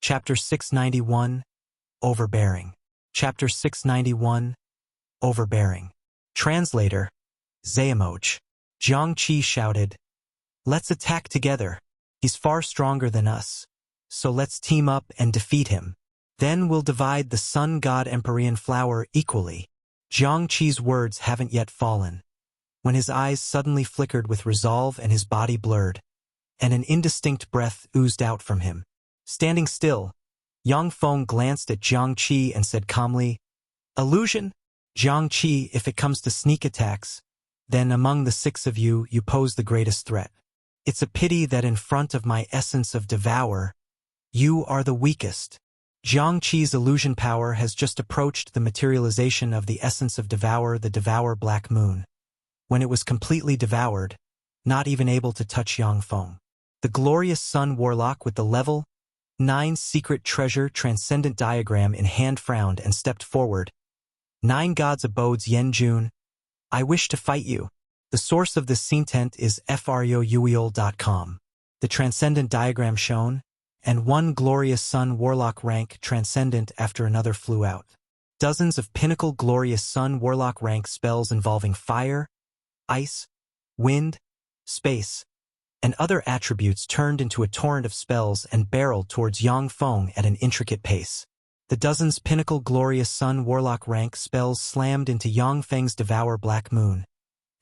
Chapter 691, Overbearing. Chapter 691, Overbearing. Translator, Zayamoch. Jiang Qi shouted, "Let's attack together. He's far stronger than us. So let's team up and defeat him. Then we'll divide the Sun God Empyrean Flower equally." Jiang Qi's words haven't yet fallen, when his eyes suddenly flickered with resolve and his body blurred, and an indistinct breath oozed out from him. Standing still, Yang Feng glanced at Jiang Qi and said calmly, "Illusion? Jiang Qi, if it comes to sneak attacks, then among the six of you, you pose the greatest threat. It's a pity that in front of my essence of devour, you are the weakest." Jiang Qi's illusion power has just approached the materialization of the essence of devour, the devour black moon. When it was completely devoured, not even able to touch Yang Feng. The glorious Sun Warlock with the level 9 secret treasure transcendent diagram in hand frowned and stepped forward. "9 gods abodes Yen Jun. I wish to fight you." The source of this content is froueol.com. The transcendent diagram shown, and one glorious Sun Warlock rank transcendent after another flew out. Dozens of pinnacle glorious Sun Warlock rank spells involving fire, ice, wind, space, and other attributes turned into a torrent of spells and barreled towards Yang Feng at an intricate pace. The dozens pinnacle glorious Sun Warlock rank spells slammed into Yang Feng's devour black moon,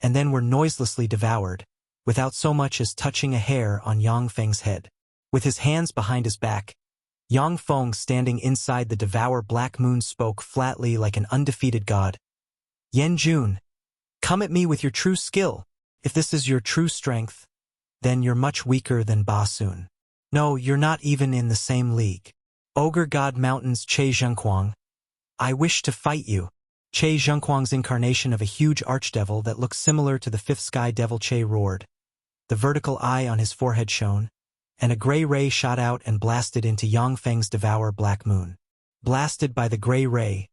and then were noiselessly devoured, without so much as touching a hair on Yang Feng's head. With his hands behind his back, Yang Feng standing inside the devour black moon spoke flatly like an undefeated god. "Yen Jun, come at me with your true skill. If this is your true strength, then you're much weaker than Ba Sun. No, you're not even in the same league. Ogre God Mountains Che Xuanhuan, I wish to fight you." Che Xuanhuan's incarnation of a huge archdevil that looks similar to the fifth sky devil Che roared. The vertical eye on his forehead shone, and a gray ray shot out and blasted into Yang Feng's devour black moon. Blasted by the gray ray,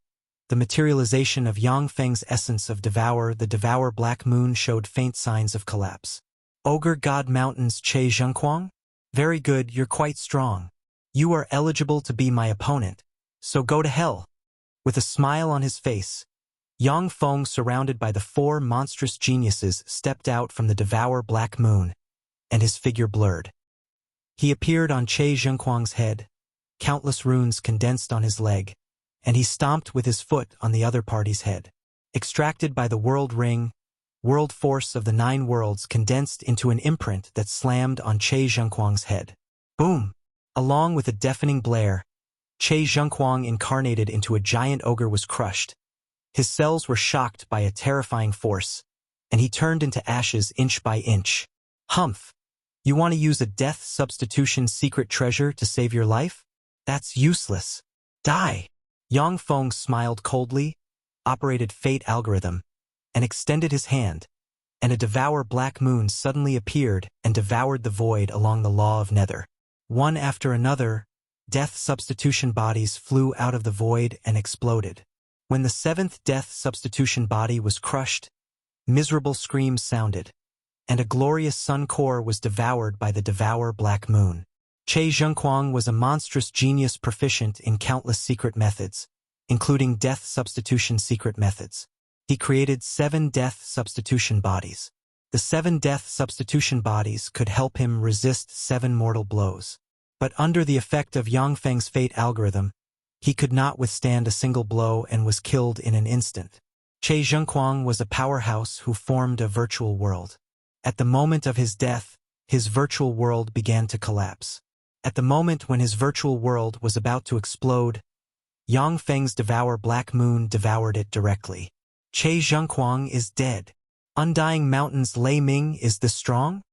the materialization of Yang Feng's essence of devour, the devour black moon showed faint signs of collapse. "Ogre God Mountains Che Xuanhuan? Very good, you're quite strong. You are eligible to be my opponent, so go to hell." With a smile on his face, Yang Feng, surrounded by the 4 monstrous geniuses, stepped out from the devour black moon, and his figure blurred. He appeared on Che Xuanhuan's head, countless runes condensed on his leg, and he stomped with his foot on the other party's head. Extracted by the world ring, world force of the 9 worlds condensed into an imprint that slammed on Che Xuanhuan's head. Boom! Along with a deafening blare, Che Xuanhuan incarnated into a giant ogre was crushed. His cells were shocked by a terrifying force, and he turned into ashes inch by inch. "Humph! You want to use a death substitution secret treasure to save your life? That's useless. Die!" Yang Feng smiled coldly, operated fate algorithm, and extended his hand, and a devour black moon suddenly appeared and devoured the void along the law of Nether. One after another, death substitution bodies flew out of the void and exploded. When the 7th death substitution body was crushed, miserable screams sounded, and a glorious sun core was devoured by the devour black moon. Che Xuanhuan was a monstrous genius proficient in countless secret methods, including death substitution secret methods. He created 7 death substitution bodies. The 7 death substitution bodies could help him resist 7 mortal blows. But under the effect of Yang Feng's fate algorithm, he could not withstand a single blow and was killed in an instant. Che Xuanhuan was a powerhouse who formed a virtual world. At the moment of his death, his virtual world began to collapse. At the moment when his virtual world was about to explode, Yang Feng's devour black moon devoured it directly. Che Xuanhuan is dead. Undying Mountains Lei Ming is this strong?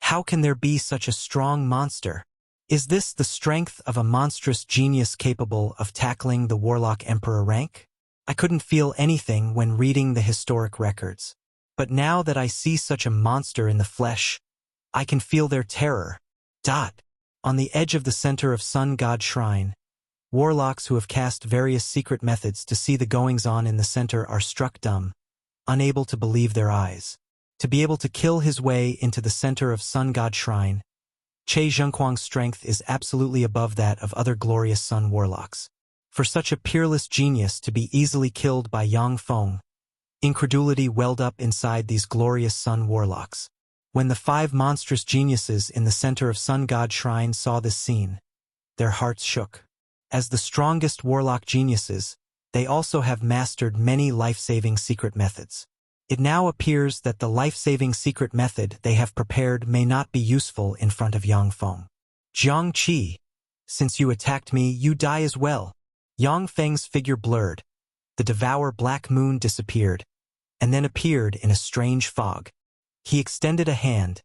How can there be such a strong monster? Is this the strength of a monstrous genius capable of tackling the Warlock Emperor rank? I couldn't feel anything when reading the historic records. But now that I see such a monster in the flesh, I can feel their terror. On the edge of the center of Sun God Shrine, warlocks who have cast various secret methods to see the goings-on in the center are struck dumb, unable to believe their eyes. To be able to kill his way into the center of Sun God Shrine, Xuanhuan's strength is absolutely above that of other Glorious Sun Warlocks. For such a peerless genius to be easily killed by Yang Feng, incredulity welled up inside these Glorious Sun Warlocks. When the 5 monstrous geniuses in the center of Sun God Shrine saw this scene, their hearts shook. As the strongest warlock geniuses, they also have mastered many life-saving secret methods. It now appears that the life-saving secret method they have prepared may not be useful in front of Yang Feng. Jiang Qi, since you attacked me, you die as well. Yang Feng's figure blurred. The devour black moon disappeared, and then appeared in a strange fog. He extended a hand,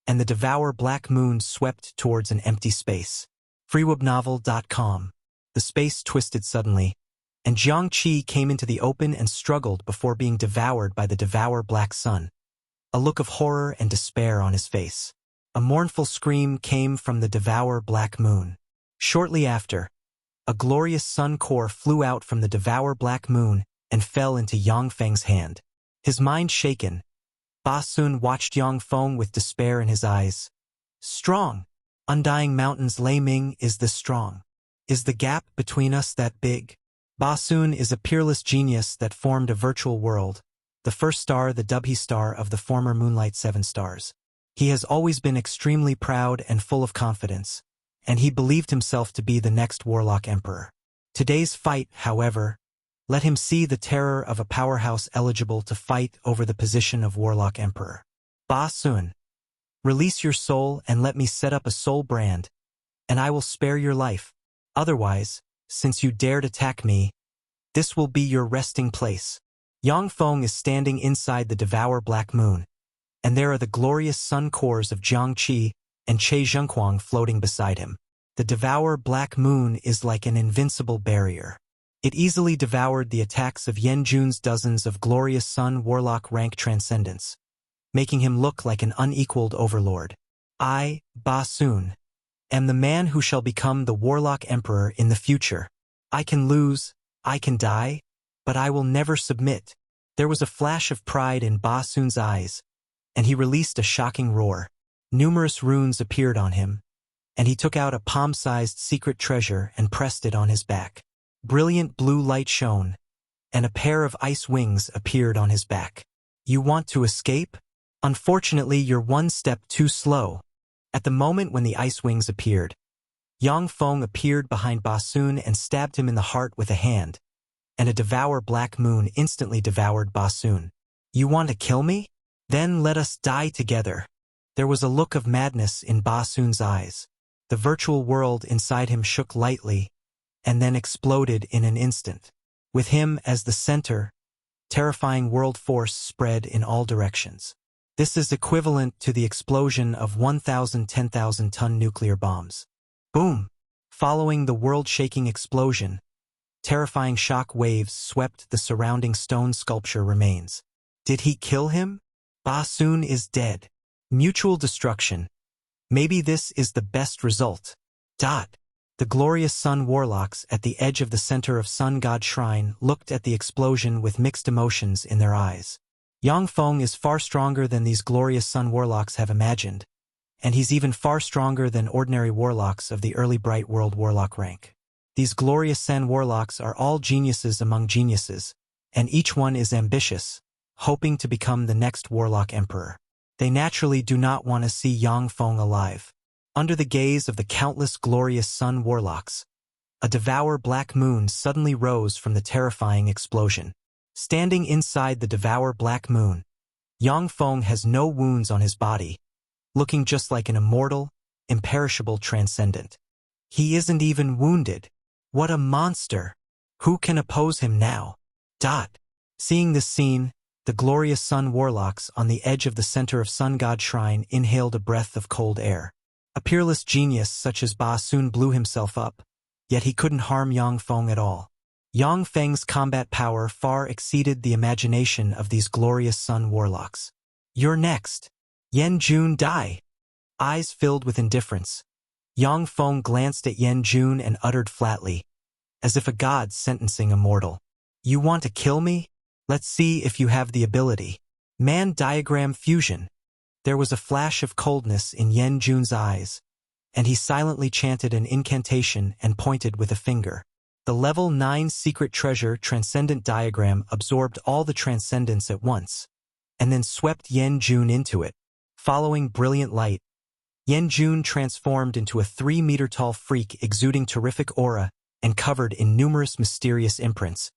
and the devour black moon swept towards an empty space. freewebnovel.com. The space twisted suddenly, and Jiang Qi came into the open and struggled before being devoured by the devour black sun. A look of horror and despair on his face. A mournful scream came from the devour black moon. Shortly after, a glorious sun core flew out from the devour black moon and fell into Yang Feng's hand. His mind shaken, Ba Sun watched Yang Feng with despair in his eyes. Strong, undying mountains Lei Ming is this strong. Is the gap between us that big? Ba Sun is a peerless genius that formed a virtual world, the first star, the Dubhe star of the former Moonlight 7 stars. He has always been extremely proud and full of confidence, and he believed himself to be the next Warlock Emperor. Today's fight, however, let him see the terror of a powerhouse eligible to fight over the position of Warlock Emperor. Ba Sun, release your soul and let me set up a soul brand, and I will spare your life. Otherwise, since you dared attack me, this will be your resting place. Yang Feng is standing inside the devour black moon, and there are the glorious sun cores of Jiang Qi and Xuanhuan floating beside him. The devour black moon is like an invincible barrier. It easily devoured the attacks of Yan Jun's dozens of Glorious Sun Warlock rank transcendents, making him look like an unequaled overlord. I, Ba Sun, am the man who shall become the Warlock Emperor in the future. I can lose, I can die, but I will never submit. There was a flash of pride in Ba Sun's eyes, and he released a shocking roar. Numerous runes appeared on him, and he took out a palm-sized secret treasure and pressed it on his back. Brilliant blue light shone, and a pair of ice wings appeared on his back. You want to escape? Unfortunately, you're one step too slow. At the moment when the ice wings appeared, Yang Feng appeared behind Ba Sun and stabbed him in the heart with a hand, and a devour black moon instantly devoured Ba Sun. You want to kill me? Then let us die together. There was a look of madness in Ba Sun's eyes. The virtual world inside him shook lightly, and then exploded in an instant. With him as the center, terrifying world force spread in all directions. This is equivalent to the explosion of 1,000 10,000-ton nuclear bombs. Boom! Following the world-shaking explosion, terrifying shock waves swept the surrounding stone sculpture remains. Did he kill him? Ba Sun is dead. Mutual destruction. Maybe this is the best result. The Glorious Sun Warlocks at the edge of the center of Sun God Shrine looked at the explosion with mixed emotions in their eyes. Yang Feng is far stronger than these Glorious Sun Warlocks have imagined, and he's even far stronger than ordinary warlocks of the early Bright World Warlock rank. These Glorious Sun Warlocks are all geniuses among geniuses, and each one is ambitious, hoping to become the next Warlock Emperor. They naturally do not want to see Yang Feng alive. Under the gaze of the countless Glorious Sun Warlocks, a devour black moon suddenly rose from the terrifying explosion. Standing inside the devour black moon, Yang Feng has no wounds on his body, looking just like an immortal, imperishable transcendent. He isn't even wounded. What a monster! Who can oppose him now? Seeing this scene, the Glorious Sun Warlocks on the edge of the center of Sun God Shrine inhaled a breath of cold air. A peerless genius such as Ba Sun blew himself up, yet he couldn't harm Yang Feng at all. Yang Feng's combat power far exceeded the imagination of these Glorious Sun Warlocks. You're next. Yan Jun die. Eyes filled with indifference, Yang Feng glanced at Yan Jun and uttered flatly, as if a god sentencing a mortal. You want to kill me? Let's see if you have the ability. Man diagram fusion. There was a flash of coldness in Yan Jun's eyes, and he silently chanted an incantation and pointed with a finger. The level 9 secret treasure transcendent diagram absorbed all the transcendence at once, and then swept Yan Jun into it. Following brilliant light, Yan Jun transformed into a 3-meter-tall freak exuding terrific aura and covered in numerous mysterious imprints,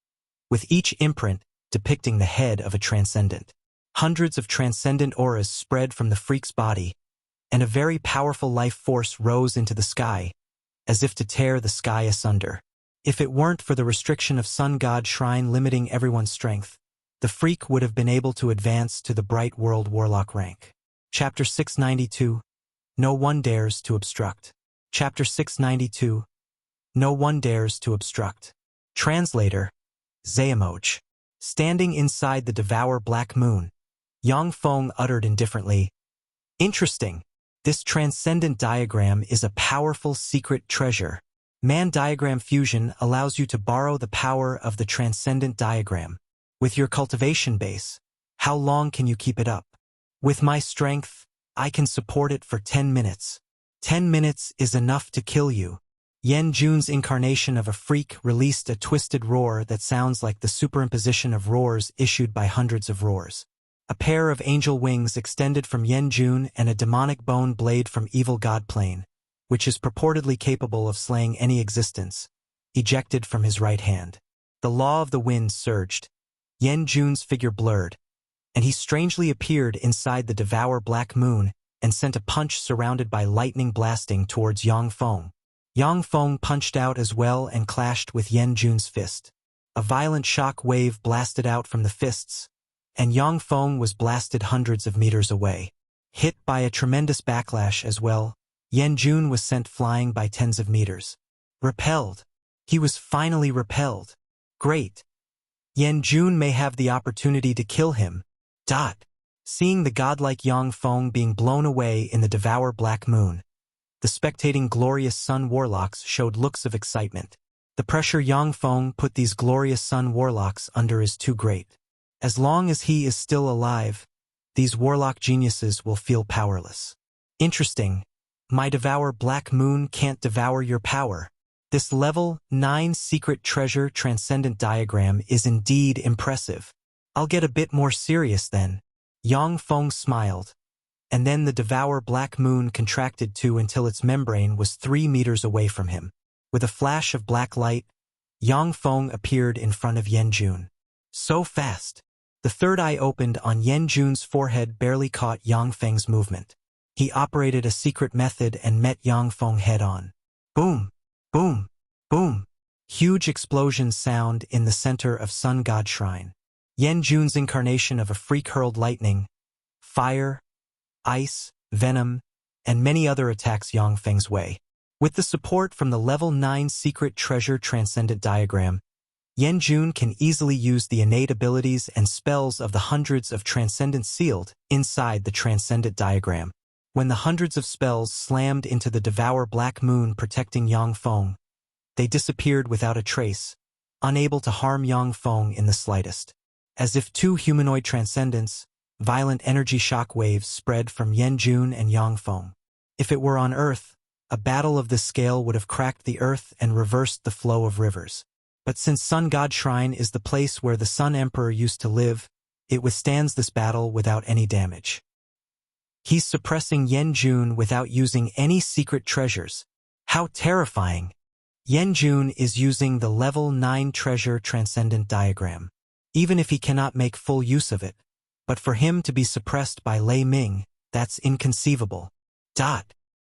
with each imprint depicting the head of a transcendent. Hundreds of transcendent auras spread from the freak's body, and a very powerful life force rose into the sky, as if to tear the sky asunder. If it weren't for the restriction of Sun God Shrine limiting everyone's strength, the freak would have been able to advance to the Bright World Warlock rank. Chapter 692. No one dares to obstruct. Chapter 692. No one dares to obstruct. Translator, Xuanhuan. Standing inside the devour black moon, Yang Feng uttered indifferently, "Interesting. This transcendent diagram is a powerful secret treasure. Man diagram fusion allows you to borrow the power of the transcendent diagram. With your cultivation base, how long can you keep it up? With my strength, I can support it for 10 minutes. 10 minutes is enough to kill you." Yan Jun's incarnation of a freak released a twisted roar that sounds like the superimposition of roars issued by hundreds of roars. A pair of angel wings extended from Yan Jun and a demonic bone blade from Evil God Plane, which is purportedly capable of slaying any existence, ejected from his right hand. The law of the wind surged. Yan Jun's figure blurred, and he strangely appeared inside the devour black moon and sent a punch surrounded by lightning blasting towards Yang Feng. Yang Feng punched out as well and clashed with Yan Jun's fist. A violent shock wave blasted out from the fists, and Yang Feng was blasted hundreds of meters away. Hit by a tremendous backlash as well, Yan Jun was sent flying by tens of meters. Repelled. He was finally repelled. Great. Yan Jun may have the opportunity to kill him. Seeing the godlike Yang Feng being blown away in the devour black moon, the spectating Glorious Sun Warlocks showed looks of excitement. The pressure Yang Feng put these Glorious Sun Warlocks under is too great. As long as he is still alive, these warlock geniuses will feel powerless. Interesting. My devour black moon can't devour your power. This level 9 secret treasure transcendent diagram is indeed impressive. I'll get a bit more serious then. Yang Feng smiled, and then the devour black moon contracted too until its membrane was 3 meters away from him. With a flash of black light, Yang Feng appeared in front of Yan Jun. So fast. The third eye opened on Yan Jun's forehead barely caught Yang Feng's movement. He operated a secret method and met Yang Feng head-on. Boom! Boom! Boom! Huge explosions sound in the center of Sun God Shrine. Yan Jun's incarnation of a freak hurled lightning, fire, ice, venom, and many other attacks Yang Feng's way. With the support from the level 9 secret treasure transcendent diagram, Yan Jun can easily use the innate abilities and spells of the hundreds of transcendents sealed inside the transcendent diagram. When the hundreds of spells slammed into the devour black moon protecting Yang Feng, they disappeared without a trace, unable to harm Yang Feng in the slightest. As if two humanoid transcendents, violent energy shock waves spread from Yan Jun and Yang Feng. If it were on Earth, a battle of this scale would have cracked the earth and reversed the flow of rivers. But since Sun God Shrine is the place where the Sun Emperor used to live, it withstands this battle without any damage. He's suppressing Yan Jun without using any secret treasures. How terrifying! Yan Jun is using the level 9 treasure transcendent diagram. Even if he cannot make full use of it, but for him to be suppressed by Lei Ming, that's inconceivable.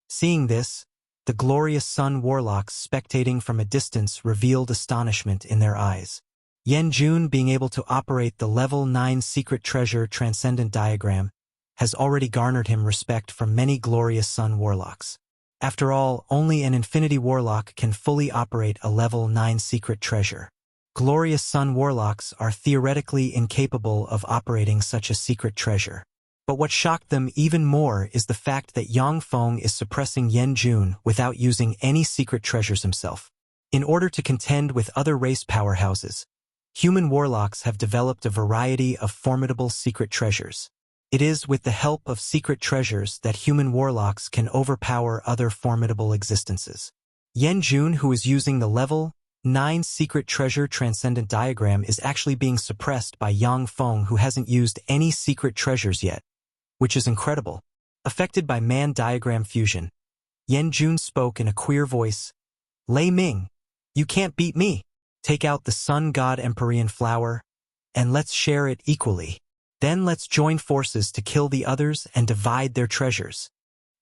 Seeing this, the Glorious Sun Warlocks spectating from a distance revealed astonishment in their eyes. Yan Jun being able to operate the level 9 secret treasure transcendent diagram has already garnered him respect from many Glorious Sun Warlocks. After all, only an Infinity Warlock can fully operate a level 9 secret treasure. Glorious Sun Warlocks are theoretically incapable of operating such a secret treasure. But what shocked them even more is the fact that Yang Feng is suppressing Yan Jun without using any secret treasures himself. In order to contend with other race powerhouses, human warlocks have developed a variety of formidable secret treasures. It is with the help of secret treasures that human warlocks can overpower other formidable existences. Yan Jun, who is using the level 9 secret treasure transcendent diagram, is actually being suppressed by Yang Feng, who hasn't used any secret treasures yet, which is incredible. Affected by man diagram fusion, Yan Jun spoke in a queer voice. Lei Ming, you can't beat me. Take out the Sun God Empyrean Flower, and let's share it equally. Then let's join forces to kill the others and divide their treasures.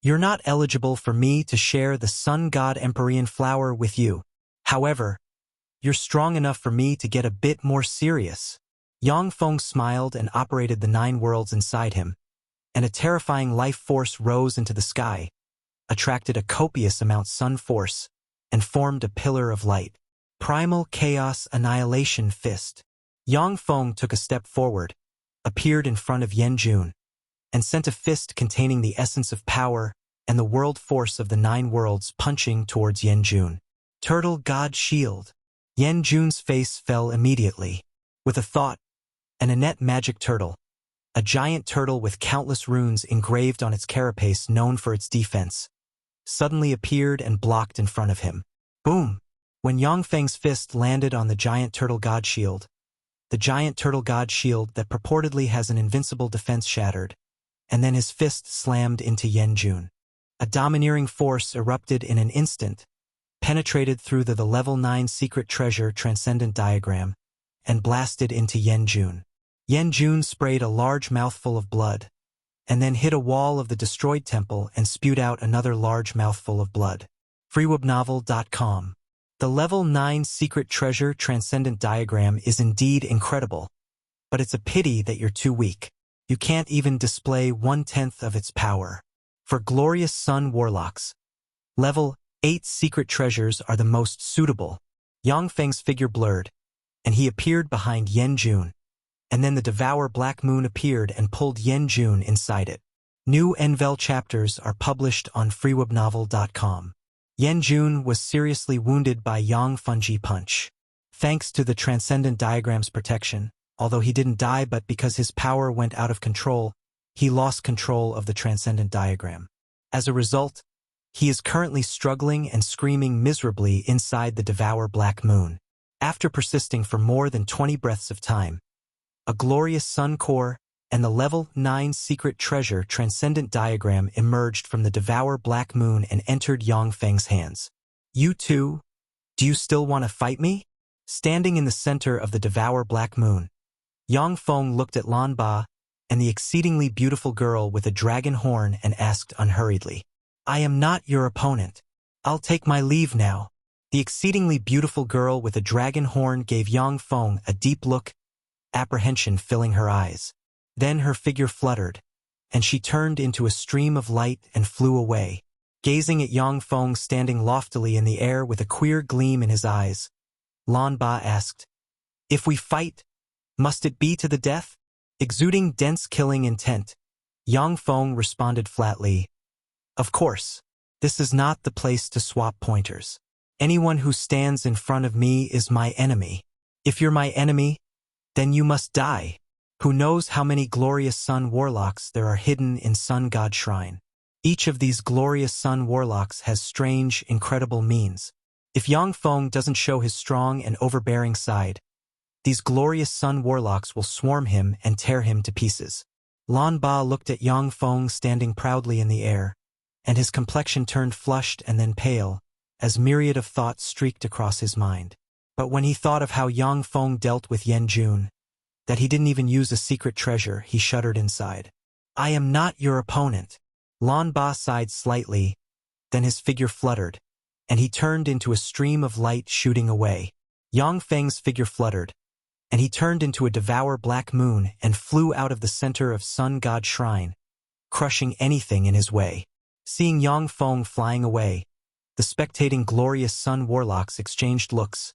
You're not eligible for me to share the Sun God Empyrean Flower with you. However, you're strong enough for me to get a bit more serious. Yang Feng smiled and operated the 9 worlds inside him, and a terrifying life force rose into the sky, attracted a copious amount sun force, and formed a pillar of light. Primal Chaos Annihilation Fist. Yang Feng took a step forward, appeared in front of Yan Jun, and sent a fist containing the essence of power and the world force of the 9 worlds punching towards Yan Jun. Turtle God Shield. Yan Jun's face fell immediately. With a thought, an Annette magic turtle, a giant turtle with countless runes engraved on its carapace known for its defense, suddenly appeared and blocked in front of him. Boom! When Yang Feng's fist landed on the giant turtle god shield, the giant turtle god shield that purportedly has an invincible defense shattered, and then his fist slammed into Yan Jun. A domineering force erupted in an instant, penetrated through the level 9 secret treasure transcendent diagram, and blasted into Yan Jun. Yan Jun sprayed a large mouthful of blood, and then hit a wall of the destroyed temple and spewed out another large mouthful of blood. freewebnovel.com. The level 9 secret treasure transcendent diagram is indeed incredible, but it's a pity that you're too weak. You can't even display 1/10 of its power. For Glorious Sun Warlocks, level 8 secret treasures are the most suitable. Yang Feng's figure blurred, and he appeared behind Yan Jun, and then the Devour Black Moon appeared and pulled Yan Jun inside it. New Envel chapters are published on freewebnovel.com. Yan Jun was seriously wounded by Yang Feng's punch. Thanks to the Transcendent Diagram's protection, although he didn't die but because his power went out of control, he lost control of the Transcendent Diagram. As a result, he is currently struggling and screaming miserably inside the Devour Black Moon. After persisting for more than 20 breaths of time, a Glorious Sun Core and the level 9 secret treasure transcendent diagram emerged from the Devour Black Moon and entered Yang Feng's hands. You too? Do you still want to fight me? Standing in the center of the Devour Black Moon, Yang Feng looked at Lan Ba and the exceedingly beautiful girl with a dragon horn and asked unhurriedly, I am not your opponent. I'll take my leave now. The exceedingly beautiful girl with a dragon horn gave Yang Feng a deep look, apprehension filling her eyes. Then her figure fluttered, and she turned into a stream of light and flew away. Gazing at Yang Feng standing loftily in the air with a queer gleam in his eyes, Lan Ba asked, If we fight, must it be to the death? Exuding dense killing intent, Yang Feng responded flatly, Of course, this is not the place to swap pointers. Anyone who stands in front of me is my enemy. If you're my enemy, then you must die. Who knows how many Glorious Sun Warlocks there are hidden in Sun God Shrine? Each of these Glorious Sun Warlocks has strange, incredible means. If Yang Feng doesn't show his strong and overbearing side, these Glorious Sun Warlocks will swarm him and tear him to pieces. Lan Ba looked at Yang Feng standing proudly in the air, and his complexion turned flushed and then pale, as myriad of thoughts streaked across his mind. But when he thought of how Yang Feng dealt with Yan Jun, that he didn't even use a secret treasure, he shuddered inside. I am not your opponent. Lan Ba sighed slightly, then his figure fluttered, and he turned into a stream of light shooting away. Yang Feng's figure fluttered, and he turned into a Devour Black Moon and flew out of the center of Sun God Shrine, crushing anything in his way. Seeing Yang Feng flying away, the spectating Glorious Sun Warlocks exchanged looks,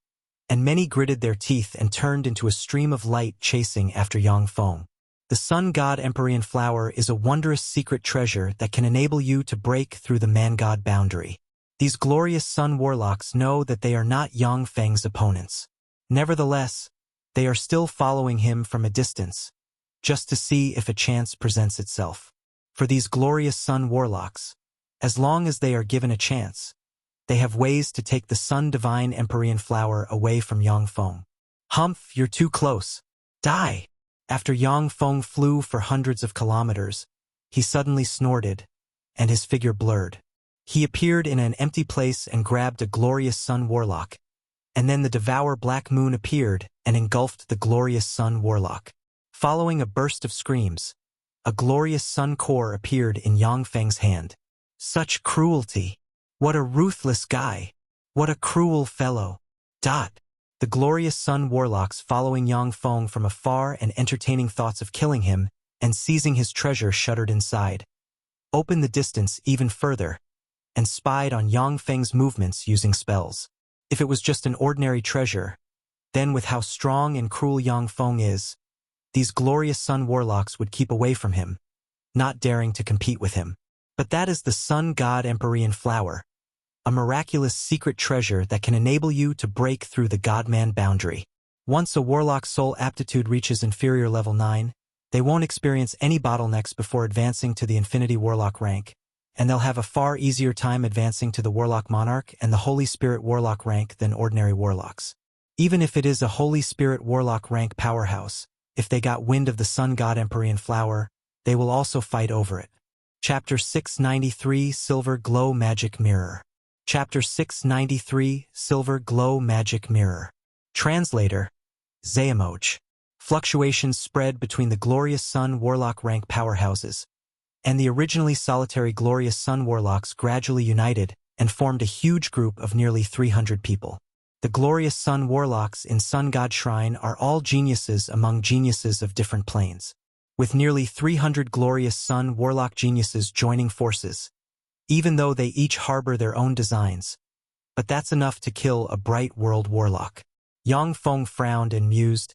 and many gritted their teeth and turned into a stream of light chasing after Yang Feng. The Sun God Empyrean Flower is a wondrous secret treasure that can enable you to break through the man-god boundary. These Glorious Sun Warlocks know that they are not Yang Feng's opponents. Nevertheless, they are still following him from a distance, just to see if a chance presents itself. For these glorious Sun Warlocks, as long as they are given a chance, they have ways to take the Sun Divine Empyrean Flower away from Yang Feng. Humph, you're too close. Die! After Yang Feng flew for hundreds of kilometers, he suddenly snorted, and his figure blurred. He appeared in an empty place and grabbed a glorious Sun Warlock, and then the Devour Black Moon appeared and engulfed the glorious Sun Warlock. Following a burst of screams, a glorious Sun Core appeared in Yang Feng's hand. Such cruelty! What a ruthless guy! What a cruel fellow! The glorious Sun Warlocks following Yang Feng from afar and entertaining thoughts of killing him and seizing his treasure shuddered inside, opened the distance even further, and spied on Yang Feng's movements using spells. If it was just an ordinary treasure, then with how strong and cruel Yang Feng is, these glorious Sun Warlocks would keep away from him, not daring to compete with him. But that is the Sun God Empyrean Flower, a miraculous secret treasure that can enable you to break through the God-man boundary. Once a Warlock's soul aptitude reaches inferior level 9, they won't experience any bottlenecks before advancing to the Infinity Warlock rank, and they'll have a far easier time advancing to the Warlock Monarch and the Holy Spirit Warlock rank than ordinary Warlocks. Even if it is a Holy Spirit Warlock rank powerhouse, if they got wind of the Sun God Empyrean Flower, they will also fight over it. Chapter 693 Silver Glow Magic Mirror. Chapter 693 Silver Glow Magic Mirror. Translator, Xuanhuan. Fluctuations spread between the Glorious Sun Warlock rank powerhouses, and the originally solitary Glorious Sun Warlocks gradually united and formed a huge group of nearly 300 people. The Glorious Sun Warlocks in Sun God Shrine are all geniuses among geniuses of different planes, with nearly 300 Glorious Sun Warlock geniuses joining forces, even though they each harbor their own designs. But that's enough to kill a bright world Warlock. Yang Feng frowned and mused.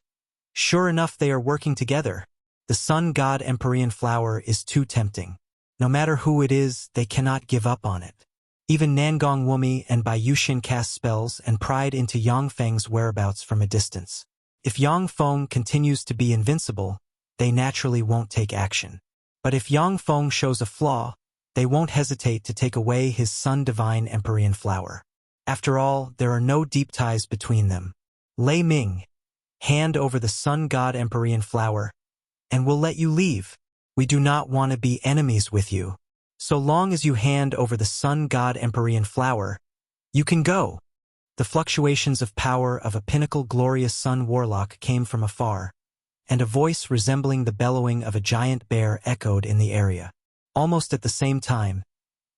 Sure enough, they are working together. The Sun God Empyrean Flower is too tempting. No matter who it is, they cannot give up on it. Even Nangong Wumi and Bai Yuxin cast spells and pried into Yang Feng's whereabouts from a distance. If Yang Feng continues to be invincible, they naturally won't take action. But if Yang Feng shows a flaw, they won't hesitate to take away his Sun Divine Empyrean Flower. After all, there are no deep ties between them. Lei Ming, hand over the Sun God Empyrean Flower, and we'll let you leave. We do not want to be enemies with you. So long as you hand over the Sun God Empyrean Flower, you can go. The fluctuations of power of a pinnacle Glorious Sun Warlock came from afar, and a voice resembling the bellowing of a giant bear echoed in the area. Almost at the same time,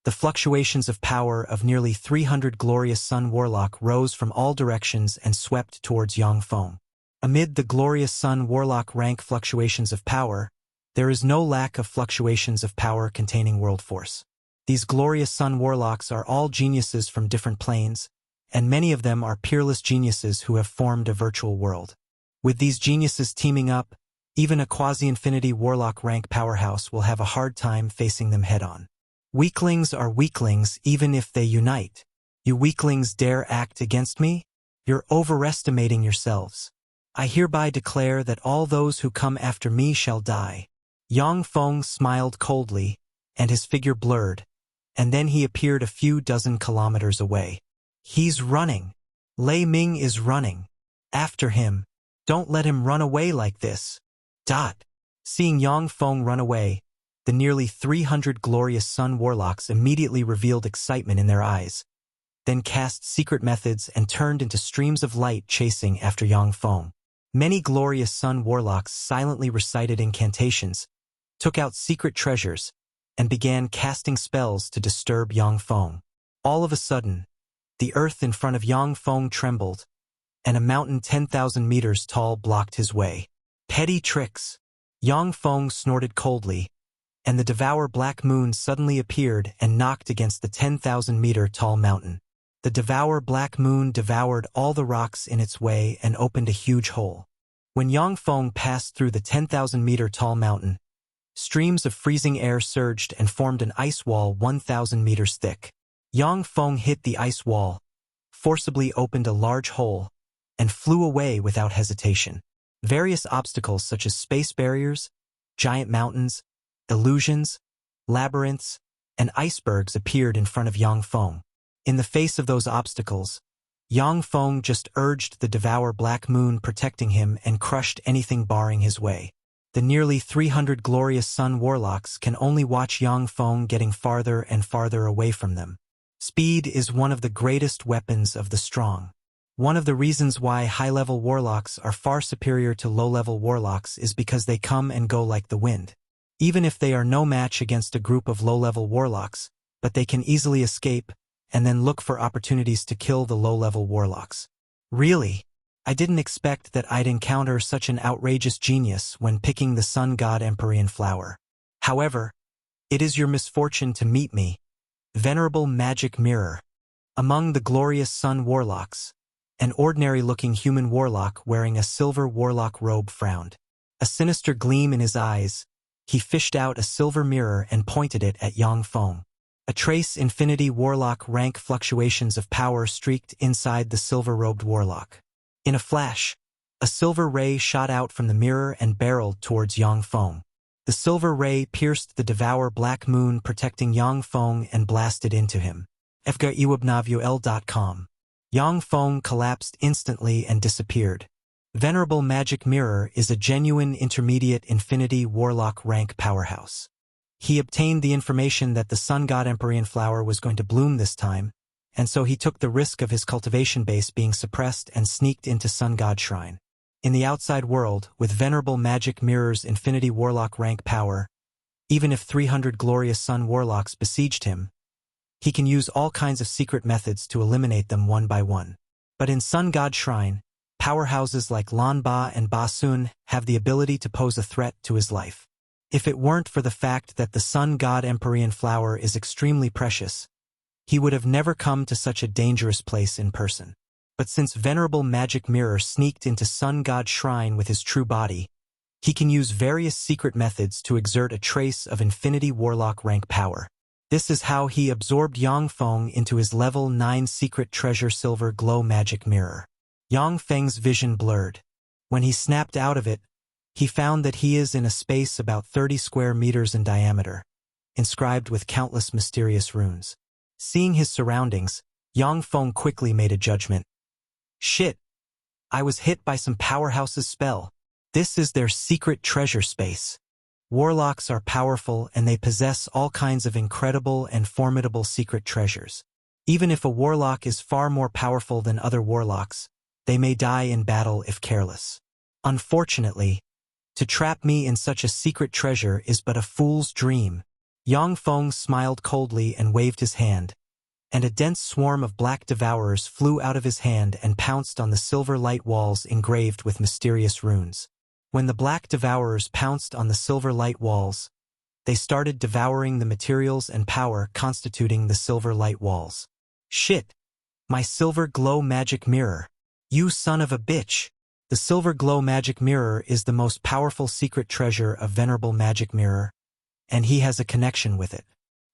the fluctuations of power of nearly 300 Glorious Sun Warlock rose from all directions and swept towards Yang Feng. Amid the Glorious Sun Warlock rank fluctuations of power, there is no lack of fluctuations of power containing world force. These Glorious Sun Warlocks are all geniuses from different planes, and many of them are peerless geniuses who have formed a virtual world. With these geniuses teaming up, even a quasi-infinity Warlock rank powerhouse will have a hard time facing them head-on. Weaklings are weaklings even if they unite. You weaklings dare act against me? You're overestimating yourselves. I hereby declare that all those who come after me shall die. Yang Feng smiled coldly, and his figure blurred, and then he appeared a few dozen kilometers away. He's running. Lei Ming is running. After him. Don't let him run away like this. Seeing Yang Feng run away, the nearly 300 Glorious Sun Warlocks immediately revealed excitement in their eyes, then cast secret methods and turned into streams of light chasing after Yang Feng. Many Glorious Sun Warlocks silently recited incantations, took out secret treasures, and began casting spells to disturb Yang Feng. All of a sudden, the earth in front of Yang Feng trembled, and a mountain 10,000 meters tall blocked his way. Petty tricks! Yang Feng snorted coldly, and the Devour Black Moon suddenly appeared and knocked against the 10,000-meter tall mountain. The Devour Black Moon devoured all the rocks in its way and opened a huge hole. When Yang Feng passed through the 10,000-meter tall mountain, streams of freezing air surged and formed an ice wall 1,000 meters thick. Yang Feng hit the ice wall, forcibly opened a large hole, and flew away without hesitation. Various obstacles such as space barriers, giant mountains, illusions, labyrinths, and icebergs appeared in front of Yang Feng. In the face of those obstacles, Yang Feng just urged the devour black moon protecting him and crushed anything barring his way. The nearly 300 Glorious Sun Warlocks can only watch Yang Feng getting farther and farther away from them. Speed is one of the greatest weapons of the strong. One of the reasons why high-level warlocks are far superior to low-level warlocks is because they come and go like the wind. Even if they are no match against a group of low-level warlocks, but they can easily escape and then look for opportunities to kill the low-level warlocks. Really? I didn't expect that I'd encounter such an outrageous genius when picking the Sun God Empyrean Flower. However, it is your misfortune to meet me, venerable magic mirror. Among the Glorious Sun Warlocks, an ordinary-looking human warlock wearing a silver warlock robe frowned. A sinister gleam in his eyes, he fished out a silver mirror and pointed it at Yang Feng. A trace infinity warlock rank fluctuations of power streaked inside the silver-robed warlock. In a flash, a silver ray shot out from the mirror and barreled towards Yang Feng. The silver ray pierced the devour black moon protecting Yang Feng and blasted into him. fgaiwebnavuel.com. Yang Feng collapsed instantly and disappeared. Venerable Magic Mirror is a genuine intermediate infinity warlock rank powerhouse. He obtained the information that the Sun God Empyrean Flower was going to bloom this time, and so he took the risk of his cultivation base being suppressed and sneaked into Sun God Shrine. In the outside world, with Venerable Magic Mirror's infinity warlock rank power, even if 300 Glorious Sun Warlocks besieged him, he can use all kinds of secret methods to eliminate them one by one. But in Sun God Shrine, powerhouses like Lan Ba and Ba Sun have the ability to pose a threat to his life. If it weren't for the fact that the Sun God Empyrean Flower is extremely precious, he would have never come to such a dangerous place in person. But since Venerable Magic Mirror sneaked into Sun God Shrine with his true body, he can use various secret methods to exert a trace of infinity warlock rank power. This is how he absorbed Yang Feng into his level 9 secret treasure silver glow magic mirror. Yang Feng's vision blurred. When he snapped out of it, he found that he is in a space about 30 square meters in diameter, inscribed with countless mysterious runes. Seeing his surroundings, Yang Feng quickly made a judgment. Shit! I was hit by some powerhouse's spell. This is their secret treasure space. Warlocks are powerful and they possess all kinds of incredible and formidable secret treasures. Even if a warlock is far more powerful than other warlocks, they may die in battle if careless. Unfortunately, to trap me in such a secret treasure is but a fool's dream. Yang Feng smiled coldly and waved his hand, and a dense swarm of black devourers flew out of his hand and pounced on the silver light walls engraved with mysterious runes. When the black devourers pounced on the silver light walls, they started devouring the materials and power constituting the silver light walls. Shit! My silver glow magic mirror! You son of a bitch! The silver glow magic mirror is the most powerful secret treasure of Venerable Magic Mirror, and he has a connection with it.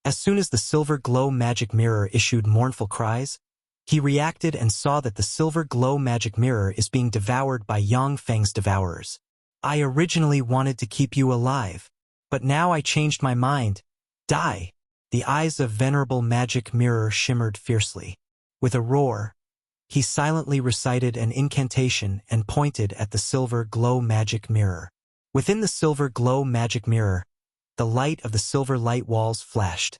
As soon as the silver glow magic mirror issued mournful cries, he reacted and saw that the silver glow magic mirror is being devoured by Yang Feng's devourers. I originally wanted to keep you alive, but now I changed my mind. Die! The eyes of Venerable Magic Mirror shimmered fiercely. With a roar, he silently recited an incantation and pointed at the silver glow magic mirror. Within the silver glow magic mirror, the light of the silver light walls flashed,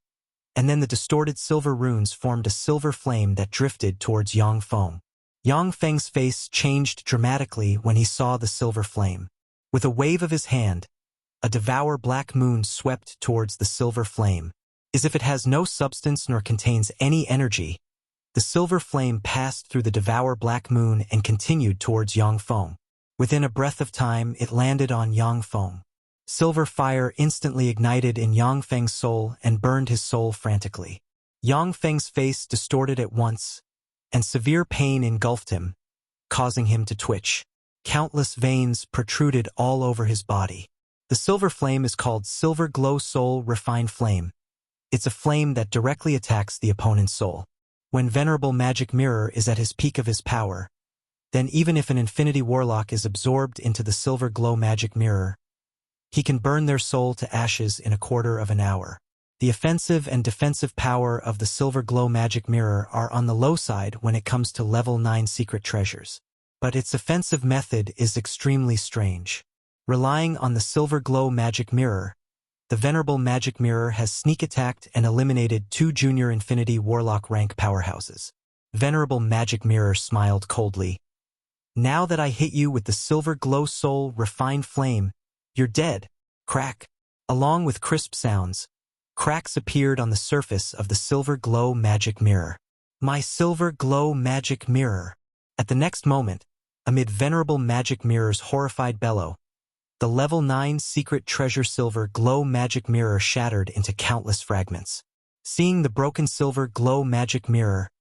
and then the distorted silver runes formed a silver flame that drifted towards Yang Feng. Yang Feng's face changed dramatically when he saw the silver flame. With a wave of his hand, a devour black moon swept towards the silver flame. As if it has no substance nor contains any energy, the silver flame passed through the devour black moon and continued towards Yang Feng. Within a breath of time, it landed on Yang Feng. Silver fire instantly ignited in Yang Feng's soul and burned his soul frantically. Yang Feng's face distorted at once, and severe pain engulfed him, causing him to twitch. Countless veins protruded all over his body. The silver flame is called Silver Glow Soul Refined Flame. It's a flame that directly attacks the opponent's soul. When Venerable Magic Mirror is at his peak of his power, then even if an Infinity Warlock is absorbed into the Silver Glow Magic Mirror, He can burn their soul to ashes in a quarter of an hour. The offensive and defensive power of the Silver Glow Magic Mirror are on the low side when it comes to level 9 secret treasures. But its offensive method is extremely strange. Relying on the Silver Glow Magic Mirror, the Venerable Magic Mirror has sneak attacked and eliminated 2 Junior Infinity Warlock rank powerhouses. Venerable Magic Mirror smiled coldly. Now that I hit you with the Silver Glow Soul Refined Flame, you're dead. Crack. Along with crisp sounds, cracks appeared on the surface of the Silver Glow Magic Mirror. My Silver Glow Magic Mirror. At the next moment, amid Venerable Magic Mirror's horrified bellow, the level 9 secret treasure Silver Glow Magic Mirror shattered into countless fragments. Seeing the broken Silver Glow Magic Mirror,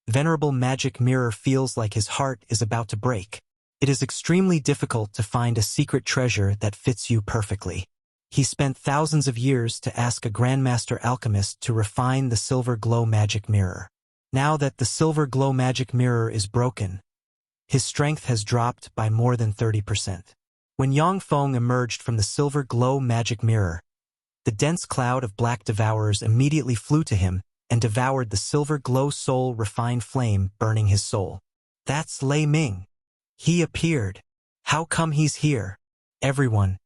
Venerable Magic Mirror feels like his heart is about to break. It is extremely difficult to find a secret treasure that fits you perfectly. He spent thousands of years to ask a Grandmaster Alchemist to refine the Silver Glow Magic Mirror. Now that the Silver Glow Magic Mirror is broken, his strength has dropped by more than 30%. When Yang Feng emerged from the Silver Glow Magic Mirror, the dense cloud of black devourers immediately flew to him and devoured the Silver Glow Soul Refined Flame, burning his soul. That's Lei Ming. He appeared. How come he's here? Everyone,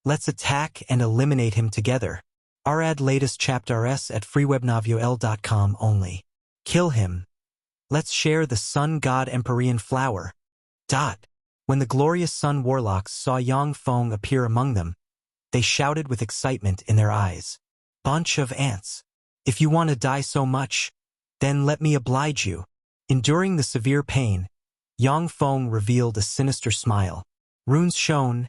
let's attack and eliminate him together. Add latest chapters at freewebnovel.com only. Kill him. Let's share the Sun God Empyrean Flower. When the Glorious Sun Warlocks saw Yang Feng appear among them, they shouted with excitement in their eyes. Bunch of ants. If you want to die so much, then let me oblige you. Enduring the severe pain, Yang Feng revealed a sinister smile. Runes shone,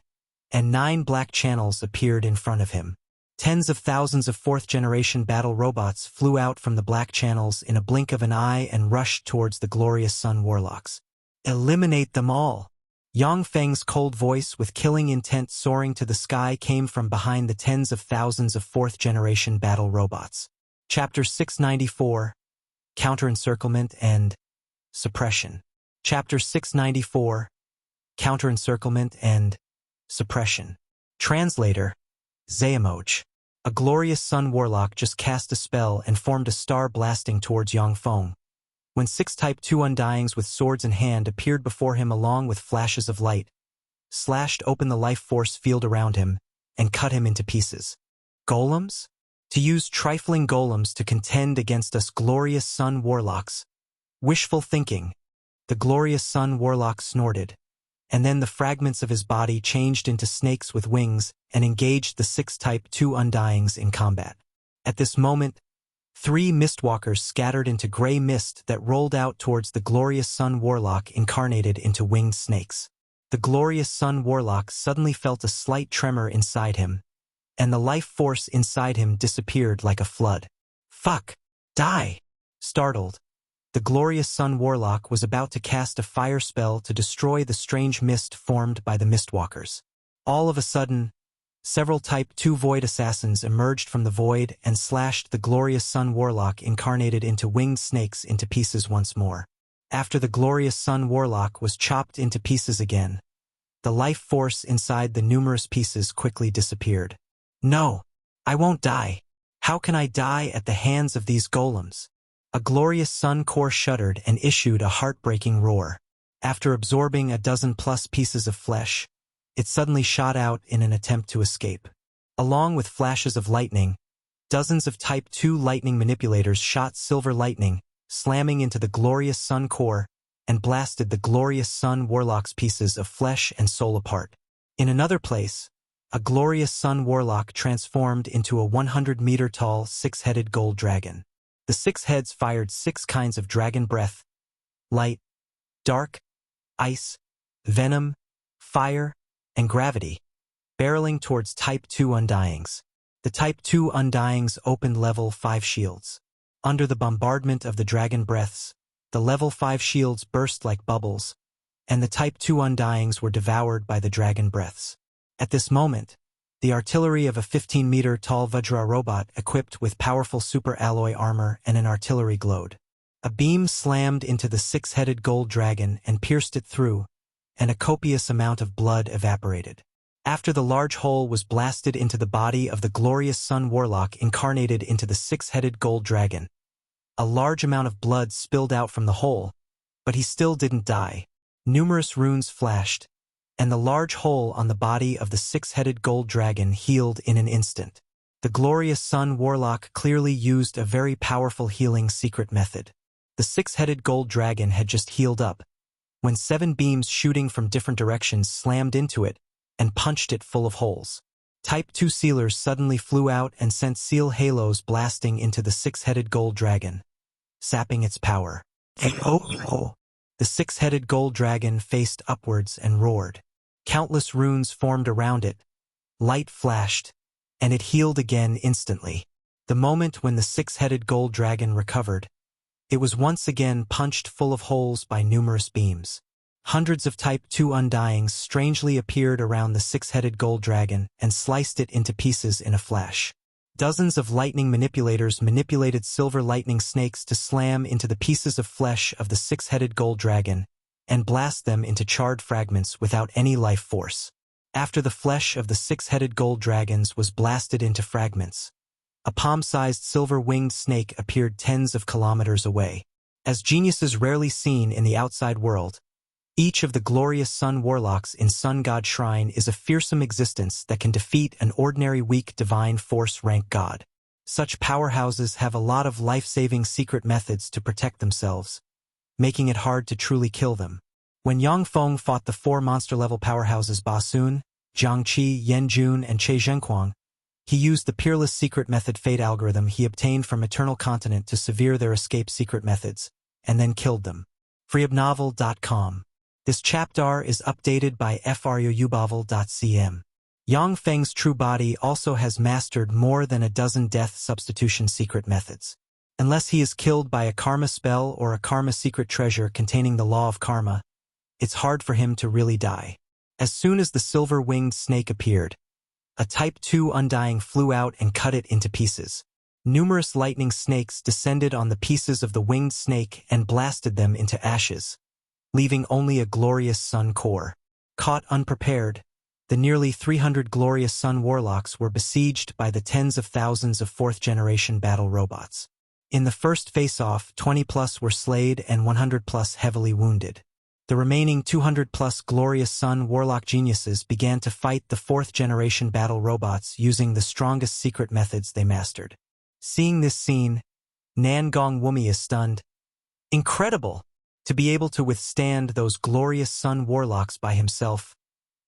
and 9 black channels appeared in front of him. Tens of thousands of 4th-generation battle robots flew out from the black channels in a blink of an eye and rushed towards the Glorious Sun Warlocks. Eliminate them all. Yang Feng's cold voice with killing intent soaring to the sky came from behind the tens of thousands of 4th-generation battle robots. Chapter 694, Counter-Encirclement and Suppression. Chapter 694, Counter-Encirclement and Suppression. Translator, Zayamoch. A Glorious Sun Warlock just cast a spell and formed a star blasting towards Yang Feng. When 6 Type 2 Undyings with swords in hand appeared before him along with flashes of light, slashed open the life force field around him, and cut him into pieces. Golems? To use trifling golems to contend against us Glorious Sun Warlocks. Wishful thinking. The Glorious Sun Warlock snorted, and then the fragments of his body changed into snakes with wings and engaged the 6 Type 2 Undyings in combat. At this moment, 3 Mistwalkers scattered into gray mist that rolled out towards the Glorious Sun Warlock incarnated into winged snakes. The Glorious Sun Warlock suddenly felt a slight tremor inside him, and the life force inside him disappeared like a flood. Fuck! Die! Startled, the Glorious Sun Warlock was about to cast a fire spell to destroy the strange mist formed by the Mistwalkers. All of a sudden, several Type 2 Void Assassins emerged from the void and slashed the Glorious Sun Warlock incarnated into winged snakes into pieces once more. After the Glorious Sun Warlock was chopped into pieces again, the life force inside the numerous pieces quickly disappeared. No, I won't die. How can I die at the hands of these golems? A Glorious Sun core shuddered and issued a heartbreaking roar. After absorbing a dozen-plus pieces of flesh, it suddenly shot out in an attempt to escape. Along with flashes of lightning, dozens of Type 2 lightning manipulators shot silver lightning, slamming into the Glorious Sun core, and blasted the Glorious Sun Warlock's pieces of flesh and soul apart. In another place, a Glorious Sun Warlock transformed into a 100-meter-tall 6-headed gold dragon. The 6 heads fired 6 kinds of dragon breath: light, dark, ice, venom, fire, and gravity, barreling towards Type 2 Undyings. The Type 2 Undyings opened level 5 shields. Under the bombardment of the dragon breaths, the level 5 shields burst like bubbles, and the Type 2 Undyings were devoured by the dragon breaths. At this moment, the artillery of a 15-meter-tall Vajra robot equipped with powerful super-alloy armor and an artillery glowed. A beam slammed into the 6-headed gold dragon and pierced it through, and a copious amount of blood evaporated. After the large hole was blasted into the body of the Glorious Sun Warlock incarnated into the six-headed gold dragon, a large amount of blood spilled out from the hole, but he still didn't die. Numerous runes flashed, and the large hole on the body of the six-headed gold dragon healed in an instant. The Glorious Sun Warlock clearly used a very powerful healing secret method. The six-headed gold dragon had just healed up, when 7 beams shooting from different directions slammed into it and punched it full of holes. Type 2 sealers suddenly flew out and sent seal halos blasting into the six-headed gold dragon, sapping its power. The six-headed gold dragon faced upwards and roared. Countless runes formed around it, light flashed, and it healed again instantly. The moment when the six-headed gold dragon recovered, it was once again punched full of holes by numerous beams. Hundreds of Type 2 undyings strangely appeared around the six-headed gold dragon and sliced it into pieces in a flash. Dozens of lightning manipulators manipulated silver lightning snakes to slam into the pieces of flesh of the six-headed gold dragon and blast them into charred fragments without any life force. After the flesh of the six-headed gold dragons was blasted into fragments, a palm-sized silver-winged snake appeared tens of kilometers away. As geniuses rarely seen in the outside world, each of the Glorious Sun Warlocks in Sun God Shrine is a fearsome existence that can defeat an ordinary weak divine force rank god. Such powerhouses have a lot of life-saving secret methods to protect themselves, making it hard to truly kill them. When Yang Feng fought the 4 monster-level powerhouses Ba Sun, Jiang Qi, Yan Jun, and Che Zhenquang, he used the peerless secret method fate algorithm he obtained from Eternal Continent to sever their escape secret methods, and then killed them. Freeobnovel.com. This chapter is updated by fruubavel.cm. Yang Feng's true body also has mastered more than a dozen death substitution secret methods. Unless he is killed by a karma spell or a karma secret treasure containing the law of karma, it's hard for him to really die. As soon as the silver-winged snake appeared, a Type 2 undying flew out and cut it into pieces. Numerous lightning snakes descended on the pieces of the winged snake and blasted them into ashes, leaving only a glorious sun core. Caught unprepared, the nearly 300 Glorious Sun Warlocks were besieged by the tens of thousands of 4th-generation battle robots. In the first face-off, 20+ were slayed and 100+ heavily wounded. The remaining 200+ Glorious Sun Warlock geniuses began to fight the 4th-generation battle robots using the strongest secret methods they mastered. Seeing this scene, Nan Gong Wumi is stunned. Incredible! To be able to withstand those Glorious Sun Warlocks by himself.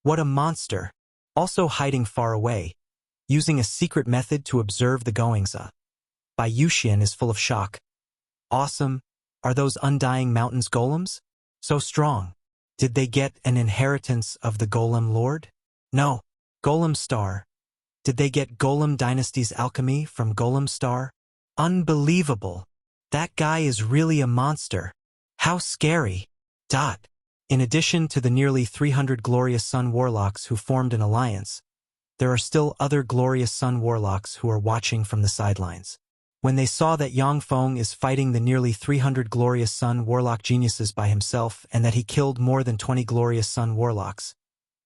What a monster! Also hiding far away, using a secret method to observe the goings-on. Bai Yuxian is full of shock. Awesome! Are those undying mountains golems? So strong. Did they get an inheritance of the Golem Lord? No. Golem Star. Did they get Golem Dynasty's alchemy from Golem Star? Unbelievable. That guy is really a monster. How scary. In addition to the nearly 300 Glorious Sun Warlocks who formed an alliance, there are still other Glorious Sun Warlocks who are watching from the sidelines. When they saw that Yang Feng is fighting the nearly 300 Glorious Sun Warlock geniuses by himself and that he killed more than 20 Glorious Sun Warlocks,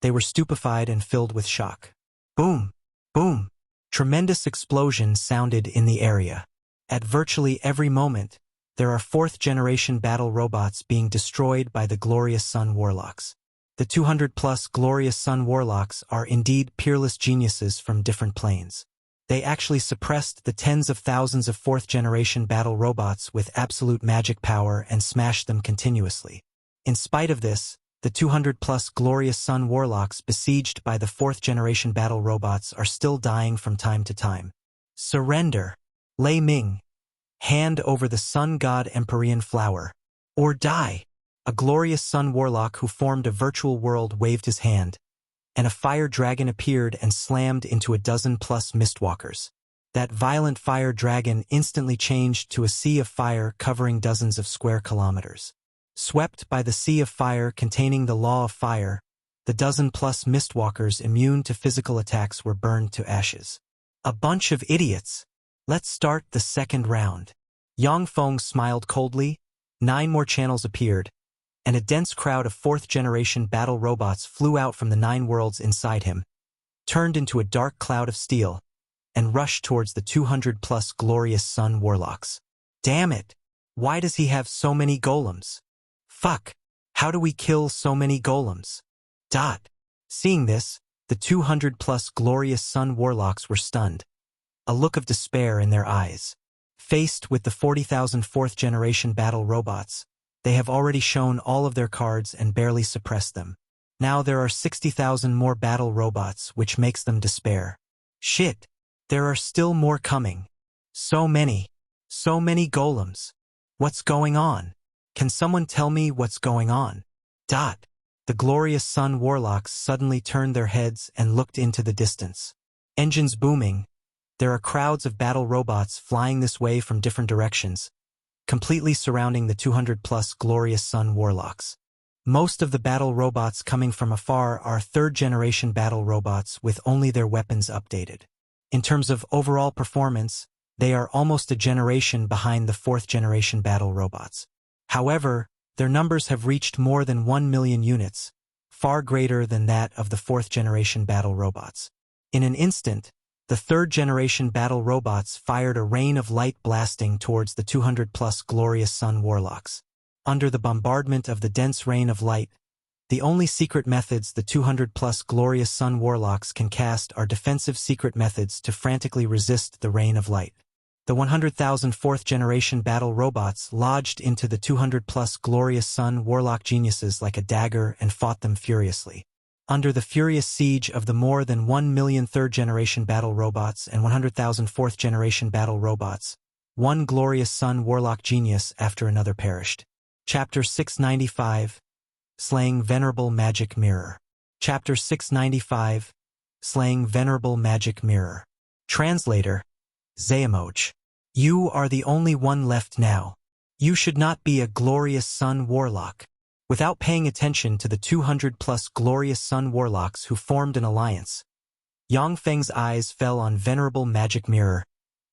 they were stupefied and filled with shock. Boom! Boom! Tremendous explosions sounded in the area. At virtually every moment, there are 4th-generation battle robots being destroyed by the Glorious Sun Warlocks. The 200+ Glorious Sun Warlocks are indeed peerless geniuses from different planes. They actually suppressed the tens of thousands of 4th-generation battle robots with absolute magic power and smashed them continuously. In spite of this, the 200+ Glorious Sun Warlocks besieged by the 4th-generation battle robots are still dying from time to time. Surrender. Lei Ming. Hand over the Sun God Empyrean Flower. Or die. A Glorious Sun Warlock who formed a virtual world waved his hand, and a fire dragon appeared and slammed into a dozen+ mistwalkers. That violent fire dragon instantly changed to a sea of fire covering dozens of square kilometers. Swept by the sea of fire containing the law of fire, the dozen+ mistwalkers immune to physical attacks were burned to ashes. A bunch of idiots. Let's start the second round. Yang Feng smiled coldly. 9 more channels appeared, and a dense crowd of 4th-generation battle robots flew out from the 9 worlds inside him, turned into a dark cloud of steel, and rushed towards the 200-plus Glorious Sun Warlocks. Damn it! Why does he have so many golems? Fuck! How do we kill so many golems? Seeing this, the 200-plus Glorious Sun Warlocks were stunned, a look of despair in their eyes. Faced with the 40,000 fourth-generation battle robots, they have already shown all of their cards and barely suppressed them. Now there are 60,000 more battle robots, which makes them despair. Shit! There are still more coming. So many golems. What's going on? Can someone tell me what's going on? The Glorious Sun Warlocks suddenly turned their heads and looked into the distance. Engines booming, there are crowds of battle robots flying this way from different directions, completely surrounding the 200-plus Glorious Sun Warlocks. Most of the battle robots coming from afar are third-generation battle robots with only their weapons updated. In terms of overall performance, they are almost a generation behind the fourth-generation battle robots. However, their numbers have reached more than 1 million units, far greater than that of the fourth-generation battle robots. In an instant, the third-generation battle robots fired a rain of light blasting towards the 200-plus Glorious Sun Warlocks. Under the bombardment of the dense rain of light, the only secret methods the 200-plus Glorious Sun Warlocks can cast are defensive secret methods to frantically resist the rain of light. The 100,000 fourth-generation battle robots lodged into the 200-plus Glorious Sun Warlock geniuses like a dagger and fought them furiously. Under the furious siege of the more than 1 million third-generation battle robots and 100,000 fourth-generation battle robots, one Glorious Sun Warlock genius after another perished. Chapter 695, Slaying Venerable Magic Mirror. Chapter 695, Slaying Venerable Magic Mirror. Translator, Xuanhuan. You are the only one left now. You should not be a Glorious Sun Warlock. Without paying attention to the 200-plus Glorious Sun Warlocks who formed an alliance, Yang Feng's eyes fell on Venerable Magic Mirror,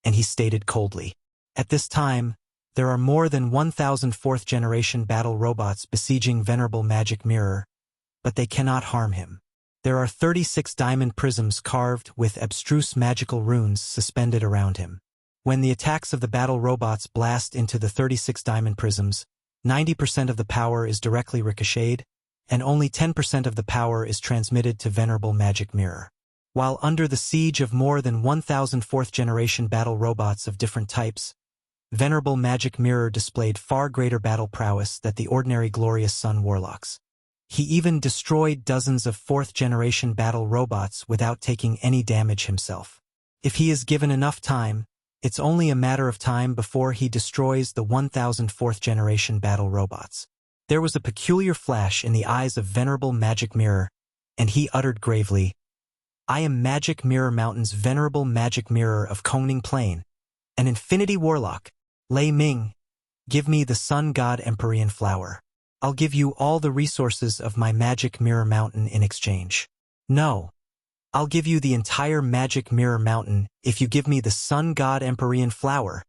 and he stated coldly, "At this time, there are more than 1,000 fourth-generation battle robots besieging Venerable Magic Mirror, but they cannot harm him. There are 36 diamond prisms carved with abstruse magical runes suspended around him. When the attacks of the battle robots blast into the 36 diamond prisms, 90% of the power is directly ricocheted, and only 10% of the power is transmitted to Venerable Magic Mirror. While under the siege of more than 1,000 fourth-generation battle robots of different types, Venerable Magic Mirror displayed far greater battle prowess than the ordinary Glorious Sun Warlocks. He even destroyed dozens of fourth-generation battle robots without taking any damage himself. If he is given enough time, it's only a matter of time before he destroys the 1,000 fourth-generation battle robots." There was a peculiar flash in the eyes of Venerable Magic Mirror, and he uttered gravely, "I am Magic Mirror Mountain's Venerable Magic Mirror of Kongning Plain, an Infinity Warlock. Lei Ming, give me the Sun God Empyrean Flower. I'll give you all the resources of my Magic Mirror Mountain in exchange. No. I'll give you the entire Magic Mirror Mountain if you give me the Sun God Empyrean Flower."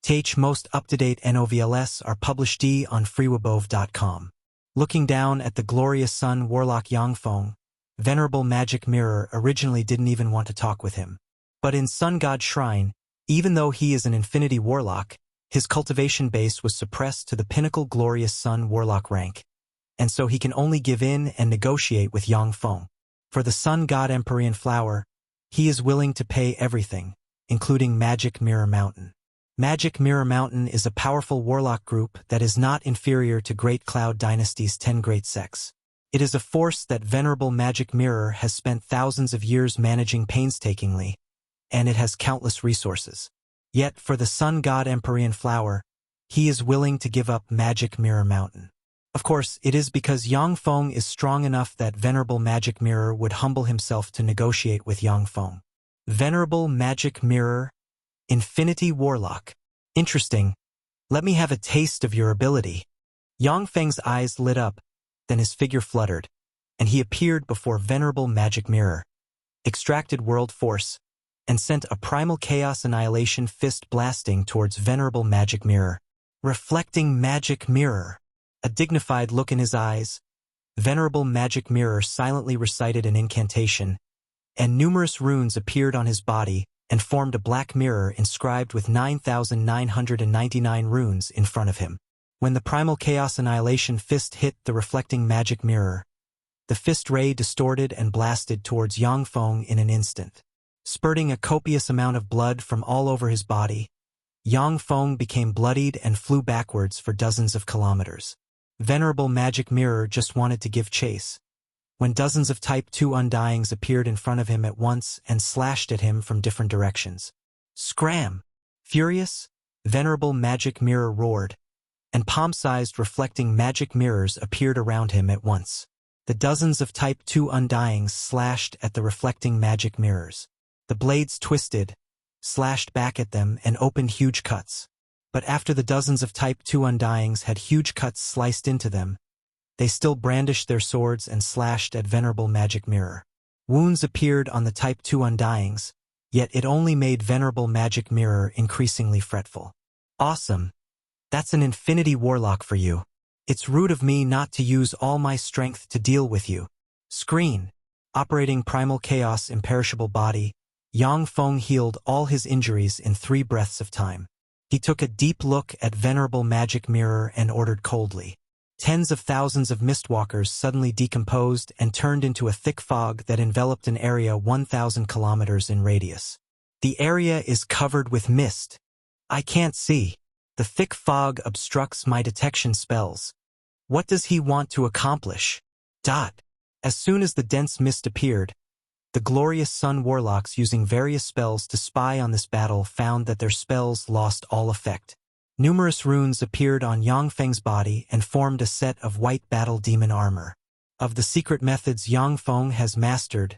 TH most up-to-date NOVLS are published on freewabove.com. Looking down at the Glorious Sun Warlock Yang Feng, Venerable Magic Mirror originally didn't even want to talk with him. But in Sun God Shrine, even though he is an Infinity Warlock, his cultivation base was suppressed to the pinnacle Glorious Sun Warlock rank, and so he can only give in and negotiate with Yang Feng. For the Sun God Empyrean Flower, he is willing to pay everything, including Magic Mirror Mountain. Magic Mirror Mountain is a powerful warlock group that is not inferior to Great Cloud Dynasty's 10 Great Sects. It is a force that Venerable Magic Mirror has spent thousands of years managing painstakingly, and it has countless resources. Yet for the Sun God Empyrean Flower, he is willing to give up Magic Mirror Mountain. Of course, it is because Yang Feng is strong enough that Venerable Magic Mirror would humble himself to negotiate with Yang Feng. Venerable Magic Mirror, Infinity Warlock. Interesting. Let me have a taste of your ability. Yang Feng's eyes lit up, then his figure fluttered, and he appeared before Venerable Magic Mirror, extracted World Force, and sent a primal chaos annihilation fist blasting towards Venerable Magic Mirror. Reflecting Magic Mirror. A dignified look in his eyes, Venerable Magic Mirror silently recited an incantation, and numerous runes appeared on his body and formed a black mirror inscribed with 9,999 runes in front of him. When the primal chaos annihilation fist hit the reflecting magic mirror, the fist ray distorted and blasted towards Yang Feng in an instant. Spurting a copious amount of blood from all over his body, Yang Feng became bloodied and flew backwards for dozens of kilometers. Venerable magic mirror just wanted to give chase, when dozens of Type 2 undyings appeared in front of him at once and slashed at him from different directions. Scram! Furious, venerable magic mirror roared, and palm-sized reflecting magic mirrors appeared around him at once. The dozens of Type 2 undyings slashed at the reflecting magic mirrors. The blades twisted, slashed back at them, and opened huge cuts. But after the dozens of Type 2 undyings had huge cuts sliced into them, they still brandished their swords and slashed at venerable magic mirror. Wounds appeared on the Type 2 undyings, yet it only made venerable magic mirror increasingly fretful. Awesome. That's an infinity warlock for you. It's rude of me not to use all my strength to deal with you. Screen. Operating primal chaos imperishable body, Yang Feng healed all his injuries in 3 breaths of time. He took a deep look at venerable magic mirror and ordered coldly. Tens of thousands of mistwalkers suddenly decomposed and turned into a thick fog that enveloped an area 1,000 kilometers in radius. The area is covered with mist. I can't see. The thick fog obstructs my detection spells. What does he want to accomplish? As soon as the dense mist appeared, the Glorious Sun Warlocks, using various spells to spy on this battle, found that their spells lost all effect. Numerous runes appeared on Yang Feng's body and formed a set of white battle demon armor. Of the secret methods Yang Feng has mastered,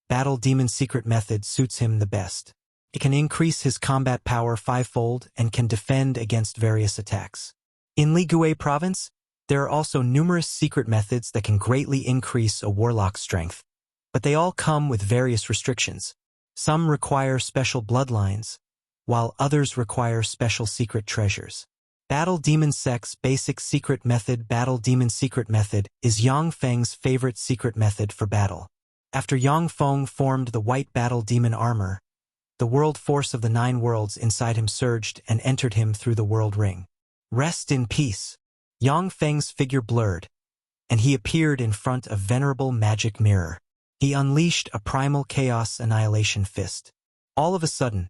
battle demon secret method suits him the best. It can increase his combat power 5-fold and can defend against various attacks. In Ligue province, there are also numerous secret methods that can greatly increase a warlock's strength, but they all come with various restrictions. Some require special bloodlines, while others require special secret treasures. Battle Demon Sect's basic secret method. Battle Demon secret method is Yang Feng's favorite secret method for battle. After Yang Feng formed the white battle demon armor, the world force of the 9 worlds inside him surged and entered him through the world ring. Rest in peace. Yang Feng's figure blurred, and he appeared in front of venerable magic mirror. He unleashed a primal chaos annihilation fist. All of a sudden,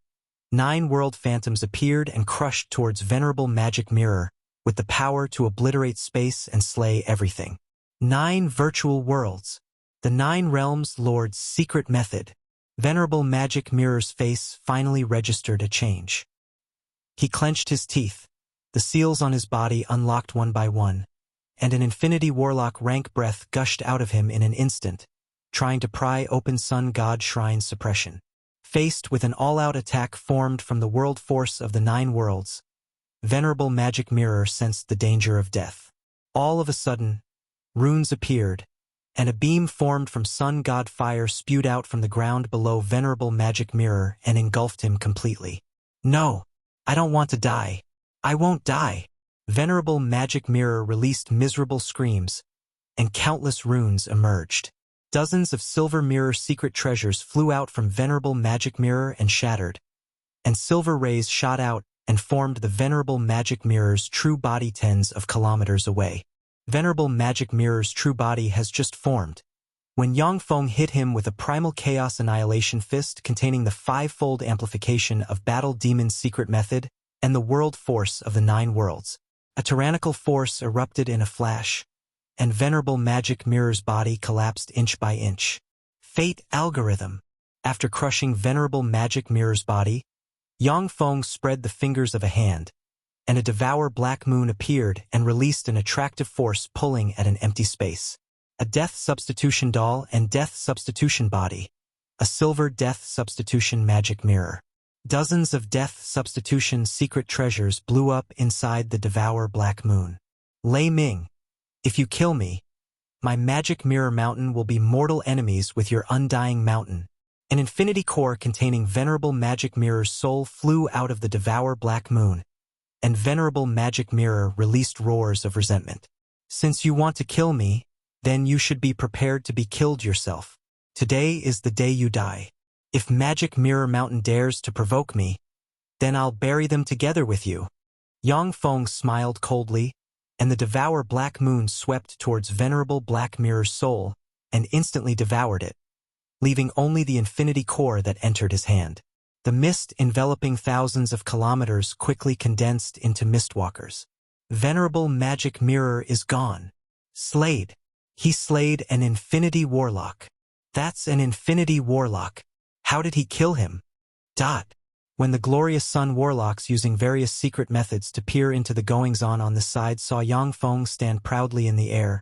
9 world phantoms appeared and crushed towards venerable magic mirror with the power to obliterate space and slay everything. 9 virtual worlds. The 9 realms lord's secret method. Venerable magic mirror's face finally registered a change. He clenched his teeth. The seals on his body unlocked one by one, and an infinity warlock rank breath gushed out of him in an instant, trying to pry open Sun God Shrine suppression. Faced with an all-out attack formed from the world force of the 9 worlds, venerable magic mirror sensed the danger of death. All of a sudden, runes appeared, and a beam formed from Sun God Fire spewed out from the ground below venerable magic mirror and engulfed him completely. No, I don't want to die. I won't die. Venerable magic mirror released miserable screams, and countless runes emerged. Dozens of silver mirror secret treasures flew out from venerable magic mirror and shattered, and silver rays shot out and formed the venerable magic mirror's true body tens of kilometers away. Venerable magic mirror's true body has just formed. When Yang Feng hit him with a primal chaos annihilation fist containing the 5-fold amplification of battle demon's secret method and the world force of the 9 worlds, a tyrannical force erupted in a flash, and venerable magic mirror's body collapsed inch by inch. Fate algorithm. After crushing venerable magic mirror's body, Yang Feng spread the fingers of a hand, and a devour black moon appeared and released an attractive force pulling at an empty space. A death substitution doll and death substitution body. A silver death substitution magic mirror. Dozens of death substitution secret treasures blew up inside the devour black moon. Lei Ming, if you kill me, my magic mirror mountain will be mortal enemies with your undying mountain. An infinity core containing venerable magic mirror's soul flew out of the devour black moon, and venerable magic mirror released roars of resentment. Since you want to kill me, then you should be prepared to be killed yourself. Today is the day you die. If Magic Mirror Mountain dares to provoke me, then I'll bury them together with you." Yang Feng smiled coldly, and the devour Black Moon swept towards venerable Black Mirror's soul and instantly devoured it, leaving only the infinity core that entered his hand. The mist enveloping thousands of kilometers quickly condensed into mistwalkers. Venerable Magic Mirror is gone. Slayed. He slayed an infinity warlock. That's an infinity warlock. How did he kill him? When the Glorious Sun Warlocks, using various secret methods to peer into the goings-on this side, saw Yang Feng stand proudly in the air,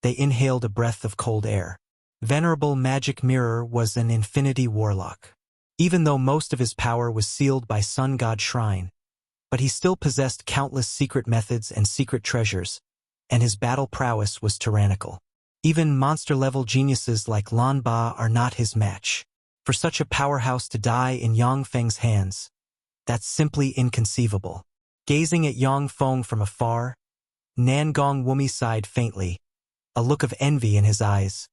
they inhaled a breath of cold air. Venerable Magic Mirror was an infinity warlock. Even though most of his power was sealed by Sun God Shrine, but he still possessed countless secret methods and secret treasures, and his battle prowess was tyrannical. Even monster-level geniuses like Lan Ba are not his match. For such a powerhouse to die in Yang Feng's hands, that's simply inconceivable. Gazing at Yang Feng from afar, Nangong Wumi sighed faintly, a look of envy in his eyes.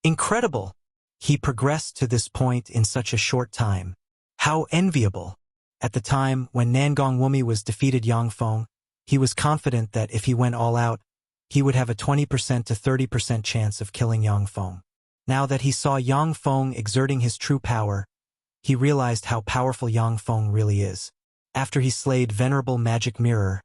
Incredible! He progressed to this point in such a short time. How enviable! At the time when Nangong Wumi was defeated Yang Feng, he was confident that if he went all out, he would have a 20% to 30% chance of killing Yang Feng. Now that he saw Yang Feng exerting his true power, he realized how powerful Yang Feng really is. After he slayed Venerable Magic Mirror,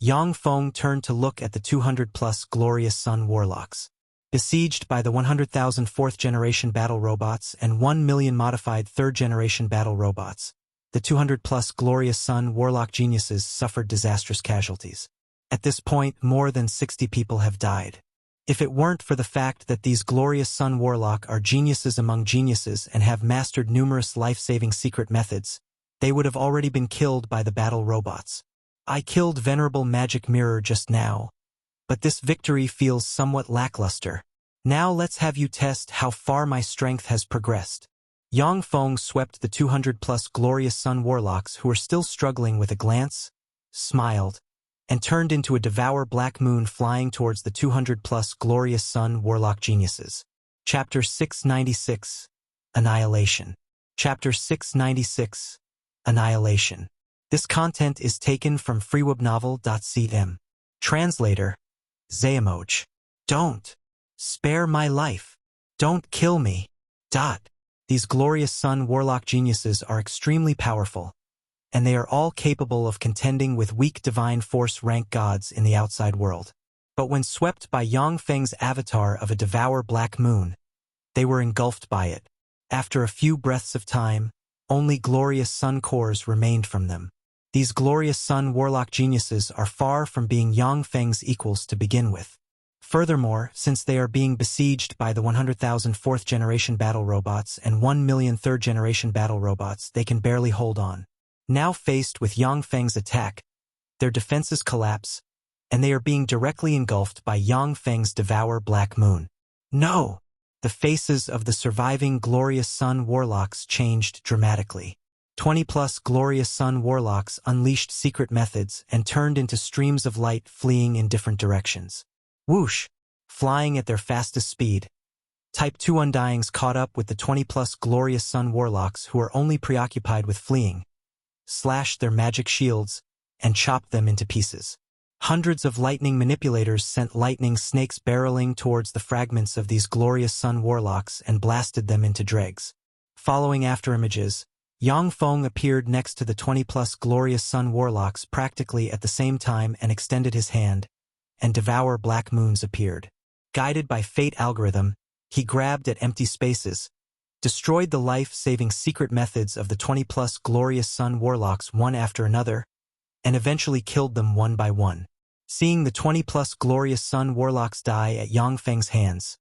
Yang Feng turned to look at the 200-plus Glorious Sun Warlocks. Besieged by the 100,000 fourth-generation battle robots and 1 million modified third-generation battle robots, the 200-plus Glorious Sun Warlock geniuses suffered disastrous casualties. At this point, more than 60 people have died. If it weren't for the fact that these Glorious Sun Warlock are geniuses among geniuses and have mastered numerous life-saving secret methods, they would have already been killed by the battle robots. I killed Venerable Magic Mirror just now, but this victory feels somewhat lackluster. Now let's have you test how far my strength has progressed. Yang Feng swept the 200-plus Glorious Sun Warlocks who were still struggling with a glance, smiled, and turned into a devour Black Moon flying towards the 200-plus Glorious Sun Warlock geniuses. Chapter 696, Annihilation. Chapter 696, Annihilation. This content is taken from freewebnovel.cm. Translator, Zayamoj. Don't. Spare my life. Don't kill me. These Glorious Sun Warlock geniuses are extremely powerful, and they are all capable of contending with weak divine force rank gods in the outside world. But when swept by Yang Feng's avatar of a devour Black Moon, they were engulfed by it. After a few breaths of time, only Glorious Sun cores remained from them. These Glorious Sun Warlock geniuses are far from being Yang Feng's equals to begin with. Furthermore, since they are being besieged by the 100,000 fourth-generation battle robots and 1 million third-generation battle robots, they can barely hold on. Now faced with Yang Feng's attack, their defenses collapse, and they are being directly engulfed by Yang Feng's devour Black Moon. No! The faces of the surviving Glorious Sun Warlocks changed dramatically. 20-plus Glorious Sun Warlocks unleashed secret methods and turned into streams of light fleeing in different directions. Whoosh! Flying at their fastest speed. Type 2 Undyings caught up with the 20-plus Glorious Sun Warlocks who are only preoccupied with fleeing, slashed their magic shields, and chopped them into pieces. Hundreds of lightning manipulators sent lightning snakes barreling towards the fragments of these Glorious Sun Warlocks and blasted them into dregs. Following after images, Yang Feng appeared next to the 20-plus Glorious Sun Warlocks practically at the same time and extended his hand, and devour Black Moons appeared. Guided by fate algorithm, he grabbed at empty spaces, destroyed the life-saving secret methods of the 20-plus Glorious Sun Warlocks one after another, and eventually killed them one by one. Seeing the 20-plus Glorious Sun Warlocks die at Yang Feng's hands,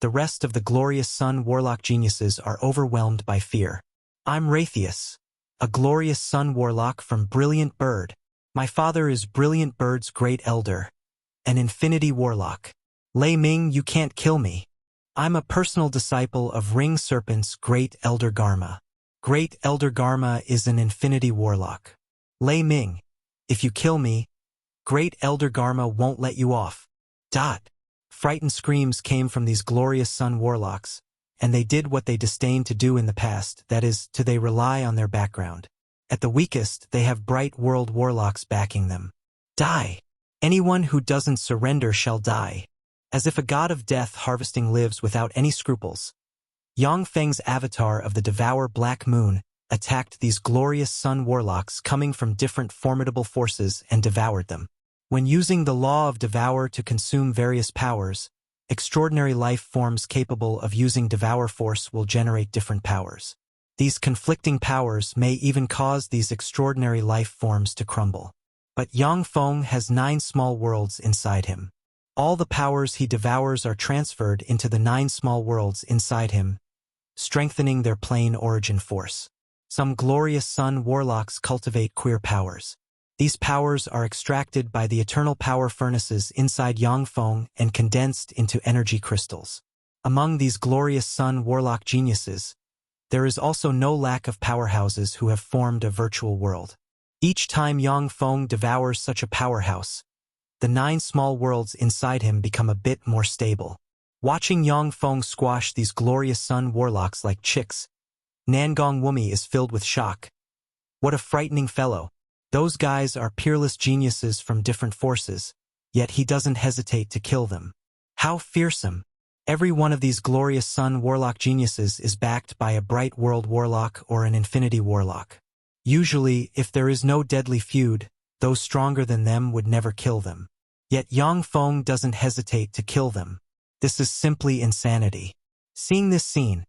the rest of the Glorious Sun Warlock geniuses are overwhelmed by fear. I'm Raytheus, a Glorious Sun Warlock from Brilliant Bird. My father is Brilliant Bird's great elder, an Infinity Warlock. Lei Ming, you can't kill me. I'm a personal disciple of Ring Serpent's Great Elder Garma. Great Elder Garma is an Infinity Warlock. Lei Ming, if you kill me, Great Elder Garma won't let you off. Frightened screams came from these Glorious Sun Warlocks, and they did what they disdained to do in the past, that is, they rely on their background. At the weakest, they have bright world warlocks backing them. Die! Anyone who doesn't surrender shall die. As if a god of death harvesting lives without any scruples. Yang Feng's avatar of the Devour Black Moon attacked these glorious sun warlocks coming from different formidable forces and devoured them. When using the law of devour to consume various powers, extraordinary life forms capable of using devour force will generate different powers. These conflicting powers may even cause these extraordinary life forms to crumble. But Yang Feng has 9 small worlds inside him. All the powers he devours are transferred into the 9 small worlds inside him, strengthening their plane origin force. Some glorious sun warlocks cultivate queer powers. These powers are extracted by the eternal power furnaces inside Yang Feng and condensed into energy crystals. Among these glorious sun warlock geniuses, there is also no lack of powerhouses who have formed a virtual world. Each time Yang Feng devours such a powerhouse, the 9 small worlds inside him become a bit more stable. Watching Yang Feng squash these glorious sun warlocks like chicks, Nangong Wumi is filled with shock. What a frightening fellow. Those guys are peerless geniuses from different forces, yet he doesn't hesitate to kill them. How fearsome. Every one of these glorious sun warlock geniuses is backed by a bright world warlock or an infinity warlock. Usually, if there is no deadly feud, those stronger than them would never kill them. Yet Yang Feng doesn't hesitate to kill them. This is simply insanity. Seeing this scene,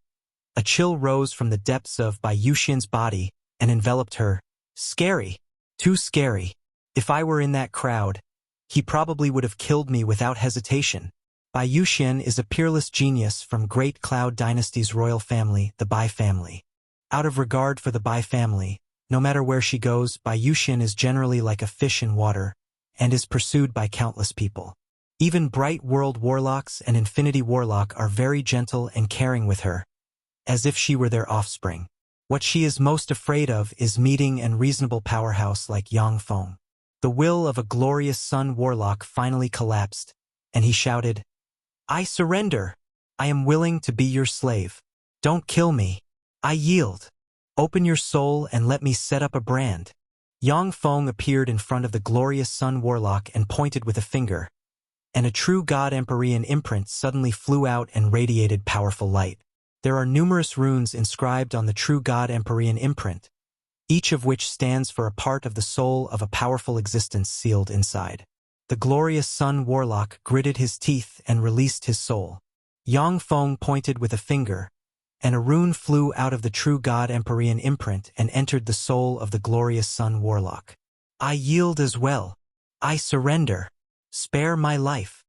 a chill rose from the depths of Bai Yuxian's body and enveloped her. Scary. Too scary. If I were in that crowd, he probably would have killed me without hesitation. Bai Yuxian is a peerless genius from Great Cloud Dynasty's royal family, the Bai family. Out of regard for the Bai family, no matter where she goes, Bai Yuxian is generally like a fish in water, and is pursued by countless people. Even Bright World Warlocks and Infinity Warlock are very gentle and caring with her, as if she were their offspring. What she is most afraid of is meeting a reasonable powerhouse like Yang Feng. The will of a glorious sun warlock finally collapsed, and he shouted, "I surrender! I am willing to be your slave. Don't kill me. I yield. Open your soul and let me set up a brand." Yang Feng appeared in front of the glorious sun warlock and pointed with a finger, and a true God Empyrean imprint suddenly flew out and radiated powerful light. There are numerous runes inscribed on the true God Empyrean imprint, each of which stands for a part of the soul of a powerful existence sealed inside. The glorious sun warlock gritted his teeth and released his soul. Yang Feng pointed with a finger, and a rune flew out of the true God Empyrean imprint and entered the soul of the glorious sun warlock. "I yield as well. I surrender. Spare my life."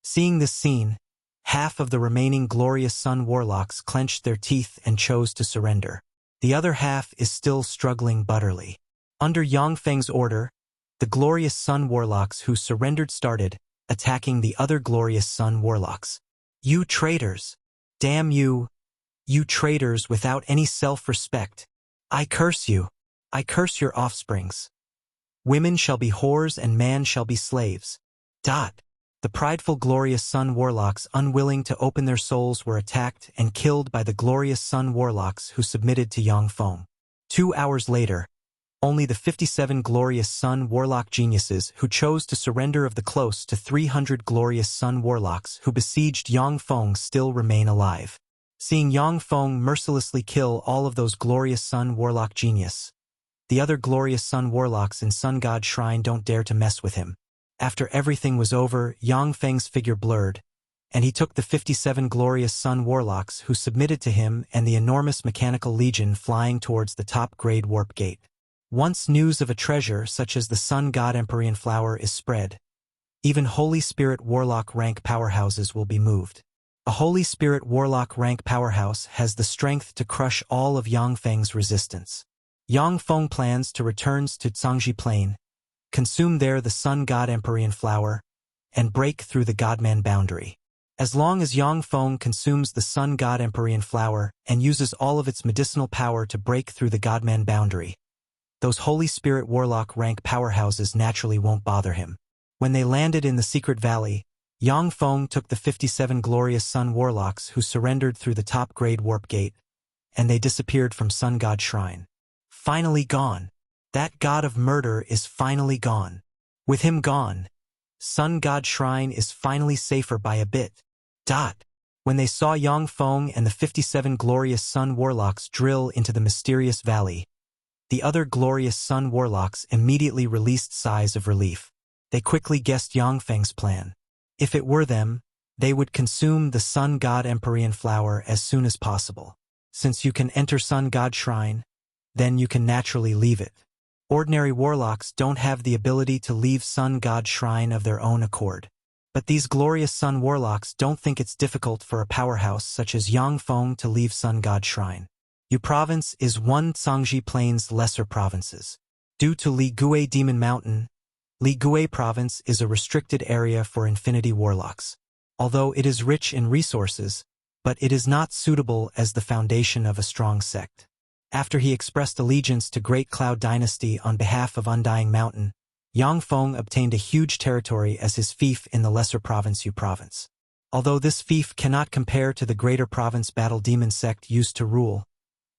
Seeing this scene, half of the remaining glorious sun warlocks clenched their teeth and chose to surrender. The other half is still struggling bitterly. Under Yang Feng's order, the glorious sun warlocks who surrendered started attacking the other glorious sun warlocks. "You traitors! Damn you! You traitors without any self-respect! I curse you! I curse your offsprings! Women shall be whores and man shall be slaves." The prideful glorious sun warlocks unwilling to open their souls were attacked and killed by the glorious sun warlocks who submitted to Yang Feng. 2 hours later, only the 57 glorious sun warlock geniuses who chose to surrender of the close to 300 glorious sun warlocks who besieged Yang Feng still remain alive. Seeing Yang Feng mercilessly kill all of those glorious sun warlock genius, the other glorious sun warlocks in Sun God Shrine don't dare to mess with him. After everything was over, Yang Feng's figure blurred, and he took the 57 glorious sun warlocks who submitted to him and the enormous mechanical legion flying towards the top-grade warp gate. Once news of a treasure such as the Sun God Empyrean Flower is spread, even Holy Spirit Warlock rank powerhouses will be moved. A Holy Spirit Warlock rank powerhouse has the strength to crush all of Yang Feng's resistance. Yang Feng plans to return to Zhangji Plain, consume there the Sun God Empyrean Flower, and break through the Godman boundary. As long as Yang Feng consumes the Sun God Empyrean Flower and uses all of its medicinal power to break through the Godman boundary, those Holy Spirit Warlock rank powerhouses naturally won't bother him. When they landed in the secret valley, Yang Feng took the 57 Glorious Sun Warlocks who surrendered through the top-grade warp gate, and they disappeared from Sun God Shrine. Finally gone. That god of murder is finally gone. With him gone, Sun God Shrine is finally safer by a bit. When they saw Yang Feng and the 57 Glorious Sun Warlocks drill into the mysterious valley, the other Glorious Sun Warlocks immediately released sighs of relief. They quickly guessed Yang Feng's plan. If it were them, they would consume the Sun God Empyrean Flower as soon as possible. Since you can enter Sun God Shrine, then you can naturally leave it. Ordinary warlocks don't have the ability to leave Sun God Shrine of their own accord. But these Glorious Sun Warlocks don't think it's difficult for a powerhouse such as Yang Feng to leave Sun God Shrine. Yu Province is one Zhangji Plain's lesser provinces. Due to Li Gui Demon Mountain, Li Gui Province is a restricted area for Infinity Warlocks. Although it is rich in resources, but it is not suitable as the foundation of a strong sect. After he expressed allegiance to Great Cloud Dynasty on behalf of Undying Mountain, Yang Feng obtained a huge territory as his fief in the lesser province Yu Province. Although this fief cannot compare to the greater province Battle Demon sect used to rule,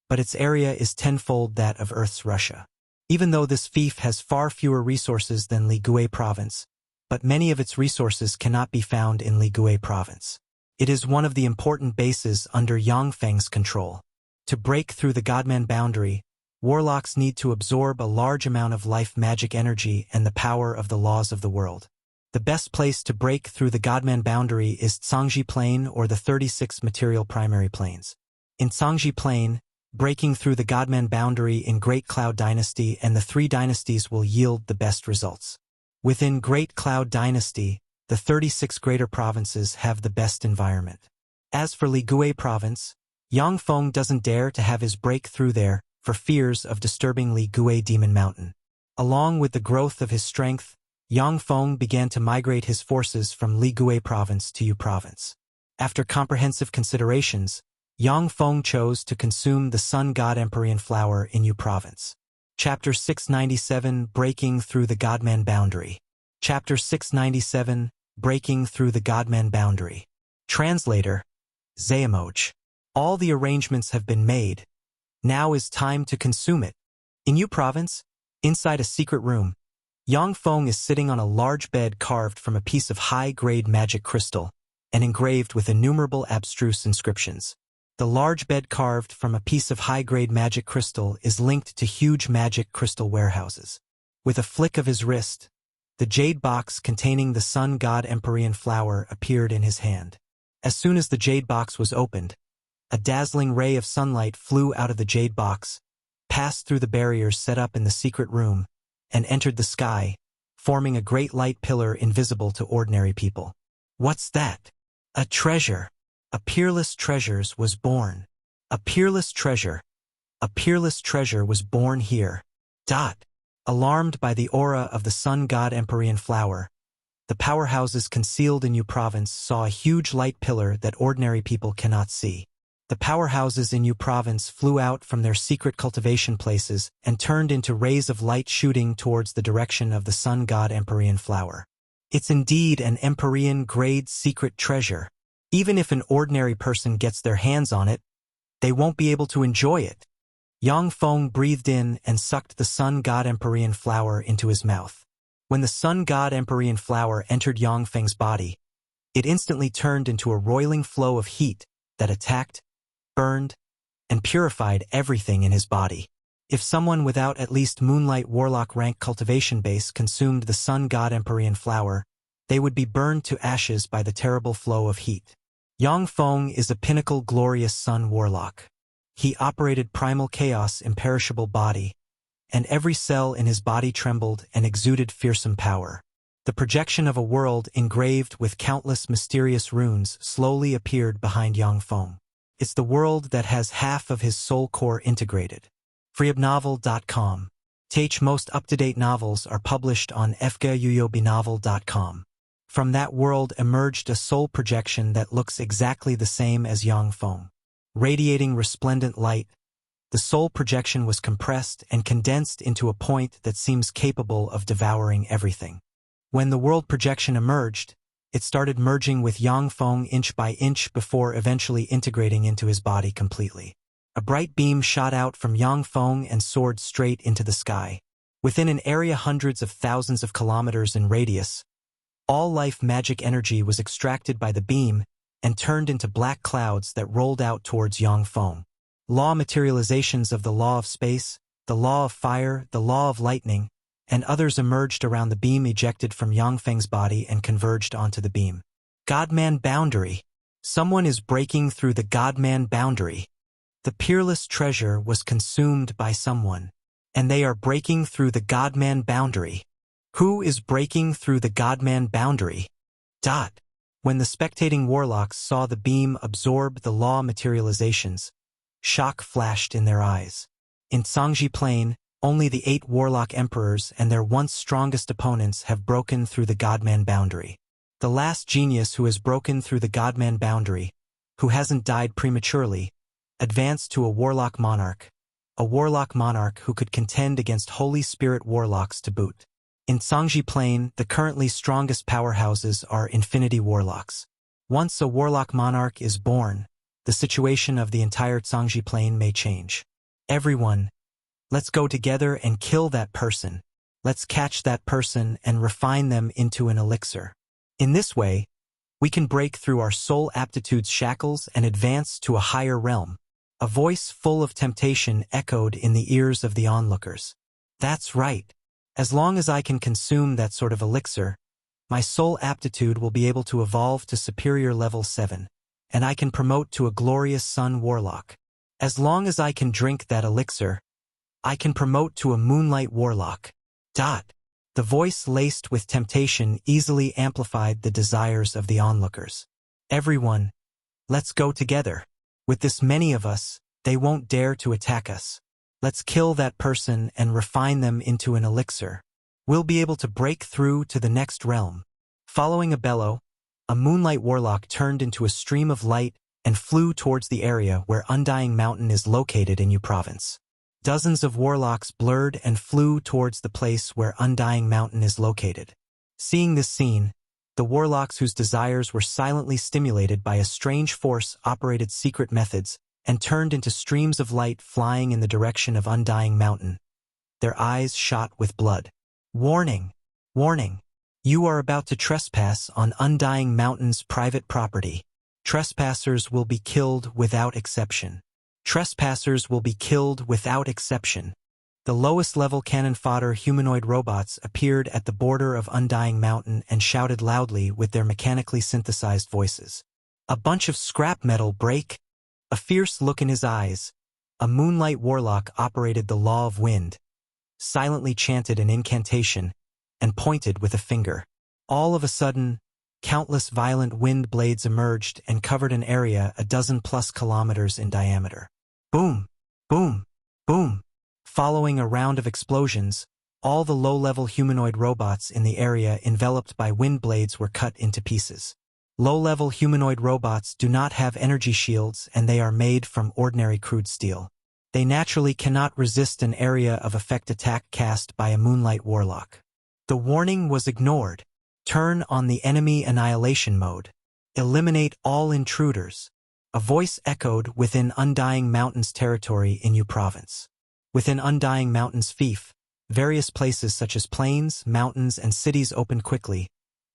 but its area is tenfold that of Earth's Russia. Even though this fief has far fewer resources than Li Gui Province, but many of its resources cannot be found in Li Gui Province. It is one of the important bases under Yang Feng's control. To break through the Godman boundary, warlocks need to absorb a large amount of life magic energy and the power of the laws of the world. The best place to break through the Godman boundary is Zhangji Plain or the 36 material primary planes. In Zhangji Plain, breaking through the Godman boundary in Great Cloud Dynasty and the 3 dynasties will yield the best results. Within Great Cloud Dynasty, the 36 greater provinces have the best environment. As for Li Gui Province, Yang Feng doesn't dare to have his breakthrough there for fears of disturbing Li Gui Demon Mountain. Along with the growth of his strength, Yang Feng began to migrate his forces from Li Gui Province to Yu Province. After comprehensive considerations, Yang Feng chose to consume the Sun God Empyrean Flower in Yu Province. Chapter 697 Breaking Through the Godman Boundary. Chapter 697 Breaking Through the Godman Boundary. Translator, Xuanhuan. All the arrangements have been made. Now is time to consume it. In Yu Province, inside a secret room, Yang Feng is sitting on a large bed carved from a piece of high-grade magic crystal and engraved with innumerable abstruse inscriptions. The large bed carved from a piece of high-grade magic crystal is linked to huge magic crystal warehouses. With a flick of his wrist, the jade box containing the Sun God Empyrean Flower appeared in his hand. As soon as the jade box was opened, a dazzling ray of sunlight flew out of the jade box, passed through the barriers set up in the secret room, and entered the sky, forming a great light pillar invisible to ordinary people. What's that? A treasure. A peerless treasure was born. A peerless treasure was born here. Alarmed by the aura of the Sun God Empyrean Flower, the powerhouses concealed in Yu Province saw a huge light pillar that ordinary people cannot see. The powerhouses in Yu Province flew out from their secret cultivation places and turned into rays of light shooting towards the direction of the Sun God Empyrean Flower. It's indeed an Empyrean-grade secret treasure. Even if an ordinary person gets their hands on it, they won't be able to enjoy it. Yang Feng breathed in and sucked the Sun God Empyrean Flower into his mouth. When the Sun God Empyrean Flower entered Yang Feng's body, it instantly turned into a roiling flow of heat that attacked, burned, and purified everything in his body. If someone without at least Moonlight Warlock rank cultivation base consumed the Sun God Empyrean Flower, they would be burned to ashes by the terrible flow of heat. Yang Feng is a pinnacle Glorious Sun Warlock. He operated primal chaos imperishable body, and every cell in his body trembled and exuded fearsome power. The projection of a world engraved with countless mysterious runes slowly appeared behind Yang Feng. It's the world that has half of his soul core integrated. freeobnovel.com. TH most up-to-date novels are published on fguyuyobinovel.com. From that world emerged a soul projection that looks exactly the same as Yang Feng. Radiating resplendent light, the soul projection was compressed and condensed into a point that seems capable of devouring everything. When the world projection emerged, It started merging with Yang Feng inch by inch before eventually integrating into his body completely. A bright beam shot out from Yang Feng and soared straight into the sky. Within an area hundreds of thousands of kilometers in radius, all life magic energy was extracted by the beam and turned into black clouds that rolled out towards Yang Feng. Law materializations of the law of space, the law of fire, the law of lightning, and others emerged around the beam ejected from Yang Feng's body and converged onto the beam. Godman boundary. Someone is breaking through the Godman boundary. The peerless treasure was consumed by someone, and they are breaking through the Godman boundary. Who is breaking through the Godman boundary? When the spectating warlocks saw the beam absorb the law materializations, shock flashed in their eyes. In Cangji Plain, only the 8 warlock emperors and their once strongest opponents have broken through the Godman boundary. The last genius who has broken through the Godman boundary, who hasn't died prematurely, advanced to a warlock monarch who could contend against Holy Spirit warlocks to boot. In Cangji Plain, the currently strongest powerhouses are Infinity Warlocks. Once a warlock monarch is born, the situation of the entire Cangji Plain may change. Everyone, let's go together and kill that person. Let's catch that person and refine them into an elixir. In this way, we can break through our soul aptitude's shackles and advance to a higher realm. A voice full of temptation echoed in the ears of the onlookers. That's right. As long as I can consume that sort of elixir, my soul aptitude will be able to evolve to superior level 7, and I can promote to a Glorious Sun Warlock. As long as I can drink that elixir, I can promote to a Moonlight Warlock. The voice laced with temptation easily amplified the desires of the onlookers. Everyone, let's go together. With this many of us, they won't dare to attack us. Let's kill that person and refine them into an elixir. We'll be able to break through to the next realm. Following a bellow, a Moonlight Warlock turned into a stream of light and flew towards the area where Undying Mountain is located in Yu Province. Dozens of warlocks blurred and flew towards the place where Undying Mountain is located. Seeing this scene, the warlocks whose desires were silently stimulated by a strange force operated secret methods and turned into streams of light flying in the direction of Undying Mountain. Their eyes shot with blood. Warning! Warning! You are about to trespass on Undying Mountain's private property. Trespassers will be killed without exception. Trespassers will be killed without exception. The lowest level cannon fodder humanoid robots appeared at the border of Undying Mountain and shouted loudly with their mechanically synthesized voices. A bunch of scrap metal break. A fierce look in his eyes, a Moonlight Warlock operated the law of wind, silently chanted an incantation, and pointed with a finger. All of a sudden, countless violent wind blades emerged and covered an area a dozen plus kilometers in diameter. Boom! Boom! Boom! Following a round of explosions, all the low-level humanoid robots in the area enveloped by wind blades were cut into pieces. Low-level humanoid robots do not have energy shields and they are made from ordinary crude steel. They naturally cannot resist an area of effect attack cast by a Moonlight Warlock. The warning was ignored. Turn on the enemy annihilation mode. Eliminate all intruders. A voice echoed within Undying Mountain's territory in Yu Province. Within Undying Mountain's fief, various places such as plains, mountains, and cities opened quickly,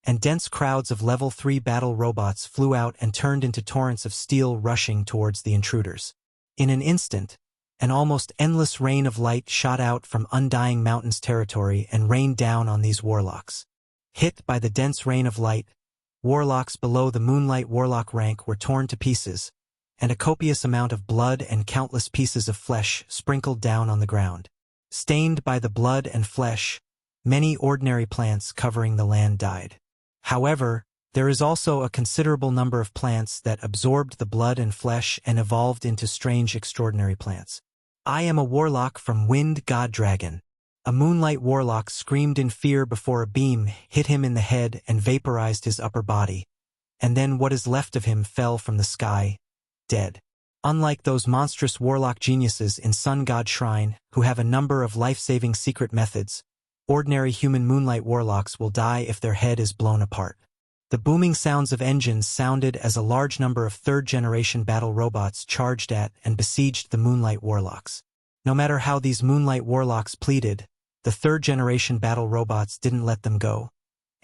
and dense crowds of level 3 battle robots flew out and turned into torrents of steel rushing towards the intruders. In an instant, an almost endless rain of light shot out from Undying Mountain's territory and rained down on these warlocks. Hit by the dense rain of light, warlocks below the Moonlight Warlock rank were torn to pieces, and a copious amount of blood and countless pieces of flesh sprinkled down on the ground. Stained by the blood and flesh, many ordinary plants covering the land died. However, there is also a considerable number of plants that absorbed the blood and flesh and evolved into strange extraordinary plants. I am a warlock from Wind God Dragon. A Moonlight Warlock screamed in fear before a beam hit him in the head and vaporized his upper body, and then what is left of him fell from the sky, dead. Unlike those monstrous warlock geniuses in Sun God Shrine who have a number of life-saving secret methods, ordinary human Moonlight Warlocks will die if their head is blown apart. The booming sounds of engines sounded as a large number of third-generation battle robots charged at and besieged the Moonlight Warlocks. No matter how these Moonlight Warlocks pleaded, the third-generation battle robots didn't let them go,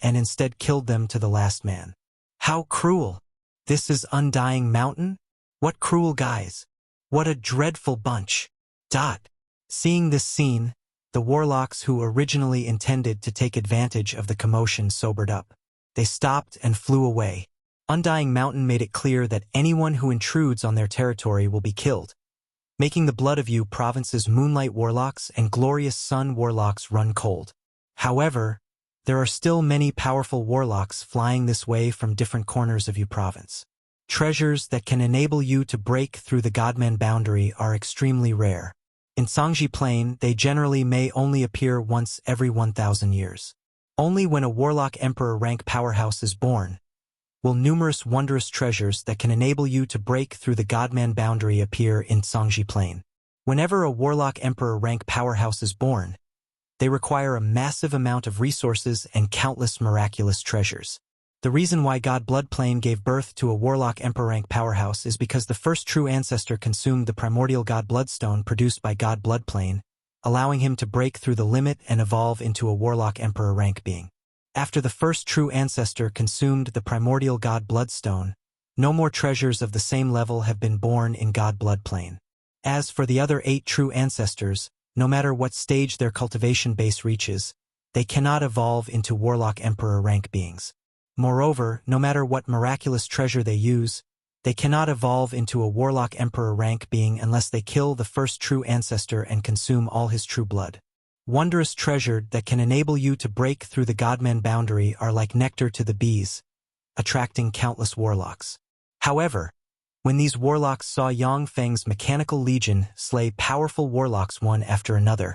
and instead killed them to the last man. How cruel! This is Undying Mountain? What cruel guys! What a dreadful bunch! Seeing this scene, the warlocks who originally intended to take advantage of the commotion sobered up. They stopped and flew away. Undying Mountain made it clear that anyone who intrudes on their territory will be killed, making the Blood of You province's Moonlight Warlocks and Glorious Sun Warlocks run cold. However, there are still many powerful warlocks flying this way from different corners of You province. Treasures that can enable you to break through the Godman boundary are extremely rare. In Sangji Plain, they generally may only appear once every 1,000 years. Only when a Warlock Emperor rank powerhouse is born will numerous wondrous treasures that can enable you to break through the Godman boundary appear in Sangji Plain. Whenever a Warlock Emperor rank powerhouse is born, they require a massive amount of resources and countless miraculous treasures. The reason why God Blood Plain gave birth to a Warlock Emperor rank powerhouse is because the first true ancestor consumed the primordial God Bloodstone produced by God Blood Plain, allowing him to break through the limit and evolve into a Warlock Emperor rank being. After the first true ancestor consumed the primordial God Bloodstone, no more treasures of the same level have been born in God Blood Plain. As for the other 8 true ancestors, no matter what stage their cultivation base reaches, they cannot evolve into Warlock Emperor rank beings. Moreover, no matter what miraculous treasure they use, they cannot evolve into a Warlock Emperor rank being unless they kill the first true ancestor and consume all his true blood. Wondrous treasure that can enable you to break through the Godman boundary are like nectar to the bees, attracting countless warlocks. However, when these warlocks saw Yang Feng's mechanical legion slay powerful warlocks one after another,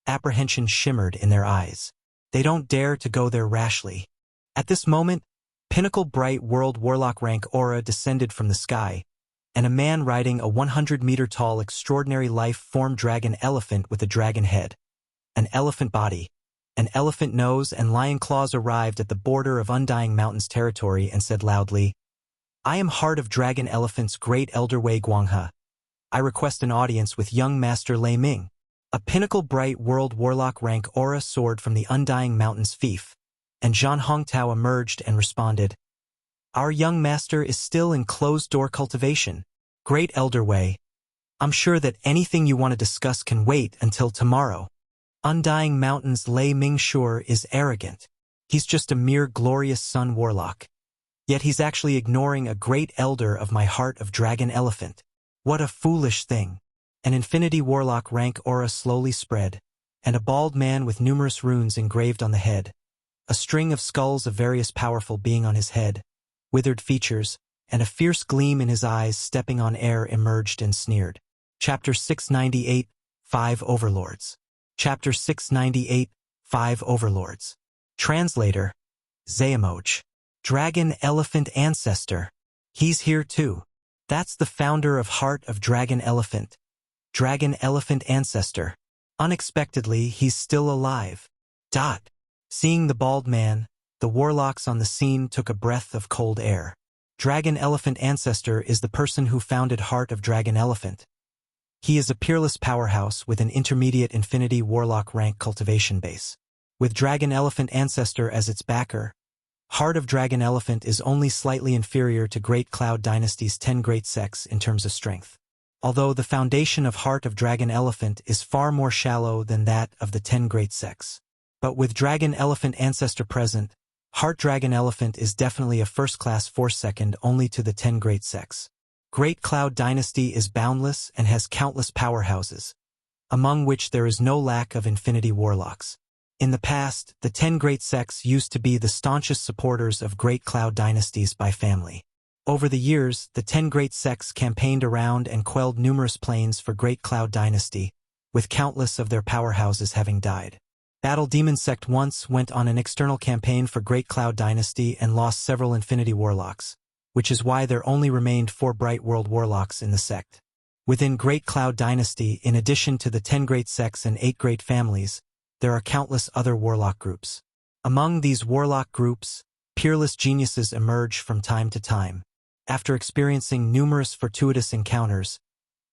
apprehension shimmered in their eyes. They don't dare to go there rashly. At this moment, Pinnacle Bright World Warlock rank aura descended from the sky, and a man riding a 100-meter-tall extraordinary life-form dragon elephant with a dragon head, an elephant body, an elephant nose, and lion claws arrived at the border of Undying Mountain's territory and said loudly, "I am Heart of Dragon Elephant's Great Elder Wei Guanghe. I request an audience with young Master Lei Ming." A Pinnacle Bright World Warlock rank aura soared from the Undying Mountain's fief, and Zhan Hongtao emerged and responded, "Our young master is still in closed-door cultivation. Great Elder Wei, I'm sure that anything you want to discuss can wait until tomorrow." Undying Mountain's Lei Ming sure is arrogant. He's just a mere Glorious Sun Warlock. Yet he's actually ignoring a great elder of my Heart of Dragon Elephant. What a foolish thing. An Infinity Warlock rank aura slowly spread, and a bald man with numerous runes engraved on the head, a string of skulls of various powerful being on his head, withered features, and a fierce gleam in his eyes stepping on air emerged and sneered. Chapter 698, 5 Overlords. Chapter 698, 5 Overlords. Translator, Zayamoch. Dragon Elephant Ancestor. He's here too. That's the founder of Heart of Dragon Elephant. Dragon Elephant Ancestor. Unexpectedly, he's still alive. Seeing the bald man, the warlocks on the scene took a breath of cold air. Dragon Elephant Ancestor is the person who founded Heart of Dragon Elephant. He is a peerless powerhouse with an intermediate Infinity Warlock rank cultivation base. With Dragon Elephant Ancestor as its backer, Heart of Dragon Elephant is only slightly inferior to Great Cloud Dynasty's 10 Great Sects in terms of strength. Although the foundation of Heart of Dragon Elephant is far more shallow than that of the 10 Great Sects. But with Dragon Elephant Ancestor present, Heart Dragon Elephant is definitely a first-class force second only to the 10 Great Sects. Great Cloud Dynasty is boundless and has countless powerhouses, among which there is no lack of Infinity Warlocks. In the past, the 10 Great Sects used to be the staunchest supporters of Great Cloud Dynasties by family. Over the years, the 10 Great Sects campaigned around and quelled numerous planes for Great Cloud Dynasty, with countless of their powerhouses having died. Battle Demon Sect once went on an external campaign for Great Cloud Dynasty and lost several Infinity Warlocks, which is why there only remained 4 Bright World Warlocks in the sect. Within Great Cloud Dynasty, in addition to the 10 Great Sects and 8 Great Families, there are countless other warlock groups. Among these warlock groups, peerless geniuses emerge from time to time. After experiencing numerous fortuitous encounters,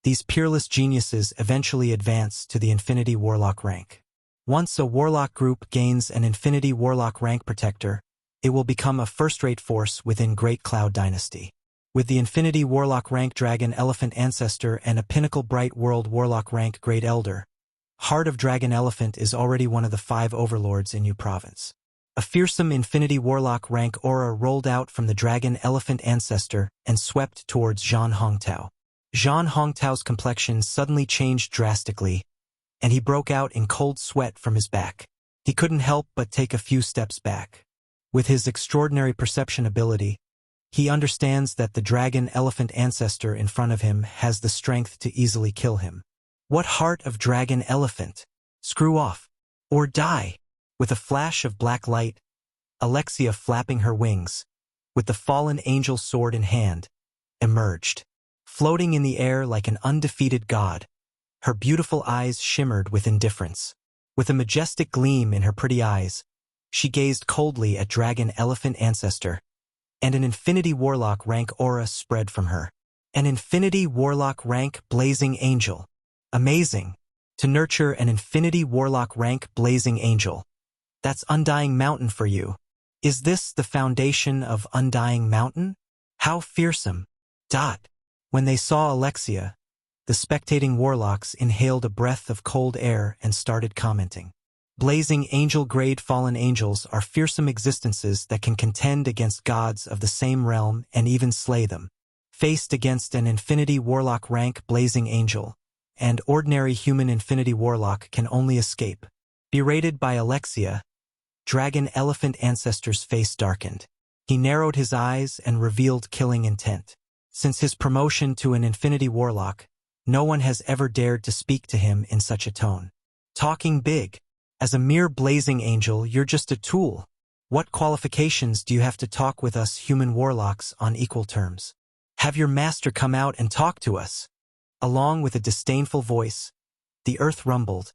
these peerless geniuses eventually advance to the Infinity Warlock rank. Once a Warlock group gains an Infinity Warlock rank protector, it will become a first-rate force within Great Cloud Dynasty. With the Infinity Warlock rank Dragon Elephant Ancestor and a Pinnacle Bright World Warlock rank Great Elder, Heart of Dragon Elephant is already one of the 5 overlords in Yu Province. A fearsome Infinity Warlock rank aura rolled out from the Dragon Elephant Ancestor and swept towards Zhan Hongtao. Zhan Hongtao's complexion suddenly changed drastically, and he broke out in cold sweat from his back. He couldn't help but take a few steps back. With his extraordinary perception ability, he understands that the Dragon Elephant Ancestor in front of him has the strength to easily kill him. What Heart of Dragon Elephant? Screw off. Or die. With a flash of black light, Alexia, flapping her wings, with the fallen angel's sword in hand, emerged. Floating in the air like an undefeated god, her beautiful eyes shimmered with indifference. With a majestic gleam in her pretty eyes, she gazed coldly at Dragon Elephant Ancestor, and an Infinity Warlock rank aura spread from her. An Infinity Warlock rank Blazing Angel. Amazing. To nurture an Infinity Warlock rank Blazing Angel. That's Undying Mountain for you. Is this the foundation of Undying Mountain? How fearsome. When they saw Alexia, the spectating warlocks inhaled a breath of cold air and started commenting. Blazing angel-grade fallen angels are fearsome existences that can contend against gods of the same realm and even slay them. Faced against an Infinity Warlock rank Blazing Angel, and ordinary human Infinity Warlock can only escape. Berated by Alexia, Dragon Elephant Ancestor's face darkened. He narrowed his eyes and revealed killing intent. Since his promotion to an Infinity Warlock, no one has ever dared to speak to him in such a tone. Talking big. As a mere Blazing Angel, you're just a tool. What qualifications do you have to talk with us human warlocks on equal terms? Have your master come out and talk to us. Along with a disdainful voice, the earth rumbled,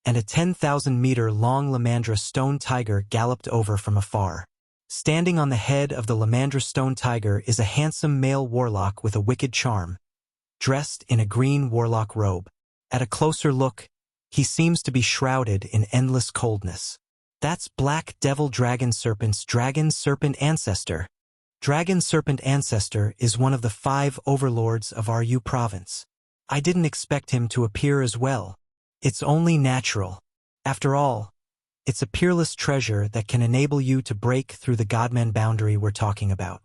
and a 10,000-meter-long Lamandra stone tiger galloped over from afar. Standing on the head of the Lamandra stone tiger is a handsome male warlock with a wicked charm, dressed in a green warlock robe. At a closer look, he seems to be shrouded in endless coldness. That's Black Devil Dragon Serpent's Dragon Serpent Ancestor. Dragon Serpent Ancestor is one of the 5 overlords of our Yu province. I didn't expect him to appear as well. It's only natural. After all, it's a peerless treasure that can enable you to break through the Godman boundary we're talking about.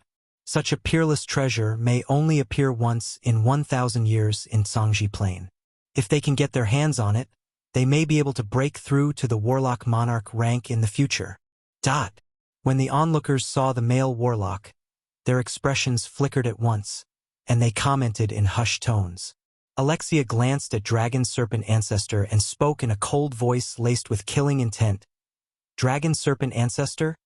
Such a peerless treasure may only appear once in 1,000 years in Zhangji Plain. If they can get their hands on it, they may be able to break through to the Warlock Monarch rank in the future. When the onlookers saw the male warlock, their expressions flickered at once, and they commented in hushed tones. Alexia glanced at Dragon Serpent Ancestor and spoke in a cold voice laced with killing intent. Dragon Serpent Ancestor,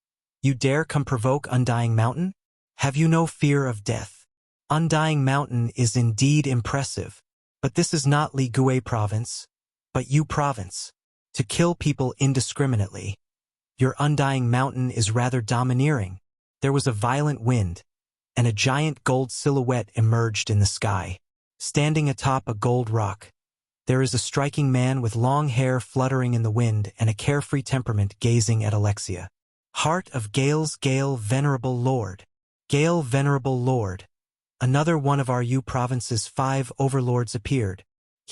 you dare come provoke Undying Mountain? Have you no fear of death? Undying Mountain is indeed impressive, but this is not Li Gui Province, but Yu Province. To kill people indiscriminately. Your Undying Mountain is rather domineering. There was a violent wind, and a giant gold silhouette emerged in the sky. Standing atop a gold rock, there is a striking man with long hair fluttering in the wind and a carefree temperament gazing at Alexia. Heart of Gale's Gale Venerable Lord. Gale Venerable Lord. Another one of our Yu Province's 5 overlords appeared.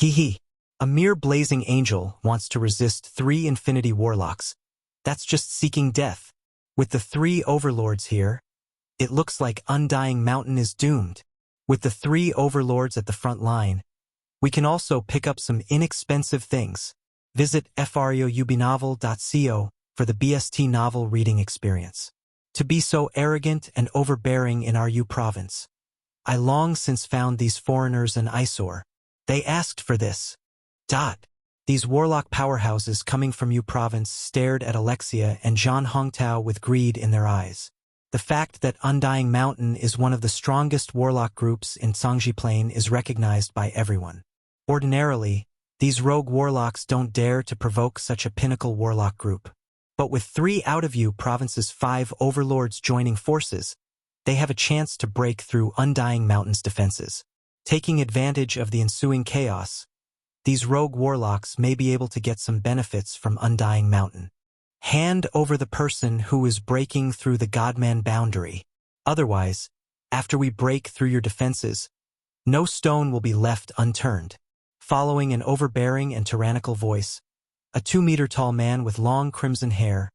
A mere Blazing Angel wants to resist 3 Infinity Warlocks. That's just seeking death. With the 3 overlords here, it looks like Undying Mountain is doomed. With the 3 overlords at the front line, we can also pick up some inexpensive things. Visit frioubinovel.co for the BST novel reading experience. To be so arrogant and overbearing in our Yu province. I long since found these foreigners an eyesore. They asked for this. These warlock powerhouses coming from Yu province stared at Alexia and Zhan Hongtao with greed in their eyes. The fact that Undying Mountain is one of the strongest warlock groups in Zhangji Plain is recognized by everyone. Ordinarily, these rogue warlocks don't dare to provoke such a pinnacle warlock group. But with 3 out of you province's 5 overlords joining forces, they have a chance to break through Undying Mountain's defenses. Taking advantage of the ensuing chaos, these rogue warlocks may be able to get some benefits from Undying Mountain. Hand over the person who is breaking through the Godman boundary. Otherwise, after we break through your defenses, no stone will be left unturned. Following an overbearing and tyrannical voice, a 2-meter-tall man with long crimson hair,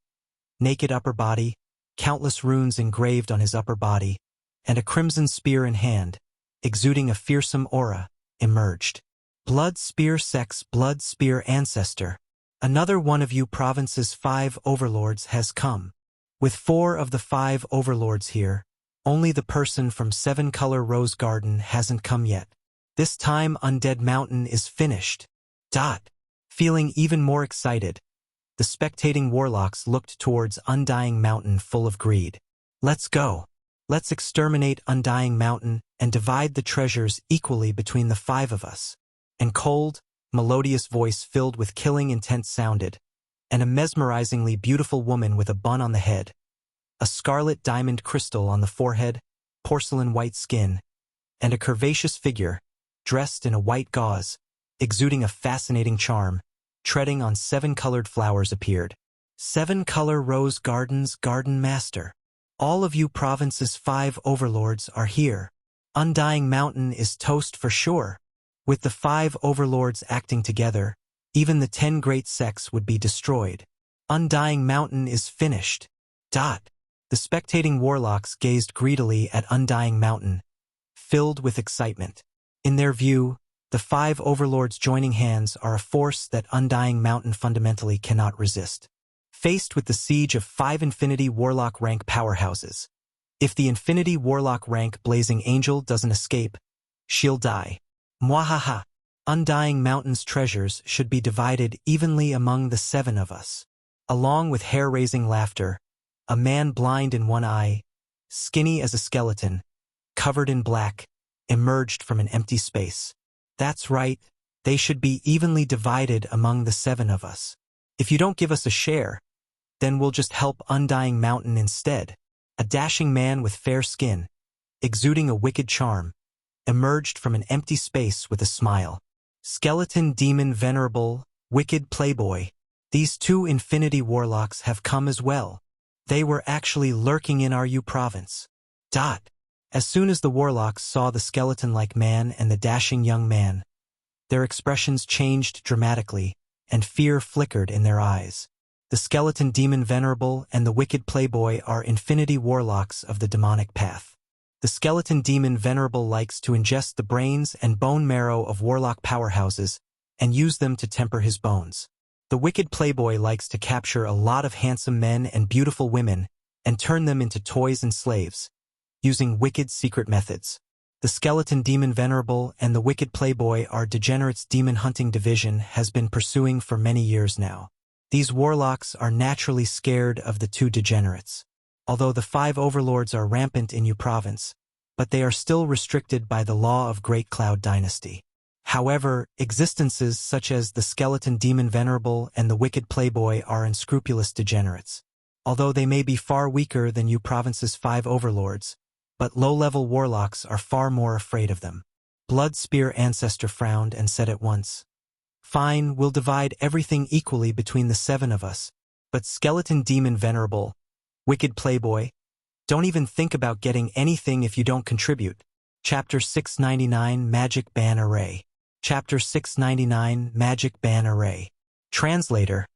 naked upper body, countless runes engraved on his upper body, and a crimson spear in hand, exuding a fearsome aura, emerged. Blood Spear Sex, Blood Spear Ancestor. Another one of you province's 5 overlords has come. With 4 of the 5 overlords here, only the person from 7-Color Rose Garden hasn't come yet. This time Undead Mountain is finished. Feeling even more excited, the spectating warlocks looked towards Undying Mountain full of greed. Let's go. Let's exterminate Undying Mountain and divide the treasures equally between the 5 of us. And cold, melodious voice filled with killing intent sounded, and a mesmerizingly beautiful woman with a bun on the head, a scarlet diamond crystal on the forehead, porcelain white skin, and a curvaceous figure, dressed in a white gauze, exuding a fascinating charm, treading on 7-colored flowers appeared. 7-Color Rose Garden's Garden Master. All of you province's 5 overlords are here. Undying Mountain is toast for sure. With the 5 overlords acting together, even the 10 great sects would be destroyed. Undying Mountain is finished. The spectating warlocks gazed greedily at Undying Mountain, filled with excitement. In their view, the 5 overlords joining hands are a force that Undying Mountain fundamentally cannot resist. Faced with the siege of 5 Infinity Warlock rank powerhouses, if the Infinity Warlock rank Blazing Angel doesn't escape, she'll die. Mwahaha. Undying Mountain's treasures should be divided evenly among the 7 of us. Along with hair-raising laughter, a man blind in one eye, skinny as a skeleton, covered in black, emerged from an empty space. That's right, they should be evenly divided among the 7 of us. If you don't give us a share, then we'll just help Undying Mountain instead. A dashing man with fair skin, exuding a wicked charm, emerged from an empty space with a smile. Skeleton Demon Venerable, Wicked Playboy. These 2 Infinity Warlocks have come as well. They were actually lurking in our province. As soon as the warlocks saw the skeleton-like man and the dashing young man, their expressions changed dramatically, and fear flickered in their eyes. The Skeleton Demon Venerable and the Wicked Playboy are Infinity Warlocks of the demonic path. The Skeleton Demon Venerable likes to ingest the brains and bone marrow of warlock powerhouses and use them to temper his bones. The Wicked Playboy likes to capture a lot of handsome men and beautiful women and turn them into toys and slaves, using wicked secret methods. The Skeleton Demon Venerable and the Wicked Playboy are Degenerate's demon hunting division has been pursuing for many years now. These warlocks are naturally scared of the 2 degenerates. Although the 5 overlords are rampant in province, but they are still restricted by the law of Great Cloud Dynasty. However, existences such as the Skeleton Demon Venerable and the Wicked Playboy are unscrupulous degenerates. Although they may be far weaker than province's 5 overlords, but low-level warlocks are far more afraid of them. Blood Spear Ancestor frowned and said at once, "Fine, we'll divide everything equally between the 7 of us, but Skeleton Demon Venerable, Wicked Playboy, don't even think about getting anything if you don't contribute." Chapter 699 Magic Ban Array. Chapter 699 Magic Ban Array. Translator,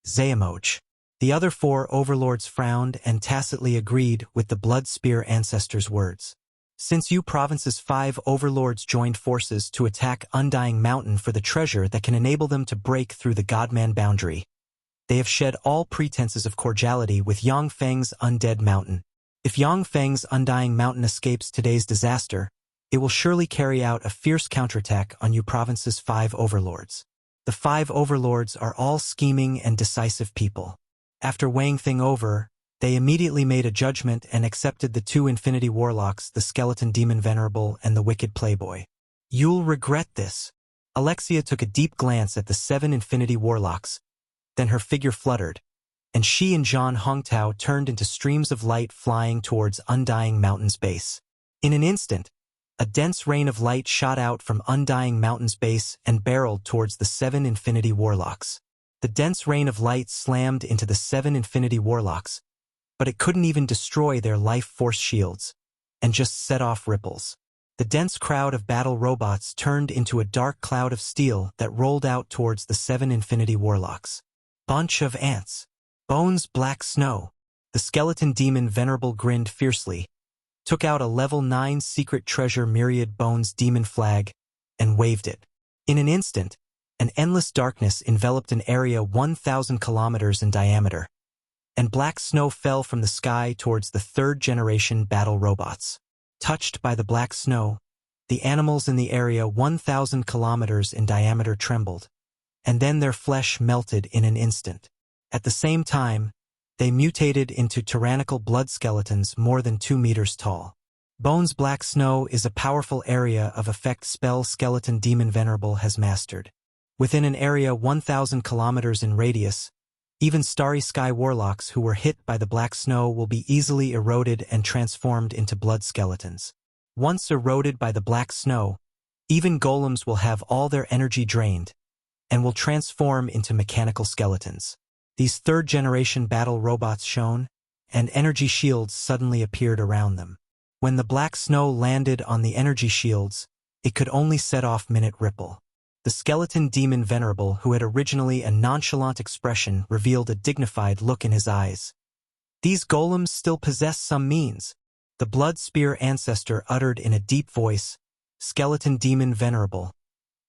Zayamoch. The other 4 overlords frowned and tacitly agreed with the Blood Spear Ancestor's words. Since province's 5 overlords joined forces to attack Undying Mountain for the treasure that can enable them to break through the Godman boundary, they have shed all pretenses of cordiality with Yang Feng's Undead Mountain. If Yang Feng's Undying Mountain escapes today's disaster, it will surely carry out a fierce counterattack on province's 5 overlords. The 5 overlords are all scheming and decisive people. After weighing things over, they immediately made a judgment and accepted the 2 Infinity Warlocks, the Skeleton Demon Venerable and the Wicked Playboy. You'll regret this. Alexia took a deep glance at the 7 Infinity Warlocks, then her figure fluttered, and Shi and Zhan Hongtao turned into streams of light flying towards Undying Mountain's base. In an instant, a dense rain of light shot out from Undying Mountain's base and barreled towards the 7 Infinity Warlocks. The dense rain of light slammed into the 7 Infinity Warlocks, but it couldn't even destroy their life force shields, and just set off ripples. The dense crowd of battle robots turned into a dark cloud of steel that rolled out towards the 7 Infinity Warlocks. Bunch of ants. Bones black snow. The skeleton demon Venerable grinned fiercely, took out a level 9 secret treasure Myriad Bones demon flag, and waved it. In an instant, an endless darkness enveloped an area 1,000 kilometers in diameter, and black snow fell from the sky towards the 3rd-generation battle robots. Touched by the black snow, the animals in the area 1,000 kilometers in diameter trembled, and then their flesh melted in an instant. At the same time, they mutated into tyrannical blood skeletons more than 2 meters tall. Bones Black Snow is a powerful area of effect spell Skeleton Demon Venerable has mastered. Within an area 1,000 kilometers in radius, even Starry Sky Warlocks who were hit by the black snow will be easily eroded and transformed into blood skeletons. Once eroded by the black snow, even golems will have all their energy drained, and will transform into mechanical skeletons. These 3rd-generation battle robots shone, and energy shields suddenly appeared around them. When the black snow landed on the energy shields, it could only set off minute ripple. The skeleton demon Venerable, who had originally a nonchalant expression, revealed a dignified look in his eyes. These golems still possess some means, the blood spear ancestor uttered in a deep voice. Skeleton demon Venerable,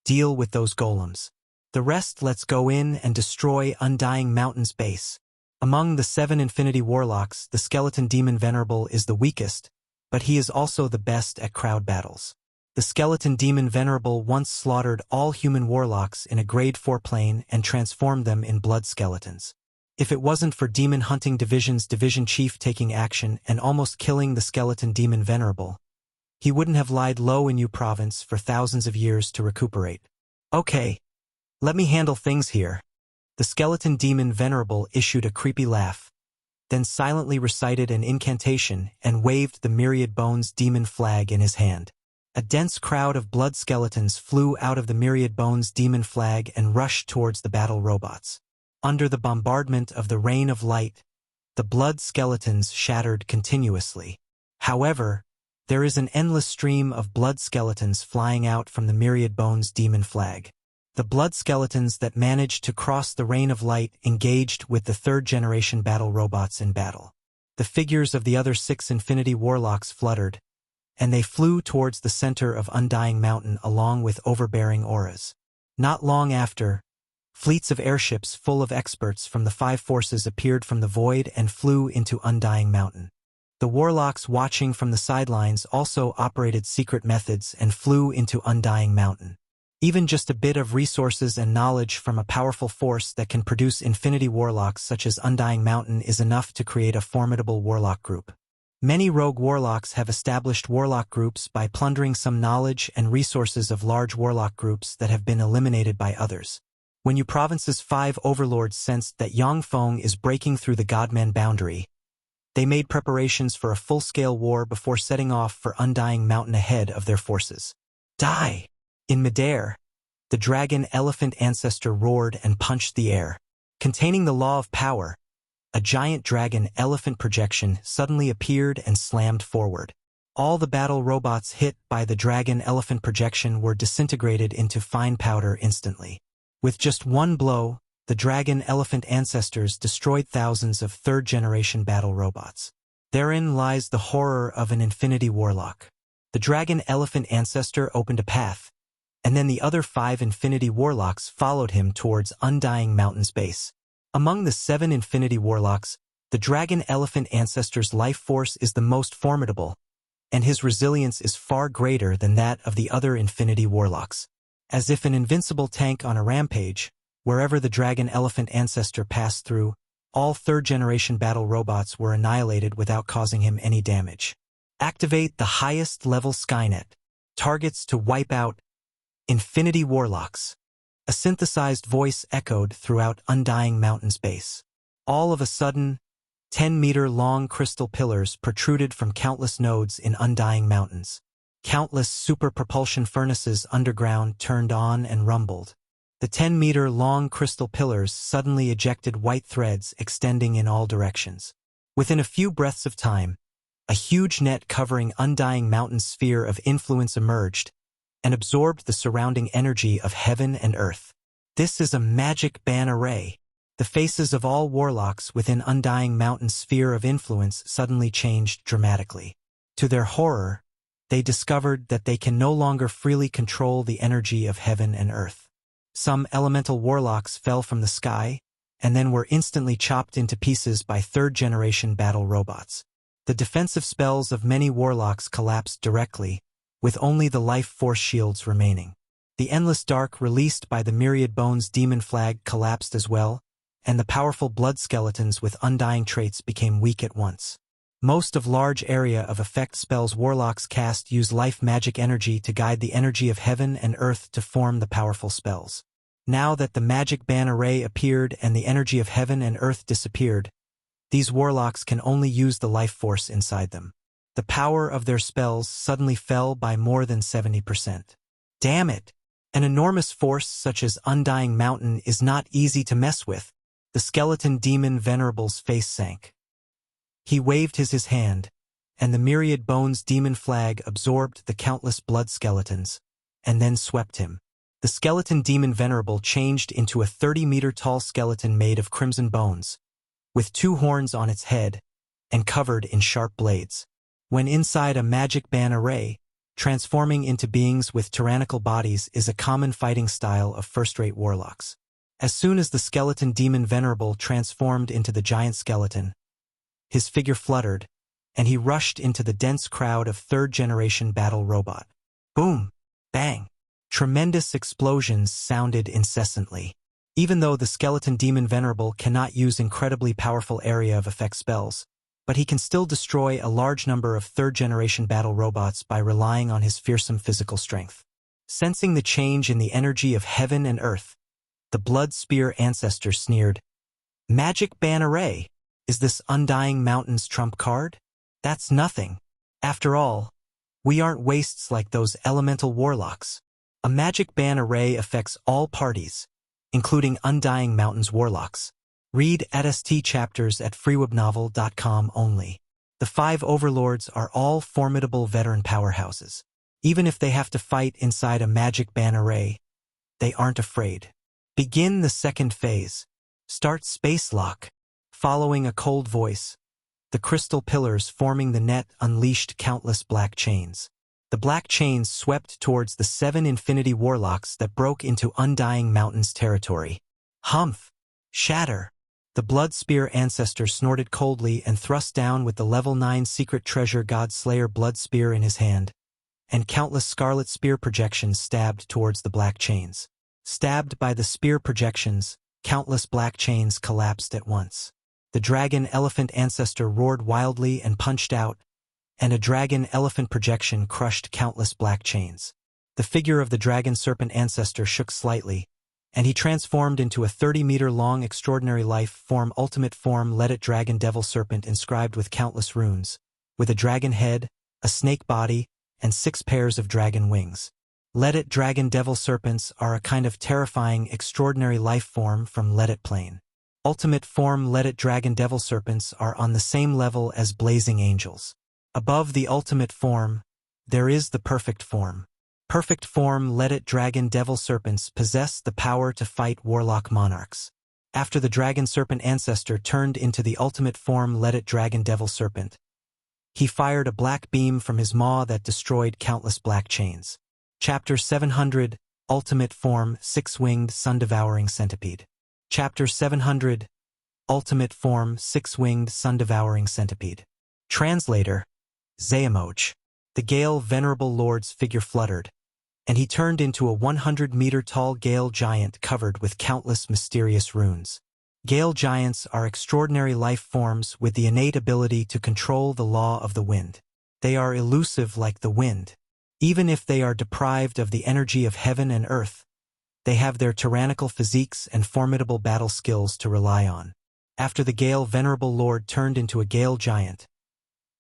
deal with those golems. The rest let's go in and destroy Undying Mountain's base. Among the 7 Infinity Warlocks, the skeleton demon Venerable is the weakest, but he is also the best at crowd battles. The skeleton demon Venerable once slaughtered all human warlocks in a grade 4 plane and transformed them in blood skeletons. If it wasn't for Demon Hunting Division's division chief taking action and almost killing the skeleton demon Venerable, he wouldn't have lied low in Yu Province for thousands of years to recuperate. Okay, let me handle things here. The skeleton demon Venerable issued a creepy laugh, then silently recited an incantation and waved the Myriad Bones demon flag in his hand. A dense crowd of blood skeletons flew out of the Myriad Bones demon flag and rushed towards the battle robots. Under the bombardment of the rain of light, the blood skeletons shattered continuously. However, there is an endless stream of blood skeletons flying out from the Myriad Bones demon flag. The blood skeletons that managed to cross the rain of light engaged with the 3rd-generation battle robots in battle. The figures of the other 6 Infinity Warlocks fluttered, and they flew towards the center of Undying Mountain along with overbearing auras. Not long after, fleets of airships full of experts from the 5 forces appeared from the void and flew into Undying Mountain. The Warlocks watching from the sidelines also operated secret methods and flew into Undying Mountain. Even just a bit of resources and knowledge from a powerful force that can produce Infinity Warlocks such as Undying Mountain is enough to create a formidable warlock group. Many rogue warlocks have established warlock groups by plundering some knowledge and resources of large warlock groups that have been eliminated by others. When Yu Province's 5 overlords sensed that Yang Feng is breaking through the Godman boundary, they made preparations for a full-scale war before setting off for Undying Mountain ahead of their forces. Die! In midair, the dragon elephant ancestor roared and punched the air. Containing the law of power, a giant dragon elephant projection suddenly appeared and slammed forward. All the battle robots hit by the dragon elephant projection were disintegrated into fine powder instantly. With just one blow, the dragon elephant ancestors destroyed thousands of 3rd-generation battle robots. Therein lies the horror of an Infinity Warlock. The dragon elephant ancestor opened a path, and then the other 5 Infinity Warlocks followed him towards Undying Mountain's base. Among the 7 Infinity Warlocks, the dragon elephant ancestor's life force is the most formidable, and his resilience is far greater than that of the other Infinity Warlocks. As if an invincible tank on a rampage, wherever the dragon elephant ancestor passed through, all 3rd-generation battle robots were annihilated without causing him any damage. Activate the highest level Skynet. Targets to wipe out Infinity Warlocks. A synthesized voice echoed throughout Undying Mountain's base. All of a sudden, 10-meter-long crystal pillars protruded from countless nodes in undying mountains. Countless super-propulsion furnaces underground turned on and rumbled. The 10-meter-long crystal pillars suddenly ejected white threads extending in all directions. Within a few breaths of time, a huge net covering undying mountain sphere of influence emerged and absorbed the surrounding energy of heaven and earth. This is a magic ban array. The faces of all warlocks within undying mountain sphere of influence suddenly changed dramatically. To their horror, they discovered that they can no longer freely control the energy of heaven and earth. Some elemental warlocks fell from the sky and then were instantly chopped into pieces by third-generation battle robots. The defensive spells of many warlocks collapsed directly, with only the life force shields remaining. The endless dark released by the Myriad Bones demon flag collapsed as well, and the powerful blood skeletons with undying traits became weak at once. Most of large area of effect spells warlocks cast use life magic energy to guide the energy of heaven and earth to form the powerful spells. Now that the magic ban array appeared and the energy of heaven and earth disappeared, these warlocks can only use the life force inside them. The power of their spells suddenly fell by more than 70%. Damn it! An enormous force such as Undying Mountain is not easy to mess with. The skeleton demon Venerable's face sank. He waved his hand, and the Myriad Bones demon flag absorbed the countless blood skeletons, and then swept him. The skeleton demon Venerable changed into a 30-meter-tall skeleton made of crimson bones, with 2 horns on its head, and covered in sharp blades. When inside a magic ban array, transforming into beings with tyrannical bodies is a common fighting style of first-rate warlocks. As soon as the skeleton demon Venerable transformed into the giant skeleton, his figure fluttered, and he rushed into the dense crowd of third-generation battle robot. Boom! Bang! Tremendous explosions sounded incessantly. Even though the skeleton demon Venerable cannot use incredibly powerful area of effect spells, but he can still destroy a large number of third-generation battle robots by relying on his fearsome physical strength. Sensing the change in the energy of heaven and earth, the Blood Spear ancestor sneered, "Magic ban array? Is this Undying Mountain's trump card? That's nothing. After all, we aren't wastes like those elemental warlocks. A magic ban array affects all parties, including Undying Mountain's warlocks." Read ADST chapters at freewebnovel.com only. The 5 overlords are all formidable veteran powerhouses. Even if they have to fight inside a magic ban array, they aren't afraid. Begin the second phase. Start space lock. Following a cold voice, the crystal pillars forming the net unleashed countless black chains. The black chains swept towards the 7 infinity warlocks that broke into Undying Mountain's territory. Humph! Shatter! The Blood Spear ancestor snorted coldly and thrust down with the level 9 secret treasure God Slayer Blood Spear in his hand, and countless scarlet spear projections stabbed towards the black chains. Stabbed by the spear projections, countless black chains collapsed at once. The dragon elephant ancestor roared wildly and punched out, and a dragon elephant projection crushed countless black chains. The figure of the dragon serpent ancestor shook slightly, and he transformed into a 30-meter-long extraordinary life form ultimate form Let It Dragon Devil Serpent inscribed with countless runes, with a dragon head, a snake body, and 6 pairs of dragon wings. Let It Dragon Devil Serpents are a kind of terrifying extraordinary life form from Let It Plane. Ultimate form Let It Dragon Devil Serpents are on the same level as blazing angels. Above the ultimate form, there is the perfect form. Perfect form Let It Dragon Devil Serpents possess the power to fight warlock monarchs. After the dragon serpent ancestor turned into the ultimate form Let It Dragon Devil Serpent, he fired a black beam from his maw that destroyed countless black chains. Chapter 700, Ultimate Form 6-Winged Sun-Devouring Centipede. Chapter 700, Ultimate Form 6-Winged Sun-Devouring Centipede. Translator, Zayamoch. The Gale Venerable Lord's figure fluttered, and he turned into a 100-meter-tall Gale Giant covered with countless mysterious runes. Gale Giants are extraordinary life forms with the innate ability to control the law of the wind. They are elusive like the wind. Even if they are deprived of the energy of heaven and earth, they have their tyrannical physiques and formidable battle skills to rely on. After the Gale Venerable Lord turned into a Gale Giant.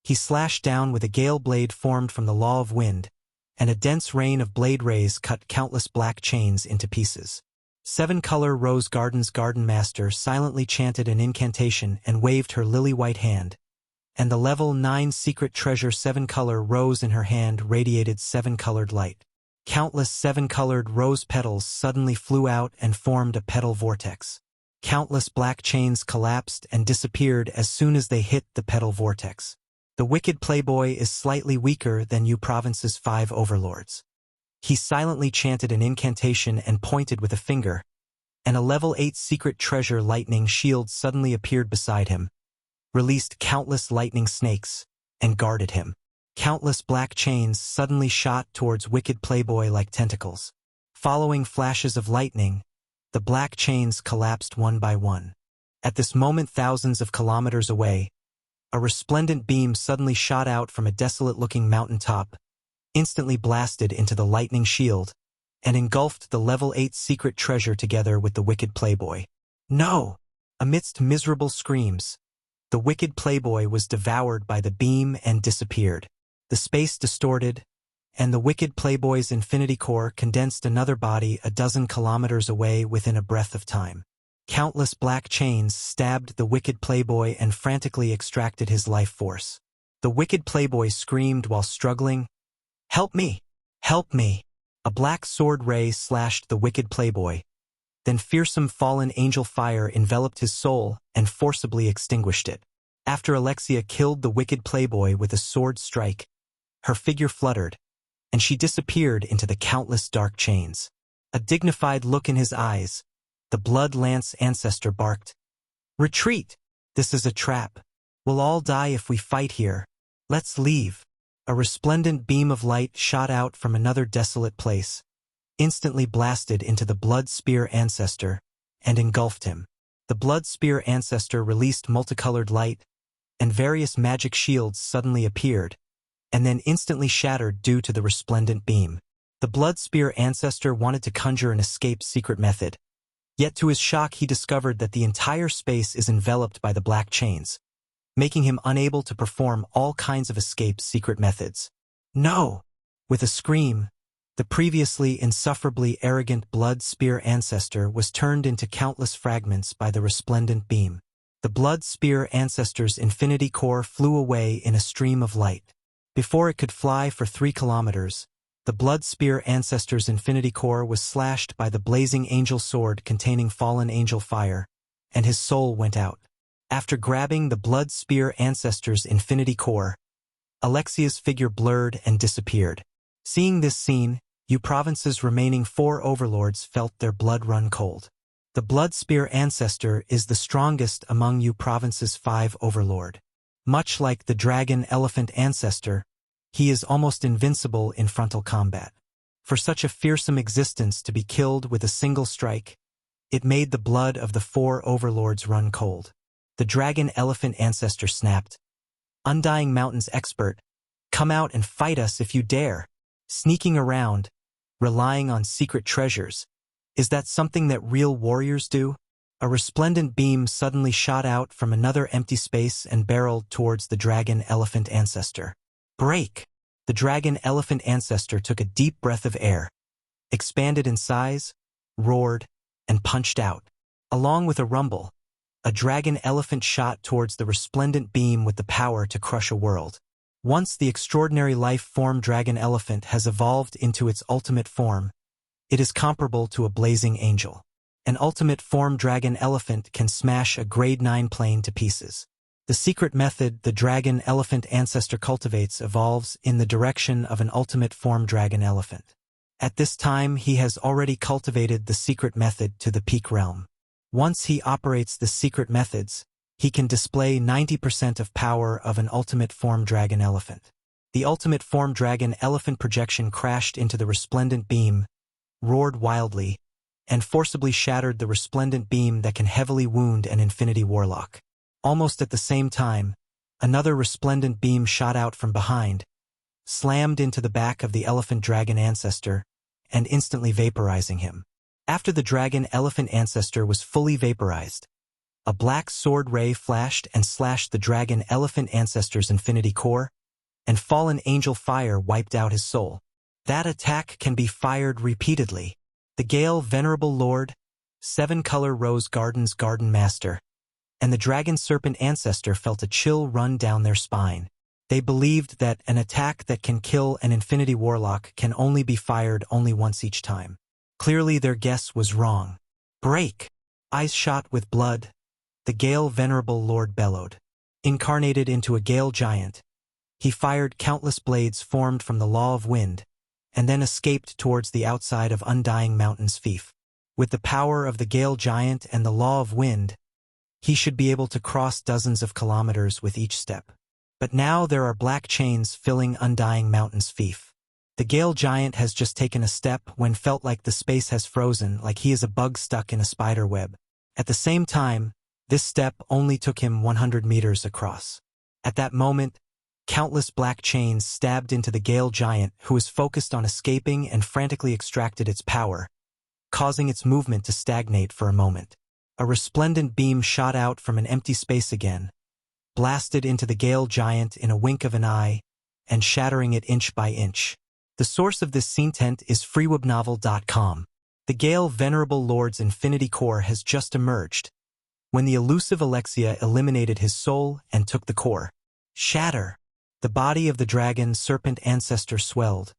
He slashed down with a Gale blade formed from the law of wind, and a dense rain of blade rays cut countless black chains into pieces. Seven-color Rose Garden's Garden Master silently chanted an incantation and waved her lily-white hand, and the level 9 secret treasure seven-color rose in her hand radiated seven-colored light. Countless seven-colored rose petals suddenly flew out and formed a petal vortex. Countless black chains collapsed and disappeared as soon as they hit the petal vortex. The wicked playboy is slightly weaker than you province's 5 overlords. He silently chanted an incantation and pointed with a finger, and a level 8 secret treasure lightning shield suddenly appeared beside him, released countless lightning snakes, and guarded him. Countless black chains suddenly shot towards wicked playboy like tentacles. Following flashes of lightning, the black chains collapsed one by one. At this moment, thousands of kilometers away, a resplendent beam suddenly shot out from a desolate-looking mountain top, instantly blasted into the lightning shield, and engulfed the level 8 secret treasure together with the wicked playboy. No! Amidst miserable screams, the wicked playboy was devoured by the beam and disappeared. The space distorted, and the wicked playboy's infinity core condensed another body a dozen kilometers away within a breath of time. Countless black chains stabbed the wicked playboy and frantically extracted his life force. The wicked playboy screamed while struggling, "Help me! Help me!" A black sword ray slashed the wicked playboy. Then fearsome fallen angel fire enveloped his soul and forcibly extinguished it. After Alexia killed the wicked playboy with a sword strike, her figure fluttered, and she disappeared into the countless dark chains. A dignified look in his eyes, the Blood Lance ancestor barked, "Retreat! This is a trap. We'll all die if we fight here. Let's leave." A resplendent beam of light shot out from another desolate place, instantly blasted into the Blood Spear ancestor, and engulfed him. The Blood Spear ancestor released multicolored light, and various magic shields suddenly appeared, and then instantly shattered due to the resplendent beam. The Blood Spear ancestor wanted to conjure an escape secret method, yet to his shock he discovered that the entire space is enveloped by the black chains, making him unable to perform all kinds of escape secret methods. No! With a scream, the previously insufferably arrogant Blood Spear ancestor was turned into countless fragments by the resplendent beam. The Blood Spear ancestor's infinity core flew away in a stream of light. Before it could fly for 3 kilometers, the Blood Spear ancestor's infinity core was slashed by the blazing angel sword containing fallen angel fire, and his soul went out. After grabbing the Blood Spear ancestor's infinity core, Alexia's figure blurred and disappeared. Seeing this scene, you province's remaining 4 overlords felt their blood run cold. The Blood Spear ancestor is the strongest among you province's 5 overlord. Much like the dragon elephant ancestor, he is almost invincible in frontal combat. For such a fearsome existence to be killed with a single strike, it made the blood of the 4 overlords run cold. The dragon elephant ancestor snapped, "Undying Mountain's expert, come out and fight us if you dare. Sneaking around, relying on secret treasures, is that something that real warriors do?" A resplendent beam suddenly shot out from another empty space and barreled towards the dragon elephant ancestor. Break! The dragon elephant ancestor took a deep breath of air, expanded in size, roared, and punched out. Along with a rumble, a dragon elephant shot towards the resplendent beam with the power to crush a world. Once the extraordinary life form dragon elephant has evolved into its ultimate form, it is comparable to a blazing angel. An ultimate form dragon elephant can smash a grade 9 plane to pieces. The secret method the dragon elephant ancestor cultivates evolves in the direction of an ultimate form dragon elephant. At this time he has already cultivated the secret method to the peak realm. Once he operates the secret methods, he can display 90% of power of an ultimate form dragon elephant. The ultimate form dragon elephant projection crashed into the resplendent beam, roared wildly, and forcibly shattered the resplendent beam that can heavily wound an infinity warlock. Almost at the same time, another resplendent beam shot out from behind, slammed into the back of the elephant dragon ancestor, and instantly vaporizing him. After the dragon elephant ancestor was fully vaporized, A black sword ray flashed and slashed the dragon elephant ancestor's infinity core, and fallen angel fire wiped out his soul. That attack can be fired repeatedly. The Gale Venerable Lord, 7-color Rose Garden's Garden Master, and the dragon serpent ancestor felt a chill run down their spine. They believed that an attack that can kill an infinity warlock can only be fired only once each time. Clearly their guess was wrong. Break! Eyes shot with blood, the Gale Venerable Lord bellowed. Incarnated into a Gale giant, he fired countless blades formed from the law of wind, and then escaped towards the outside of Undying Mountain's fief. With the power of the Gale giant and the law of wind, he should be able to cross dozens of kilometers with each step. But now there are black chains filling Undying Mountain's fief. The Gale giant has just taken a step when felt like the space has frozen, like he is a bug stuck in a spider web. At the same time, this step only took him 100 meters across. At that moment, countless black chains stabbed into the Gale giant, who was focused on escaping and frantically extracted its power, causing its movement to stagnate for a moment. A resplendent beam shot out from an empty space again, blasted into the Gale giant in a wink of an eye, and shattering it inch by inch. The source of this scenetent is freewebnovel.com. The Gale Venerable Lord's infinity core has just emerged, when the elusive Alexia eliminated his soul and took the core. Shatter! The body of the dragon serpent ancestor swelled,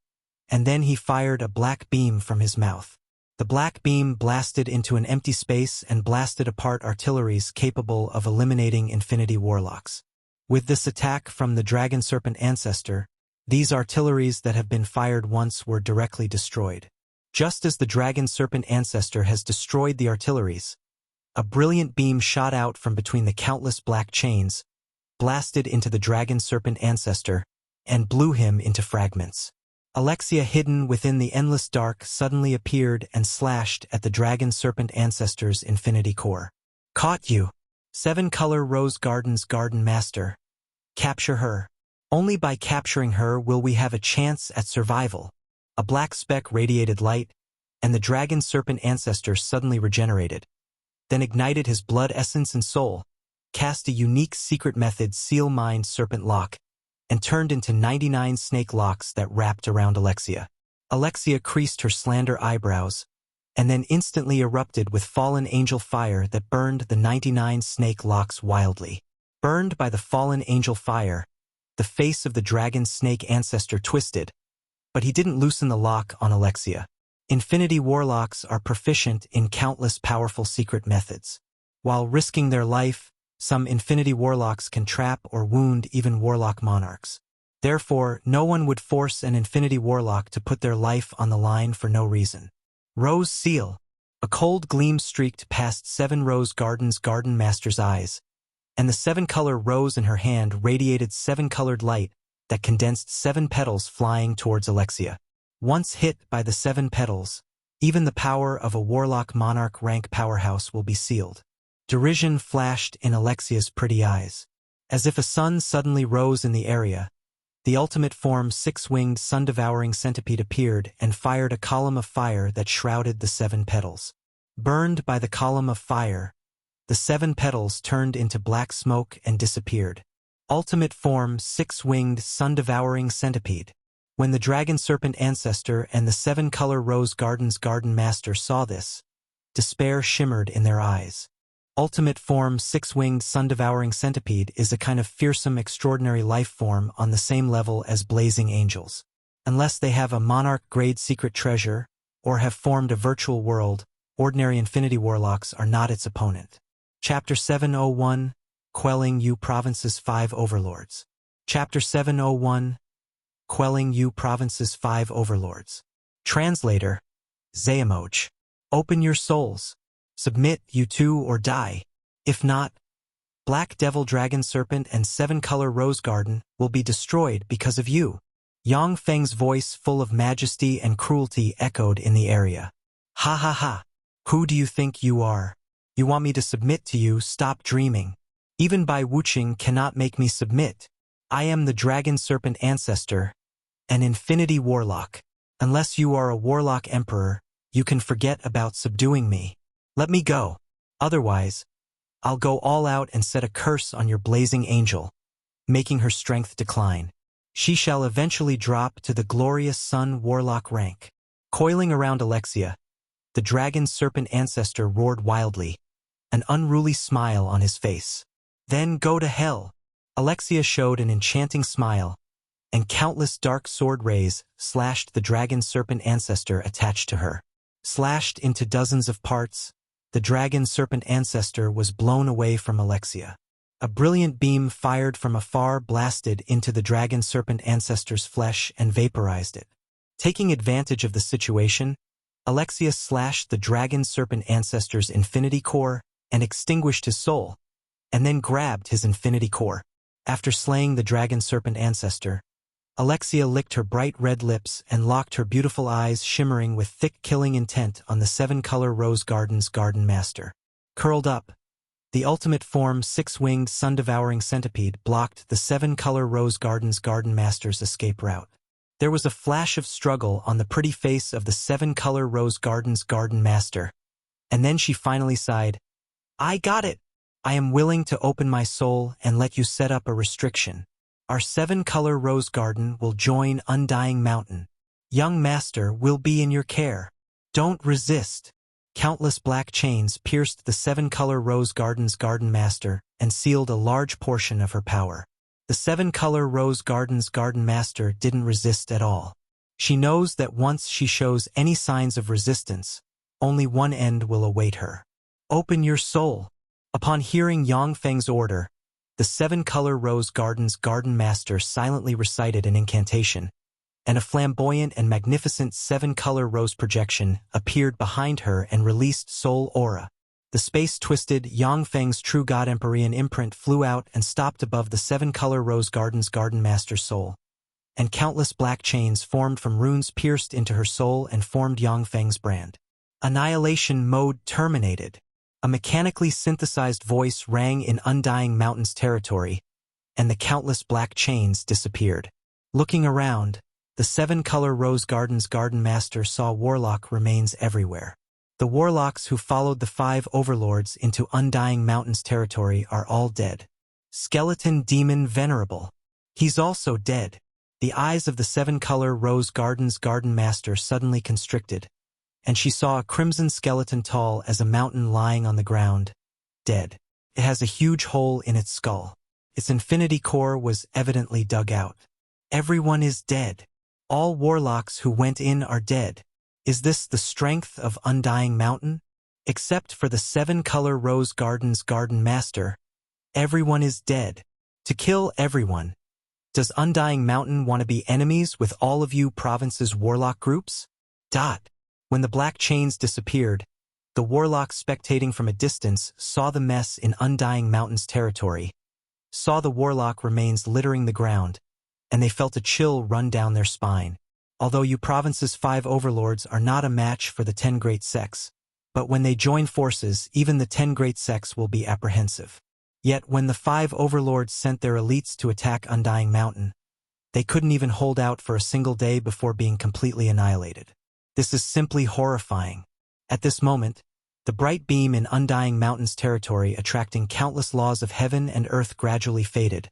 and then he fired a black beam from his mouth. The black beam blasted into an empty space and blasted apart artilleries capable of eliminating infinity warlocks. With this attack from the dragon serpent ancestor, these artilleries that have been fired once were directly destroyed. Just as the dragon serpent ancestor has destroyed the artilleries, a brilliant beam shot out from between the countless black chains, blasted into the dragon serpent ancestor, and blew him into fragments. Alexia, hidden within the endless dark, suddenly appeared and slashed at the dragon serpent ancestor's infinity core. Caught you! 7-color Rose Garden's Garden Master. Capture her. Only by capturing her will we have a chance at survival. A black speck radiated light, and the dragon serpent ancestor suddenly regenerated, then ignited his blood essence and soul, cast a unique secret method seal mind serpent lock, and turned into 99 snake locks that wrapped around Alexia. Alexia creased her slender eyebrows, and then instantly erupted with fallen angel fire that burned the 99 snake locks wildly. Burned by the fallen angel fire, the face of the dragon snake ancestor twisted, but he didn't loosen the lock on Alexia. Infinity warlocks are proficient in countless powerful secret methods. While risking their life, some infinity warlocks can trap or wound even warlock monarchs. Therefore, no one would force an infinity warlock to put their life on the line for no reason. Rose Seal. A cold gleam streaked past 7 Rose Garden's Garden Master's eyes, and the 7-color rose in her hand radiated 7-colored light that condensed 7 petals flying towards Alexia. Once hit by the 7 petals, even the power of a warlock monarch rank powerhouse will be sealed. Derision flashed in Alexia's pretty eyes. As if a sun suddenly rose in the area, the ultimate form 6-winged sun-devouring centipede appeared and fired a column of fire that shrouded the 7 petals. Burned by the column of fire, the 7 petals turned into black smoke and disappeared. Ultimate form 6-winged sun-devouring centipede. When the dragon serpent ancestor and the 7-color Rose Garden's Garden Master saw this, despair shimmered in their eyes. Ultimate form 6-winged sun-devouring centipede is a kind of fearsome extraordinary life form on the same level as blazing angels. Unless they have a monarch-grade secret treasure, or have formed a virtual world, ordinary infinity warlocks are not its opponent. Chapter 701, Quelling You Province's 5 Overlords. Chapter 701, Quelling You Province's 5 Overlords. Translator, Zayamoj. Open your souls. Submit, you two, or die. If not, Black Devil Dragon Serpent and 7-color Rose Garden will be destroyed because of you. Yang Feng's voice, full of majesty and cruelty, echoed in the area. Ha ha ha. Who do you think you are? You want me to submit to you? Stop dreaming. Even Bai Wuching cannot make me submit. I am the Dragon Serpent Ancestor, an infinity warlock. Unless you are a warlock emperor, you can forget about subduing me. Let me go. Otherwise, I'll go all out and set a curse on your blazing angel, making her strength decline. She shall eventually drop to the Glorious Sun Warlock rank. Coiling around Alexia, the dragon serpent ancestor roared wildly, an unruly smile on his face. Then go to hell. Alexia showed an enchanting smile, and countless dark sword rays slashed the dragon serpent ancestor attached to her. Slashed into dozens of parts, the dragon serpent ancestor was blown away from Alexia. A brilliant beam fired from afar blasted into the dragon serpent ancestor's flesh and vaporized it. Taking advantage of the situation, Alexia slashed the dragon serpent ancestor's infinity core and extinguished his soul, and then grabbed his infinity core. After slaying the dragon serpent ancestor, Alexia licked her bright red lips and locked her beautiful eyes shimmering with thick killing intent on the seven-color rose garden's garden master. Curled up, the ultimate form six-winged sun-devouring centipede blocked the seven-color rose garden's garden master's escape route. There was a flash of struggle on the pretty face of the seven-color rose garden's garden master, and then she finally sighed, "I got it! I am willing to open my soul and let you set up a restriction. Our seven-color rose garden will join Undying Mountain. Young master will be in your care. Don't resist." Countless black chains pierced the seven-color rose garden's garden master and sealed a large portion of her power. The seven-color rose garden's garden master didn't resist at all. She knows that once she shows any signs of resistance, only one end will await her. Open your soul. Upon hearing Yang Feng's order, the seven-color rose garden's garden master silently recited an incantation, and a flamboyant and magnificent seven-color rose projection appeared behind her and released soul aura. The space-twisted Yang Feng's Sun God Empyrean imprint flew out and stopped above the seven-color rose garden's garden master's soul, and countless black chains formed from runes pierced into her soul and formed Yang Feng's brand. Annihilation mode terminated. A mechanically synthesized voice rang in Undying Mountain's territory, and the countless black chains disappeared. Looking around, the seven-color rose garden's garden master saw warlock remains everywhere. The warlocks who followed the five overlords into Undying Mountain's territory are all dead. Skeleton Demon Venerable. He's also dead. The eyes of the seven-color rose garden's garden master suddenly constricted, and she saw a crimson skeleton tall as a mountain lying on the ground, dead. It has a huge hole in its skull. Its infinity core was evidently dug out. Everyone is dead. All warlocks who went in are dead. Is this the strength of Undying Mountain? Except for the seven-color rose garden's garden master, everyone is dead. To kill everyone. Does Undying Mountain want to be enemies with all of you province's warlock groups? When the black chains disappeared, the warlocks spectating from a distance saw the mess in Undying Mountain's territory, saw the warlock remains littering the ground, and they felt a chill run down their spine. Although you province's five overlords are not a match for the 10 great sects, but when they join forces, even the 10 great sects will be apprehensive. Yet when the five overlords sent their elites to attack Undying Mountain, they couldn't even hold out for a single day before being completely annihilated. This is simply horrifying. At this moment, the bright beam in Undying Mountain's territory attracting countless laws of heaven and earth gradually faded,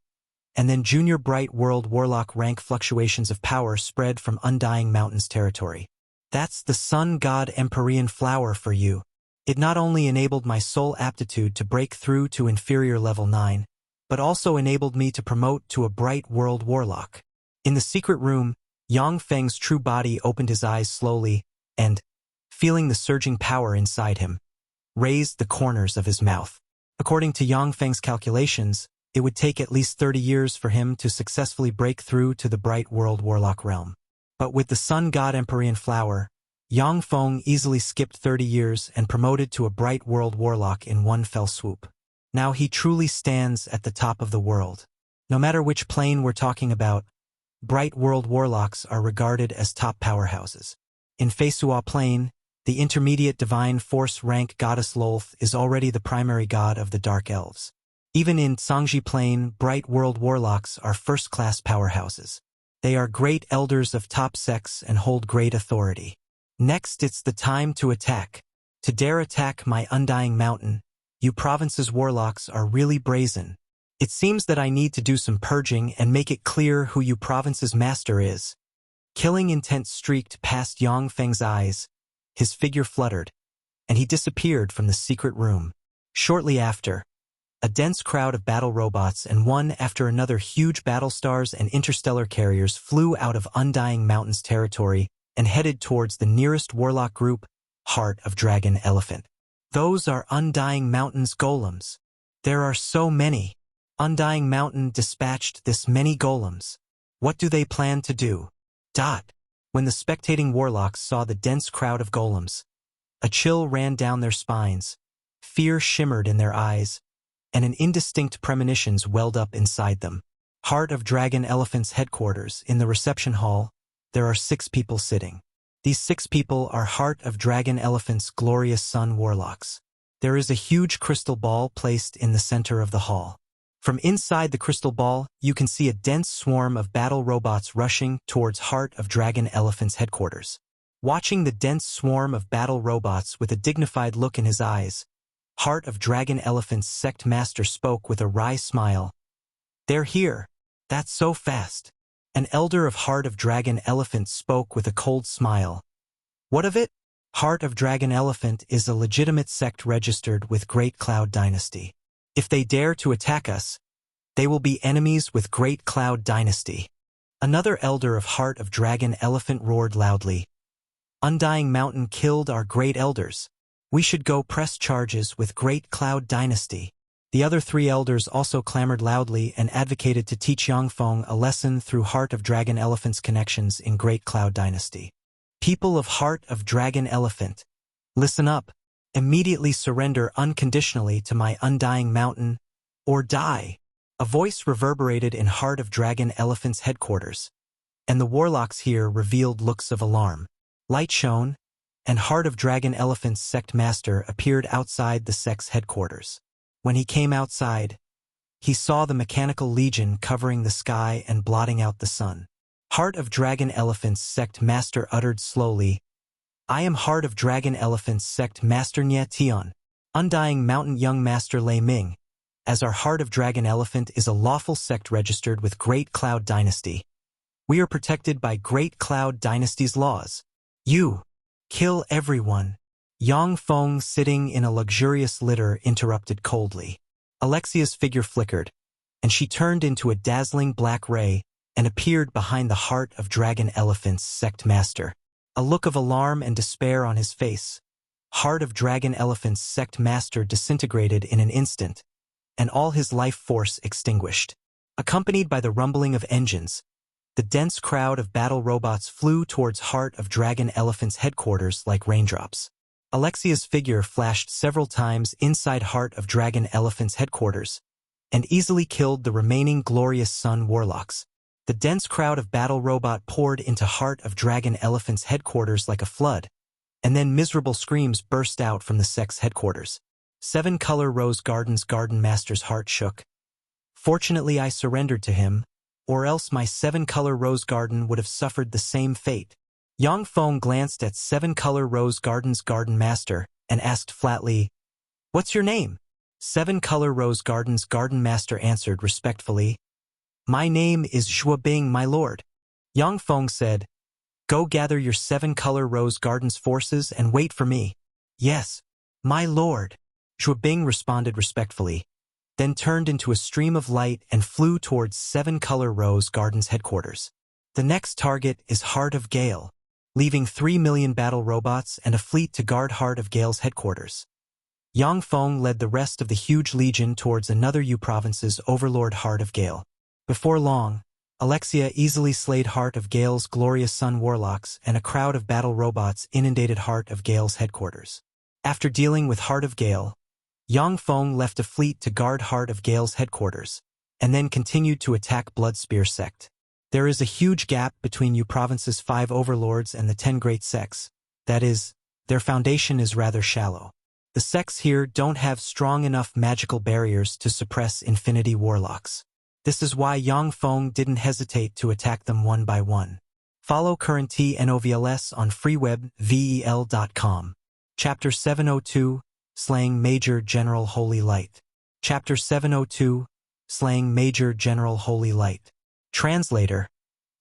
and then junior bright world warlock rank fluctuations of power spread from Undying Mountain's territory. That's the Sun God Empyrean Flower for you. It not only enabled my soul aptitude to break through to inferior level 9, but also enabled me to promote to a bright world warlock. In the secret room, Yang Feng's true body opened his eyes slowly and, feeling the surging power inside him, raised the corners of his mouth. According to Yang Feng's calculations, it would take at least 30 years for him to successfully break through to the bright world warlock realm. But with the Sun God Empyrean Flower, Yang Feng easily skipped 30 years and promoted to a bright world warlock in one fell swoop. Now he truly stands at the top of the world. No matter which plane we're talking about, bright world warlocks are regarded as top powerhouses. In Feisua plane, the intermediate divine force rank goddess Lolth is already the primary god of the dark elves. Even in Zhangji plane, bright world warlocks are first-class powerhouses. They are great elders of top sects and hold great authority. Next, it's the time to attack. To dare attack my Undying Mountain, You province's warlocks are really brazen. It seems that I need to do some purging and make it clear who you province's master is. Killing intent streaked past Yang Feng's eyes. His figure fluttered, and he disappeared from the secret room. Shortly after, a dense crowd of battle robots and one after another huge battle stars and interstellar carriers flew out of Undying Mountain's territory and headed towards the nearest warlock group, Heart of Dragon Elephant. Those are Undying Mountain's golems. There are so many. Undying Mountain dispatched this many golems. What do they plan to do? When the spectating warlocks saw the dense crowd of golems, a chill ran down their spines, fear shimmered in their eyes, and an indistinct premonitions welled up inside them. Heart of Dragon Elephant's headquarters, in the reception hall, there are 6 people sitting. These 6 people are Heart of Dragon Elephant's Glorious Sun Warlocks. There is a huge crystal ball placed in the center of the hall. From inside the crystal ball, you can see a dense swarm of battle robots rushing towards Heart of Dragon Elephant's headquarters. Watching the dense swarm of battle robots with a dignified look in his eyes, Heart of Dragon Elephant's sect master spoke with a wry smile. They're here. That's so fast. An elder of Heart of Dragon Elephant spoke with a cold smile. What of it? Heart of Dragon Elephant is a legitimate sect registered with Great Cloud Dynasty. If they dare to attack us, they will be enemies with Great Cloud Dynasty. Another elder of Heart of Dragon Elephant roared loudly. Undying Mountain killed our great elders. We should go press charges with Great Cloud Dynasty. The other 3 elders also clamored loudly and advocated to teach Yang Feng a lesson through Heart of Dragon Elephant's connections in Great Cloud Dynasty. People of Heart of Dragon Elephant, listen up. Immediately surrender unconditionally to my Undying Mountain, or die. A voice reverberated in Heart of Dragon Elephant's headquarters, and the warlocks here revealed looks of alarm. Light shone, and Heart of Dragon Elephant's sect master appeared outside the sect's headquarters. When he came outside, he saw the mechanical legion covering the sky and blotting out the sun. Heart of Dragon Elephant's sect master uttered slowly, I am Heart of Dragon Elephant's sect master Nye Tian, Undying Mountain Young Master Lei Ming. As our Heart of Dragon Elephant is a lawful sect registered with Great Cloud Dynasty, we are protected by Great Cloud Dynasty's laws. You kill everyone. Yang Feng, sitting in a luxurious litter, interrupted coldly. Alexia's figure flickered, and she turned into a dazzling black ray and appeared behind the Heart of Dragon Elephant's sect master. A look of alarm and despair on his face. Heart of Dragon Elephant's sect master disintegrated in an instant, and all his life force extinguished. Accompanied by the rumbling of engines, the dense crowd of battle robots flew towards Heart of Dragon Elephant's headquarters like raindrops. Alexia's figure flashed several times inside Heart of Dragon Elephant's headquarters, and easily killed the remaining Glorious Sun Warlocks. The dense crowd of battle robot poured into Heart of Dragon Elephant's headquarters like a flood, and then miserable screams burst out from the sect's headquarters. 7-Color Rose Garden's Garden Master's heart shook. Fortunately, I surrendered to him, or else my 7-Color Rose Garden would have suffered the same fate. Yang Feng glanced at 7-Color Rose Garden's Garden Master and asked flatly, What's your name? 7-Color Rose Garden's Garden Master answered respectfully, My name is Xuanhuan, my lord. Yang Feng said, Go gather your 7-Color Rose Garden's forces and wait for me. Yes, my lord. Xuanhuan responded respectfully, then turned into a stream of light and flew towards 7-Color Rose Garden's headquarters. The next target is Heart of Gale, leaving 3 million battle robots and a fleet to guard Heart of Gale's headquarters. Yang Feng led the rest of the huge legion towards another U province's overlord Heart of Gale. Before long, Alexia easily slayed Heart of Gale's Glorious Sun Warlocks, and a crowd of battle robots inundated Heart of Gale's headquarters. After dealing with Heart of Gale, Yang Feng left a fleet to guard Heart of Gale's headquarters, and then continued to attack Bloodspear sect. There is a huge gap between U province's 5 overlords and the 10 great sects. That is, their foundation is rather shallow. The sects here don't have strong enough magical barriers to suppress infinity warlocks. This is why Yang Feng didn't hesitate to attack them one by one. Follow current TNOVLS on freewebvel.com. Chapter 702, Slaying Major General Holy Light. Chapter 702, Slaying Major General Holy Light. Translator,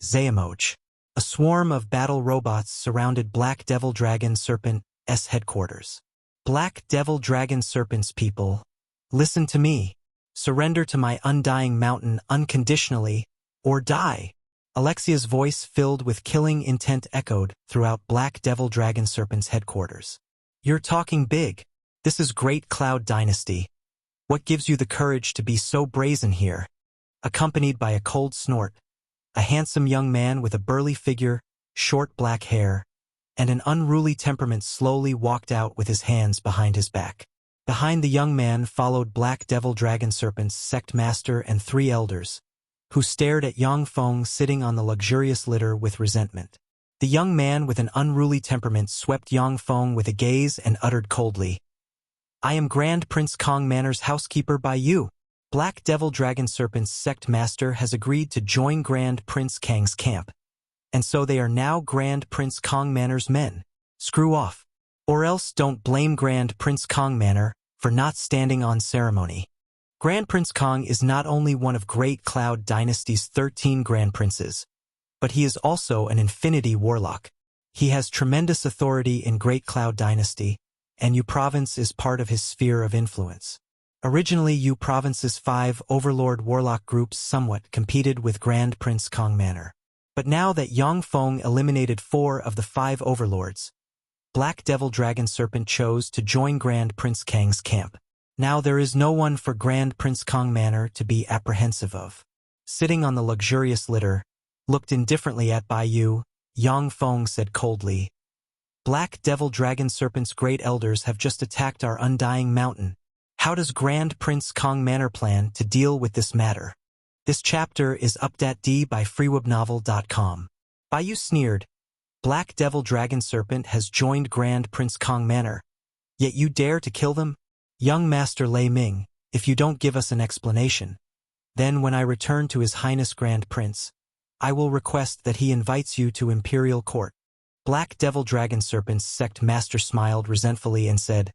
Xiaomoch. A swarm of battle robots surrounded Black Devil Dragon Serpent's headquarters. Black Devil Dragon Serpent's people, listen to me. Surrender to my undying mountain unconditionally, or die. Alexia's voice filled with killing intent echoed throughout Black Devil Dragon Serpent's headquarters. You're talking big. This is Great Cloud Dynasty. What gives you the courage to be so brazen here? Accompanied by a cold snort, a handsome young man with a burly figure, short black hair, and an unruly temperament slowly walked out with his hands behind his back. Behind the young man followed Black Devil Dragon Serpent's sect master and 3 elders, who stared at Yang Feng sitting on the luxurious litter with resentment. The young man with an unruly temperament swept Yang Feng with a gaze and uttered coldly, I am Grand Prince Kong Manor's housekeeper by you. Black Devil Dragon Serpent's sect master has agreed to join Grand Prince Kang's camp, and so they are now Grand Prince Kong Manor's men. Screw off. Or else don't blame Grand Prince Kong Manor for not standing on ceremony. Grand Prince Kong is not only one of Great Cloud Dynasty's 13 Grand Princes, but he is also an Infinity Warlock. He has tremendous authority in Great Cloud Dynasty, and U Province is part of his sphere of influence. Originally, U Province's 5 Overlord Warlock groups somewhat competed with Grand Prince Kong Manor. But now that Yang Feng eliminated 4 of the 5 Overlords, Black Devil Dragon Serpent chose to join Grand Prince Kang's camp. Now there is no one for Grand Prince Kong Manor to be apprehensive of. Sitting on the luxurious litter, looked indifferently at by Yu, Yang Feng said coldly, Black Devil Dragon Serpent's great elders have just attacked our undying mountain. How does Grand Prince Kong Manor plan to deal with this matter? This chapter is updated by freewebnovel.com. Yu sneered, Black Devil Dragon Serpent has joined Grand Prince Kong Manor, yet you dare to kill them? Young Master Lei Ming, if you don't give us an explanation, then when I return to His Highness Grand Prince, I will request that he invites you to Imperial Court. Black Devil Dragon Serpent's sect master smiled resentfully and said,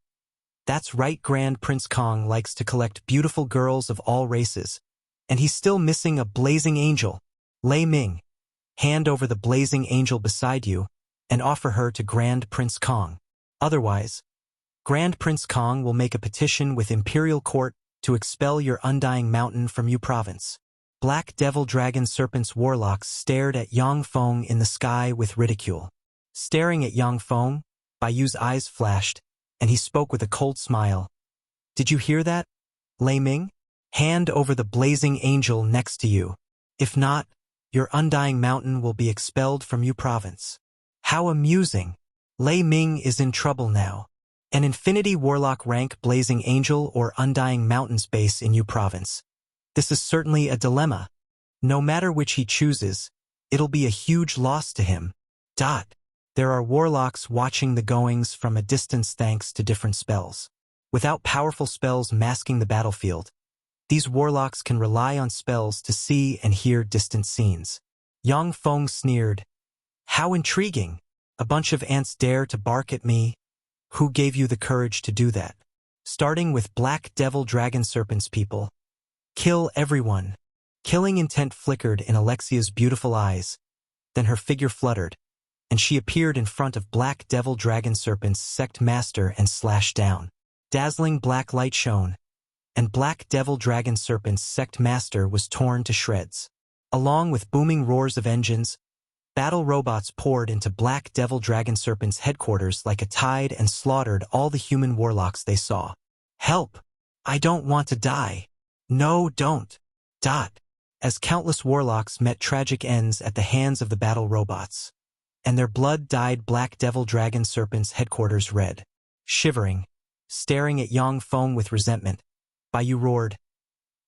That's right, Grand Prince Kong likes to collect beautiful girls of all races, and he's still missing a blazing angel. Lei Ming, hand over the blazing angel beside you and offer her to Grand Prince Kong. Otherwise, Grand Prince Kong will make a petition with Imperial Court to expel your undying mountain from U Province. Black Devil Dragon Serpent's warlocks stared at Yang Feng in the sky with ridicule. Staring at Yang Feng, Yu's eyes flashed, and he spoke with a cold smile. Did you hear that, Lei Ming? Hand over the blazing angel next to you. If not, your undying mountain will be expelled from U Province. How amusing. Lei Ming is in trouble now. An Infinity Warlock rank Blazing Angel or Undying Mountains base in U Province. This is certainly a dilemma. No matter which he chooses, it'll be a huge loss to him. There are warlocks watching the goings from a distance thanks to different spells. Without powerful spells masking the battlefield, these warlocks can rely on spells to see and hear distant scenes. Yang Feng sneered. How intriguing. A bunch of ants dare to bark at me. Who gave you the courage to do that? Starting with Black Devil Dragon Serpent's people. Kill everyone. Killing intent flickered in Alexia's beautiful eyes. Then her figure fluttered, and she appeared in front of Black Devil Dragon Serpent's sect master and slashed down. Dazzling black light shone, and Black Devil Dragon Serpent's sect master was torn to shreds. Along with booming roars of engines, battle robots poured into Black Devil Dragon Serpent's headquarters like a tide and slaughtered all the human warlocks they saw. Help! I don't want to die. No, don't. As countless warlocks met tragic ends at the hands of the battle robots, and their blood dyed Black Devil Dragon Serpent's headquarters red. Shivering, staring at Yang Feng with resentment, Yu roared,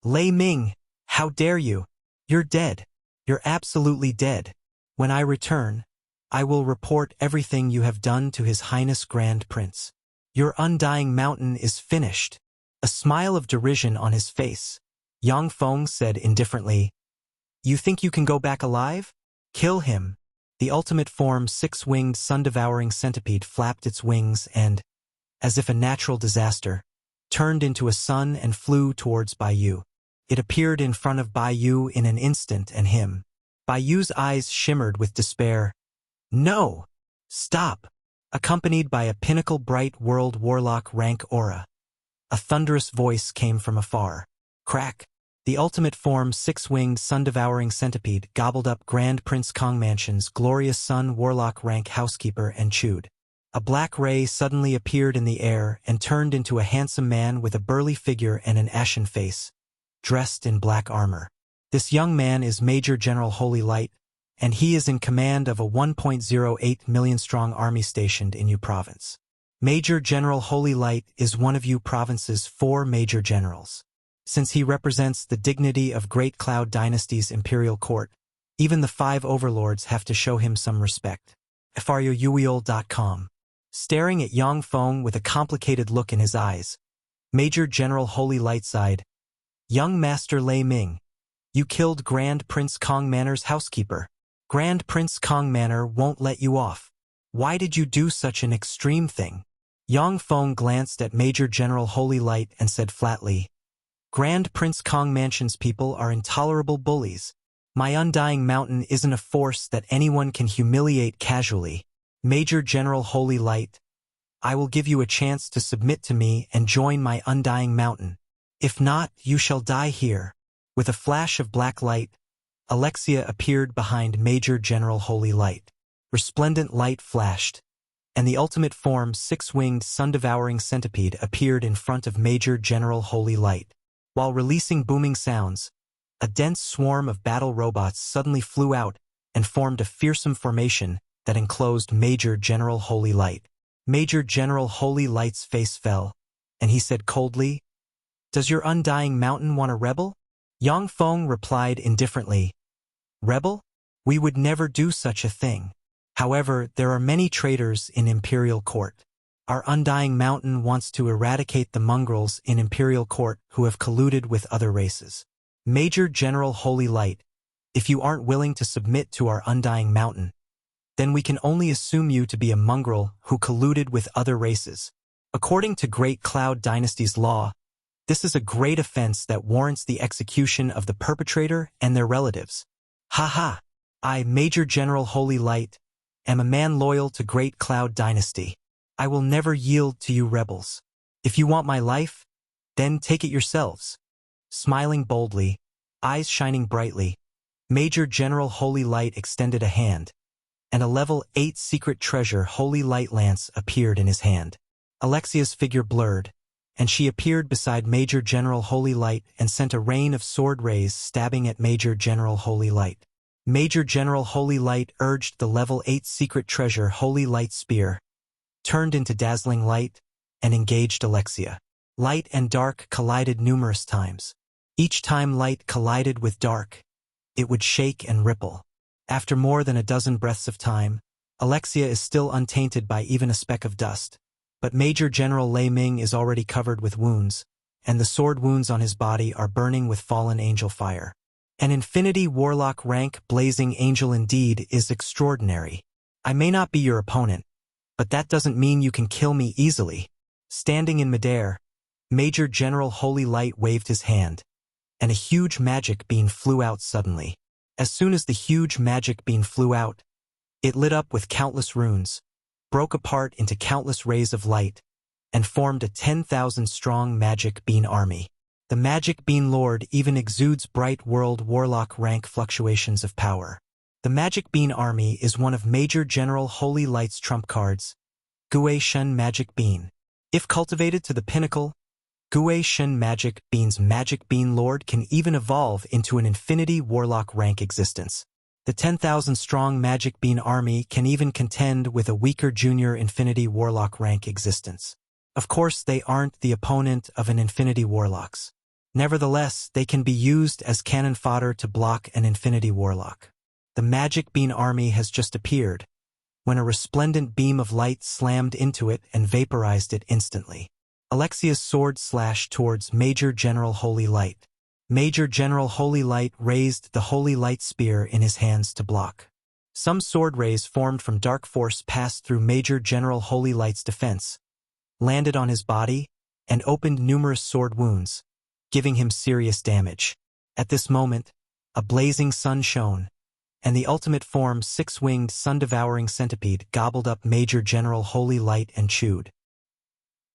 Lei Ming, how dare you? You're dead. You're absolutely dead. When I return, I will report everything you have done to His Highness Grand Prince. Your undying mountain is finished. A smile of derision on his face, Yang Feng said indifferently, You think you can go back alive? Kill him. The ultimate form 6-winged sun-devouring centipede flapped its wings and, as if a natural disaster, turned into a sun and flew towards Baiyu. It appeared in front of Baiyu in an instant and him. Baiyu's eyes shimmered with despair. "No! Stop!" Accompanied by a pinnacle bright world warlock rank aura. A thunderous voice came from afar. Crack! The ultimate form six-winged sun-devouring centipede gobbled up Grand Prince Kongmansion's Glorious Sun Warlock rank housekeeper and chewed. A black ray suddenly appeared in the air and turned into a handsome man with a burly figure and an ashen face, dressed in black armor. This young man is Major General Holy Light, and he is in command of a 1.08 million-strong army stationed in Yu Province. Major General Holy Light is one of Yu Province's 4 major generals. Since he represents the dignity of Great Cloud Dynasty's imperial court, even the 5 overlords have to show him some respect. FRUUEOL.com. Staring at Yang Feng with a complicated look in his eyes, Major General Holy Light sighed. "Young Master Lei Ming, you killed Grand Prince Kong Manor's housekeeper. Grand Prince Kong Manor won't let you off. Why did you do such an extreme thing?" Yang Feng glanced at Major General Holy Light and said flatly, "Grand Prince Kong Mansion's people are intolerable bullies. My undying mountain isn't a force that anyone can humiliate casually. Major General Holy Light, I will give you a chance to submit to me and join my undying mountain. If not, you shall die here." With a flash of black light, Alexia appeared behind Major General Holy Light. Resplendent light flashed, and the ultimate form six-winged sun-devouring centipede appeared in front of Major General Holy Light. While releasing booming sounds, a dense swarm of battle robots suddenly flew out and formed a fearsome formation that enclosed Major General Holy Light. Major General Holy Light's face fell, and he said coldly, "Does your undying mountain want a rebel?" Yang Feng replied indifferently, "Rebel? We would never do such a thing. However, there are many traitors in Imperial Court. Our undying mountain wants to eradicate the mongrels in Imperial Court who have colluded with other races. Major General Holy Light, if you aren't willing to submit to our undying mountain, then we can only assume you to be a mongrel who colluded with other races. According to Great Cloud Dynasty's law, this is a great offense that warrants the execution of the perpetrator and their relatives. Haha, I, Major General Holy Light, am a man loyal to Great Cloud Dynasty. I will never yield to you rebels. If you want my life, then take it yourselves." Smiling boldly, eyes shining brightly, Major General Holy Light extended a hand, and a level 8 secret treasure Holy Light Lance appeared in his hand. Alexia's figure blurred, and she appeared beside Major General Holy Light and sent a rain of sword rays stabbing at Major General Holy Light. Major General Holy Light urged the level 8 secret treasure Holy Light Spear, turned into dazzling light, and engaged Alexia. Light and dark collided numerous times. Each time light collided with dark, it would shake and ripple. After more than a dozen breaths of time, Alexia is still untainted by even a speck of dust, but Major General Lei Ming is already covered with wounds, and the sword wounds on his body are burning with fallen angel fire. An infinity warlock rank blazing angel indeed is extraordinary. I may not be your opponent, but that doesn't mean you can kill me easily. Standing in midair, Major General Holy Light waved his hand, and a huge magic beam flew out suddenly. As soon as the huge magic beam flew out, it lit up with countless runes, broke apart into countless rays of light, and formed a 10,000-strong magic bean army. The magic bean lord even exudes bright world warlock rank fluctuations of power. The magic bean army is one of Major General Holy Light's trump cards, Gui Shen Magic Bean. If cultivated to the pinnacle, Gui Shen Magic Bean's Magic Bean Lord can even evolve into an infinity warlock rank existence. The 10,000-strong Magic Bean army can even contend with a weaker junior infinity warlock rank existence. Of course, they aren't the opponent of an infinity warlocks. Nevertheless, they can be used as cannon fodder to block an infinity warlock. The Magic Bean army has just appeared, when a resplendent beam of light slammed into it and vaporized it instantly. Alexia's sword slashed towards Major General Holy Light. Major General Holy Light raised the Holy Light Spear in his hands to block. Some sword rays formed from dark force passed through Major General Holy Light's defense, landed on his body, and opened numerous sword wounds, giving him serious damage. At this moment, a blazing sun shone, and the ultimate form six-winged sun-devouring centipede gobbled up Major General Holy Light and chewed.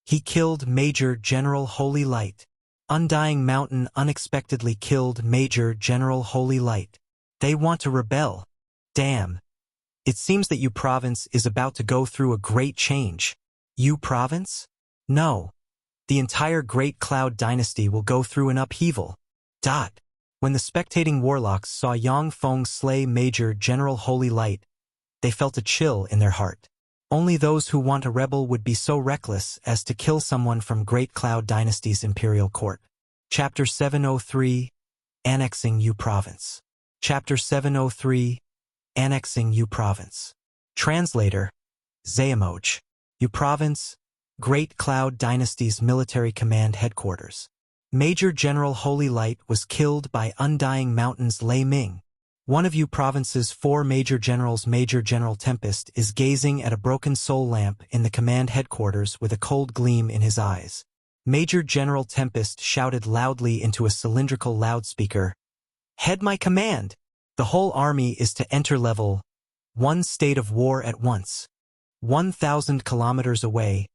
He killed Major General Holy Light. Undying Mountain unexpectedly killed Major General Holy Light. They want to rebel. Damn. It seems that U Province is about to go through a great change. U Province? No. The entire Great Cloud Dynasty will go through an upheaval. When the spectating warlocks saw Yang Feng slay Major General Holy Light, they felt a chill in their heart. Only those who want a rebel would be so reckless as to kill someone from Great Cloud Dynasty's imperial court. Chapter 703, Annexing U Province. Chapter 703, Annexing U Province. Translator, Xuanhuan. U Province, Great Cloud Dynasty's military command headquarters. Major General Holy Light was killed by Undying Mountain's Lei Ming. One of U Province's four Major Generals, Major General Tempest, is gazing at a broken soul lamp in the command headquarters with a cold gleam in his eyes. Major General Tempest shouted loudly into a cylindrical loudspeaker, "Head my command! The whole army is to enter level 1 state of war at once. 1,000 kilometers away,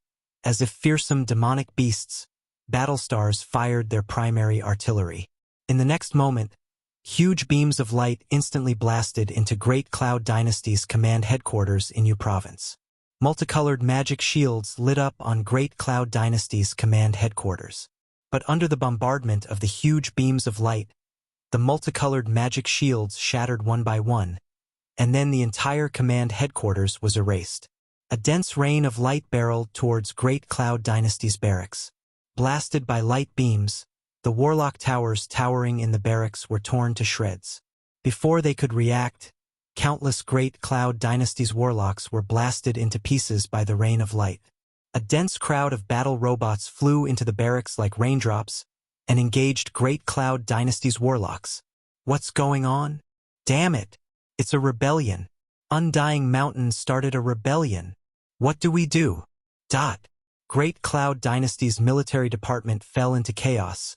as if fearsome demonic beasts, battle stars fired their primary artillery. In the next moment, huge beams of light instantly blasted into Great Cloud Dynasty's command headquarters in U Province. Multicolored magic shields lit up on Great Cloud Dynasty's command headquarters. But under the bombardment of the huge beams of light, the multicolored magic shields shattered one by one, and then the entire command headquarters was erased. A dense rain of light barreled towards Great Cloud Dynasty's barracks. Blasted by light beams, the warlock towers towering in the barracks were torn to shreds. Before they could react, countless Great Cloud Dynasty's warlocks were blasted into pieces by the rain of light. A dense crowd of battle robots flew into the barracks like raindrops and engaged Great Cloud Dynasty's warlocks. What's going on? Damn it! It's a rebellion. Undying Mountain started a rebellion. What do we do? Great Cloud Dynasty's military department fell into chaos,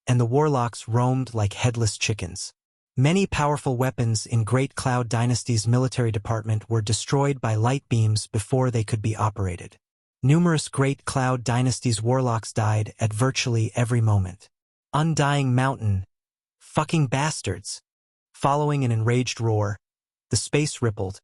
and the warlocks roamed like headless chickens. Many powerful weapons in Great Cloud Dynasty's military department were destroyed by light beams before they could be operated. Numerous Great Cloud Dynasty's warlocks died at virtually every moment. Undying Mountain. Fucking bastards. Following an enraged roar, the space rippled,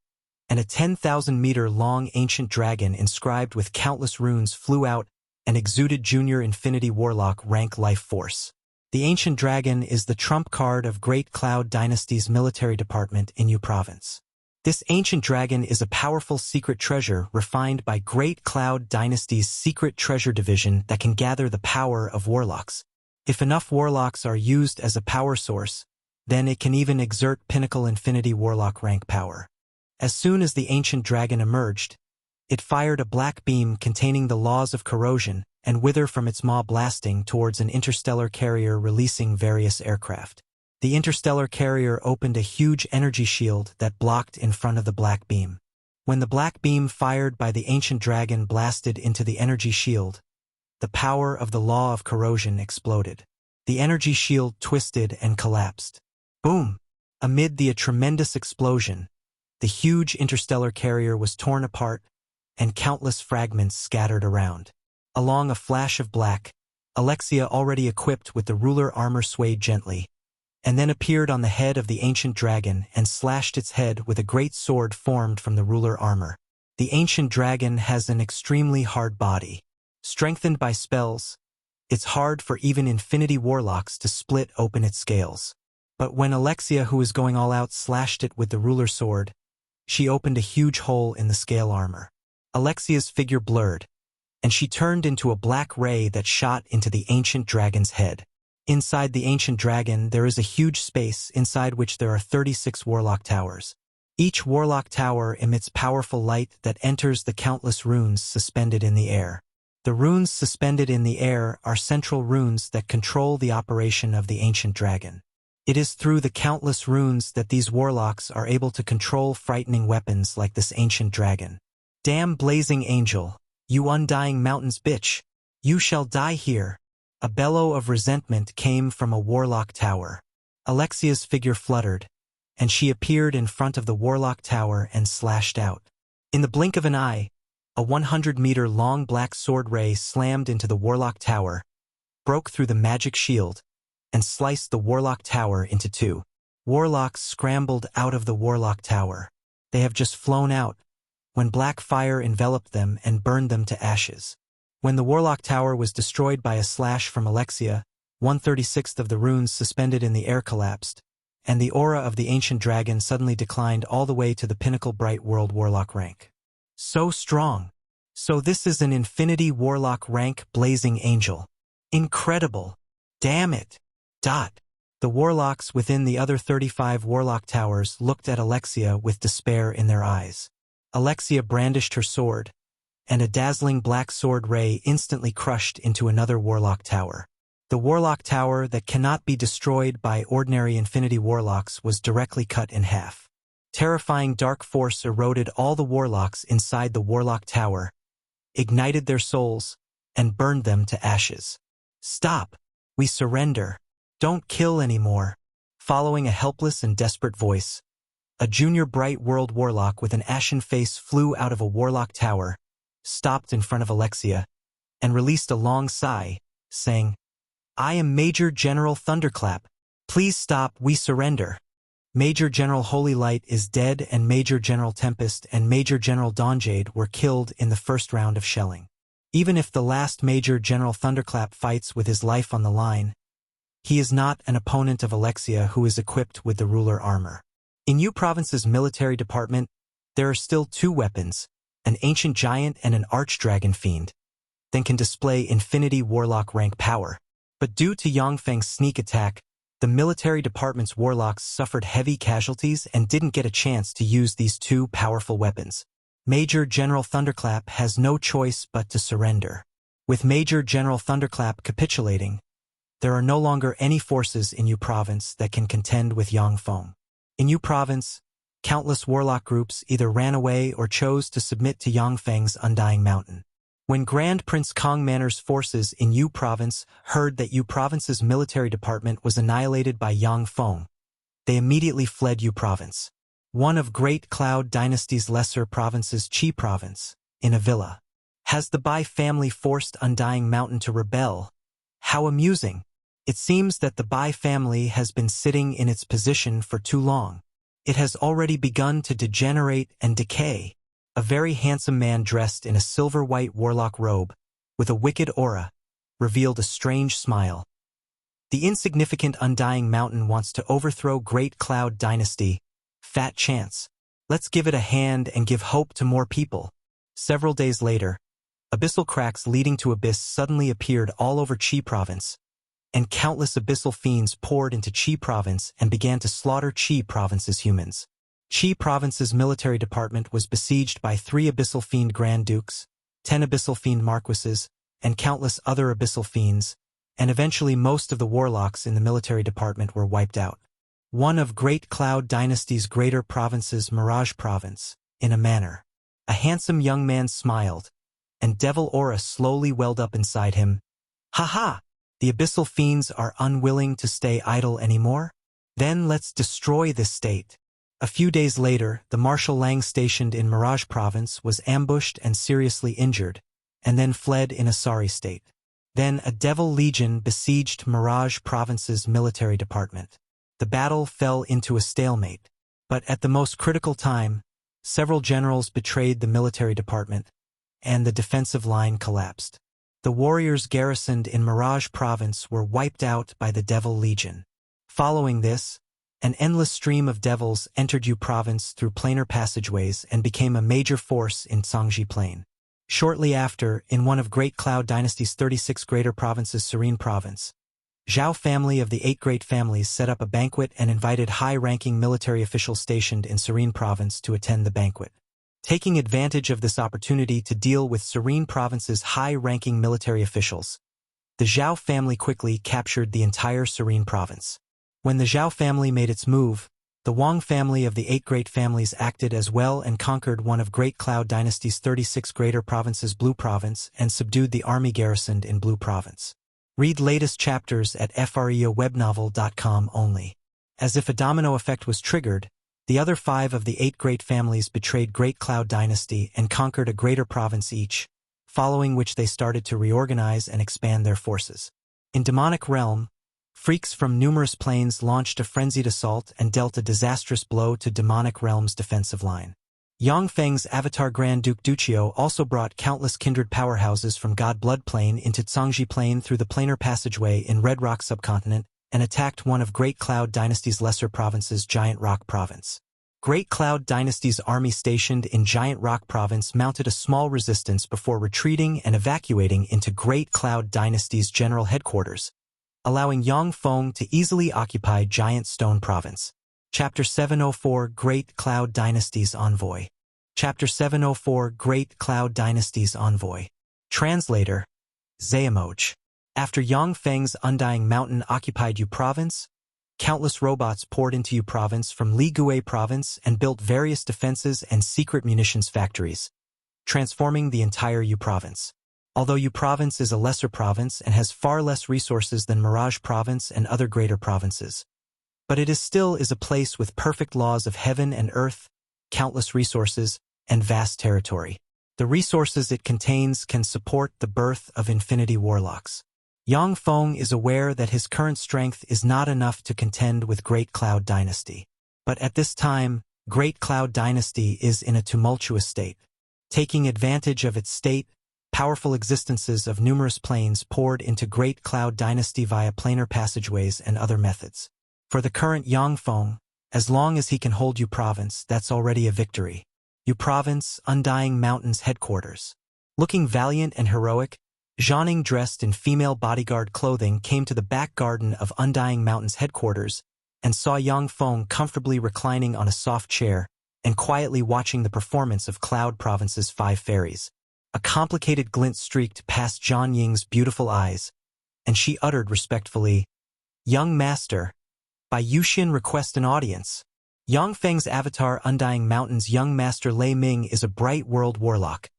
and a 10,000-meter-long ancient dragon inscribed with countless runes flew out and exuded Junior Infinity Warlock rank life force. The ancient dragon is the trump card of Great Cloud Dynasty's military department in U Province. This ancient dragon is a powerful secret treasure refined by Great Cloud Dynasty's secret treasure division that can gather the power of warlocks. If enough warlocks are used as a power source, then it can even exert pinnacle Infinity Warlock rank power. As soon as the ancient dragon emerged, it fired a black beam containing the laws of corrosion and wither from its maw blasting towards an interstellar carrier releasing various aircraft. The interstellar carrier opened a huge energy shield that blocked in front of the black beam. When the black beam fired by the ancient dragon blasted into the energy shield, the power of the law of corrosion exploded. The energy shield twisted and collapsed. Boom! Amid the tremendous explosion, the huge interstellar carrier was torn apart, and countless fragments scattered around. Along a flash of black, Alexia, already equipped with the ruler armor, swayed gently, and then appeared on the head of the ancient dragon and slashed its head with a great sword formed from the ruler armor. The ancient dragon has an extremely hard body. Strengthened by spells, it's hard for even Infinity Warlocks to split open its scales. But when Alexia, who is going all out, slashed it with the ruler sword, she opened a huge hole in the scale armor. Alexia's figure blurred, and she turned into a black ray that shot into the ancient dragon's head. Inside the ancient dragon, there is a huge space inside which there are 36 warlock towers. Each warlock tower emits powerful light that enters the countless runes suspended in the air. The runes suspended in the air are central runes that control the operation of the ancient dragon. It is through the countless runes that these warlocks are able to control frightening weapons like this ancient dragon. Damn blazing angel, "You undying mountain's bitch! You shall die here!" A bellow of resentment came from a warlock tower. Alexia's figure fluttered, and she appeared in front of the warlock tower and slashed out. In the blink of an eye, a 100-meter-long black sword ray slammed into the warlock tower, broke through the magic shield, and sliced the warlock tower into two. Warlocks scrambled out of the warlock tower. They have just flown out, when black fire enveloped them and burned them to ashes. When the warlock tower was destroyed by a slash from Alexia, 1/36 of the runes suspended in the air collapsed, and the aura of the ancient dragon suddenly declined all the way to the pinnacle bright world warlock rank. So strong! So this is an infinity warlock rank blazing angel. Incredible! Damn it! The warlocks within the other 35 warlock towers looked at Alexia with despair in their eyes. Alexia brandished her sword, and a dazzling black sword ray instantly crushed into another warlock tower. The warlock tower that cannot be destroyed by ordinary infinity warlocks was directly cut in half. Terrifying dark force eroded all the warlocks inside the warlock tower, ignited their souls, and burned them to ashes. "Stop! We surrender! Don't kill anymore!" Following a helpless and desperate voice, a junior bright world warlock with an ashen face flew out of a warlock tower, stopped in front of Alexia, and released a long sigh, saying, "I am Major General Thunderclap. Please stop, we surrender." Major General Holy Light is dead, and Major General Tempest and Major General Dawnjade were killed in the first round of shelling. Even if the last Major General Thunderclap fights with his life on the line, he is not an opponent of Alexia, who is equipped with the ruler armor. In U Province's military department, there are still two weapons, an ancient giant and an archdragon fiend, that can display infinity warlock rank power. But due to Yang Feng's sneak attack, the military department's warlocks suffered heavy casualties and didn't get a chance to use these two powerful weapons. Major General Thunderclap has no choice but to surrender. With Major General Thunderclap capitulating, there are no longer any forces in U Province that can contend with Yang Feng. In U Province, countless warlock groups either ran away or chose to submit to Yang Feng's Undying Mountain. When Grand Prince Kong Manor's forces in U Province heard that U Province's military department was annihilated by Yang Feng, they immediately fled U Province. One of Great Cloud Dynasty's lesser provinces, Qi Province, in a villa. Has the Bai family forced Undying Mountain to rebel? How amusing! It seems that the Bai family has been sitting in its position for too long. It has already begun to degenerate and decay. A very handsome man dressed in a silver-white warlock robe, with a wicked aura, revealed a strange smile. The insignificant Undying Mountain wants to overthrow Great Cloud Dynasty. Fat chance. Let's give it a hand and give hope to more people. Several days later, abyssal cracks leading to abyss suddenly appeared all over Qi Province, and countless abyssal fiends poured into Qi Province and began to slaughter Qi Province's humans. Qi Province's military department was besieged by 3 abyssal fiend Grand Dukes, 10 abyssal fiend Marquises, and countless other abyssal fiends, and eventually most of the warlocks in the military department were wiped out. One of Great Cloud Dynasty's greater provinces, Mirage Province, in a manner. A handsome young man smiled, and devil aura slowly welled up inside him. "Ha-ha! The abyssal fiends are unwilling to stay idle anymore? Then let's destroy this state." A few days later, the Marshal Lang stationed in Mirage Province was ambushed and seriously injured, and then fled in a sorry state. Then a Devil Legion besieged Mirage Province's military department. The battle fell into a stalemate, but at the most critical time, several generals betrayed the military department, and the defensive line collapsed. The warriors garrisoned in Mirage Province were wiped out by the Devil Legion. Following this, an endless stream of devils entered U Province through planar passageways and became a major force in Zhangji Plain. Shortly after, in one of Great Cloud Dynasty's 36 greater provinces, Serene Province, Zhao family of the 8 great families set up a banquet and invited high-ranking military officials stationed in Serene Province to attend the banquet. Taking advantage of this opportunity to deal with Serene Province's high-ranking military officials, the Zhao family quickly captured the entire Serene Province. When the Zhao family made its move, The Wang family of the 8 great families acted as well and conquered one of Great Cloud Dynasty's 36 greater provinces, Blue Province, and subdued the army garrisoned in Blue Province. Read latest chapters at freowebnovel.com only. As if a domino effect was triggered, the other 5 of the 8 great families betrayed Great Cloud Dynasty and conquered a greater province each, following which they started to reorganize and expand their forces. In Demonic Realm, freaks from numerous planes launched a frenzied assault and dealt a disastrous blow to Demonic Realm's defensive line. Yang Feng's Avatar Grand Duke Duchio also brought countless kindred powerhouses from God Blood Plane into Zhangji Plane through the planar passageway in Red Rock subcontinent and attacked one of Great Cloud Dynasty's lesser provinces, Giant Rock Province. Great Cloud Dynasty's army stationed in Giant Rock Province mounted a small resistance before retreating and evacuating into Great Cloud Dynasty's general headquarters, allowing Yang Feng to easily occupy Giant Stone Province. Chapter 704 Great Cloud Dynasty's Envoy. Chapter 704 Great Cloud Dynasty's Envoy. Translator, Zayamoj. After Yang Feng's Undying Mountain occupied Yu Province, countless robots poured into Yu Province from Li Gui Province and built various defenses and secret munitions factories, transforming the entire Yu Province. Although Yu Province is a lesser province and has far less resources than Mirage Province and other greater provinces, but it still is a place with perfect laws of heaven and earth, countless resources, and vast territory. The resources it contains can support the birth of infinity warlocks. Yang Feng is aware that his current strength is not enough to contend with Great Cloud Dynasty. But at this time, Great Cloud Dynasty is in a tumultuous state. Taking advantage of its state, powerful existences of numerous planes poured into Great Cloud Dynasty via planar passageways and other methods. For the current Yang Feng, as long as he can hold Yu Province, that's already a victory. Yu Province, Undying Mountain's headquarters. Looking valiant and heroic, Jiang, dressed in female bodyguard clothing, came to the back garden of Undying Mountain's headquarters and saw Yang Feng comfortably reclining on a soft chair and quietly watching the performance of Cloud Province's 5 fairies. A complicated glint streaked past Zhang Ying's beautiful eyes, and she uttered respectfully, "Young Master, by Yuxian request an audience." Yang Feng's avatar Undying Mountain's young master Lei Ming is a bright world warlock.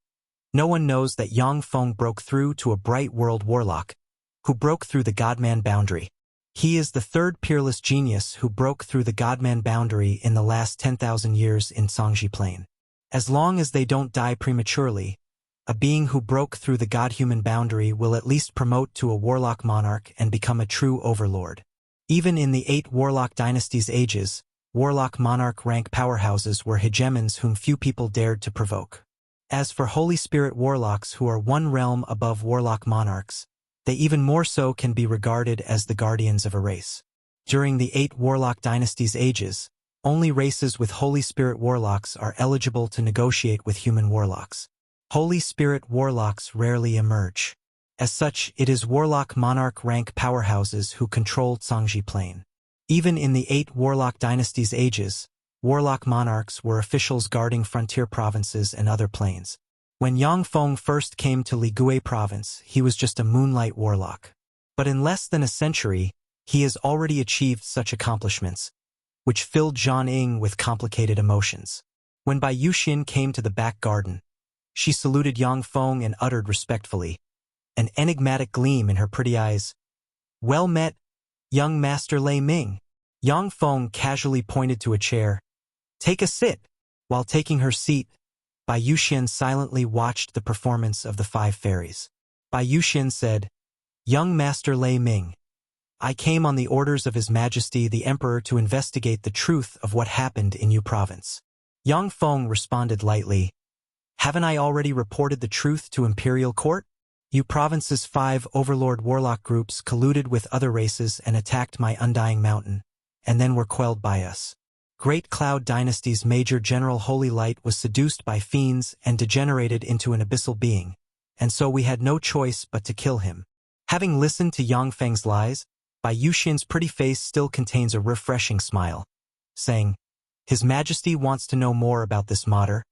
No one knows that Yang Feng broke through to a bright world warlock, who broke through the Godman boundary. He is the 3rd peerless genius who broke through the Godman boundary in the last 10,000 years in Zhangji Plain. As long as they don't die prematurely, a being who broke through the God-human boundary will at least promote to a warlock monarch and become a true overlord. Even in the 8 warlock dynasties' ages, warlock monarch rank powerhouses were hegemons whom few people dared to provoke. As for Holy Spirit warlocks, who are one realm above warlock monarchs, they even more so can be regarded as the guardians of a race. During the 8 warlock dynasties' ages, only races with Holy Spirit warlocks are eligible to negotiate with human warlocks. Holy Spirit warlocks rarely emerge. As such, it is warlock monarch rank powerhouses who controlled Zhangji Plain. Even in the 8 warlock dynasties' ages, warlock monarchs were officials guarding frontier provinces and other planes. When Yang Feng first came to Li Gui Province, he was just a moonlight warlock. But in less than a century, he has already achieved such accomplishments, which filled Zhang Ying with complicated emotions. When Bai Yuxian came to the back garden, she saluted Yang Feng and uttered respectfully, an enigmatic gleam in her pretty eyes, "Well met, young Master Lei Ming." Yang Feng casually pointed to a chair. "Take a sit." While taking her seat, Bai Yuxian silently watched the performance of the 5 fairies. Bai Yuxian said, "Young Master Lei Ming, I came on the orders of His Majesty the Emperor to investigate the truth of what happened in Yu Province." Yang Feng responded lightly, "Haven't I already reported the truth to Imperial Court? Yu Province's 5 overlord warlock groups colluded with other races and attacked my Undying Mountain, and then were quelled by us. Great Cloud Dynasty's Major General Holy Light was seduced by fiends and degenerated into an abyssal being, and so we had no choice but to kill him." Having listened to Yang Feng's lies, Bai Yuxian's pretty face still contains a refreshing smile, saying, "His Majesty wants to know more about this matter,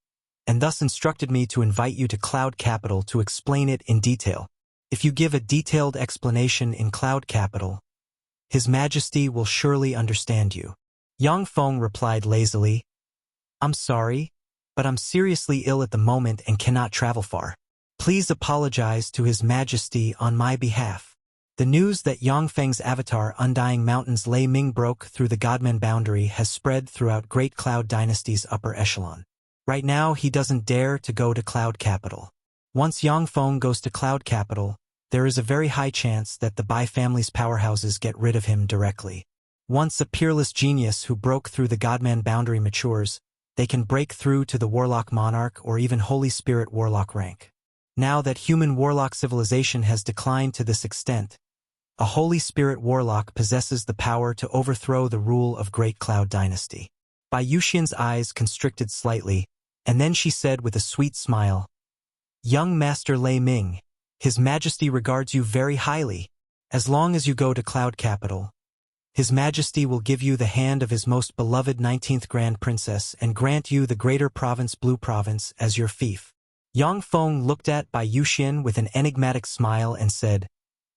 and thus instructed me to invite you to Cloud Capital to explain it in detail. If you give a detailed explanation in Cloud Capital, His Majesty will surely understand you." Yang Feng replied lazily, I'm sorry, but I'm seriously ill at the moment and cannot travel far. Please apologize to His Majesty on my behalf. The news that Yang Feng's avatar Undying Mountain's Lei Ming broke through the Godman boundary has spread throughout Great Cloud Dynasty's upper echelon. Right now he doesn't dare to go to Cloud Capital. Once Yang Feng goes to Cloud Capital, there is a very high chance that the Bai family's powerhouses get rid of him directly. Once a peerless genius who broke through the Godman boundary matures, they can break through to the Warlock Monarch or even Holy Spirit Warlock rank. Now that human Warlock civilization has declined to this extent, a Holy Spirit Warlock possesses the power to overthrow the rule of Great Cloud Dynasty. Bai Yuxian's eyes constricted slightly, and then she said with a sweet smile, Young Master Lei Ming, His Majesty regards you very highly. As long as you go to Cloud Capital, His Majesty will give you the hand of His most beloved 19th Grand Princess and grant you the Greater Province Blue Province as your fief. Yang Feng looked at Bai Yuxian with an enigmatic smile and said,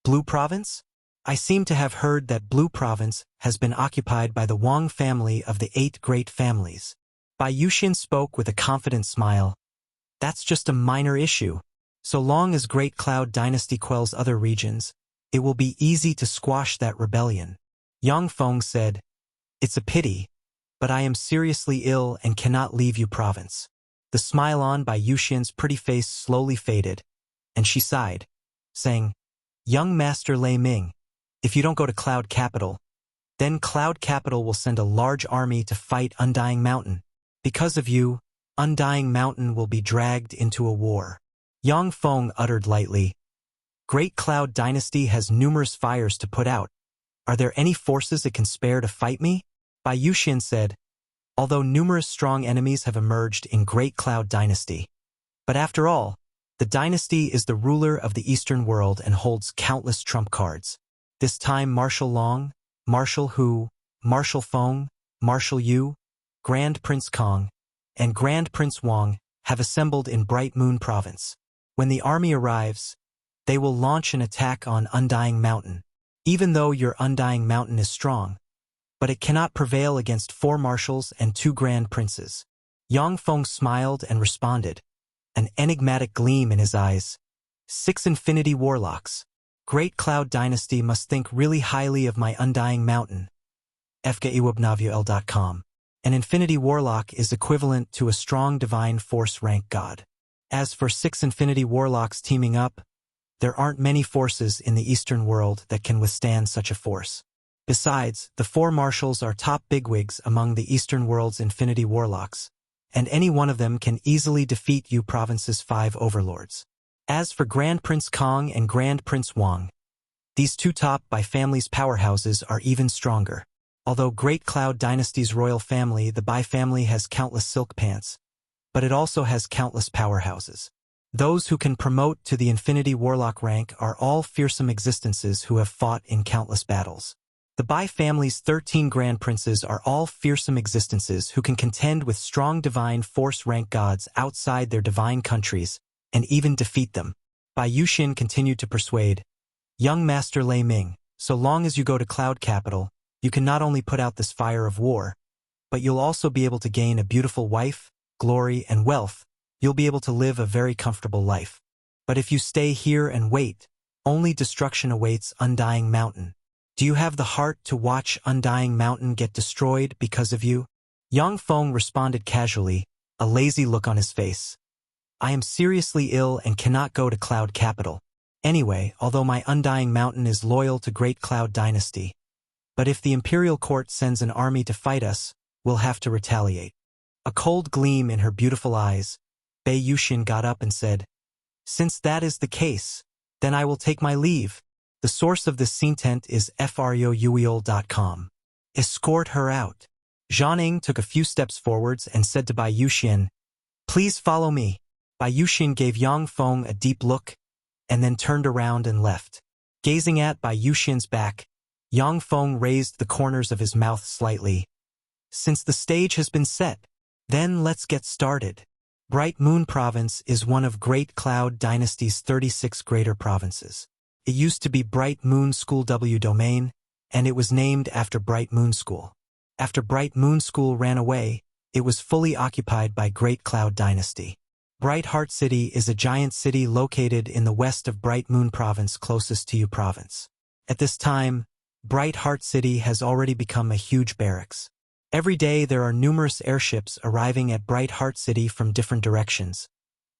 Blue Province? I seem to have heard that Blue Province has been occupied by the Wang family of the 8 great families. Bai Yuxian spoke with a confident smile. That's just a minor issue. So long as Great Cloud Dynasty quells other regions, it will be easy to squash that rebellion. Yang Feng said, It's a pity, but I am seriously ill and cannot leave you province. The smile on Bai Yuxian's pretty face slowly faded, and she sighed, saying, Young Master Lei Ming, if you don't go to Cloud Capital, then Cloud Capital will send a large army to fight Undying Mountain. Because of you, Undying Mountain will be dragged into a war. Yang Feng uttered lightly, Great Cloud Dynasty has numerous fires to put out. Are there any forces it can spare to fight me? Bai Yuxian said, Although numerous strong enemies have emerged in Great Cloud Dynasty. But after all, the dynasty is the ruler of the Eastern world and holds countless trump cards. This time Marshal Long, Marshal Hu, Marshal Feng, Marshal Yu, Grand Prince Kong, and Grand Prince Wang have assembled in Bright Moon Province. When the army arrives, they will launch an attack on Undying Mountain. Even though your Undying Mountain is strong, but it cannot prevail against 4 marshals and 2 grand princes. Yang Feng smiled and responded, an enigmatic gleam in his eyes. 6 Infinity Warlocks. Great Cloud Dynasty must think really highly of my Undying Mountain. FKEWebNavuL.com. An Infinity Warlock is equivalent to a strong divine force rank god. As for 6 Infinity Warlocks teaming up, there aren't many forces in the Eastern world that can withstand such a force. Besides, the 4 marshals are top bigwigs among the Eastern world's Infinity Warlocks, and any one of them can easily defeat you province's 5 overlords. As for Grand Prince Kong and Grand Prince Wang, these 2 top by family's powerhouses are even stronger. Although Great Cloud Dynasty's royal family, the Bai family has countless silk pants, but it also has countless powerhouses. Those who can promote to the Infinity Warlock rank are all fearsome existences who have fought in countless battles. The Bai family's 13 Grand Princes are all fearsome existences who can contend with strong divine force rank gods outside their divine countries and even defeat them. Bai Yuxian continued to persuade, Young Master Lei Ming, so long as you go to Cloud Capital, you can not only put out this fire of war, but you'll also be able to gain a beautiful wife, glory, and wealth. You'll be able to live a very comfortable life. But if you stay here and wait, only destruction awaits Undying Mountain. Do you have the heart to watch Undying Mountain get destroyed because of you? Yang Feng responded casually, a lazy look on his face. I am seriously ill and cannot go to Cloud Capital. Anyway, although my Undying Mountain is loyal to Great Cloud Dynasty, but if the Imperial Court sends an army to fight us, we'll have to retaliate. A cold gleam in her beautiful eyes, Bai Yuxian got up and said, Since that is the case, then I will take my leave. The source of this scene tent is FREOUEOL.com. Escort her out. Zhang took a few steps forwards and said to Bai Yuxian, Please follow me. Bai Yuxian gave Yang Feng a deep look, and then turned around and left. Gazing at Bai Yuxian's back, Yang Feng raised the corners of his mouth slightly. Since the stage has been set, then let's get started. Bright Moon Province is one of Great Cloud Dynasty's 36 greater provinces. It used to be Bright Moon School W domain, and it was named after Bright Moon School. After Bright Moon School ran away, it was fully occupied by Great Cloud Dynasty. Bright Heart City is a giant city located in the west of Bright Moon Province closest to Yu Province. At this time, Bright Heart City has already become a huge barracks. Every day there are numerous airships arriving at Bright Heart City from different directions,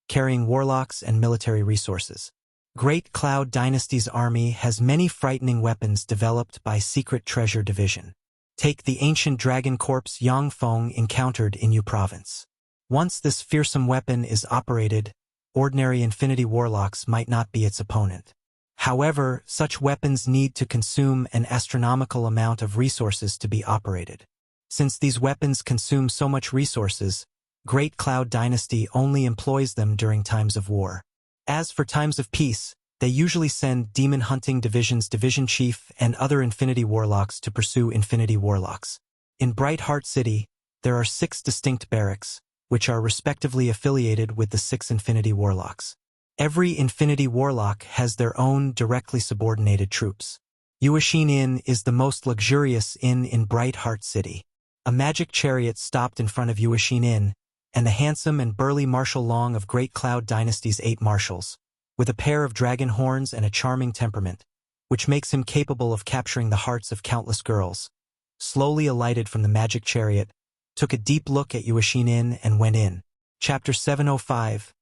carrying warlocks and military resources. Great Cloud Dynasty's army has many frightening weapons developed by Secret Treasure Division. Take the ancient dragon corpse Yang Feng encountered in Yu Province. Once this fearsome weapon is operated, ordinary infinity warlocks might not be its opponent. However, such weapons need to consume an astronomical amount of resources to be operated. Since these weapons consume so much resources, Great Cloud Dynasty only employs them during times of war. As for times of peace, they usually send Demon Hunting Division's Division Chief and other Infinity Warlocks to pursue Infinity Warlocks. In Bright Heart City, there are 6 distinct barracks, which are respectively affiliated with the 6 Infinity Warlocks. Every Infinity Warlock has their own directly subordinated troops. Yuashin Inn is the most luxurious inn in Bright Heart City. A magic chariot stopped in front of Yuashin Inn, and the handsome and burly Marshal Long of Great Cloud Dynasty's 8 marshals, with a pair of dragon horns and a charming temperament, which makes him capable of capturing the hearts of countless girls, slowly alighted from the magic chariot, took a deep look at Yuashin Inn and went in. Chapter 705,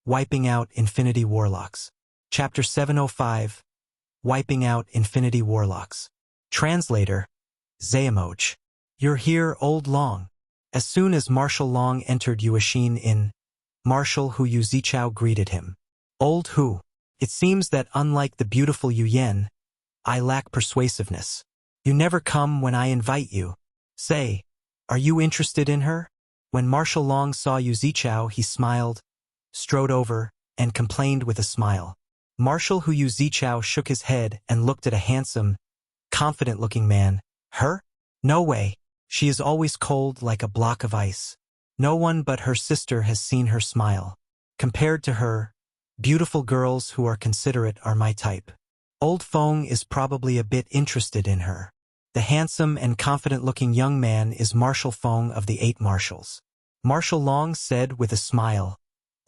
Wiping Out Infinity Warlocks. Chapter 705, Wiping Out Infinity Warlocks. Translator, Zayamoch. You're here, Old Long. As soon as Marshal Long entered Yuashin Inn, Marshal Hu Yu Zichao greeted him. Old Hu, it seems that unlike the beautiful Yu Yen, I lack persuasiveness. You never come when I invite you. Say, are you interested in her? When Marshal Long saw Yu Zichao, he smiled, strode over, and complained with a smile. Marshal Hu Yu Zichao shook his head and looked at a handsome, confident-looking man. Her? No way. She is always cold like a block of ice. No one but her sister has seen her smile. Compared to her, beautiful girls who are considerate are my type. Old Feng is probably a bit interested in her. The handsome and confident-looking young man is Marshal Feng of the 8 marshals. Marshal Long said with a smile,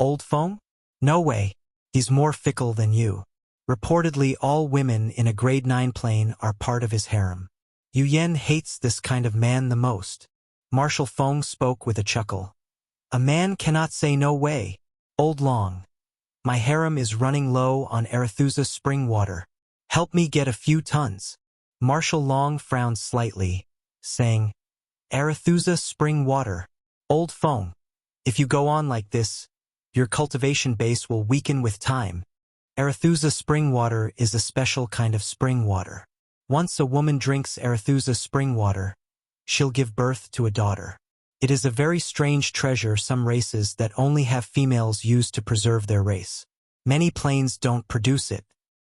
Old Feng? No way. He's more fickle than you. Reportedly all women in a grade 9 plane are part of his harem. Yu Yen hates this kind of man the most. Marshal Feng spoke with a chuckle. A man cannot say no way. Old Long. My harem is running low on Arethusa spring water. Help me get a few tons. Marshal Long frowned slightly, saying, Arethusa spring water. Old Feng. If you go on like this, your cultivation base will weaken with time. Arethusa spring water is a special kind of spring water. Once a woman drinks Arethusa spring water, she'll give birth to a daughter. It is a very strange treasure some races that only have females use to preserve their race. Many planes don't produce it.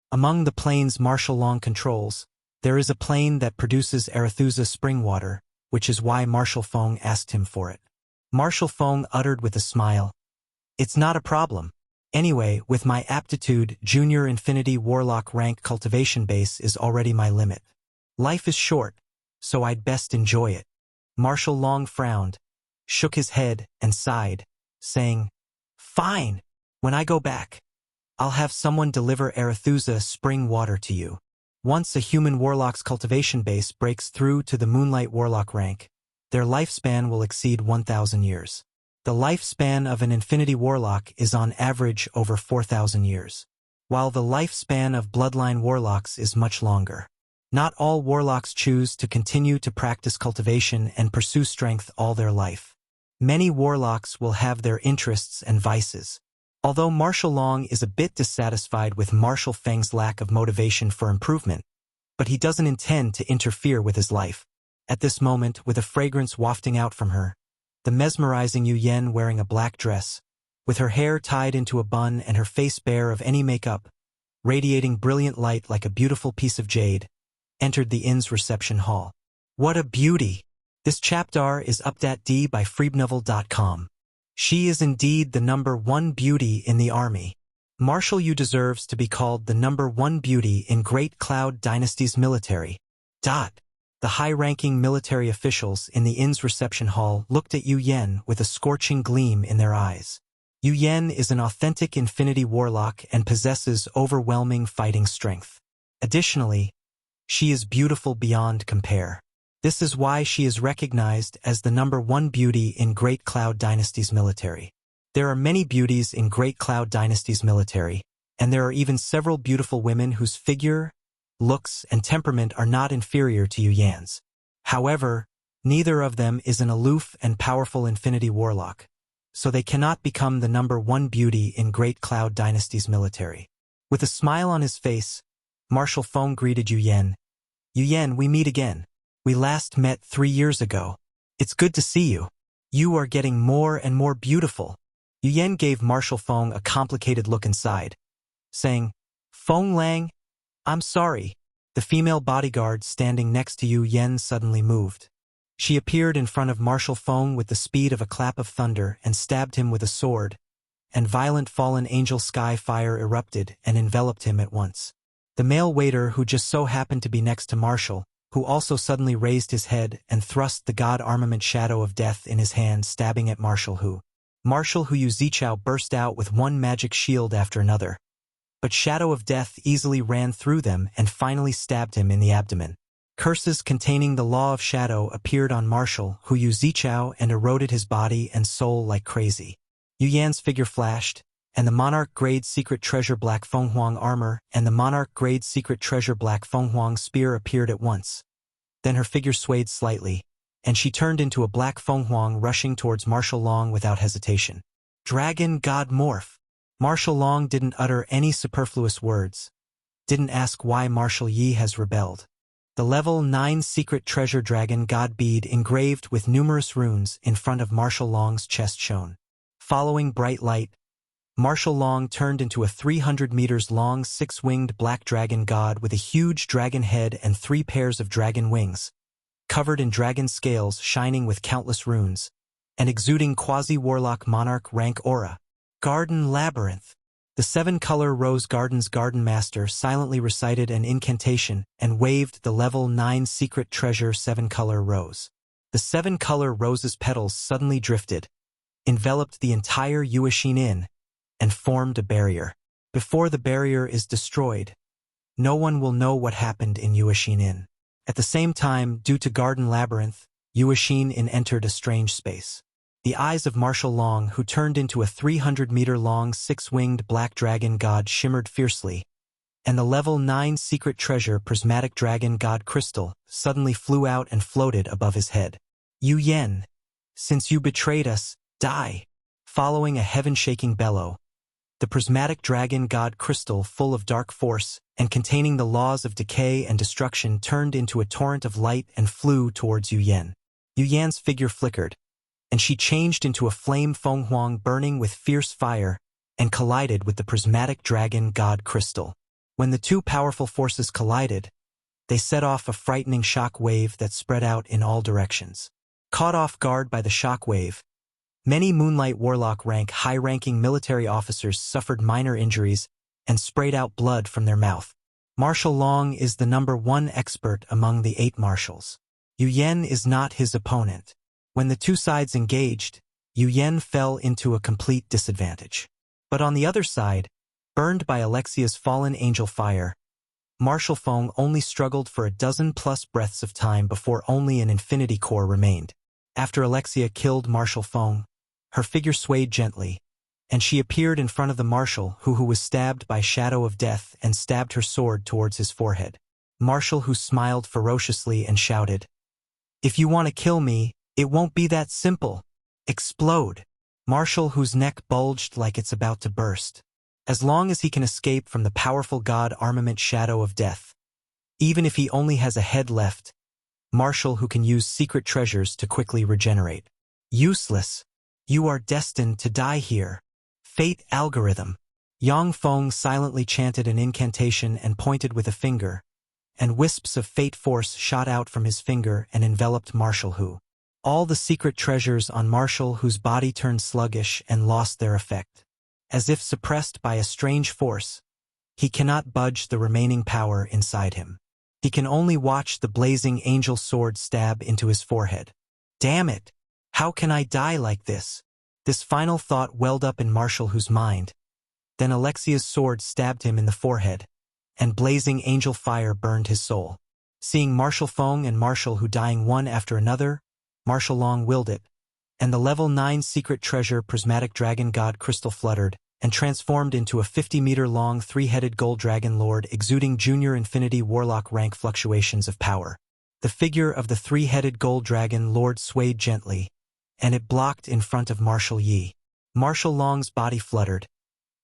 Among the planes Marshal Long controls, there is a plane that produces Arethusa spring water, which is why Marshal Feng asked him for it. Marshal Feng uttered with a smile, It's not a problem. Anyway, with my aptitude, Junior Infinity Warlock rank cultivation base is already my limit. Life is short, so I'd best enjoy it. Marshal Long frowned, shook his head, and sighed, saying, Fine. When I go back, I'll have someone deliver Arethusa spring water to you. Once a human warlock's cultivation base breaks through to the Moonlight Warlock rank, their lifespan will exceed 1,000 years. The lifespan of an Infinity Warlock is on average over 4,000 years, while the lifespan of Bloodline Warlocks is much longer. Not all Warlocks choose to continue to practice cultivation and pursue strength all their life. Many Warlocks will have their interests and vices. Although Marshal Long is a bit dissatisfied with Marshal Feng's lack of motivation for improvement, but he doesn't intend to interfere with his life. At this moment, with a fragrance wafting out from her, the mesmerizing Yu Yen wearing a black dress, with her hair tied into a bun and her face bare of any makeup, radiating brilliant light like a beautiful piece of jade, entered the inn's reception hall. What a beauty! This chapter is updated by freebnovel.com. She is indeed the #1 beauty in the army. Marshal Yu deserves to be called the #1 beauty in Great Cloud Dynasty's military. The high-ranking military officials in the inn's reception hall looked at Yu Yan with a scorching gleam in their eyes. Yu Yan is an authentic infinity warlock and possesses overwhelming fighting strength. Additionally, she is beautiful beyond compare. This is why she is recognized as the #1 beauty in Great Cloud Dynasty's military. There are many beauties in Great Cloud Dynasty's military, and there are even several beautiful women whose figure, looks, and temperament are not inferior to Yu Yan's. However, neither of them is an aloof and powerful infinity warlock, so they cannot become the #1 beauty in Great Cloud Dynasty's military. With a smile on his face, Marshal Feng greeted Yu Yan. "Yu Yan, we meet again. We last met 3 years ago. It's good to see you. You are getting more and more beautiful." Yu Yan gave Marshal Feng a complicated look inside, saying, "Feng Lang, I'm sorry." The female bodyguard standing next to Yu Yan suddenly moved. She appeared in front of Marshal Feng with the speed of a clap of thunder and stabbed him with a sword, and violent fallen angel sky fire erupted and enveloped him at once. The male waiter, who just so happened to be next to Marshal, who also suddenly raised his head and thrust the god armament Shadow of Death in his hand, stabbing at Marshal Hu Yu Zichao burst out with one magic shield after another, but Shadow of Death easily ran through them and finally stabbed him in the abdomen. Curses containing the law of shadow appeared on Marshal Hu Zichao and eroded his body and soul like crazy. Yu Yan's figure flashed, and the Monarch-grade secret treasure Black Fenghuang armor and the Monarch-grade secret treasure Black Fenghuang spear appeared at once. Then her figure swayed slightly, and she turned into a Black Fenghuang rushing towards Marshal Long without hesitation. Dragon God Morph! Marshal Long didn't utter any superfluous words, didn't ask why Marshal Yi has rebelled. The level 9 secret treasure Dragon God bead engraved with numerous runes in front of Marshal Long's chest shone. Following bright light, Marshal Long turned into a 300 meters long 6-winged black dragon god with a huge dragon head and 3 pairs of dragon wings, covered in dragon scales shining with countless runes, and exuding quasi-warlock monarch rank aura. Garden Labyrinth. The 7-color Rose Garden's garden master silently recited an incantation and waved the level 9 secret treasure 7-color rose. The 7-color rose's petals suddenly drifted, enveloped the entire Yuexin Inn, and formed a barrier. Before the barrier is destroyed, no one will know what happened in Yuexin Inn. At the same time, due to Garden Labyrinth, Yuexin Inn entered a strange space. The eyes of Marshal Long, who turned into a 300-meter-long 6-winged black dragon god, shimmered fiercely, and the level 9 secret treasure prismatic dragon god crystal suddenly flew out and floated above his head. "Yu Yan, since you betrayed us, die!" Following a heaven-shaking bellow, the prismatic dragon god crystal, full of dark force and containing the laws of decay and destruction, turned into a torrent of light and flew towards Yu Yan. Yu Yan's figure flickered, and she changed into a flame Fenghuang burning with fierce fire and collided with the prismatic dragon god crystal. When the two powerful forces collided, they set off a frightening shock wave that spread out in all directions. Caught off guard by the shock wave, many Moonlight Warlock rank high-ranking military officers suffered minor injuries and sprayed out blood from their mouth. Marshal Long is the #1 expert among the 8 marshals. Yu Yan is not his opponent. When the two sides engaged, Yu Yan fell into a complete disadvantage. But on the other side, burned by Alexia's fallen angel fire, Marshal Feng only struggled for a dozen-plus breaths of time before only an infinity core remained. After Alexia killed Marshal Feng, her figure swayed gently, and she appeared in front of the marshal who was stabbed by Shadow of Death and stabbed her sword towards his forehead. Marshal Hu smiled ferociously and shouted, "If you want to kill me, it won't be that simple. Explode." Marshal Hu's neck bulged like it's about to burst. As long as he can escape from the powerful god armament Shadow of Death, even if he only has a head left, Marshal Hu can use secret treasures to quickly regenerate. "Useless. You are destined to die here. Fate algorithm." Yang Feng silently chanted an incantation and pointed with a finger, and wisps of fate force shot out from his finger and enveloped Marshal Hu. All the secret treasures on Marshal Hu's body turned sluggish and lost their effect. As if suppressed by a strange force, he cannot budge the remaining power inside him. He can only watch the blazing angel sword stab into his forehead. Damn it! How can I die like this? This final thought welled up in Marshall Hu's mind. Then Alexia's sword stabbed him in the forehead, and blazing angel fire burned his soul. Seeing Marshall Feng and Marshall Hu dying one after another, Marshall Long willed it, and the level 9 secret treasure prismatic dragon god crystal fluttered and transformed into a 50-meter-long 3-headed gold dragon lord exuding junior infinity warlock rank fluctuations of power. The figure of the 3-headed gold dragon lord swayed gently, and it blocked in front of Marshall Yi. Marshall Long's body fluttered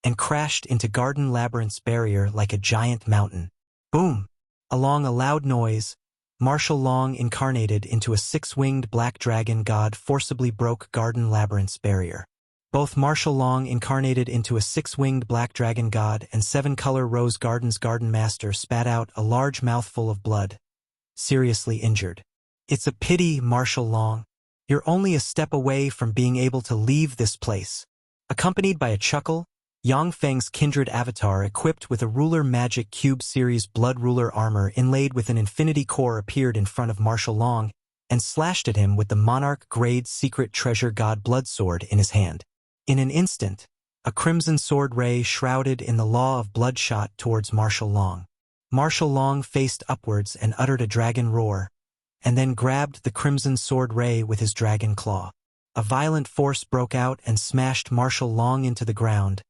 and crashed into Garden Labyrinth's barrier like a giant mountain. Boom! Along a loud noise, Marshall Long incarnated into a 6-winged black dragon god forcibly broke Garden Labyrinth's barrier. Both Marshall Long incarnated into a 6-winged black dragon god and 7-color Rose Garden's garden master spat out a large mouthful of blood, seriously injured. It's a pity, Marshall Long. You're only a step away from being able to leave this place. Accompanied by a chuckle, Yang Feng's kindred avatar equipped with a ruler magic cube series blood ruler armor inlaid with an infinity core appeared in front of Marshall Long and slashed at him with the monarch grade secret treasure god blood sword in his hand. In an instant, a crimson sword ray shrouded in the law of blood shot towards Marshall Long. Marshall Long faced upwards and uttered a dragon roar, and then grabbed the crimson sword ray with his dragon claw. A violent force broke out and smashed Marshall Long into the ground,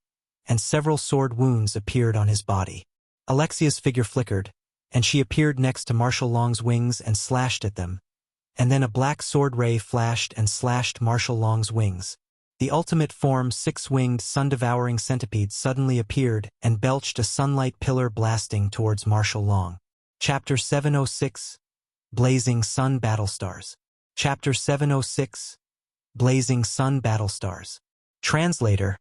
and several sword wounds appeared on his body. Alexia's figure flickered, and she appeared next to Marshall Long's wings and slashed at them, and then a black sword ray flashed and slashed Marshall Long's wings. The ultimate form 6-winged sun-devouring centipede suddenly appeared and belched a sunlight pillar blasting towards Marshall Long. Chapter 706, Blazing Sun Battlestars. Chapter 706, Blazing Sun Battlestars. Translator,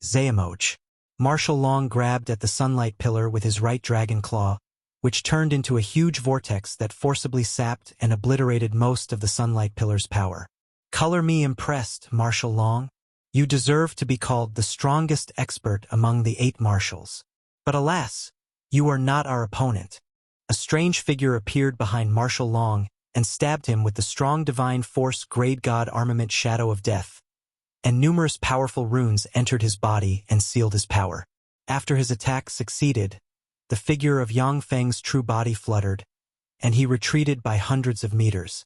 Zayamoch. Marshall Long grabbed at the sunlight pillar with his right dragon claw, which turned into a huge vortex that forcibly sapped and obliterated most of the sunlight pillar's power. Color me impressed, Marshall Long. You deserve to be called the strongest expert among the 8 marshals. But alas, you are not our opponent. A strange figure appeared behind Marshall Long and stabbed him with the strong divine force grade god armament Shadow of Death, and numerous powerful runes entered his body and sealed his power. After his attack succeeded, the figure of Yang Feng's true body fluttered, and he retreated by hundreds of meters.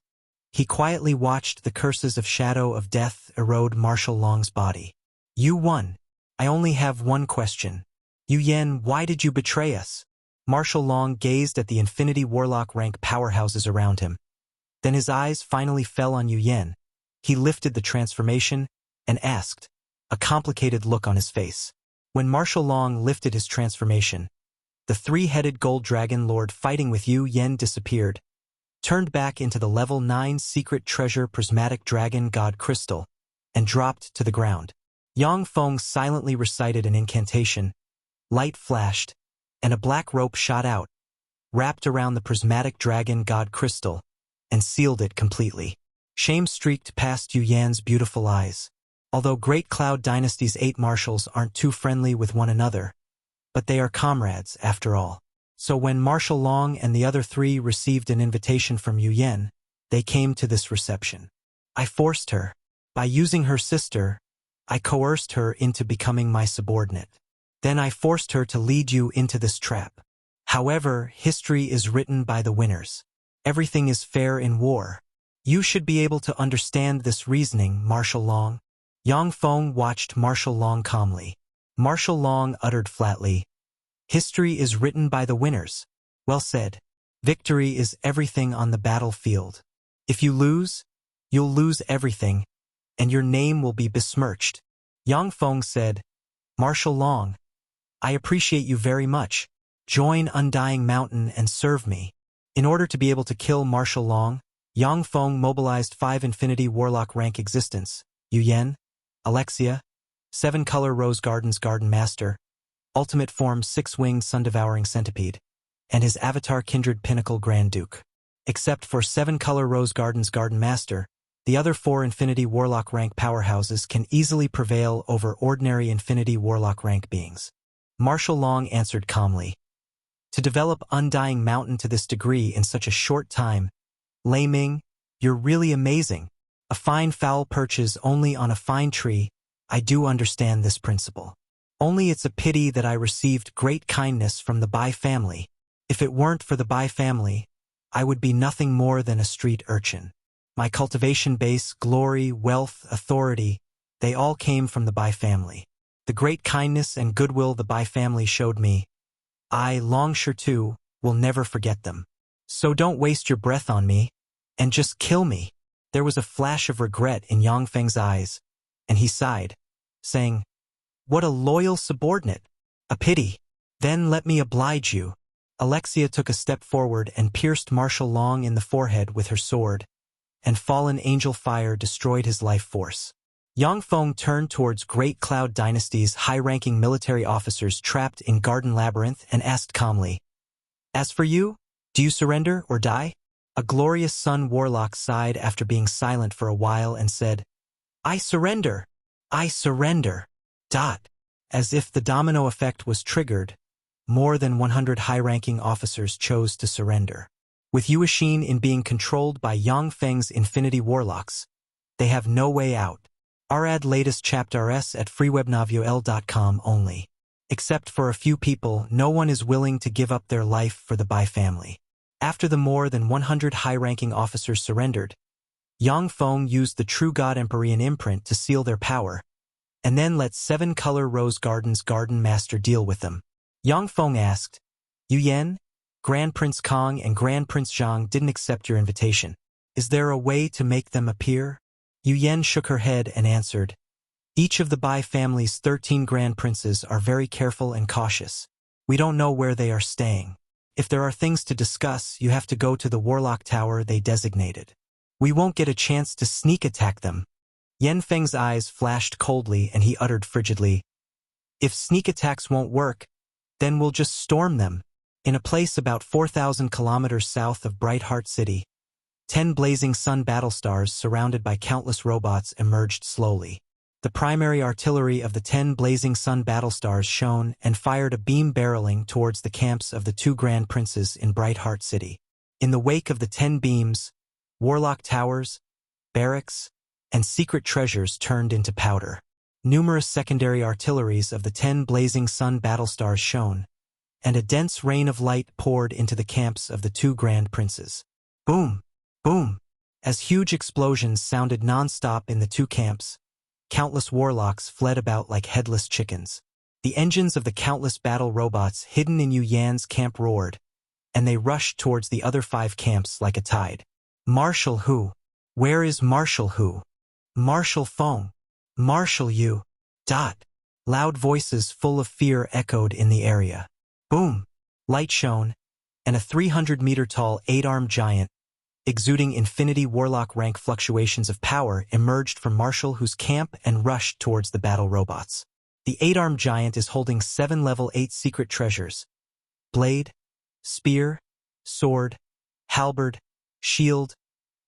He quietly watched the curses of Shadow of Death erode Marshall Long's body. You won. I only have one question. Yu Yan, why did you betray us? Marshall Long gazed at the infinity warlock rank powerhouses around him. Then his eyes finally fell on Yu Yan. He lifted the transformation and asked, a complicated look on his face. When Marshall Long lifted his transformation, the 3-headed gold dragon lord fighting with Yu Yan disappeared, turned back into the level 9 secret treasure prismatic dragon god crystal, and dropped to the ground. Yang Feng silently recited an incantation, light flashed, and a black rope shot out, wrapped around the prismatic dragon god crystal, and sealed it completely. Shame streaked past Yu Yan's beautiful eyes. Although Great Cloud Dynasty's 8 marshals aren't too friendly with one another, but they are comrades after all. So when Marshall Long and the other 3 received an invitation from Yu Yan, they came to this reception. I forced her. By using her sister, I coerced her into becoming my subordinate. Then I forced her to lead you into this trap. However, history is written by the winners. Everything is fair in war. You should be able to understand this reasoning, Marshall Long. Yang Feng watched Marshall Long calmly. Marshall Long uttered flatly, history is written by the winners. Well said. Victory is everything on the battlefield. If you lose, you'll lose everything, and your name will be besmirched. Yang Feng said, Marshall Long, I appreciate you very much. Join Undying Mountain and serve me. In order to be able to kill Marshall Long, Yang Feng mobilized 5 Infinity Warlock rank existence, Yu Yan, Alexia, 7-color Rose Garden's Garden Master, ultimate form 6-winged sun-devouring centipede, and his avatar kindred Pinnacle Grand Duke. Except for 7-color Rose Garden's Garden Master, the other 4 Infinity Warlock rank powerhouses can easily prevail over ordinary Infinity Warlock rank beings. Marshall Long answered calmly, To develop Undying Mountain to this degree in such a short time, Lei Ming, you're really amazing. A fine fowl perches only on a fine tree. I do understand this principle. Only it's a pity that I received great kindness from the Bai family. If it weren't for the Bai family, I would be nothing more than a street urchin. My cultivation base, glory, wealth, authority, they all came from the Bai family. The great kindness and goodwill the Bai family showed me, I, Long Shirtu, will never forget them. So don't waste your breath on me, and just kill me. There was a flash of regret in Yang Feng's eyes, and he sighed, saying, what a loyal subordinate. A pity. Then let me oblige you. Alexia took a step forward and pierced Marshal Long in the forehead with her sword, and fallen angel fire destroyed his life force. Yang Feng turned towards Great Cloud Dynasty's high-ranking military officers trapped in Garden Labyrinth and asked calmly, as for you, do you surrender or die? A Glorious Sun Warlock sighed after being silent for a while and said, I surrender. I surrender. As if the domino effect was triggered, more than 100 high-ranking officers chose to surrender. With Yuashin in being controlled by Yang Feng's Infinity Warlocks, they have no way out. Arad latest chapters at freewebnovel.com only. Except for a few people, no one is willing to give up their life for the Bai family. After the more than 100 high-ranking officers surrendered, Yang Feng used the True God Empyrean imprint to seal their power, and then let 7 Color Rose Garden's Garden Master deal with them. Yang Feng asked, Yu Yan, Grand Prince Kong and Grand Prince Zhang didn't accept your invitation. Is there a way to make them appear? Yu Yan shook her head and answered, each of the Bai family's 13 Grand Princes are very careful and cautious. We don't know where they are staying. If there are things to discuss, you have to go to the Warlock Tower they designated. We won't get a chance to sneak attack them. Yan Feng's eyes flashed coldly and he uttered frigidly, if sneak attacks won't work, then we'll just storm them. In a place about 4,000 kilometers south of Bright Heart City, 10 blazing sun battle stars surrounded by countless robots emerged slowly. The primary artillery of the 10 blazing sun battle stars shone and fired a beam barreling towards the camps of the 2 Grand Princes in Bright Heart City. In the wake of the 10 beams, Warlock Towers, barracks, and secret treasures turned into powder. Numerous secondary artilleries of the 10 blazing sun battle stars shone, and a dense rain of light poured into the camps of the 2 Grand Princes. Boom! Boom! As huge explosions sounded non-stop in the 2 camps, countless warlocks fled about like headless chickens. The engines of the countless battle robots hidden in Yu Yan's camp roared, and they rushed towards the other 5 camps like a tide. Marshal Hu! Where is Marshal Hu? Marshal Feng! Marshal Yu! Loud voices full of fear echoed in the area. Boom! Light shone, and a 300-meter-tall 8-armed giant, exuding infinity warlock rank fluctuations of power, emerged from Marshal Hu's camp and rushed towards the battle robots. The 8-armed giant is holding 7 level 8 secret treasures: blade, spear, sword, halberd, shield,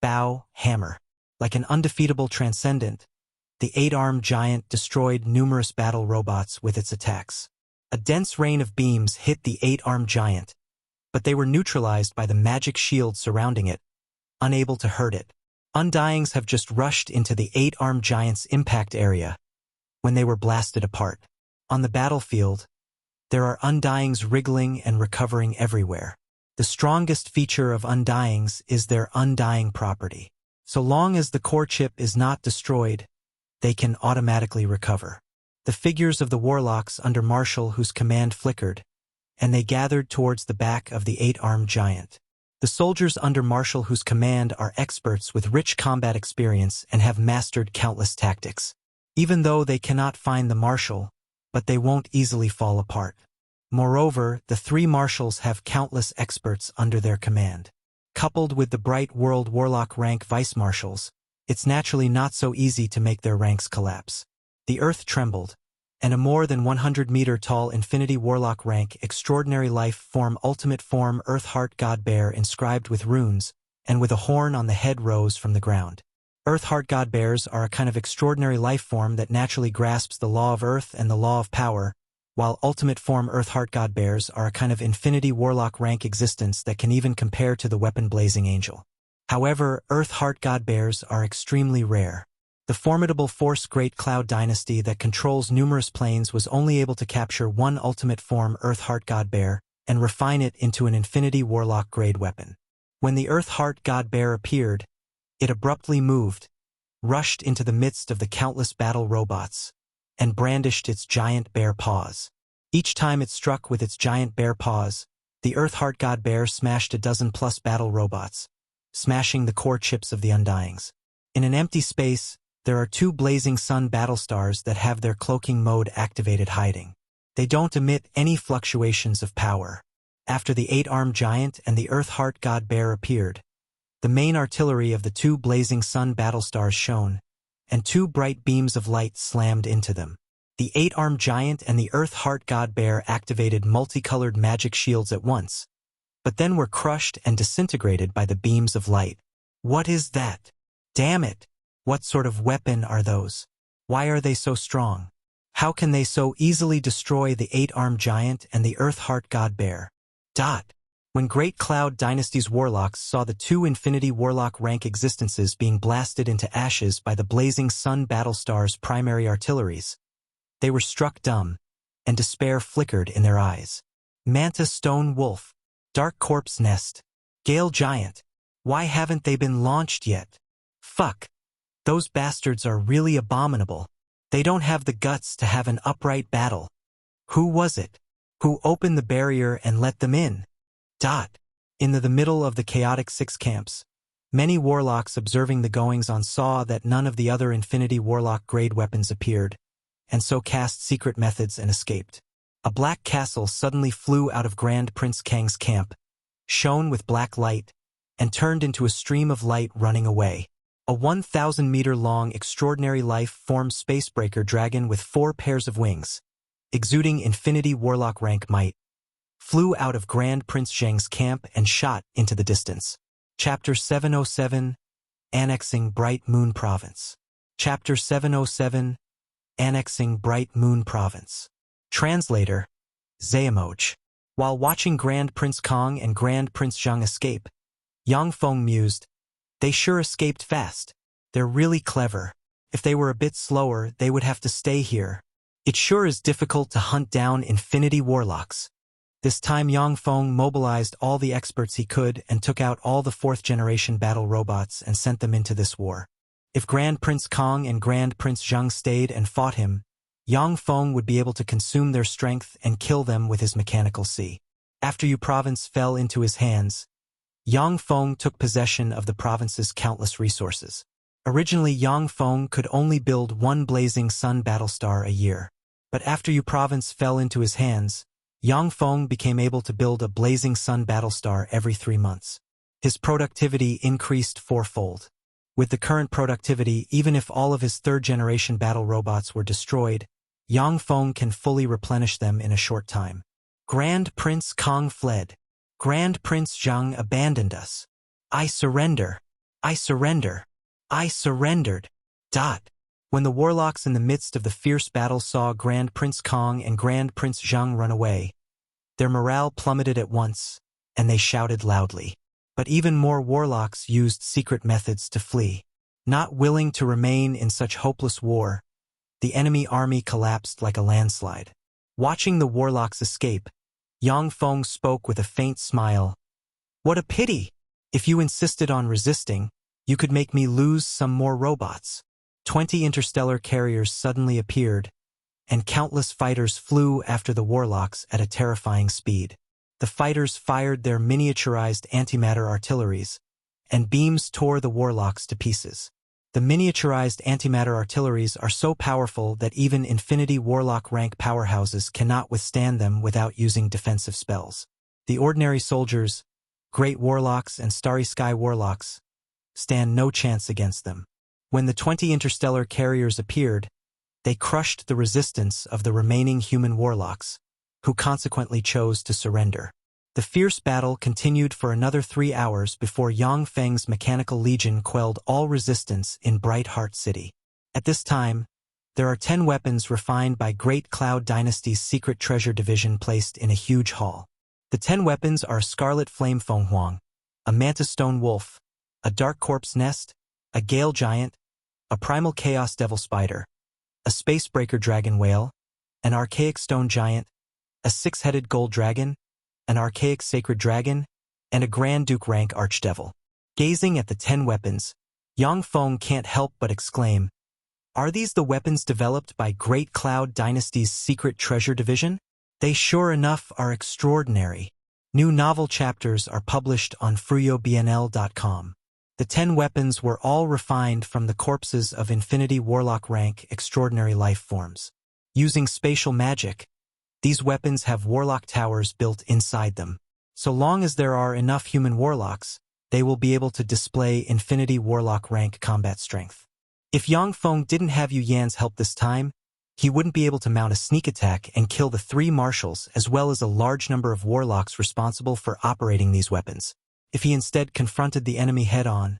bow, hammer. Like an undefeatable transcendent, the 8-armed giant destroyed numerous battle robots with its attacks. A dense rain of beams hit the 8-armed giant, but they were neutralized by the magic shield surrounding it, unable to hurt it. Undyings have just rushed into the 8-armed giant's impact area when they were blasted apart. On the battlefield, there are Undyings wriggling and recovering everywhere. The strongest feature of Undyings is their undying property. So long as the core chip is not destroyed, they can automatically recover. The figures of the warlocks under Marshal Hu's command flickered, and they gathered towards the back of the 8-armed giant. The soldiers under Marshal Hu's command are experts with rich combat experience and have mastered countless tactics. Even though they cannot find the Marshal, but they won't easily fall apart. Moreover, the 3 Marshals have countless experts under their command. Coupled with the Bright World Warlock rank Vice Marshals, it's naturally not so easy to make their ranks collapse. The earth trembled, and a more than 100-meter-tall Infinity Warlock rank Extraordinary Life Form Ultimate Form Earth Heart God Bear inscribed with runes, and with a horn on the head rose from the ground. Earth Heart God Bears are a kind of extraordinary life form that naturally grasps the law of earth and the law of power, while ultimate form Earthheart God Bears are a kind of infinity warlock rank existence that can even compare to the weapon Blazing Angel. However, Earthheart God Bears are extremely rare. The formidable Force Great Cloud Dynasty that controls numerous planes was only able to capture one ultimate form Earthheart God Bear and refine it into an infinity warlock grade weapon. When the Earthheart God Bear appeared, it abruptly moved, rushed into the midst of the countless battle robots, and brandished its giant bear paws. Each time it struck with its giant bear paws, the Earthheart God Bear smashed a dozen-plus battle robots, smashing the core chips of the Undyings. In an empty space, there are two Blazing Sun Battlestars that have their cloaking mode activated hiding. They don't emit any fluctuations of power. After the 8-armed giant and the Earthheart God Bear appeared, the main artillery of the two Blazing Sun Battlestars shone, and two bright beams of light slammed into them. The 8-armed giant and the Earthheart God Bear activated multicolored magic shields at once, but then were crushed and disintegrated by the beams of light. What is that? Damn it! What sort of weapon are those? Why are they so strong? How can they so easily destroy the 8-armed giant and the Earthheart God Bear? When Great Cloud Dynasty's warlocks saw the two Infinity Warlock rank existences being blasted into ashes by the Blazing Sun Battlestar's primary artilleries, they were struck dumb, and despair flickered in their eyes. Manta Stone Wolf, Dark Corpse Nest, Gale Giant, why haven't they been launched yet? Fuck. Those bastards are really abominable. They don't have the guts to have an upright battle. Who was it? Who opened the barrier and let them in? In the middle of the chaotic six camps, many warlocks observing the goings-on saw that none of the other Infinity Warlock grade weapons appeared, and so cast secret methods and escaped. A black castle suddenly flew out of Grand Prince Kang's camp, shone with black light, and turned into a stream of light running away. A 1,000-meter-long extraordinary life-form spacebreaker dragon with 4 pairs of wings, exuding Infinity Warlock rank might, flew out of Grand Prince Zheng's camp and shot into the distance. Chapter 707, Annexing Bright Moon Province. Chapter 707, Annexing Bright Moon Province. Translator, Zayamoj. While watching Grand Prince Kong and Grand Prince Zhang escape, Yang Feng mused, "They sure escaped fast. They're really clever. If they were a bit slower, they would have to stay here. It sure is difficult to hunt down Infinity Warlocks." This time Yang Feng mobilized all the experts he could and took out all the 4th-generation battle robots and sent them into this war. If Grand Prince Kong and Grand Prince Zhang stayed and fought him, Yang Feng would be able to consume their strength and kill them with his mechanical sea. After Yu Province fell into his hands, Yang Feng took possession of the province's countless resources. Originally, Yang Feng could only build one Blazing Sun Battlestar a year. But after Yu Province fell into his hands, Yang Feng became able to build a Blazing Sun Battlestar every 3 months. His productivity increased 4-fold. With the current productivity, even if all of his 3rd-generation battle robots were destroyed, Yang Feng can fully replenish them in a short time. Grand Prince Kong fled. Grand Prince Zhang abandoned us. I surrender. I surrender. I surrendered. When the warlocks in the midst of the fierce battle saw Grand Prince Kong and Grand Prince Zhang run away, their morale plummeted at once, and they shouted loudly. But even more warlocks used secret methods to flee. Not willing to remain in such hopeless war, the enemy army collapsed like a landslide. Watching the warlocks escape, Yang Feng spoke with a faint smile. "What a pity! If you insisted on resisting, you could make me lose some more robots." 20 interstellar carriers suddenly appeared, and countless fighters flew after the warlocks at a terrifying speed. The fighters fired their miniaturized antimatter artilleries, and beams tore the warlocks to pieces. The miniaturized antimatter artilleries are so powerful that even Infinity Warlock rank powerhouses cannot withstand them without using defensive spells. The ordinary soldiers, Great Warlocks and Starry Sky Warlocks, stand no chance against them. When the 20 interstellar carriers appeared, they crushed the resistance of the remaining human warlocks, who consequently chose to surrender. The fierce battle continued for another 3 hours before Yang Feng's mechanical legion quelled all resistance in Bright Heart City. At this time, There are 10 weapons refined by Great Cloud Dynasty's Secret Treasure Division placed in a huge hall. The 10 weapons are Scarlet Flame Xuanhuan, a Mantis Stone Wolf, a Dark Corpse Nest, a Gale Giant, a Primal Chaos Devil Spider, a Spacebreaker Dragon Whale, an Archaic Stone Giant, a Six-Headed Gold Dragon, an Archaic Sacred Dragon, and a Grand Duke Rank Archdevil. Gazing at the 10 weapons, Yang Feng can't help but exclaim, "Are these the weapons developed by Great Cloud Dynasty's Secret Treasure Division? They sure enough are extraordinary." New novel chapters are published on fruyobnl.com. The 10 weapons were all refined from the corpses of Infinity Warlock rank extraordinary life forms. Using spatial magic, these weapons have warlock towers built inside them. So long as there are enough human warlocks, they will be able to display Infinity Warlock rank combat strength. If Yang Feng didn't have Yu Yan's help this time, he wouldn't be able to mount a sneak attack and kill the 3 marshals as well as a large number of warlocks responsible for operating these weapons. If he instead confronted the enemy head-on,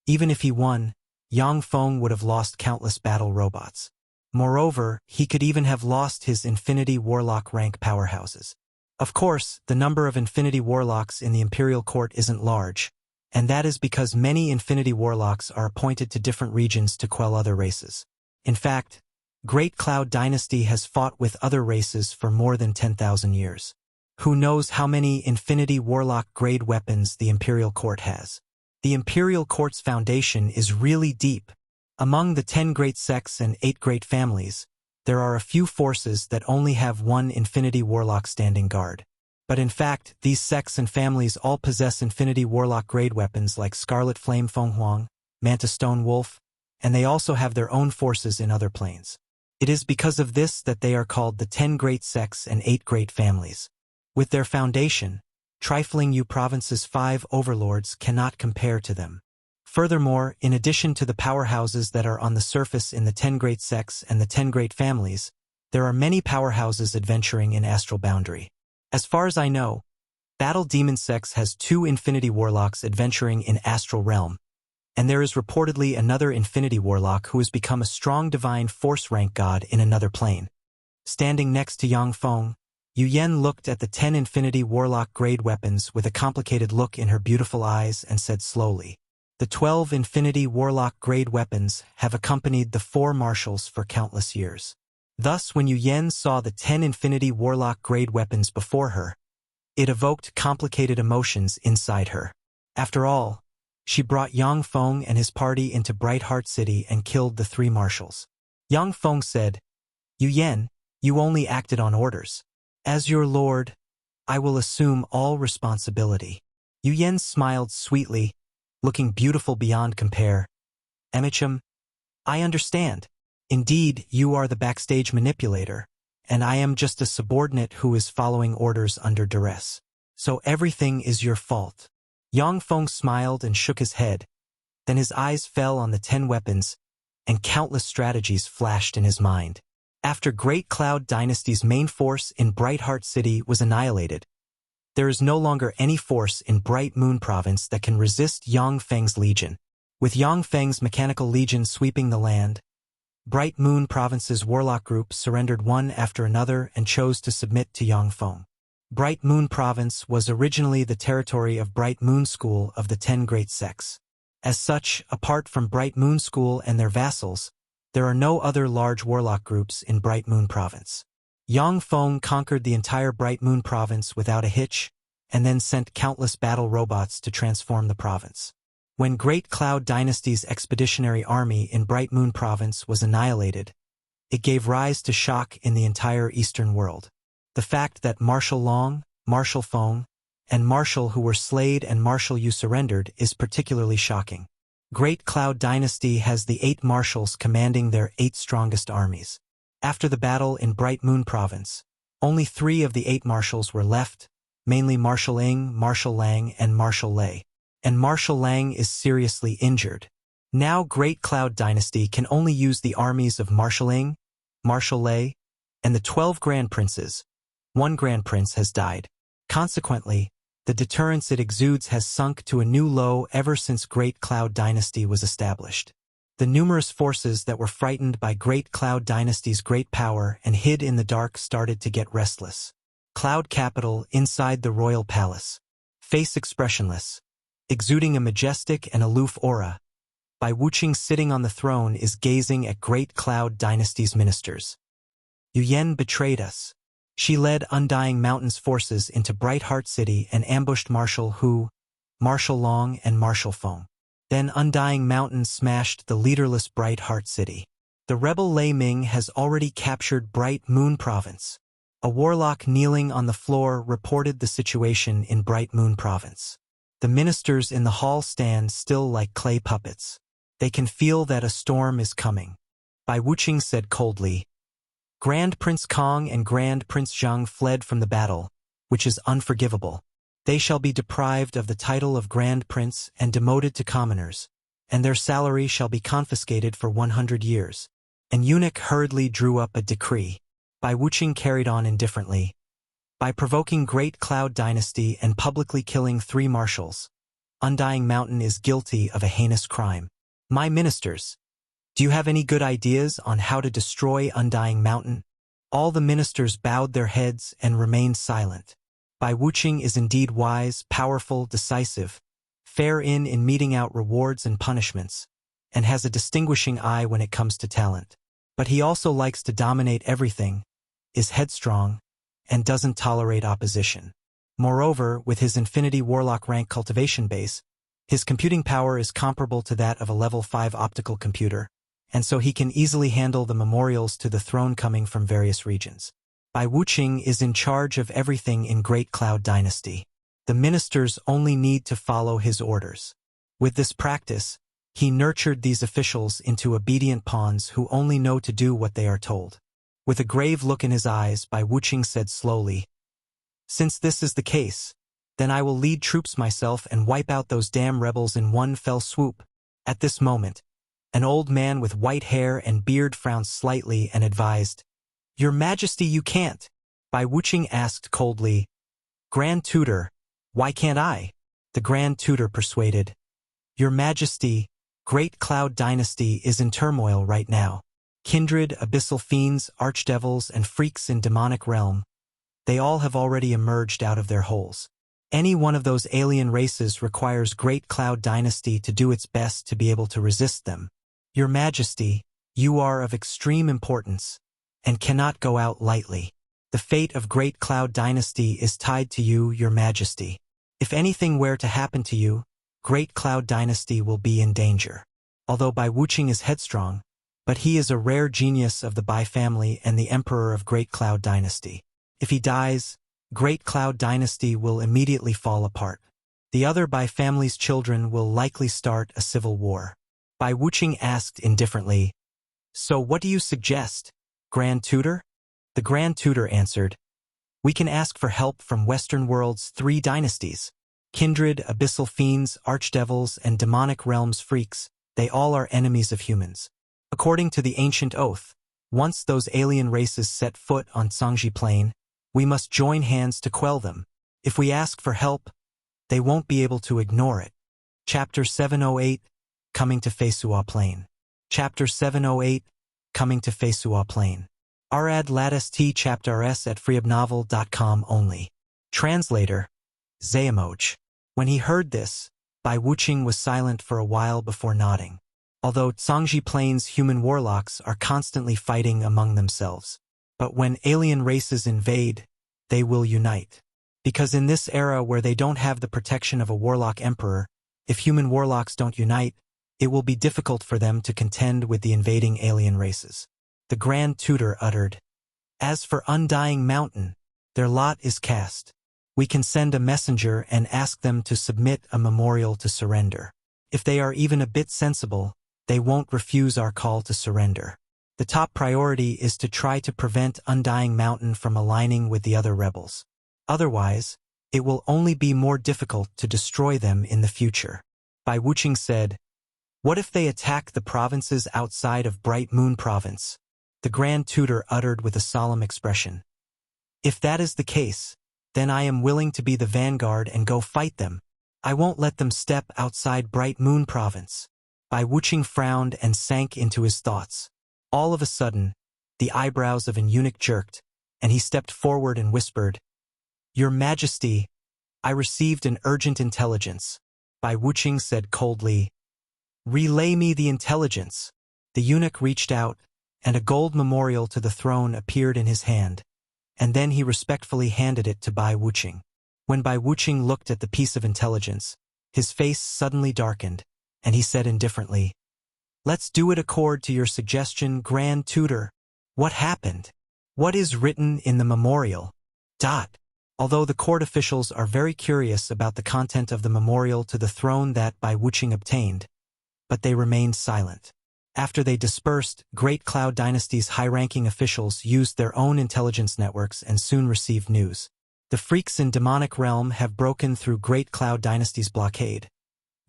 even if he won, Yang Feng would have lost countless battle robots. Moreover, he could even have lost his Infinity Warlock rank powerhouses. Of course, the number of Infinity Warlocks in the Imperial Court isn't large, and that is because many Infinity Warlocks are appointed to different regions to quell other races. In fact, Great Cloud Dynasty has fought with other races for more than 10,000 years. Who knows how many Infinity Warlock grade weapons the Imperial Court has? The Imperial Court's foundation is really deep. Among the 10 great sects and 8 great families, there are a few forces that only have 1 Infinity Warlock standing guard. But in fact, these sects and families all possess Infinity Warlock grade weapons like Scarlet Flame Xuanhuan, Mantis Stone Wolf, and they also have their own forces in other planes. It is because of this that they are called the 10 great sects and 8 great families. With their foundation, trifling Yu Province's 5 overlords cannot compare to them. Furthermore, in addition to the powerhouses that are on the surface in the 10 great sects and the 10 great families, there are many powerhouses adventuring in Astral Boundary. As far as I know, Battle Demon Sex has 2 Infinity Warlocks adventuring in Astral Realm, and there is reportedly another Infinity Warlock who has become a strong divine force rank god in another plane. Standing next to Yang Feng, Yu Yan looked at the 10 Infinity Warlock grade weapons with a complicated look in her beautiful eyes and said slowly, "The 12 Infinity Warlock grade weapons have accompanied the 4 marshals for countless years." Thus, when Yu Yan saw the 10 Infinity Warlock grade weapons before her, it evoked complicated emotions inside her. After all, she brought Yang Feng and his party into Bright Heart City and killed the 3 marshals. Yang Feng said, "Yu Yan, you only acted on orders. As your lord, I will assume all responsibility." Yu Yan smiled sweetly, looking beautiful beyond compare. "Emicham, I understand. Indeed, you are the backstage manipulator, and I am just a subordinate who is following orders under duress. So everything is your fault." Yang Feng smiled and shook his head. Then his eyes fell on the 10 weapons, and countless strategies flashed in his mind. After Great Cloud Dynasty's main force in Bright Heart City was annihilated, there is no longer any force in Bright Moon Province that can resist Yang Feng's legion. With Yang Feng's mechanical legion sweeping the land, Bright Moon Province's warlock group surrendered one after another and chose to submit to Yang Feng. Bright Moon Province was originally the territory of Bright Moon School of the 10 Great Sects. As such, apart from Bright Moon School and their vassals, there are no other large warlock groups in Bright Moon Province. Yang Feng conquered the entire Bright Moon Province without a hitch, and then sent countless battle robots to transform the province. When Great Cloud Dynasty's expeditionary army in Bright Moon Province was annihilated, it gave rise to shock in the entire Eastern world. The fact that Marshal Long, Marshal Feng, and Marshal who were slayed and Marshal Yu surrendered is particularly shocking. Great Cloud Dynasty has the 8 marshals commanding their 8 strongest armies. After the battle in Bright Moon Province, only 3 of the 8 marshals were left, mainly Marshal Ying, Marshal Lang, and Marshal Lei. And Marshal Lang is seriously injured. Now Great Cloud Dynasty can only use the armies of Marshal Ying, Marshal Lei, and the 12 Grand Princes. 1 Grand Prince has died. Consequently, the deterrence it exudes has sunk to a new low ever since Great Cloud Dynasty was established. The numerous forces that were frightened by Great Cloud Dynasty's great power and hid in the dark started to get restless. Cloud Capital, inside the royal palace. Face expressionless, exuding a majestic and aloof aura, Bai Wuqing sitting on the throne is gazing at Great Cloud Dynasty's ministers. Yu Yan betrayed us. She led Undying Mountain's forces into Bright Heart City and ambushed Marshal Hu, Marshal Long and Marshal Feng. Then Undying Mountain smashed the leaderless Bright Heart City. The rebel Lei Ming has already captured Bright Moon Province. A warlock kneeling on the floor reported the situation in Bright Moon Province. The ministers in the hall stand still like clay puppets. They can feel that a storm is coming. Bai Wuqing said coldly, Grand Prince Kong and Grand Prince Zhang fled from the battle, which is unforgivable. They shall be deprived of the title of Grand Prince and demoted to commoners, and their salary shall be confiscated for 100 years. An eunuch hurriedly drew up a decree. Bai Wuqing carried on indifferently. By provoking Great Cloud Dynasty and publicly killing 3 marshals, Undying Mountain is guilty of a heinous crime. My ministers, do you have any good ideas on how to destroy Undying Mountain? All the ministers bowed their heads and remained silent. Bai Wuqing is indeed wise, powerful, decisive, fair in meting out rewards and punishments, and has a distinguishing eye when it comes to talent. But he also likes to dominate everything, is headstrong, and doesn't tolerate opposition. Moreover, with his Infinity Warlock rank cultivation base, his computing power is comparable to that of a level 5 optical computer, and so he can easily handle the memorials to the throne coming from various regions. Bai Wuqing is in charge of everything in Great Cloud Dynasty. The ministers only need to follow his orders. With this practice, he nurtured these officials into obedient pawns who only know to do what they are told. With a grave look in his eyes, Bai Wuqing said slowly, Since this is the case, then I will lead troops myself and wipe out those damn rebels in one fell swoop. At this moment, an old man with white hair and beard frowned slightly and advised, Your Majesty, you can't. Bai Wuqing asked coldly, Grand Tutor, why can't I? The Grand Tutor persuaded, Your Majesty, Great Cloud Dynasty is in turmoil right now. Kindred, abyssal fiends, archdevils, and freaks in demonic realm, they all have already emerged out of their holes. Any one of those alien races requires Great Cloud Dynasty to do its best to be able to resist them. Your Majesty, you are of extreme importance, and cannot go out lightly. The fate of Great Cloud Dynasty is tied to you, Your Majesty. If anything were to happen to you, Great Cloud Dynasty will be in danger. Although Bai Wuqing is headstrong, but he is a rare genius of the Bai family and the Emperor of Great Cloud Dynasty. If he dies, Great Cloud Dynasty will immediately fall apart. The other Bai family's children will likely start a civil war. Bai Wuqing asked indifferently, So what do you suggest, Grand Tutor? The Grand Tutor answered, We can ask for help from Western world's 3 dynasties. Kindred, abyssal fiends, archdevils, and demonic realms freaks, they all are enemies of humans. According to the ancient oath, once those alien races set foot on Sangji Plain, we must join hands to quell them. If we ask for help, they won't be able to ignore it. Chapter 708, Coming to Feisua Plain. Chapter 708, Coming to Feisua Plain. Arad Lattice T Chapter S at freeobnovel.com only. Translator, Zayamoj. When he heard this, Bai Wuqing was silent for a while before nodding. Although Sangji Plain's human warlocks are constantly fighting among themselves. But when alien races invade, they will unite. Because in this era where they don't have the protection of a warlock emperor, if human warlocks don't unite, it will be difficult for them to contend with the invading alien races. The Grand Tutor uttered, As for Undying Mountain, their lot is cast. We can send a messenger and ask them to submit a memorial to surrender. If they are even a bit sensible, they won't refuse our call to surrender. The top priority is to try to prevent Undying Mountain from aligning with the other rebels. Otherwise, it will only be more difficult to destroy them in the future. Bai Wuqing said, What if they attack the provinces outside of Bright Moon Province? The Grand Tutor uttered with a solemn expression. If that is the case, then I am willing to be the vanguard and go fight them. I won't let them step outside Bright Moon Province. Bai Wuqing frowned and sank into his thoughts. All of a sudden, the eyebrows of an eunuch jerked, and he stepped forward and whispered, "Your Majesty, I received an urgent intelligence." Bai Wuqing said coldly, "Relay me the intelligence." The eunuch reached out, and a gold memorial to the throne appeared in his hand, and then he respectfully handed it to Bai Wuqing. When Bai Wuqing looked at the piece of intelligence, his face suddenly darkened, and he said indifferently, "Let's do it accord to your suggestion, Grand Tutor. What happened? What is written in the memorial?" Although the court officials are very curious about the content of the memorial to the throne that Bai Wuqing obtained, but they remained silent. After they dispersed, Great Cloud Dynasty's high-ranking officials used their own intelligence networks and soon received news. The freaks in Demonic Realm have broken through Great Cloud Dynasty's blockade,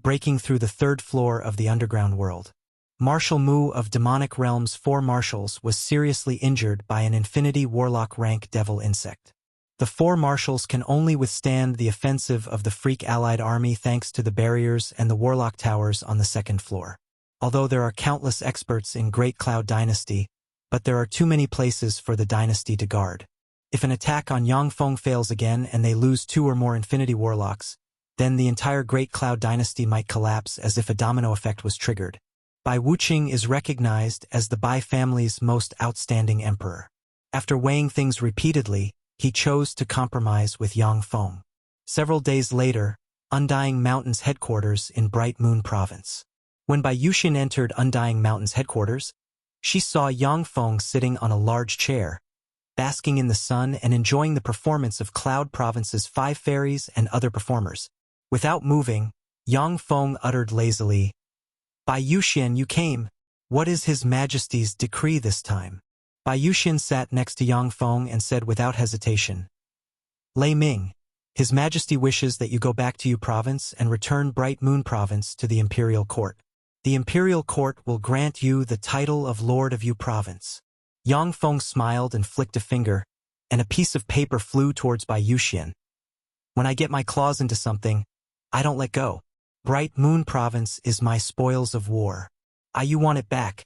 breaking through the third floor of the underground world. Marshal Mu of Demonic Realm's 4 marshals was seriously injured by an Infinity Warlock rank devil insect. The 4 marshals can only withstand the offensive of the Freak Allied army thanks to the barriers and the Warlock towers on the 2nd floor. Although there are countless experts in Great Cloud Dynasty, but there are too many places for the dynasty to guard. If an attack on Yang Feng fails again and they lose 2 or more Infinity Warlocks, then the entire Great Cloud Dynasty might collapse as if a domino effect was triggered. Bai Wuqing is recognized as the Bai family's most outstanding emperor. After weighing things repeatedly, he chose to compromise with Yang Feng. Several days later, Undying Mountain's headquarters in Bright Moon Province. When Bai Wuqing entered Undying Mountain's headquarters, she saw Yang Feng sitting on a large chair, basking in the sun and enjoying the performance of Cloud Province's 5 fairies and other performers. Without moving, Yang Feng uttered lazily, "Bai Wuqing, you came. What is His Majesty's decree this time?" Bai Wuqing sat next to Yang Feng and said without hesitation, "Lei Ming, His Majesty wishes that you go back to Yu Province and return Bright Moon Province to the Imperial Court. The Imperial Court will grant you the title of Lord of Yu Province." Yang Feng smiled and flicked a finger, and a piece of paper flew towards Bai Wuqing. "When I get my claws into something, I don't let go. Bright Moon Province is my spoils of war. You want it back.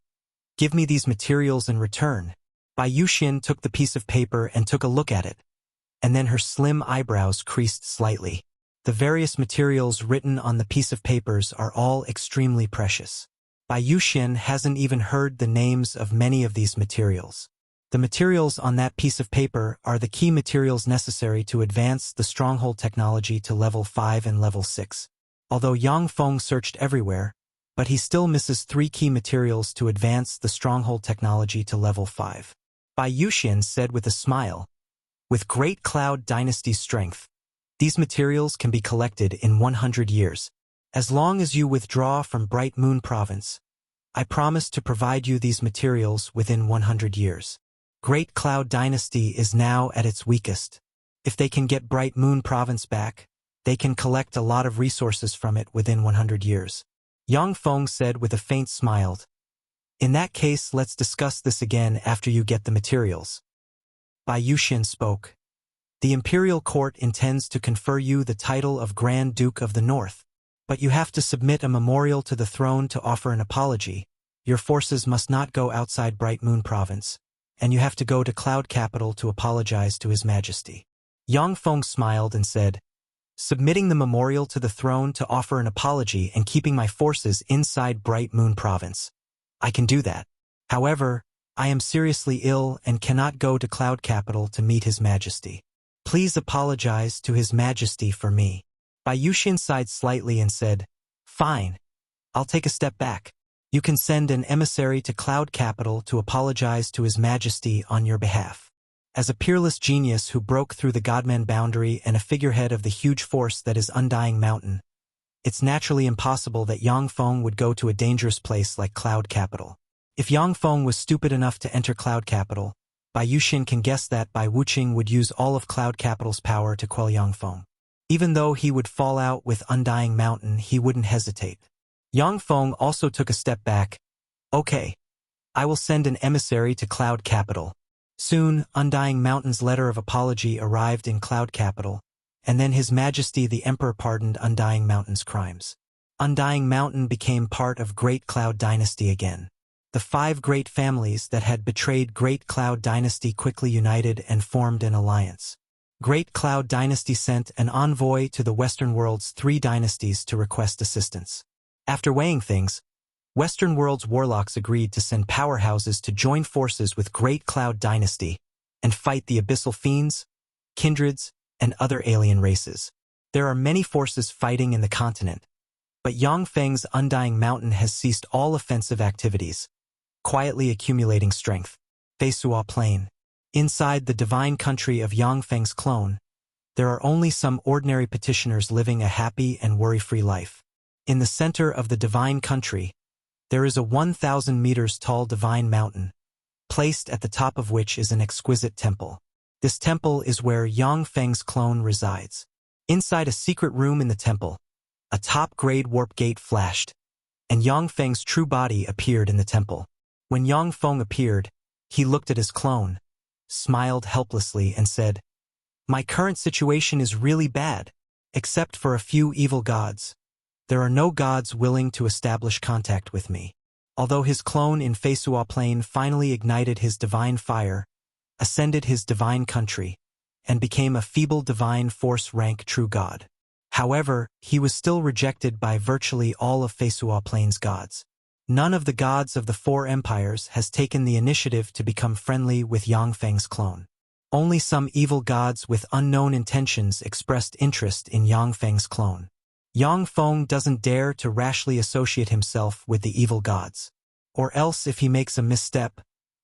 Give me these materials in return." Bai Wuqing took the piece of paper and took a look at it, and then her slim eyebrows creased slightly. The various materials written on the piece of papers are all extremely precious. Bai Wuqing hasn't even heard the names of many of these materials. The materials on that piece of paper are the key materials necessary to advance the stronghold technology to level 5 and level 6. Although Yang Feng searched everywhere, but he still misses 3 key materials to advance the stronghold technology to level 5. Bai Wuqing said with a smile, "With Great Cloud Dynasty's strength, these materials can be collected in 100 years. As long as you withdraw from Bright Moon Province, I promise to provide you these materials within 100 years. Great Cloud Dynasty is now at its weakest. If they can get Bright Moon Province back, they can collect a lot of resources from it within 100 years. Yang Feng said with a faint smile, "In that case, let's discuss this again after you get the materials." Bai Wuqing spoke. "The Imperial Court intends to confer you the title of Grand Duke of the North, but you have to submit a memorial to the throne to offer an apology. Your forces must not go outside Bright Moon Province, and you have to go to Cloud Capital to apologize to His Majesty." Yang Feng smiled and said, "Submitting the memorial to the throne to offer an apology and keeping my forces inside Bright Moon Province. I can do that. However, I am seriously ill and cannot go to Cloud Capital to meet His Majesty. Please apologize to His Majesty for me." Bai Wuqing sighed slightly and said, "Fine. I'll take a step back. You can send an emissary to Cloud Capital to apologize to His Majesty on your behalf. As a peerless genius who broke through the Godman boundary and a figurehead of the huge force that is Undying Mountain, it's naturally impossible that Yang Feng would go to a dangerous place like Cloud Capital. If Yang Feng was stupid enough to enter Cloud Capital, Bai Wuqing can guess that Bai Wuqing would use all of Cloud Capital's power to quell Yang Feng. Even though he would fall out with Undying Mountain, he wouldn't hesitate. Yang Feng also took a step back. "Okay. I will send an emissary to Cloud Capital." Soon, Undying Mountain's letter of apology arrived in Cloud Capital, and then His Majesty the Emperor pardoned Undying Mountain's crimes. Undying Mountain became part of Great Cloud Dynasty again. The 5 great families that had betrayed Great Cloud Dynasty quickly united and formed an alliance. Great Cloud Dynasty sent an envoy to the Western world's 3 dynasties to request assistance. After weighing things, Western world's warlocks agreed to send powerhouses to join forces with Great Cloud Dynasty and fight the abyssal fiends, kindreds, and other alien races. There are many forces fighting in the continent, but Yang Feng's Undying Mountain has ceased all offensive activities, quietly accumulating strength. Feisua Plain. Inside the divine country of Yang Feng's clone, there are only some ordinary petitioners living a happy and worry-free life. In the center of the divine country, there is a 1,000 meters tall divine mountain, placed at the top of which is an exquisite temple. This temple is where Yang Feng's clone resides. Inside a secret room in the temple, a top-grade warp gate flashed, and Yang Feng's true body appeared in the temple. When Yang Feng appeared, he looked at his clone, smiled helplessly, and said, "My current situation is really bad, except for a few evil gods. There are no gods willing to establish contact with me." Although his clone in Feisua Plain finally ignited his divine fire, ascended his divine country, and became a feeble divine force rank true god. However, he was still rejected by virtually all of Feisua Plain's gods. None of the gods of the 4 empires has taken the initiative to become friendly with Yang Feng's clone. Only some evil gods with unknown intentions expressed interest in Yang Feng's clone. Yang Feng doesn't dare to rashly associate himself with the evil gods. Or else if he makes a misstep,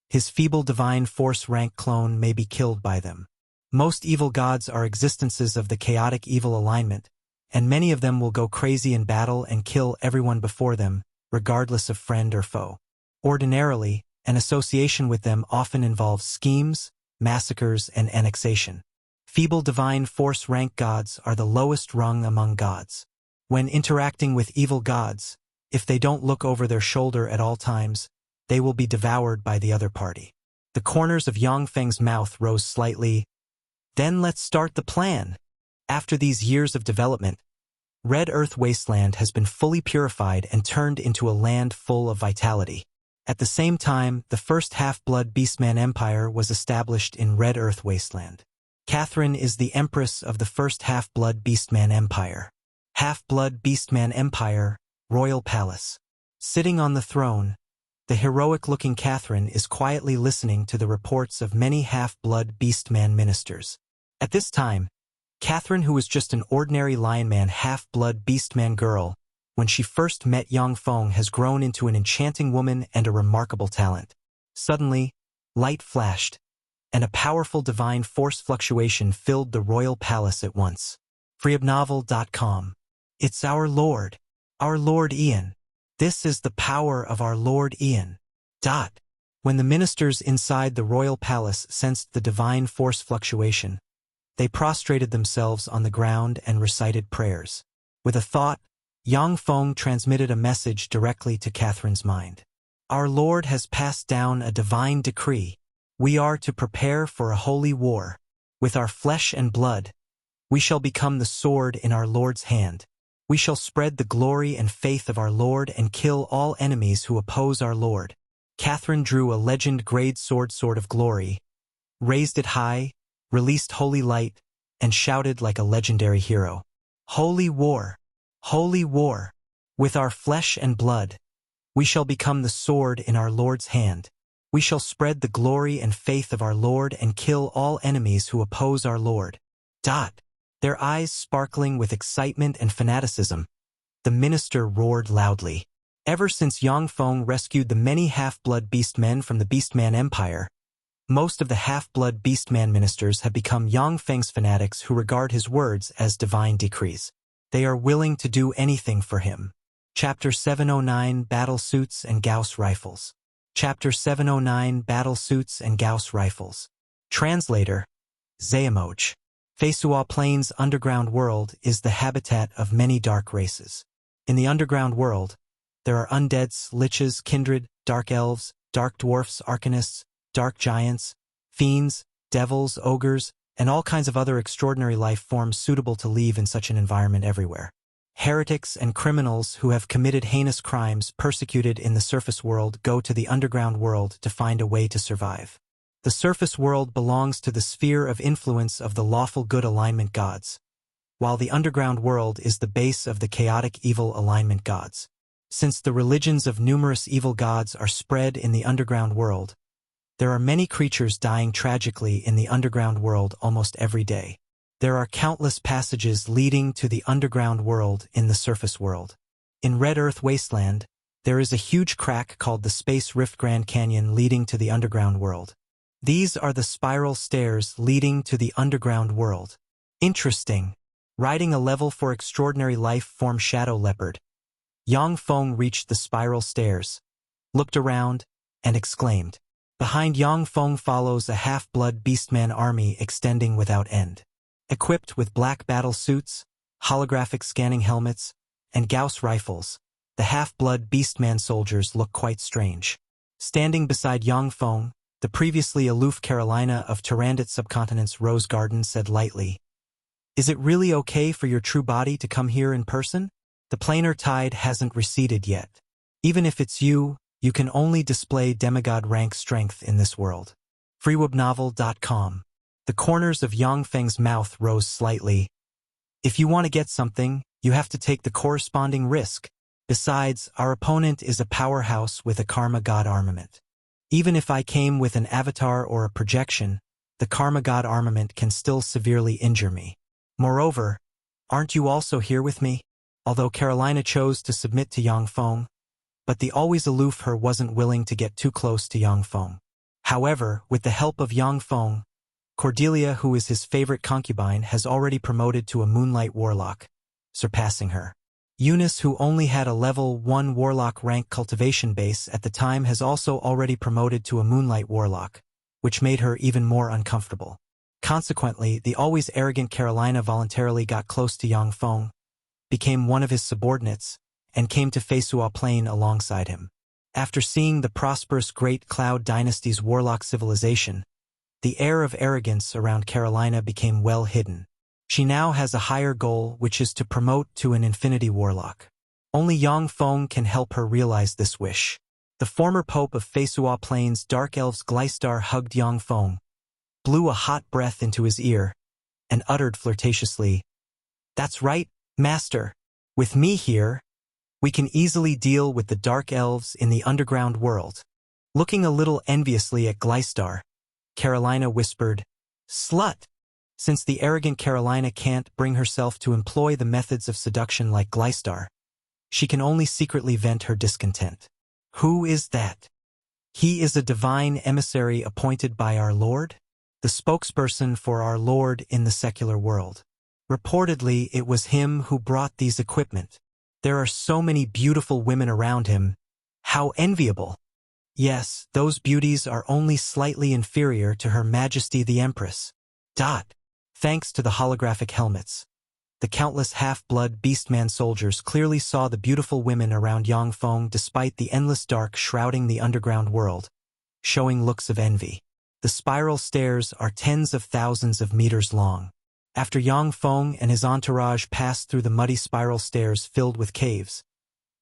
his feeble divine force rank clone may be killed by them. Most evil gods are existences of the chaotic evil alignment, and many of them will go crazy in battle and kill everyone before them, regardless of friend or foe. Ordinarily, an association with them often involves schemes, massacres, and annexation. Feeble divine force rank gods are the lowest rung among gods. When interacting with evil gods, if they don't look over their shoulder at all times, they will be devoured by the other party. The corners of Yang Feng's mouth rose slightly. "Then let's start the plan." After these years of development, Red Earth Wasteland has been fully purified and turned into a land full of vitality. At the same time, the first Half-Blood Beastman Empire was established in Red Earth Wasteland. Catherine is the Empress of the first Half-Blood Beastman Empire. Half-Blood Beastman Empire, Royal Palace. Sitting on the throne, the heroic-looking Catherine is quietly listening to the reports of many Half-Blood Beastman ministers. At this time, Catherine, who was just an ordinary Lionman Half-Blood Beastman girl, when she first met Yang Feng, has grown into an enchanting woman and a remarkable talent. Suddenly, light flashed, and a powerful divine force fluctuation filled the royal palace at once. Freeobnovel.com. It's our Lord Ian. This is the power of our Lord Ian. When the ministers inside the royal palace sensed the divine force fluctuation, they prostrated themselves on the ground and recited prayers. With a thought, Yang Feng transmitted a message directly to Catherine's mind. Our Lord has passed down a divine decree. We are to prepare for a holy war. With our flesh and blood, we shall become the sword in our Lord's hand. We shall spread the glory and faith of our Lord and kill all enemies who oppose our Lord. Catherine drew a legend-grade sword of glory, raised it high, released holy light, and shouted like a legendary hero. Holy war! Holy war! With our flesh and blood, we shall become the sword in our Lord's hand. We shall spread the glory and faith of our Lord and kill all enemies who oppose our Lord. Their eyes sparkling with excitement and fanaticism, the minister roared loudly. Ever since Yang Feng rescued the many Half-Blood Beastmen from the Beastman Empire, most of the Half-Blood Beastman ministers have become Yang Feng's fanatics who regard his words as divine decrees. They are willing to do anything for him. Chapter 709 Battle Suits and Gauss Rifles. Chapter 709 Battle Suits and Gauss Rifles. Translator, Zayamoj. Feisua Plain's underground world is the habitat of many dark races. In the underground world, there are undeads, liches, kindred, dark elves, dark dwarfs, arcanists, dark giants, fiends, devils, ogres, and all kinds of other extraordinary life forms suitable to live in such an environment everywhere. heretics and criminals who have committed heinous crimes persecuted in the surface world go to the underground world to find a way to survive. The surface world belongs to the sphere of influence of the lawful good alignment gods, while the underground world is the base of the chaotic evil alignment gods. Since the religions of numerous evil gods are spread in the underground world, there are many creatures dying tragically in the underground world almost every day. There are countless passages leading to the underground world in the surface world. In Red Earth Wasteland, there is a huge crack called the Space Rift Grand Canyon leading to the underground world. These are the spiral stairs leading to the underground world. Interesting. Riding a level for extraordinary life form Shadow Leopard, Yang Feng reached the spiral stairs, looked around, and exclaimed. Behind Yang Feng follows a half-blood beastman army extending without end. Equipped with black battle suits, holographic scanning helmets, and Gauss rifles, the half-blood beastman soldiers look quite strange. Standing beside Yang Feng, the previously aloof Carolina of Tyrannid Subcontinent's Rose Garden said lightly, "Is it really okay for your true body to come here in person? The planar tide hasn't receded yet. Even if it's you, you can only display demigod rank strength in this world." freewebnovel.com. The corners of Yang Feng's mouth rose slightly. "If you want to get something, you have to take the corresponding risk. Besides, our opponent is a powerhouse with a Karma God armament. Even if I came with an avatar or a projection, the Karma God armament can still severely injure me. Moreover, aren't you also here with me?" Although Carolina chose to submit to Yang Feng, but the always aloof her wasn't willing to get too close to Yang Feng. However, with the help of Yang Feng, Cordelia, who is his favorite concubine, has already promoted to a Moonlight Warlock, surpassing her. Eunice, who only had a level 1 Warlock rank cultivation base at the time, has also already promoted to a Moonlight Warlock, which made her even more uncomfortable. Consequently, the always arrogant Carolina voluntarily got close to Yang Feng, became one of his subordinates, and came to Feisua Plain alongside him. After seeing the prosperous Great Cloud Dynasty's warlock civilization, the air of arrogance around Carolina became well hidden. She now has a higher goal, which is to promote to an Infinity Warlock. Only Yang Feng can help her realize this wish. The former Pope of Feisua Plains, Dark Elves Gleistar, hugged Yang Feng, blew a hot breath into his ear, and uttered flirtatiously, "That's right, Master. With me here, we can easily deal with the Dark Elves in the underground world." Looking a little enviously at Gleistar, Carolina whispered, "Slut." Since the arrogant Carolina can't bring herself to employ the methods of seduction like Gleistar, she can only secretly vent her discontent. "Who is that?" "He is a divine emissary appointed by our Lord, the spokesperson for our Lord in the secular world. Reportedly, it was him who brought these equipment. There are so many beautiful women around him. How enviable." "Yes, those beauties are only slightly inferior to Her Majesty the Empress." Thanks to the holographic helmets, the countless half-blood beastman soldiers clearly saw the beautiful women around Yang Feng despite the endless dark shrouding the underground world, showing looks of envy. The spiral stairs are tens of thousands of meters long. After Yang Feng and his entourage passed through the muddy spiral stairs filled with caves,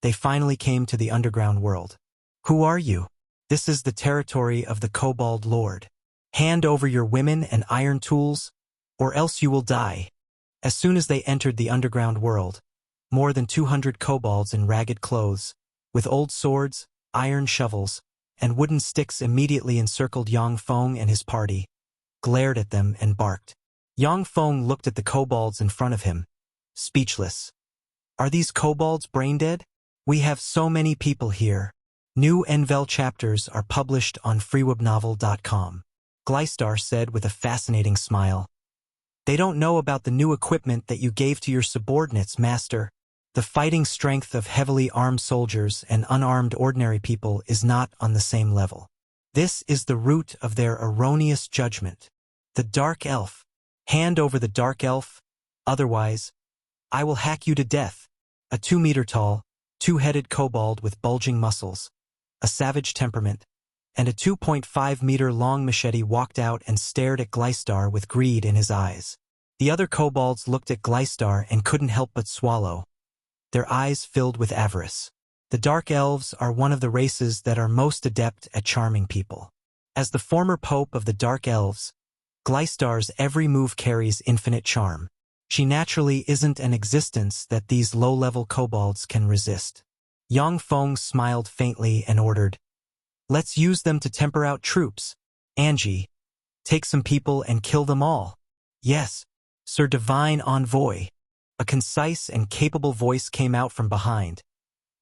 they finally came to the underground world. "Who are you?" "This is the territory of the Kobold Lord. Hand over your women and iron tools, or else you will die." As soon as they entered the underground world, more than 200 kobolds in ragged clothes, with old swords, iron shovels, and wooden sticks immediately encircled Yang Feng and his party, glared at them and barked. Yang Feng looked at the kobolds in front of him, speechless. "Are these kobolds brain-dead? We have so many people here." New Envel chapters are published on freewebnovel.com. Gleistar said with a fascinating smile, "They don't know about the new equipment that you gave to your subordinates, Master. The fighting strength of heavily armed soldiers and unarmed ordinary people is not on the same level. This is the root of their erroneous judgment. The Dark Elf. Hand over the Dark Elf, otherwise, I will hack you to death." A 2-meter-tall, 2-headed kobold with bulging muscles, a savage temperament, and a 2.5-meter-long machete walked out and stared at Gleistar with greed in his eyes. The other kobolds looked at Gleistar and couldn't help but swallow. their eyes filled with avarice. The Dark Elves are one of the races that are most adept at charming people. As the former pope of the Dark Elves, Gleistar's every move carries infinite charm. She naturally isn't an existence that these low-level kobolds can resist. Yang Feng smiled faintly and ordered, "Let's use them to temper out troops. Angie, take some people and kill them all." "Yes, Sir Divine Envoy." A concise and capable voice came out from behind,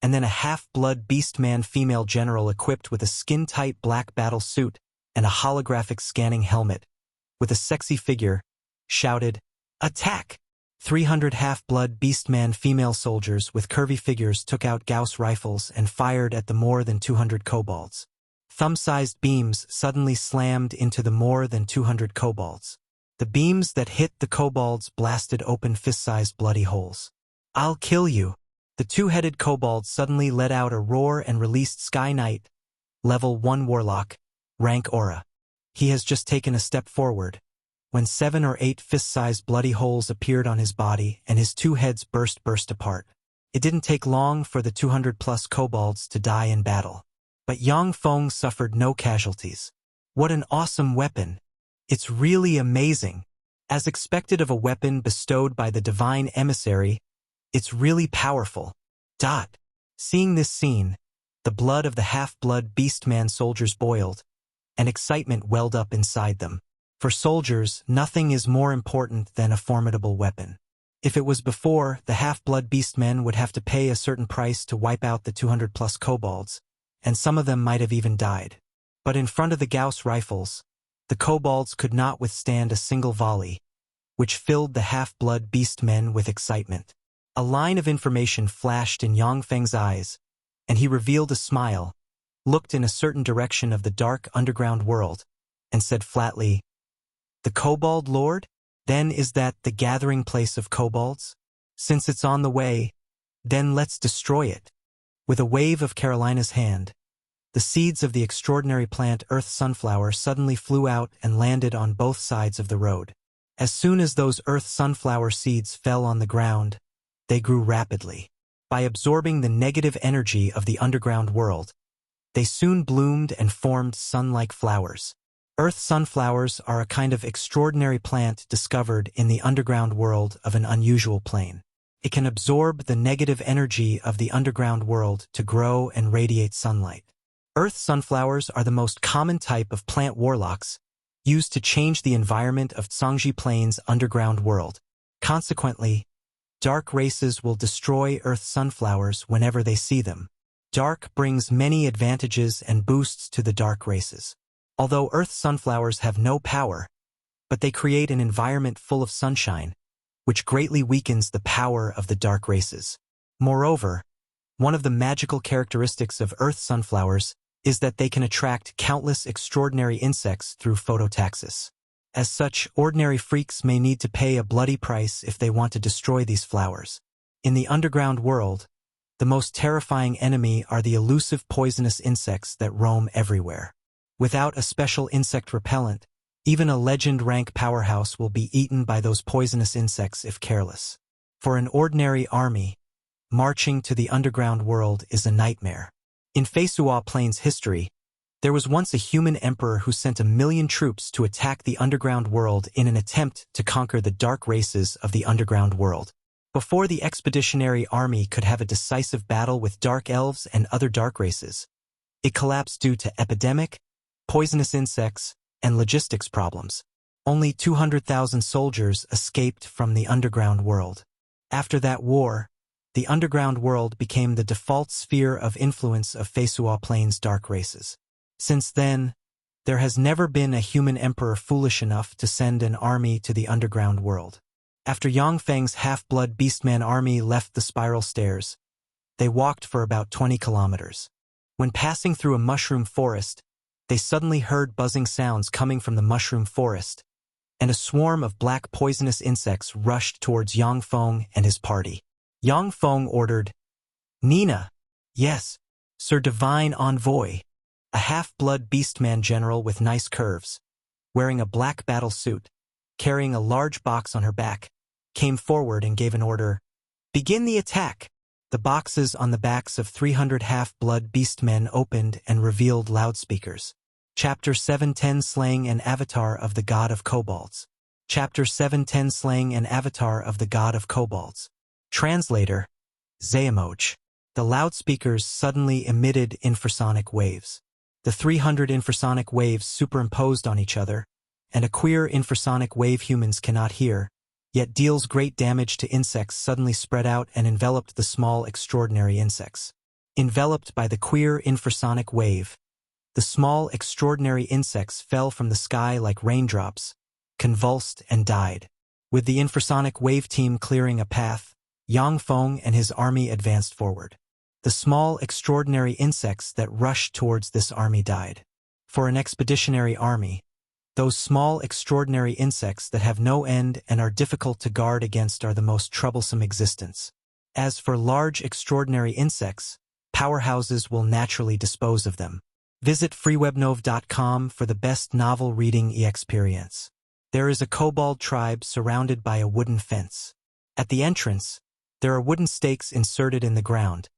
and then a half-blood beastman female general equipped with a skin-tight black battle suit and a holographic scanning helmet, with a sexy figure, shouted, "Attack!" 300 half-blood beastman female soldiers with curvy figures took out Gauss rifles and fired at the more than 200 kobolds. Thumb-sized beams suddenly slammed into the more than 200 kobolds. The beams that hit the kobolds blasted open fist-sized bloody holes. "I'll kill you." The two-headed kobold suddenly let out a roar and released Sky Knight, level 1 warlock, rank aura. He has just taken a step forward, when 7 or 8 fist-sized bloody holes appeared on his body and his two heads burst apart. It didn't take long for the 200-plus kobolds to die in battle. But Yang Feng suffered no casualties. What an awesome weapon! It's really amazing. As expected of a weapon bestowed by the divine emissary, it's really powerful. Seeing this scene, the blood of the half-blood beastman soldiers boiled, and excitement welled up inside them. For soldiers, nothing is more important than a formidable weapon. If it was before, the half-blood beastmen would have to pay a certain price to wipe out the 200-plus kobolds, and some of them might have even died. But in front of the Gauss rifles, the kobolds could not withstand a single volley, which filled the half-blood beastmen with excitement. A line of information flashed in Yang Feng's eyes, and he revealed a smile, looked in a certain direction of the dark underground world, and said flatly, "The Kobold Lord? Then is that the gathering place of kobolds? Since it's on the way, then let's destroy it." With a wave of Carolina's hand, the seeds of the extraordinary plant Earth Sunflower suddenly flew out and landed on both sides of the road. As soon as those Earth Sunflower seeds fell on the ground, they grew rapidly. By absorbing the negative energy of the underground world, they soon bloomed and formed sun-like flowers. Earth sunflowers are a kind of extraordinary plant discovered in the underground world of an unusual plane. It can absorb the negative energy of the underground world to grow and radiate sunlight. Earth sunflowers are the most common type of plant warlocks used to change the environment of Zhangji Plain's underground world. Consequently, dark races will destroy Earth sunflowers whenever they see them. Dark brings many advantages and boosts to the dark races. Although Earth sunflowers have no power, but they create an environment full of sunshine, which greatly weakens the power of the dark races. Moreover, one of the magical characteristics of Earth sunflowers is that they can attract countless extraordinary insects through phototaxis. As such, ordinary freaks may need to pay a bloody price if they want to destroy these flowers. In the underground world, the most terrifying enemy are the elusive poisonous insects that roam everywhere. Without a special insect repellent, even a legend-rank powerhouse will be eaten by those poisonous insects if careless. For an ordinary army, marching to the underground world is a nightmare. In Feisua Plain's history, there was once a human emperor who sent 1,000,000 troops to attack the underground world in an attempt to conquer the dark races of the underground world. Before the expeditionary army could have a decisive battle with dark elves and other dark races, it collapsed due to epidemic, poisonous insects, and logistics problems. Only 200,000 soldiers escaped from the underground world. After that war, the underground world became the default sphere of influence of Feisua Plain's dark races. Since then, there has never been a human emperor foolish enough to send an army to the underground world. After Yang Feng's half-blood beastman army left the spiral stairs, they walked for about 20 kilometers. When passing through a mushroom forest, they suddenly heard buzzing sounds coming from the mushroom forest, and a swarm of black poisonous insects rushed towards Yang Feng and his party. Yang Feng ordered, "Nina." "Yes, Sir Divine Envoy." A half-blood beastman general with nice curves, wearing a black battle suit, carrying a large box on her back, came forward and gave an order. "Begin the attack." The boxes on the backs of 300 half-blood beastmen opened and revealed loudspeakers. Chapter 710 Slaying an Avatar of the God of Kobolds. Chapter 710 Slaying an Avatar of the God of Kobolds. Translator, Xuanhuan. The loudspeakers suddenly emitted infrasonic waves. The 300 infrasonic waves superimposed on each other, and a queer infrasonic wave humans cannot hear, yet deals great damage to insects suddenly spread out and enveloped the small extraordinary insects. Enveloped by the queer infrasonic wave, the small extraordinary insects fell from the sky like raindrops, convulsed and died. With the infrasonic wave team clearing a path, Yang Feng and his army advanced forward. The small extraordinary insects that rushed towards this army died. For an expeditionary army, those small extraordinary insects that have no end and are difficult to guard against are the most troublesome existence. As for large extraordinary insects, powerhouses will naturally dispose of them. Visit freewebnov.com for the best novel reading experience. There is a kobold tribe surrounded by a wooden fence. At the entrance, there are wooden stakes inserted in the ground,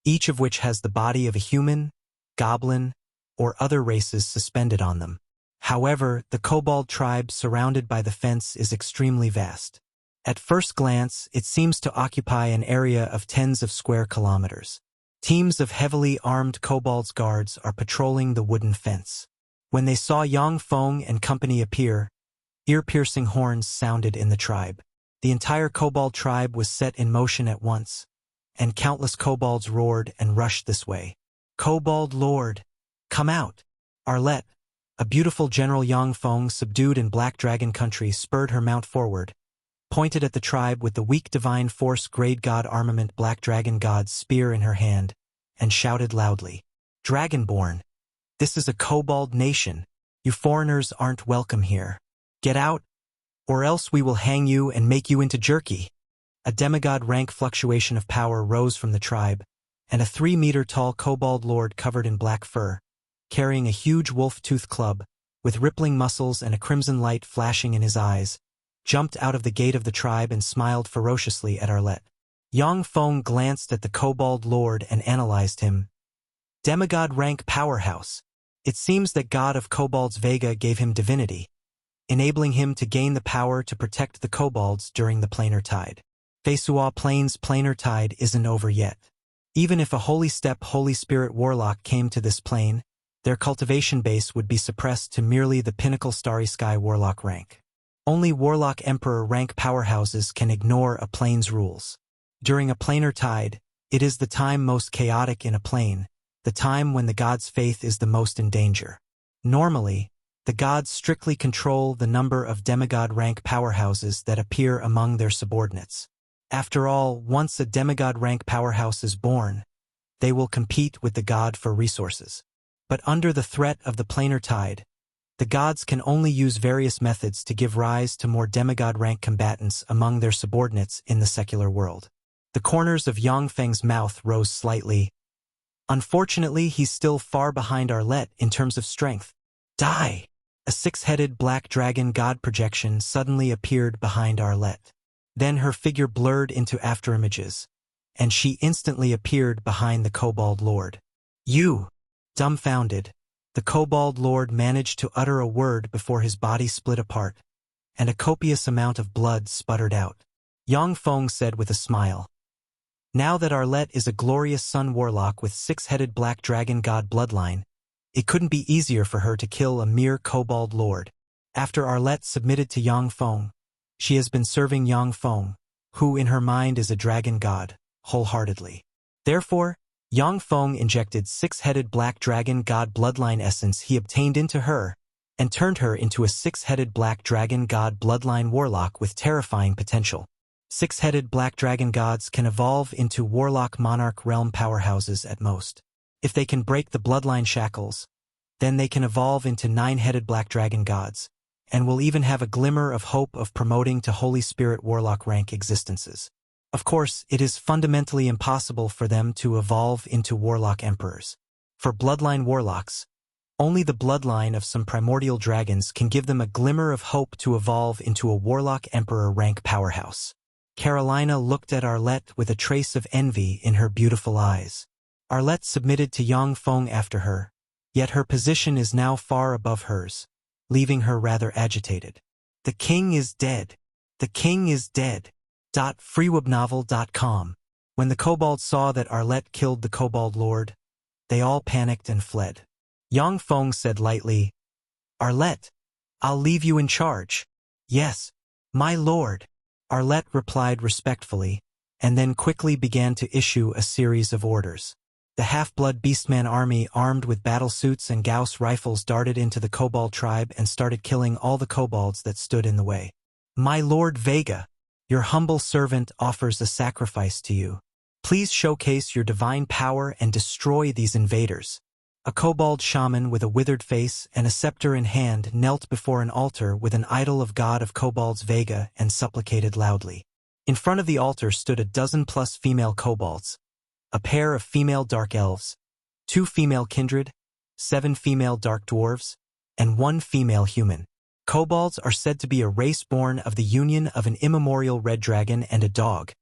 each of which has the body of a human, goblin, or other races suspended on them. However, the kobold tribe surrounded by the fence is extremely vast. At first glance, it seems to occupy an area of tens of square kilometers. Teams of heavily armed kobolds guards are patrolling the wooden fence. When they saw Yang Feng and company appear, ear-piercing horns sounded in the tribe. The entire kobold tribe was set in motion at once, and countless kobolds roared and rushed this way. "Kobold Lord, come out!" Arlette, a beautiful General Yang Feng subdued in Black Dragon country, spurred her mount forward, pointed at the tribe with the weak divine force grade god armament Black Dragon God's spear in her hand, and shouted loudly, "Dragonborn, this is a kobold nation. You foreigners aren't welcome here. Get out, or else we will hang you and make you into jerky." A demigod rank fluctuation of power rose from the tribe, and a 3-meter-tall kobold lord covered in black fur, carrying a huge wolf-tooth club, with rippling muscles and a crimson light flashing in his eyes, jumped out of the gate of the tribe and smiled ferociously at Arlette. Yang Feng glanced at the kobold lord and analyzed him. Demigod rank powerhouse. It seems that God of Kobolds Vega gave him divinity, enabling him to gain the power to protect the kobolds during the planar tide. Fesua Plains planar tide isn't over yet. Even if a Holy Step Holy Spirit Warlock came to this plane, their cultivation base would be suppressed to merely the pinnacle Starry Sky Warlock rank. Only Warlock Emperor rank powerhouses can ignore a plane's rules. During a planar tide, it is the time most chaotic in a plane, the time when the god's faith is the most in danger. Normally, the gods strictly control the number of demigod rank powerhouses that appear among their subordinates. After all, once a demigod rank powerhouse is born, they will compete with the god for resources. But under the threat of the planar tide, the gods can only use various methods to give rise to more demigod rank combatants among their subordinates in the secular world. The corners of Yang Feng's mouth rose slightly. Unfortunately, he's still far behind Arlette in terms of strength. Die! A 6-headed black dragon god projection suddenly appeared behind Arlette. Then her figure blurred into afterimages, and she instantly appeared behind the kobold lord. "You!" Dumbfounded, the kobold lord managed to utter a word before his body split apart, and a copious amount of blood sputtered out. Yang Feng said with a smile, "Now that Arlette is a glorious sun warlock with 6-headed black dragon god bloodline, it couldn't be easier for her to kill a mere kobold lord." After Arlette submitted to Yang Feng, she has been serving Yang Feng, who in her mind is a dragon god, wholeheartedly. Therefore, Yang Feng injected 6-headed black dragon god bloodline essence he obtained into her, and turned her into a 6-headed black dragon god bloodline warlock with terrifying potential. 6-headed black dragon gods can evolve into warlock monarch realm powerhouses at most. If they can break the bloodline shackles, then they can evolve into 9-headed black dragon gods, and will even have a glimmer of hope of promoting to Holy Spirit Warlock rank existences. Of course, it is fundamentally impossible for them to evolve into Warlock Emperors. For bloodline Warlocks, only the bloodline of some primordial dragons can give them a glimmer of hope to evolve into a Warlock Emperor rank powerhouse. Carolina looked at Arlette with a trace of envy in her beautiful eyes. Arlette submitted to Yang Feng after her, yet her position is now far above hers, leaving her rather agitated. The king is dead. The king is dead. Freewebnovel.com. When the kobolds saw that Arlette killed the kobold lord, they all panicked and fled. Yang Feng said lightly, Arlette, I'll leave you in charge. Yes, my lord. Arlette replied respectfully, and then quickly began to issue a series of orders. The half-blood beastman army armed with battlesuits and Gauss rifles darted into the kobold tribe and started killing all the kobolds that stood in the way. My lord Vega, your humble servant offers a sacrifice to you. Please showcase your divine power and destroy these invaders. A kobold shaman with a withered face and a scepter in hand knelt before an altar with an idol of god of kobolds Vega and supplicated loudly. In front of the altar stood a dozen-plus female kobolds, a pair of female dark elves, 2 female kindred, 7 female dark dwarves, and 1 female human. Kobolds are said to be a race born of the union of an immemorial red dragon and a dog,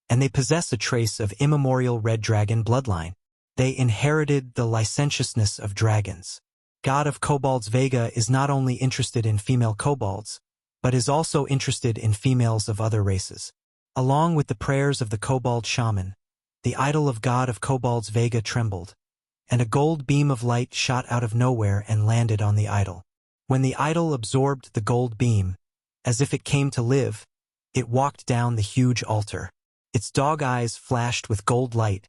and they possess a trace of immemorial red dragon bloodline. They inherited the licentiousness of dragons. God of kobolds Vega is not only interested in female kobolds, but is also interested in females of other races. Along with the prayers of the kobold shaman, the idol of god of kobolds Vega trembled, and a gold beam of light shot out of nowhere and landed on the idol. When the idol absorbed the gold beam, as if it came to live, it walked down the huge altar. Its dog eyes flashed with gold light,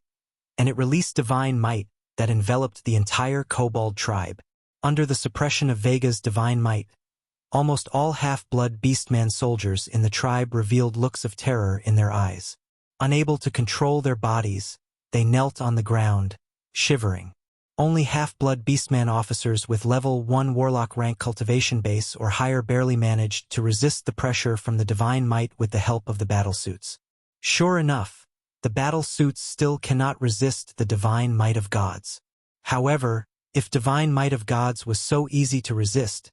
and it released divine might that enveloped the entire kobold tribe. Under the suppression of Vega's divine might, almost all half-blood beastman soldiers in the tribe revealed looks of terror in their eyes. Unable to control their bodies, they knelt on the ground, shivering. Only half-blood beastman officers with level 1 warlock rank cultivation base or higher barely managed to resist the pressure from the divine might with the help of the battlesuits. Sure enough, the battlesuits still cannot resist the divine might of gods. However, if divine might of gods was so easy to resist,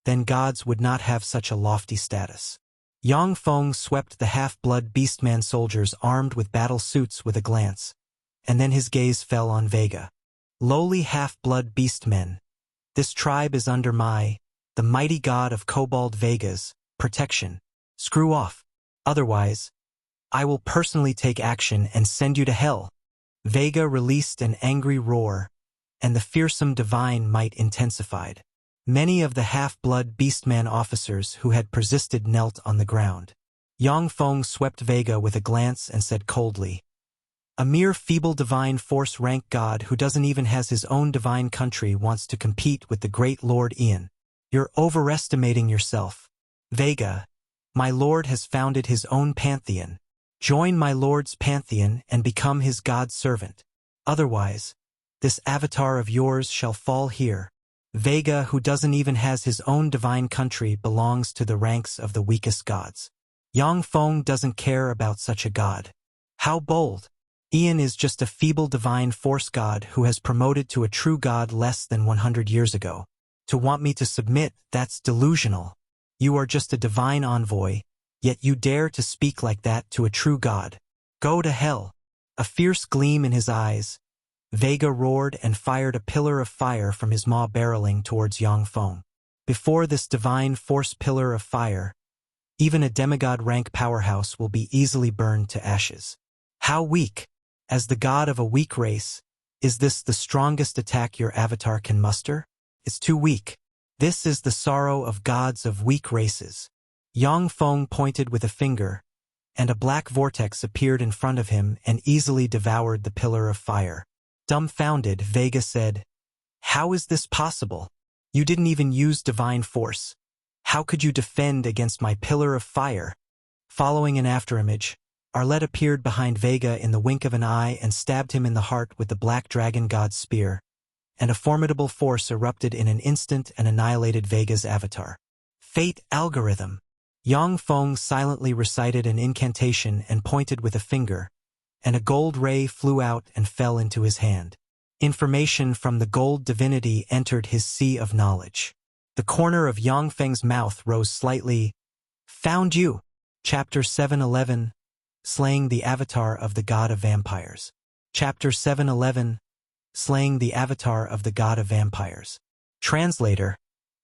then gods would not have such a lofty status. Yang Feng swept the half-blood beastman soldiers armed with battlesuits with a glance, and then his gaze fell on Vega. Lowly half-blood beastmen, this tribe is under the mighty god of kobold Vega's, protection. Screw off. Otherwise, I will personally take action and send you to hell. Vega released an angry roar, and the fearsome divine might intensified. Many of the half-blood beastman officers who had persisted knelt on the ground. Yang Feng swept Vega with a glance and said coldly, a mere feeble divine force rank god who doesn't even has his own divine country wants to compete with the great Lord Ian. You're overestimating yourself. Vega, my lord has founded his own pantheon. Join my lord's pantheon and become his god servant. Otherwise, this avatar of yours shall fall here. Vega, who doesn't even has his own divine country, belongs to the ranks of the weakest gods. Yang Feng doesn't care about such a god. How bold! Ian is just a feeble divine force god who has promoted to a true god less than 100 years ago. To want me to submit, that's delusional. You are just a divine envoy, yet you dare to speak like that to a true god. Go to hell. A fierce gleam in his eyes, Vega roared and fired a pillar of fire from his maw barreling towards Yang Feng. Before this divine force pillar of fire, even a demigod rank powerhouse will be easily burned to ashes. How weak! As the god of a weak race, is this the strongest attack your avatar can muster? It's too weak. This is the sorrow of gods of weak races. Yang Feng pointed with a finger, and a black vortex appeared in front of him and easily devoured the pillar of fire. Dumbfounded, Vega said, how is this possible? You didn't even use divine force. How could you defend against my pillar of fire? Following an afterimage, Arlette appeared behind Vega in the wink of an eye and stabbed him in the heart with the black dragon god's spear, and a formidable force erupted in an instant and annihilated Vega's avatar. Fate algorithm. Yang Feng silently recited an incantation and pointed with a finger, and a gold ray flew out and fell into his hand. Information from the gold divinity entered his sea of knowledge. The corner of Yang Feng's mouth rose slightly. Found you. Chapter 711. Slaying the Avatar of the God of Vampires. Chapter 711, Slaying the Avatar of the God of Vampires. Translator,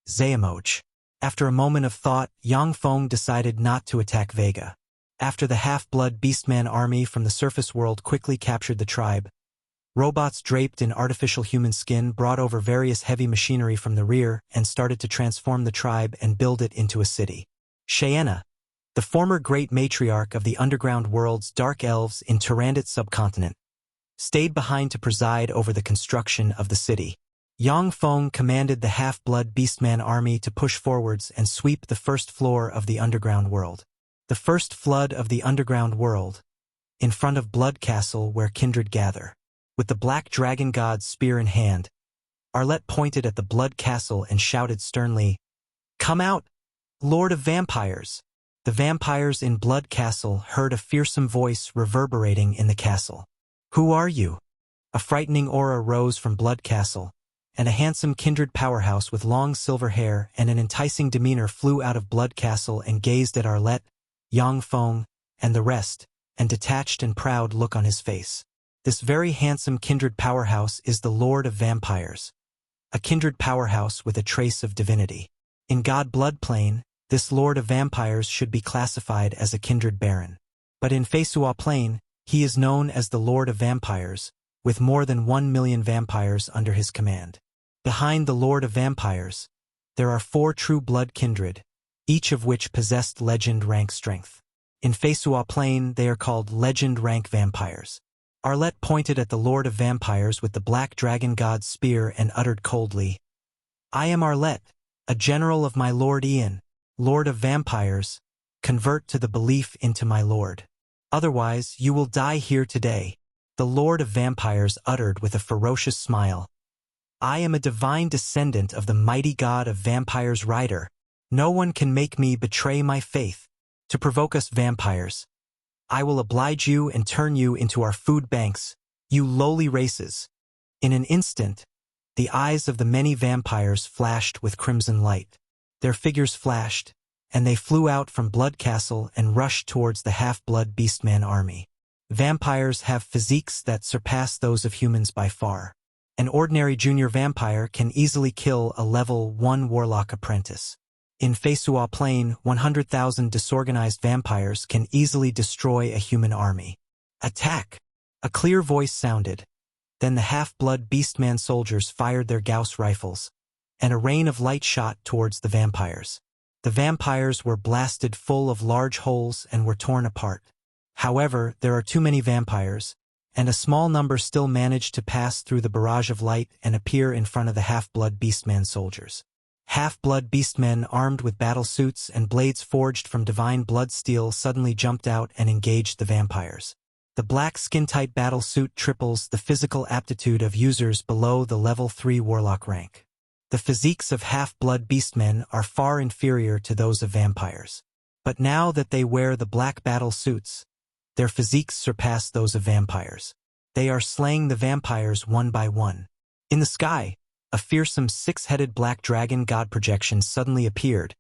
Xuanhuan. After a moment of thought, Yang Feng decided not to attack Vega. After the half-blood beastman army from the surface world quickly captured the tribe, robots draped in artificial human skin brought over various heavy machinery from the rear and started to transform the tribe and build it into a city. Cheyenne, the former great matriarch of the underground world's dark elves in Tyrannid subcontinent, stayed behind to preside over the construction of the city. Yang Feng commanded the half-blood beastman army to push forwards and sweep the first floor of the underground world. The first flood of the underground world, in front of Blood Castle where kindred gather. With the black dragon god's spear in hand, Arlette pointed at the Blood Castle and shouted sternly, "Come out, Lord of Vampires!" The vampires in Blood Castle heard a fearsome voice reverberating in the castle. "Who are you?" A frightening aura rose from Blood Castle, and a handsome kindred powerhouse with long silver hair and an enticing demeanor flew out of Blood Castle and gazed at Arlette, Yang Feng, and the rest, and detached and proud look on his face. This very handsome kindred powerhouse is the Lord of Vampires, a kindred powerhouse with a trace of divinity. In God Blood Plane, this Lord of Vampires should be classified as a kindred baron. But in Feisua Plane, he is known as the Lord of Vampires, with more than 1 million vampires under his command. Behind the Lord of Vampires, there are 4 true blood kindred, each of which possessed legend rank strength. In Feisua Plane, they are called legend rank vampires. Arlette pointed at the Lord of Vampires with the black dragon god's spear and uttered coldly, "I am Arlette, a general of my Lord Ian, Lord of Vampires. Convert to the belief into my Lord. Otherwise, you will die here today," the Lord of Vampires uttered with a ferocious smile. "I am a divine descendant of the mighty god of vampires Rider. No one can make me betray my faith. To provoke us vampires, I will oblige you and turn you into our food banks, you lowly races." In an instant, the eyes of the many vampires flashed with crimson light. Their figures flashed, and they flew out from Blood Castle and rushed towards the half-blood beastman army. Vampires have physiques that surpass those of humans by far. An ordinary junior vampire can easily kill a level 1 warlock apprentice. In Feisua Plane, 100,000 disorganized vampires can easily destroy a human army. "Attack!" A clear voice sounded. Then the half-blood beastman soldiers fired their Gauss rifles, and a rain of light shot towards the vampires. The vampires were blasted full of large holes and were torn apart. However, there are too many vampires, and a small number still managed to pass through the barrage of light and appear in front of the half-blood beastman soldiers. Half-blood beastmen armed with battle suits and blades forged from divine blood steel suddenly jumped out and engaged the vampires. The black skin-tight battle suit triples the physical aptitude of users below the level 3 warlock rank. The physiques of half-blood beastmen are far inferior to those of vampires. But now that they wear the black battle suits, their physiques surpass those of vampires. They are slaying the vampires one by one. In the sky, a fearsome 6-headed black dragon god projection suddenly appeared.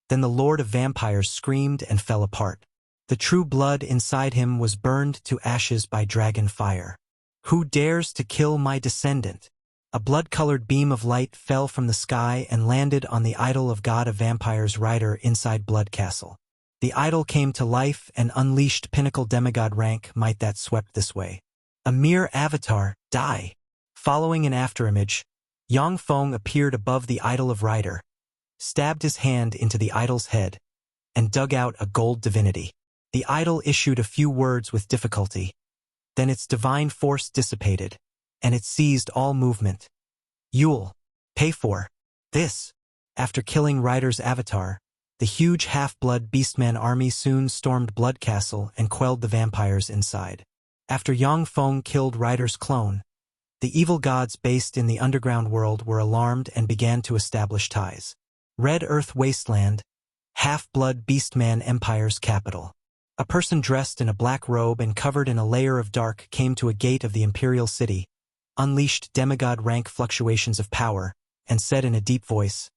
Then the Lord of Vampires screamed and fell apart. The true blood inside him was burned to ashes by dragon fire. "Who dares to kill my descendant?" A blood-colored beam of light fell from the sky and landed on the idol of God of Vampires Rider inside Blood Castle. The idol came to life and unleashed pinnacle demigod rank might that swept this way. A mere avatar, die. Following an afterimage, Yang Feng appeared above the idol of Rider, stabbed his hand into the idol's head, and dug out a gold divinity. The idol issued a few words with difficulty. Then its divine force dissipated, and it seized all movement. "You'll pay for this." After killing Rider's avatar, the huge half-blood beastman army soon stormed Blood Castle and quelled the vampires inside. After Yang Feng killed Rider's clone, the evil gods based in the underground world were alarmed and began to establish ties. Red Earth Wasteland, half-blood beastman empire's capital. A person dressed in a black robe and covered in a layer of dark came to a gate of the imperial city, unleashed demigod rank fluctuations of power, and said in a deep voice,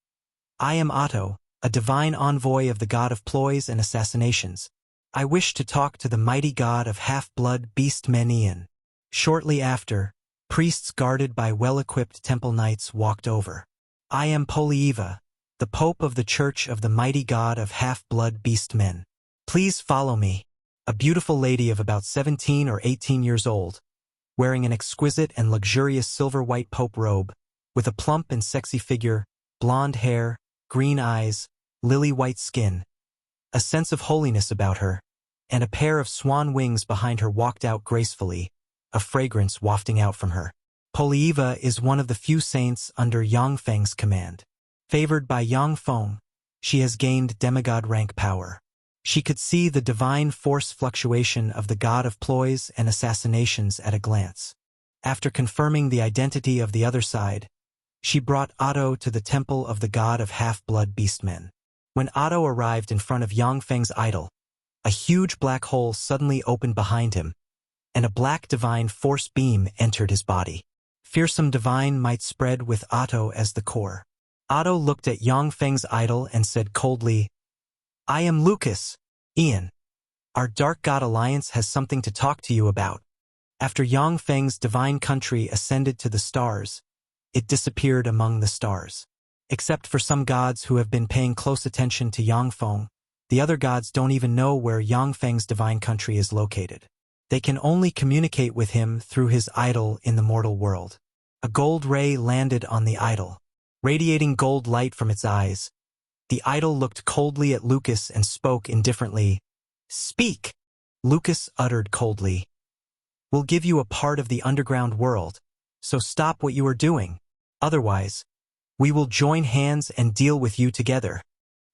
"I am Otto, a divine envoy of the god of ploys and assassinations. I wish to talk to the mighty god of half-blood beast men Ian. Shortly after, priests guarded by well-equipped temple knights walked over. I am Polieva, the Pope of the Church of the mighty god of half-blood beast men. Please follow me. A beautiful lady of about 17 or 18 years old, wearing an exquisite and luxurious silver-white Pope robe, with a plump and sexy figure, blonde hair, green eyes, lily-white skin, a sense of holiness about her, and a pair of swan wings behind her walked out gracefully, a fragrance wafting out from her. Polieva is one of the few saints under Yang Feng's command. Favored by Yang Feng, she has gained demigod rank power. She could see the divine force fluctuation of the god of ploys and assassinations at a glance. After confirming the identity of the other side, she brought Otto to the temple of the god of half-blood beastmen. When Otto arrived in front of Yang Feng's idol, a huge black hole suddenly opened behind him, and a black divine force beam entered his body. Fearsome divine might spread with Otto as the core. Otto looked at Yang Feng's idol and said coldly, I am Lucas, Ian. Our Dark God Alliance has something to talk to you about. After Yang Feng's divine country ascended to the stars, it disappeared among the stars. Except for some gods who have been paying close attention to Yang Feng, the other gods don't even know where Yang Feng's divine country is located. They can only communicate with him through his idol in the mortal world. A gold ray landed on the idol, radiating gold light from its eyes. The idol looked coldly at Lucas and spoke indifferently. Speak! Lucas uttered coldly. We'll give you a part of the underground world, so stop what you are doing. Otherwise, we will join hands and deal with you together.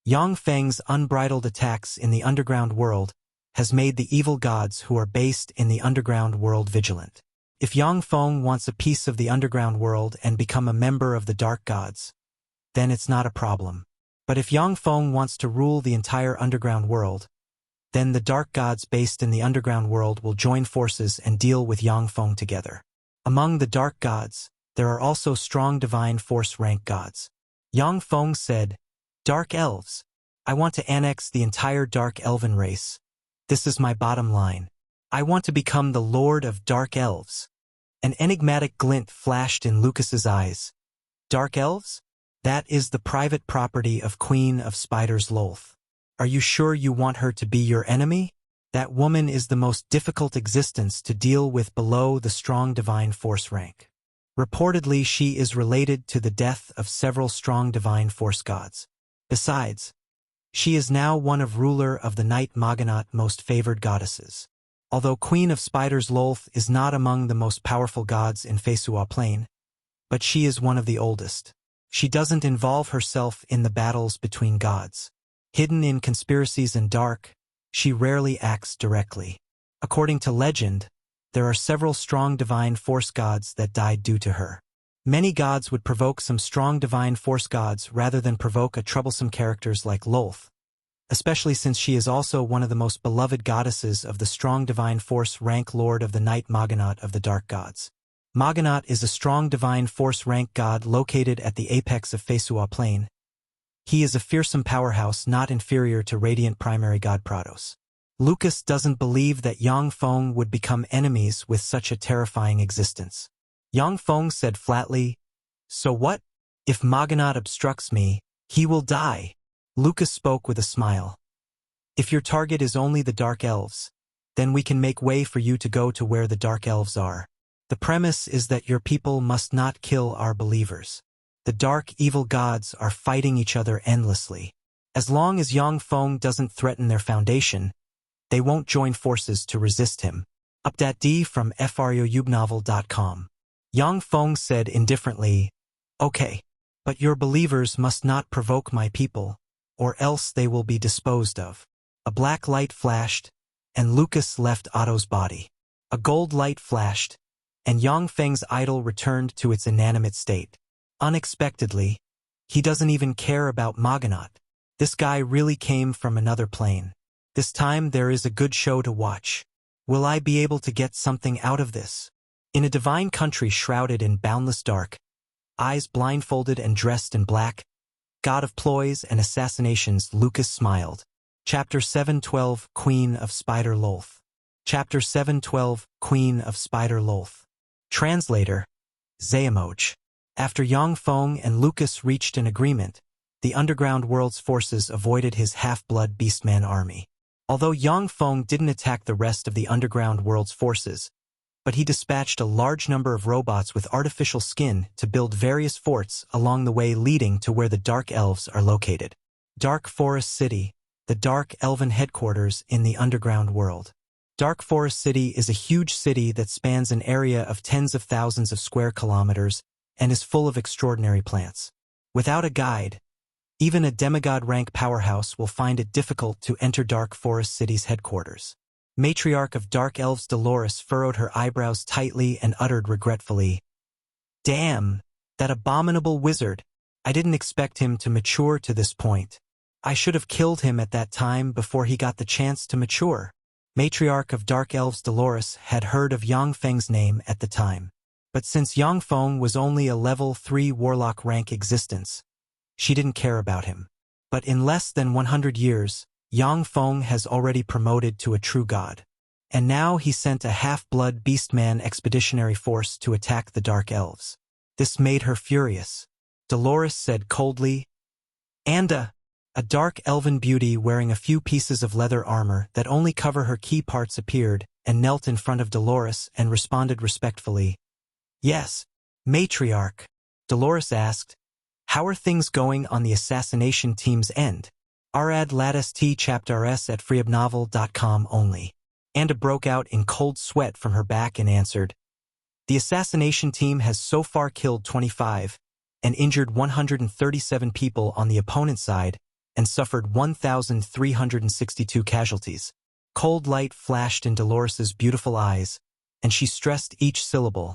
Yang Feng's unbridled attacks in the underground world has made the evil gods who are based in the underground world vigilant. If Yang Feng wants a piece of the underground world and become a member of the dark gods, then it's not a problem. But if Yang Feng wants to rule the entire underground world, then the dark gods based in the underground world will join forces and deal with Yang Feng together. Among the dark gods, there are also strong divine force rank gods. Yang Feng said, Dark elves. I want to annex the entire dark elven race. This is my bottom line. I want to become the Lord of Dark Elves. An enigmatic glint flashed in Lucas's eyes. Dark elves? That is the private property of Queen of Spiders Lolth. Are you sure you want her to be your enemy? That woman is the most difficult existence to deal with below the strong divine force rank. Reportedly, she is related to the death of several strong divine force gods. Besides, she is now one of ruler of the Night Maganat most favored goddesses. Although Queen of Spiders Lolth is not among the most powerful gods in Feisua Plain, but she is one of the oldest. She doesn't involve herself in the battles between gods. Hidden in conspiracies and dark, she rarely acts directly. According to legend, there are several strong divine force gods that died due to her. Many gods would provoke some strong divine force gods rather than provoke a troublesome characters like Lolth, especially since she is also one of the most beloved goddesses of the strong divine force rank Lord of the Night Maganat of the Dark Gods. Maganat is a strong divine force rank god located at the apex of Feisua Plain. He is a fearsome powerhouse not inferior to radiant primary god Prados. Lucas doesn't believe that Yang Feng would become enemies with such a terrifying existence. Yang Feng said flatly, So what? If Maganat obstructs me, he will die. Lucas spoke with a smile. If your target is only the Dark Elves, then we can make way for you to go to where the Dark Elves are. The premise is that your people must not kill our believers. The dark evil gods are fighting each other endlessly. As long as Yang Feng doesn't threaten their foundation, they won't join forces to resist him. Update D from FREOUBnovel.com. Yang Feng said indifferently, Okay, but your believers must not provoke my people, or else they will be disposed of. A black light flashed, and Lucas left Otto's body. A gold light flashed, and Yang Feng's idol returned to its inanimate state. Unexpectedly, he doesn't even care about Maganat. This guy really came from another plane. This time there is a good show to watch. Will I be able to get something out of this? In a divine country shrouded in boundless dark, eyes blindfolded and dressed in black, god of ploys and assassinations, Lucas smiled. Chapter 712, Queen of Spider Lolth. Chapter 712, Queen of Spider Lolth. Translator, Zayamoch. After Yang Feng and Lucas reached an agreement, the underground world's forces avoided his half-blood beastman army. Although Yang Feng didn't attack the rest of the underground world's forces, but he dispatched a large number of robots with artificial skin to build various forts along the way leading to where the Dark Elves are located. Dark Forest City, the Dark Elven headquarters in the underground world. Dark Forest City is a huge city that spans an area of tens of thousands of square kilometers and is full of extraordinary plants. Without a guide, even a demigod-rank powerhouse will find it difficult to enter Dark Forest City's headquarters. Matriarch of Dark Elves Dolores furrowed her eyebrows tightly and uttered regretfully, "Damn, that abominable wizard. I didn't expect him to mature to this point. I should have killed him at that time before he got the chance to mature." Matriarch of Dark Elves Dolores had heard of Yang Feng's name at the time. But since Yang Feng was only a level 3 warlock rank existence, she didn't care about him. But in less than 100 years, Yang Feng has already promoted to a true god. And now he sent a half-blood beastman expeditionary force to attack the Dark Elves. This made her furious. Dolores said coldly, "Anda." A dark elven beauty wearing a few pieces of leather armor that only cover her key parts appeared and knelt in front of Dolores and responded respectfully, "Yes, Matriarch." Dolores asked, "How are things going on the assassination team's end?" Arad Lattice T chapter S at freeobnovel.com only. Anda broke out in cold sweat from her back and answered, "The assassination team has so far killed 25 and injured 137 people on the opponent's side and suffered 1,362 casualties." Cold light flashed in Dolores's beautiful eyes, and she stressed each syllable.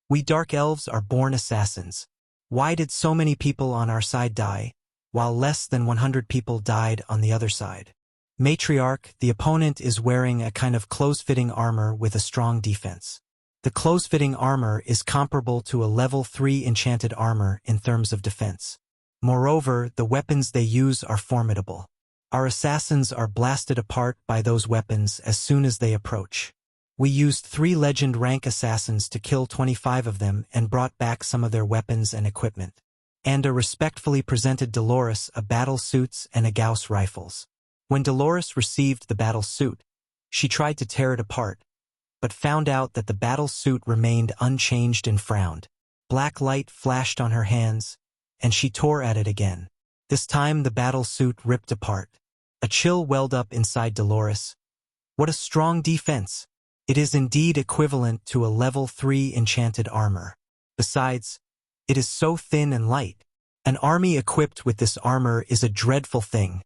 "We Dark Elves are born assassins. Why did so many people on our side die, while less than 100 people died on the other side?" Matriarch, the opponent is wearing a kind of close-fitting armor with a strong defense. The close-fitting armor is comparable to a level 3 enchanted armor in terms of defense. Moreover, the weapons they use are formidable. Our assassins are blasted apart by those weapons as soon as they approach. We used 3 legend-rank assassins to kill 25 of them and brought back some of their weapons and equipment. Anda respectfully presented Dolores a battle suits and a Gauss rifles. When Dolores received the battle suit, she tried to tear it apart, but found out that the battle suit remained unchanged and frowned. Black light flashed on her hands, and she tore at it again. This time the battle suit ripped apart. A chill welled up inside Dolores. What a strong defense! It is indeed equivalent to a level 3 enchanted armor. Besides, it is so thin and light. An army equipped with this armor is a dreadful thing.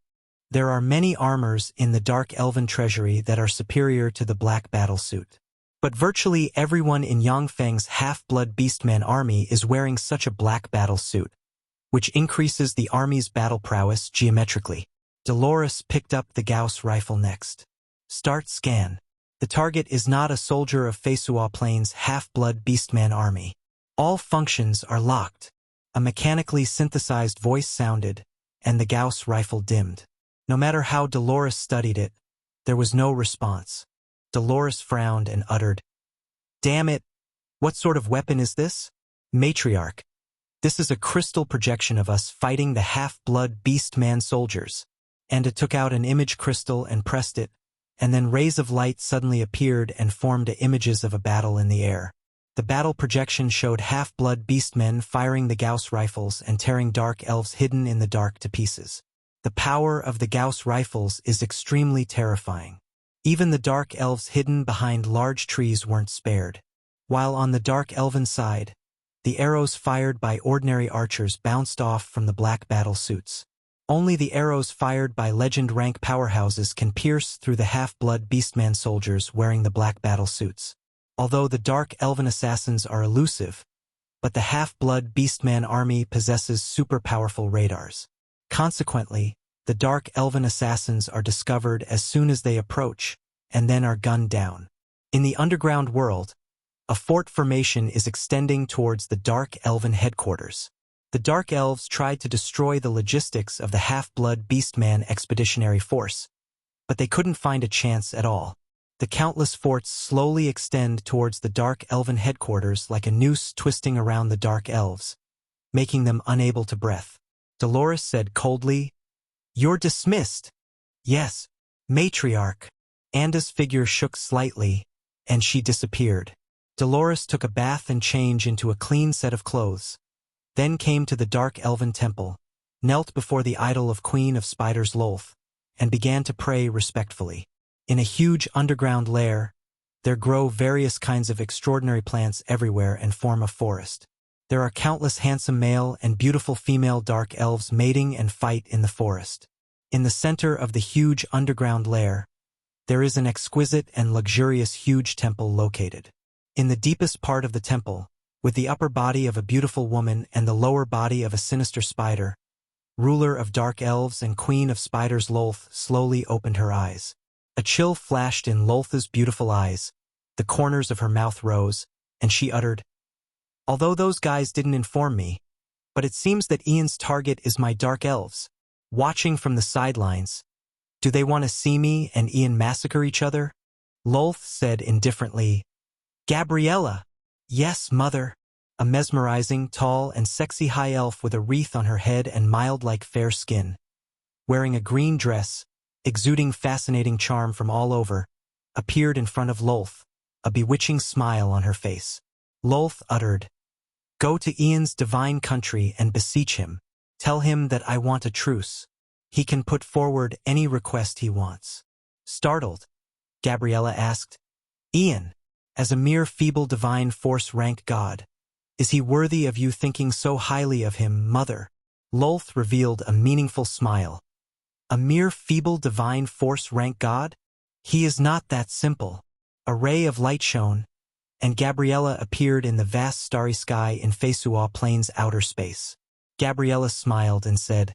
There are many armors in the Dark Elven treasury that are superior to the black battle suit. But virtually everyone in Yang Feng's half-blood beastman army is wearing such a black battle suit, which increases the army's battle prowess geometrically. Dolores picked up the Gauss rifle next. Start scan. The target is not a soldier of Feisua Plains' half-blood beastman army. All functions are locked. A mechanically synthesized voice sounded, and the Gauss rifle dimmed. No matter how Dolores studied it, there was no response. Dolores frowned and uttered, "Damn it! What sort of weapon is this?" Matriarch. "This is a crystal projection of us fighting the half-blood beast-man soldiers." Anda took out an image crystal and pressed it, and then rays of light suddenly appeared and formed images of a battle in the air. The battle projection showed half-blood beastmen firing the Gauss rifles and tearing Dark Elves hidden in the dark to pieces. The power of the Gauss rifles is extremely terrifying. Even the Dark Elves hidden behind large trees weren't spared. While on the Dark Elven side, the arrows fired by ordinary archers bounced off from the black battle suits. Only the arrows fired by legend-rank powerhouses can pierce through the half-blood beastman soldiers wearing the black battle suits. Although the Dark Elven assassins are elusive, but the half-blood beastman army possesses super-powerful radars. Consequently, the Dark Elven assassins are discovered as soon as they approach, and then are gunned down. In the underground world, a fort formation is extending towards the Dark Elven headquarters. The Dark Elves tried to destroy the logistics of the half-blood Beastman expeditionary force, but they couldn't find a chance at all. The countless forts slowly extend towards the Dark Elven headquarters like a noose twisting around the Dark Elves, making them unable to breathe. Dolores said coldly, "You're dismissed." "Yes, matriarch." Anda's figure shook slightly, and she disappeared. Dolores took a bath and change into a clean set of clothes, then came to the Dark Elven temple, knelt before the idol of Queen of Spiders Lolth, and began to pray respectfully. In a huge underground lair, there grow various kinds of extraordinary plants everywhere and form a forest. There are countless handsome male and beautiful female Dark Elves mating and fight in the forest. In the center of the huge underground lair, there is an exquisite and luxurious huge temple located. In the deepest part of the temple, with the upper body of a beautiful woman and the lower body of a sinister spider, ruler of Dark Elves and Queen of Spiders Lolth slowly opened her eyes. A chill flashed in Lolth's beautiful eyes, the corners of her mouth rose, and she uttered, "Although those guys didn't inform me, but it seems that Ian's target is my Dark Elves. Watching from the sidelines, do they want to see me and Ian massacre each other?" Lolth said indifferently, "Gabriella." "Yes, mother." A mesmerizing, tall, and sexy high elf with a wreath on her head and mild-like fair skin, wearing a green dress, exuding fascinating charm from all over, appeared in front of Lolth, a bewitching smile on her face. Lolth uttered, "Go to Ian's divine country and beseech him. Tell him that I want a truce. He can put forward any request he wants." Startled, Gabriella asked, "Ian, as a mere feeble divine force rank god, is he worthy of you thinking so highly of him, mother?" Lolth revealed a meaningful smile. "A mere feeble divine force rank god? He is not that simple." A ray of light shone, and Gabriella appeared in the vast starry sky in Fesua Plains' outer space. Gabriella smiled and said,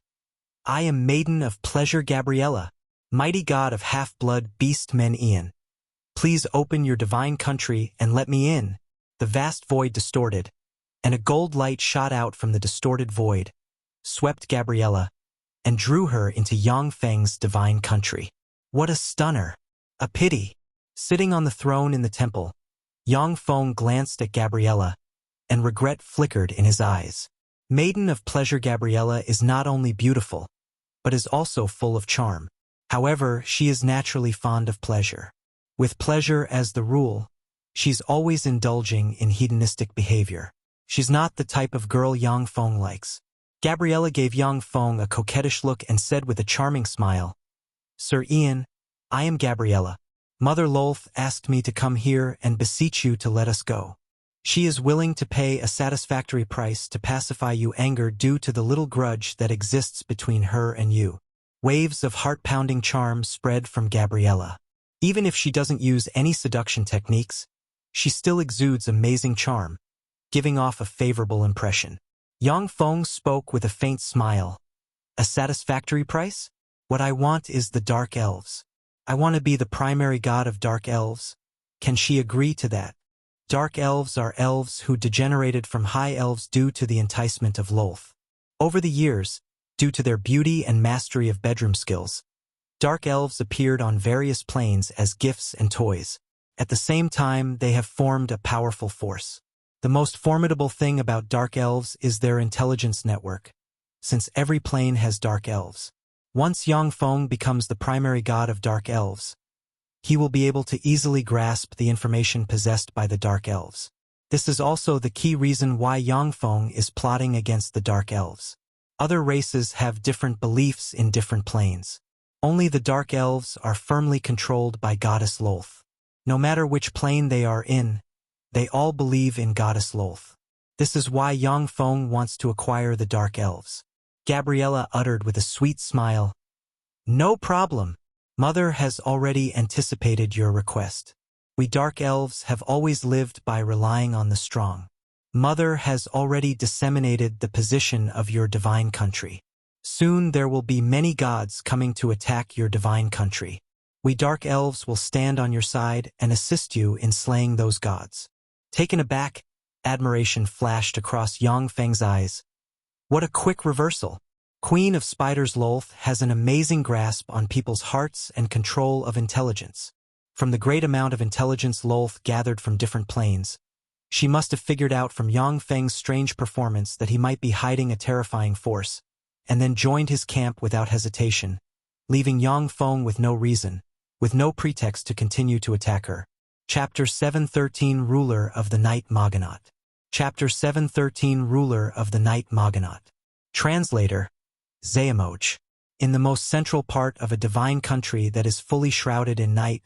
"I am Maiden of Pleasure Gabriella, mighty god of half-blood beast men Ian. Please open your divine country and let me in." The vast void distorted, and a gold light shot out from the distorted void, swept Gabriella, and drew her into Yang Feng's divine country. What a stunner! A pity! Sitting on the throne in the temple, Yang Feng glanced at Gabriella, and regret flickered in his eyes. Maiden of Pleasure Gabriella is not only beautiful, but is also full of charm. However, she is naturally fond of pleasure. With pleasure as the rule, she's always indulging in hedonistic behavior. She's not the type of girl Yang Feng likes. Gabriella gave Yang Feng a coquettish look and said with a charming smile, "Sir Ian, I am Gabriella. Mother Lolth asked me to come here and beseech you to let us go. She is willing to pay a satisfactory price to pacify your anger due to the little grudge that exists between her and you." Waves of heart-pounding charm spread from Gabriella. Even if she doesn't use any seduction techniques, she still exudes amazing charm, giving off a favorable impression. Yang Feng spoke with a faint smile. "A satisfactory price? What I want is the Dark Elves. I want to be the primary god of Dark Elves. Can she agree to that?" Dark Elves are elves who degenerated from High Elves due to the enticement of Lolth. Over the years, due to their beauty and mastery of bedroom skills, Dark Elves appeared on various planes as gifts and toys. At the same time, they have formed a powerful force. The most formidable thing about Dark Elves is their intelligence network, since every plane has Dark Elves. Once Yang Feng becomes the primary god of Dark Elves, he will be able to easily grasp the information possessed by the Dark Elves. This is also the key reason why Yang Feng is plotting against the Dark Elves. Other races have different beliefs in different planes. Only the Dark Elves are firmly controlled by Goddess Lolth. No matter which plane they are in, they all believe in Goddess Lolth. This is why Yang Feng wants to acquire the Dark Elves. Gabriella uttered with a sweet smile, "No problem. Mother has already anticipated your request. We Dark Elves have always lived by relying on the strong. Mother has already disseminated the position of your divine country. Soon there will be many gods coming to attack your divine country. We Dark Elves will stand on your side and assist you in slaying those gods." Taken aback, admiration flashed across Yang Feng's eyes, What a quick reversal! Queen of Spiders Lolth has an amazing grasp on people's hearts and control of intelligence. From the great amount of intelligence Lolth gathered from different planes, she must have figured out from Yang Feng's strange performance that he might be hiding a terrifying force, and then joined his camp without hesitation, leaving Yang Feng with no reason, with no pretext to continue to attack her. Chapter 713 Ruler of the Night Moganaut. Chapter 713 Ruler of the Night Moganaut. Translator Zayamoch. In the most central part of a divine country that is fully shrouded in night,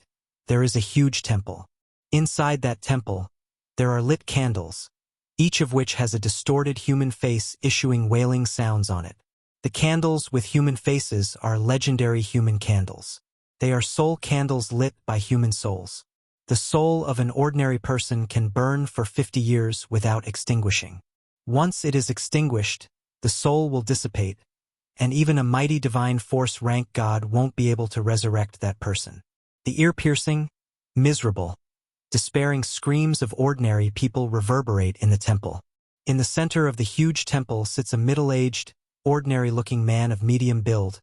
there is a huge temple. Inside that temple, there are lit candles, each of which has a distorted human face issuing wailing sounds on it. The candles with human faces are legendary human candles. They are soul candles lit by human souls. The soul of an ordinary person can burn for 50 years without extinguishing. Once it is extinguished, the soul will dissipate, and even a mighty divine force rank god won't be able to resurrect that person. The ear-piercing, miserable, despairing screams of ordinary people reverberate in the temple. In the center of the huge temple sits a middle-aged, ordinary-looking man of medium build,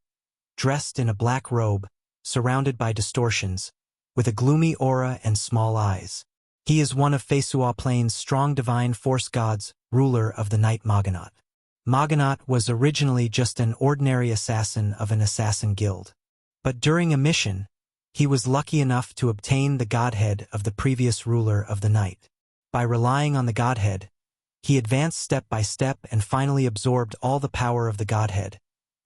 dressed in a black robe, surrounded by distortions, with a gloomy aura and small eyes. He is one of Fesua Plain's strong divine force gods, ruler of the Night Moganaut. Moganaut was originally just an ordinary assassin of an assassin guild. But during a mission, he was lucky enough to obtain the godhead of the previous ruler of the night. By relying on the godhead, he advanced step by step and finally absorbed all the power of the godhead,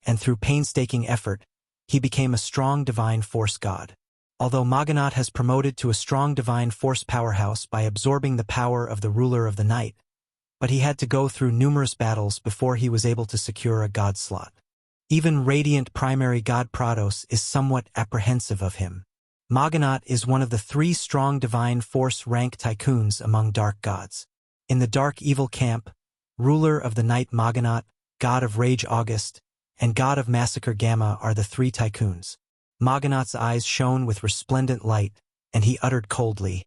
and through painstaking effort, he became a strong divine force god. Although Moganaut has promoted to a strong divine force powerhouse by absorbing the power of the ruler of the night, but he had to go through numerous battles before he was able to secure a god slot. Even radiant primary god Prados is somewhat apprehensive of him. Moganaut is one of the 3 strong divine force rank tycoons among dark gods. In the dark evil camp, ruler of the night Moganaut, god of rage August, and god of massacre Gamma are the 3 tycoons. Moganaut's eyes shone with resplendent light, and he uttered coldly,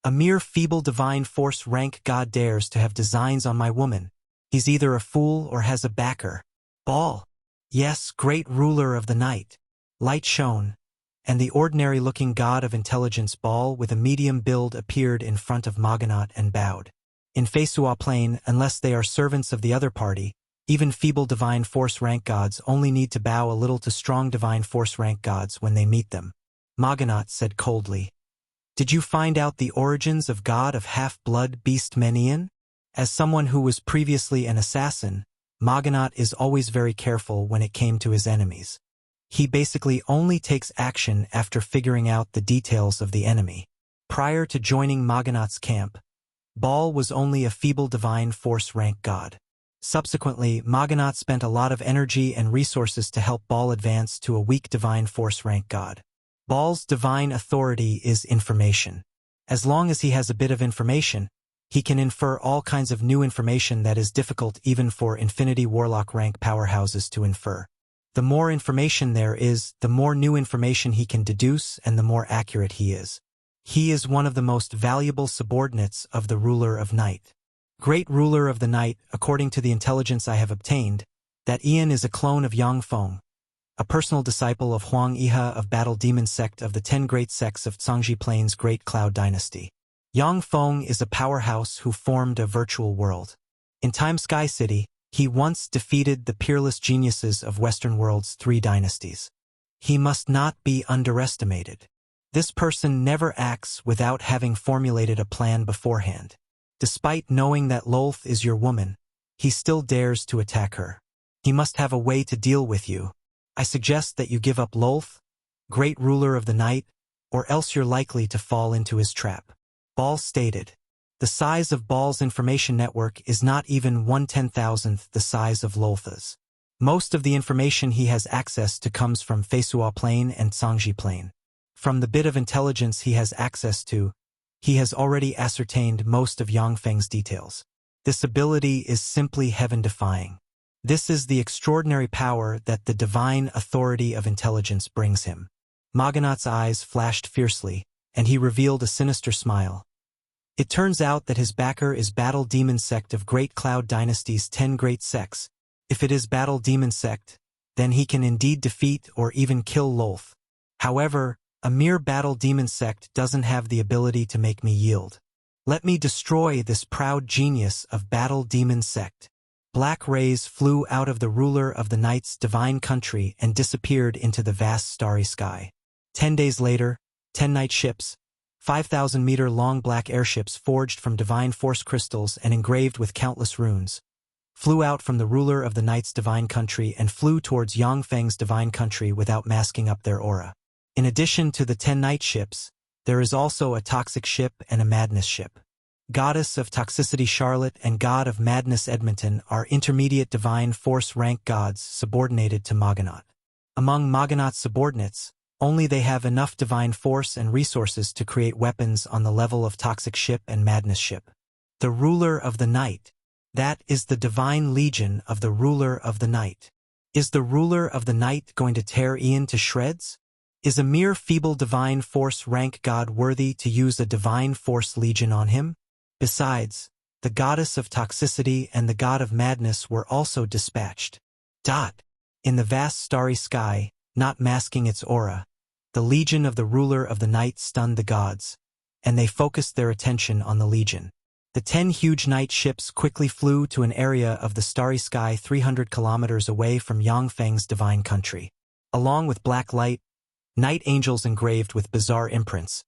"A mere feeble divine force rank god dares to have designs on my woman. He's either a fool or has a backer." Ball. Yes, great ruler of the night. Light shone, and the ordinary-looking god of intelligence Ball with a medium build appeared in front of Moganaut and bowed. In Fesua Plain, unless they are servants of the other party, even feeble divine force rank gods only need to bow a little to strong divine force rank gods when they meet them. Moganaut said coldly, "Did you find out the origins of god of half-blood beast Menian?" As someone who was previously an assassin, Moganaut is always very careful when it came to his enemies. He basically only takes action after figuring out the details of the enemy. Prior to joining Moganaut's camp, Ball was only a feeble divine force rank god. Subsequently, Moganaut spent a lot of energy and resources to help Ball advance to a weak divine force rank god. Ball's divine authority is information. As long as he has a bit of information, he can infer all kinds of new information that is difficult even for Infinity Warlock rank powerhouses to infer. The more information there is, the more new information he can deduce and the more accurate he is. He is one of the most valuable subordinates of the ruler of night. Great ruler of the night, according to the intelligence I have obtained, that Ian is a clone of Yang Feng, a personal disciple of Huang Iha of Battle Demon sect of the 10 great sects of Zhangji Plain's Great Cloud Dynasty. Yang Feng is a powerhouse who formed a virtual world. In Time Sky City, he once defeated the peerless geniuses of Western World's 3 dynasties. He must not be underestimated. This person never acts without having formulated a plan beforehand. Despite knowing that Lolth is your woman, he still dares to attack her. He must have a way to deal with you. I suggest that you give up Lolth, great ruler of the night, or else you're likely to fall into his trap. Ball stated. The size of Ball's information network is not even 1/10,000th the size of Lolth's. Most of the information he has access to comes from Fesua Plain and Zhangji Plain. From the bit of intelligence he has access to, he has already ascertained most of Yang Feng's details. This ability is simply heaven-defying. This is the extraordinary power that the divine authority of intelligence brings him. Moganaut's eyes flashed fiercely, and he revealed a sinister smile. It turns out that his backer is Battle Demon sect of Great Cloud Dynasty's 10 great sects, If it is battle demon sect, then he can indeed defeat or even kill Lolth. However, a mere battle demon sect doesn't have the ability to make me yield. Let me destroy this proud genius of battle demon sect. Black rays flew out of the ruler of the night's divine country and disappeared into the vast starry sky. 10 days later, 10 night ships, 5,000-meter-long black airships forged from divine force crystals and engraved with countless runes, flew out from the ruler of the night's divine country and flew towards Yang Feng's divine country without masking up their aura. In addition to the 10 night ships, there is also a toxic ship and a madness ship. Goddess of Toxicity Charlotte and God of Madness Edmonton are intermediate divine force rank gods subordinated to Moganaut. Among Moganaut's subordinates, only they have enough divine force and resources to create weapons on the level of toxic ship and madness ship. The ruler of the night. That is the divine legion of the ruler of the night. Is the ruler of the night going to tear Ian to shreds? Is a mere feeble divine force rank god worthy to use a divine force legion on him? Besides, the goddess of toxicity and the god of madness were also dispatched. In the vast starry sky, not masking its aura, the legion of the ruler of the night stunned the gods, and they focused their attention on the legion. The 10 huge night ships quickly flew to an area of the starry sky 300 kilometers away from Yang Feng's divine country. Along with black light, night angels engraved with bizarre imprints,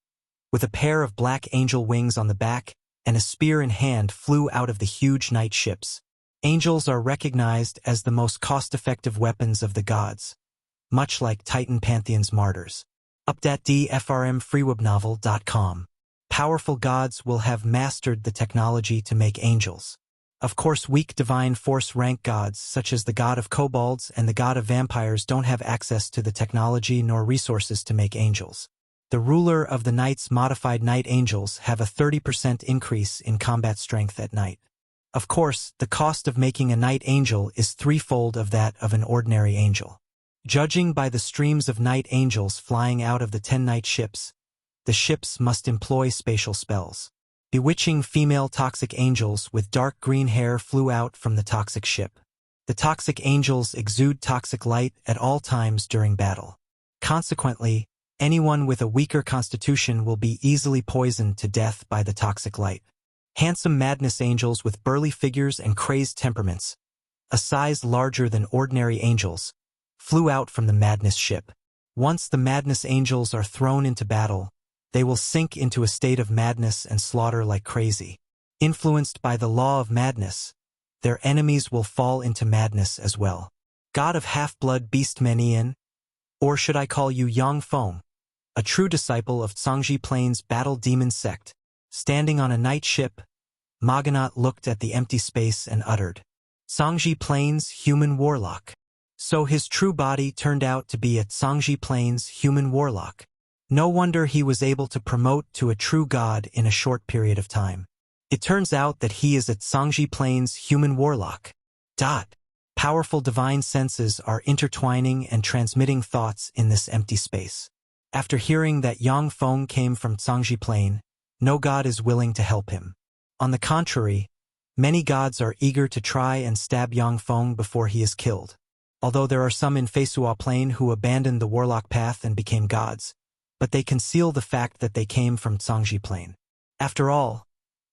with a pair of black angel wings on the back and a spear in hand flew out of the huge night ships. Angels are recognized as the most cost-effective weapons of the gods, much like Titan Pantheon's martyrs. Update.frmfreewebnovel.com. Powerful gods will have mastered the technology to make angels. Of course, weak divine force rank gods, such as the god of kobolds and the god of vampires, don't have access to the technology nor resources to make angels. The ruler of the night's modified night angels have a 30% increase in combat strength at night. Of course, the cost of making a night angel is threefold of that of an ordinary angel. Judging by the streams of night angels flying out of the 10 night ships, the ships must employ spatial spells. Bewitching female toxic angels with dark green hair flew out from the toxic ship. The toxic angels exude toxic light at all times during battle. Consequently, anyone with a weaker constitution will be easily poisoned to death by the toxic light. Handsome madness angels with burly figures and crazed temperaments, a size larger than ordinary angels, flew out from the madness ship. Once the madness angels are thrown into battle, they will sink into a state of madness and slaughter like crazy. Influenced by the law of madness, their enemies will fall into madness as well. God of half-blood beast Menian, or should I call you Yang Feng, a true disciple of Zhangji Plains battle demon sect, standing on a night ship, Moganaut looked at the empty space and uttered, "Zhangji Plains human warlock." So his true body turned out to be a Zhangji Plains human warlock. No wonder he was able to promote to a true god in a short period of time. It turns out that he is a Zhangji Plains human warlock. Powerful divine senses are intertwining and transmitting thoughts in this empty space. After hearing that Yang Feng came from Zhangji Plain, no god is willing to help him. On the contrary, many gods are eager to try and stab Yang Feng before he is killed. Although there are some in Feisua Plain who abandoned the warlock path and became gods, but they conceal the fact that they came from Zhangji Plain. After all,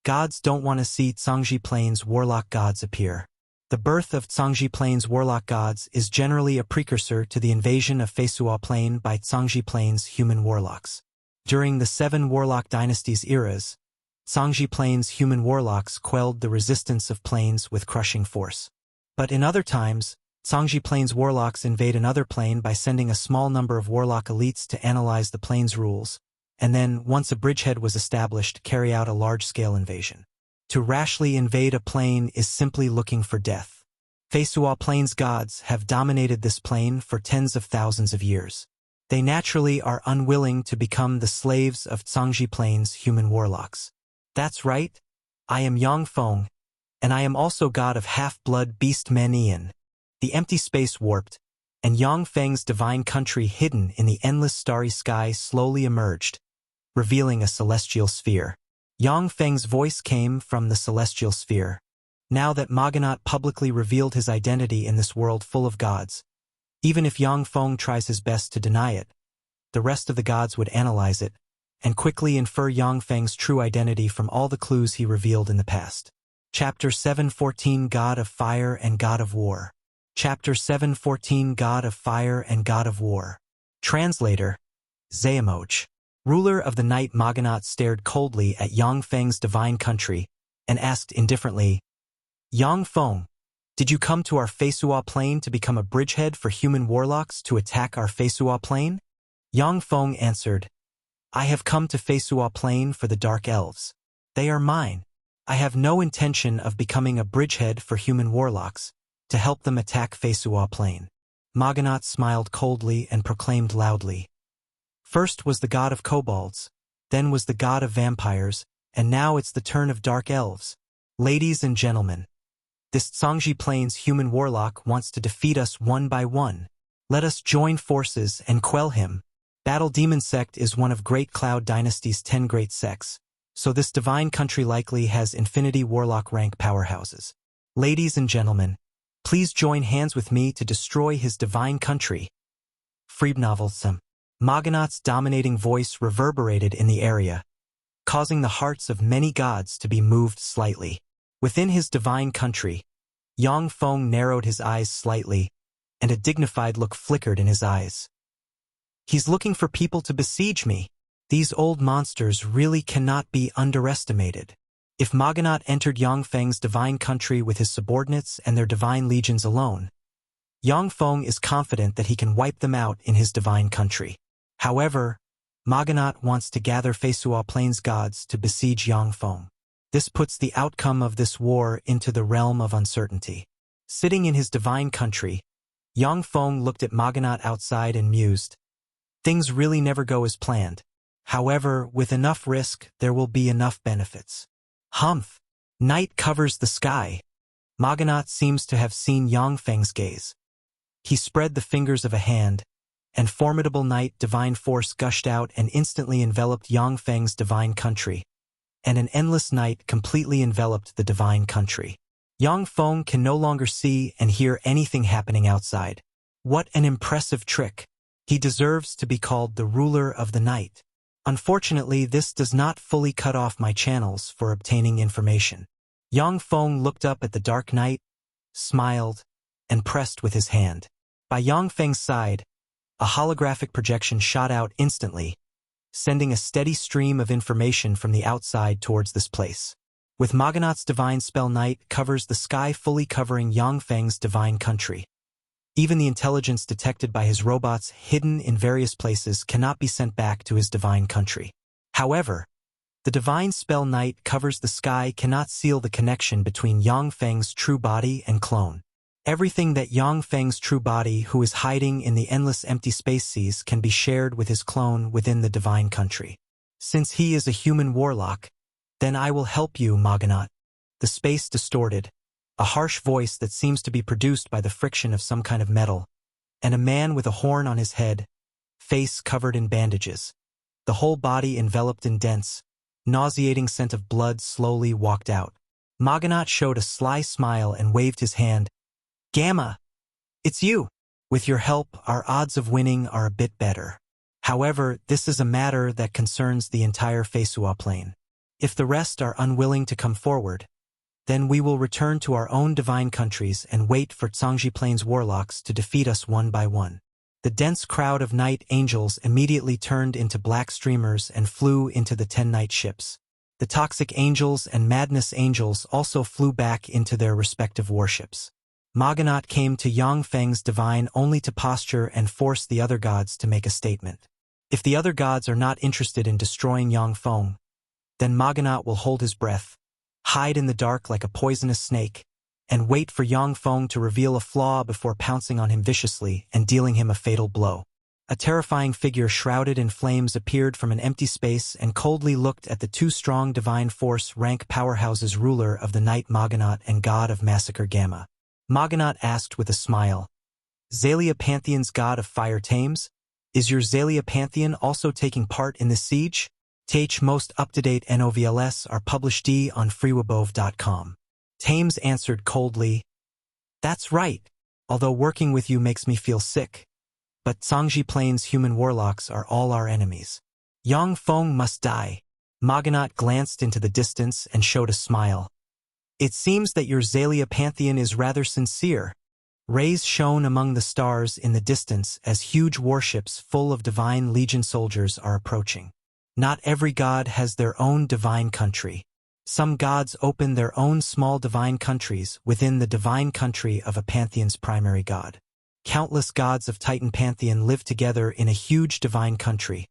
gods don't want to see Zhangji Plain's warlock gods appear. The birth of Zhangji Plain's warlock gods is generally a precursor to the invasion of Feisua Plain by Zhangji Plain's human warlocks. During the 7 warlock dynasties eras, Zhangji Plain's human warlocks quelled the resistance of plains with crushing force. But in other times, Zhangji Plain's warlocks invade another plane by sending a small number of warlock elites to analyze the plane's rules, and then, once a bridgehead was established, carry out a large-scale invasion. To rashly invade a plane is simply looking for death. Feisua Plain's gods have dominated this plane for tens of thousands of years. They naturally are unwilling to become the slaves of Zhangji Plain's human warlocks. That's right, I am Yang Feng, and I am also god of half-blood beast Menian. The empty space warped, and Yang Feng's divine country hidden in the endless starry sky slowly emerged, revealing a celestial sphere. Yang Feng's voice came from the celestial sphere. Now that Maganat publicly revealed his identity in this world full of gods, even if Yang Feng tries his best to deny it, the rest of the gods would analyze it and quickly infer Yang Feng's true identity from all the clues he revealed in the past. Chapter 7:14 God of Fire and God of War. Chapter 7:14 God of Fire and God of War. Translator, Xuanhuan. Ruler of the night. Maganat stared coldly at Yang Feng's divine country and asked indifferently, Yang Feng, did you come to our Feisua Plain to become a bridgehead for human warlocks to attack our Feisua Plain? Yang Feng answered, I have come to Feisua Plain for the Dark Elves. They are mine. I have no intention of becoming a bridgehead for human warlocks to help them attack Feisua Plain. Maganat smiled coldly and proclaimed loudly. First was the god of kobolds, then was the god of vampires, and now it's the turn of dark elves. Ladies and gentlemen, this Zhangji Plains human warlock wants to defeat us one by one. Let us join forces and quell him. Battle Demon Sect is one of Great Cloud Dynasty's 10 great sects, so this divine country likely has infinity warlock rank powerhouses. Ladies and gentlemen, please join hands with me to destroy his divine country. Friednovelsom. Maganat's dominating voice reverberated in the area, causing the hearts of many gods to be moved slightly. Within his divine country, Yang Feng narrowed his eyes slightly, and a dignified look flickered in his eyes. He's looking for people to besiege me. These old monsters really cannot be underestimated. If Maganat entered Yang Feng's divine country with his subordinates and their divine legions alone, Yang Feng is confident that he can wipe them out in his divine country. However, Maganat wants to gather Feisua Plains gods to besiege Yang Feng. This puts the outcome of this war into the realm of uncertainty. Sitting in his divine country, Yang Feng looked at Maganat outside and mused. Things really never go as planned. However, with enough risk, there will be enough benefits. Humph! Night covers the sky. Maganat seems to have seen Yang Feng's gaze. He spread the fingers of a hand, and formidable night divine force gushed out and instantly enveloped Yang Feng's divine country, and an endless night completely enveloped the divine country. Yang Feng can no longer see and hear anything happening outside. What an impressive trick! He deserves to be called the ruler of the night. Unfortunately, this does not fully cut off my channels for obtaining information. Yang Feng looked up at the dark night, smiled, and pressed with his hand. By Yang Feng's side, a holographic projection shot out instantly, sending a steady stream of information from the outside towards this place. With Maganat's divine spell, night covers the sky, fully covering Yang Feng's divine country. Even the intelligence detected by his robots hidden in various places cannot be sent back to his divine country. However, the divine spell night covers the sky cannot seal the connection between Yang Feng's true body and clone. Everything that Yang Feng's true body, who is hiding in the endless empty space, sees can be shared with his clone within the divine country. Since he is a human warlock, then I will help you, Maganat. The space distorted, a harsh voice that seems to be produced by the friction of some kind of metal, and a man with a horn on his head, face covered in bandages, the whole body enveloped in dense, nauseating scent of blood, slowly walked out. Maganat showed a sly smile and waved his hand. Gamma! It's you! With your help, our odds of winning are a bit better. However, this is a matter that concerns the entire Feisua Plain. If the rest are unwilling to come forward, then we will return to our own divine countries and wait for Zhangji Plains warlocks to defeat us one by one. The dense crowd of night angels immediately turned into black streamers and flew into the 10 night ships. The toxic angels and madness angels also flew back into their respective warships. Maganat came to Yang Feng's divine only to posture and force the other gods to make a statement. If the other gods are not interested in destroying Yang Feng, then Maganat will hold his breath, hide in the dark like a poisonous snake, and wait for Yang Feng to reveal a flaw before pouncing on him viciously and dealing him a fatal blow. A terrifying figure shrouded in flames appeared from an empty space and coldly looked at the two strong divine force rank powerhouses, ruler of the night Maganat and god of massacre Gamma. Maganat asked with a smile, Xalia Pantheon's god of fire tames? Is your Xalia Pantheon also taking part in this siege? TH most up-to-date NOVLS are published on freewabove.com. Thames answered coldly, "That's right, although working with you makes me feel sick. But Zhangji Plains human warlocks are all our enemies. Yang Feng must die." Maganat glanced into the distance and showed a smile. "It seems that your Xalia pantheon is rather sincere." Rays shone among the stars in the distance as huge warships full of divine legion soldiers are approaching. Not every god has their own divine country. Some gods open their own small divine countries within the divine country of a pantheon's primary god. Countless gods of Titan pantheon live together in a huge divine country,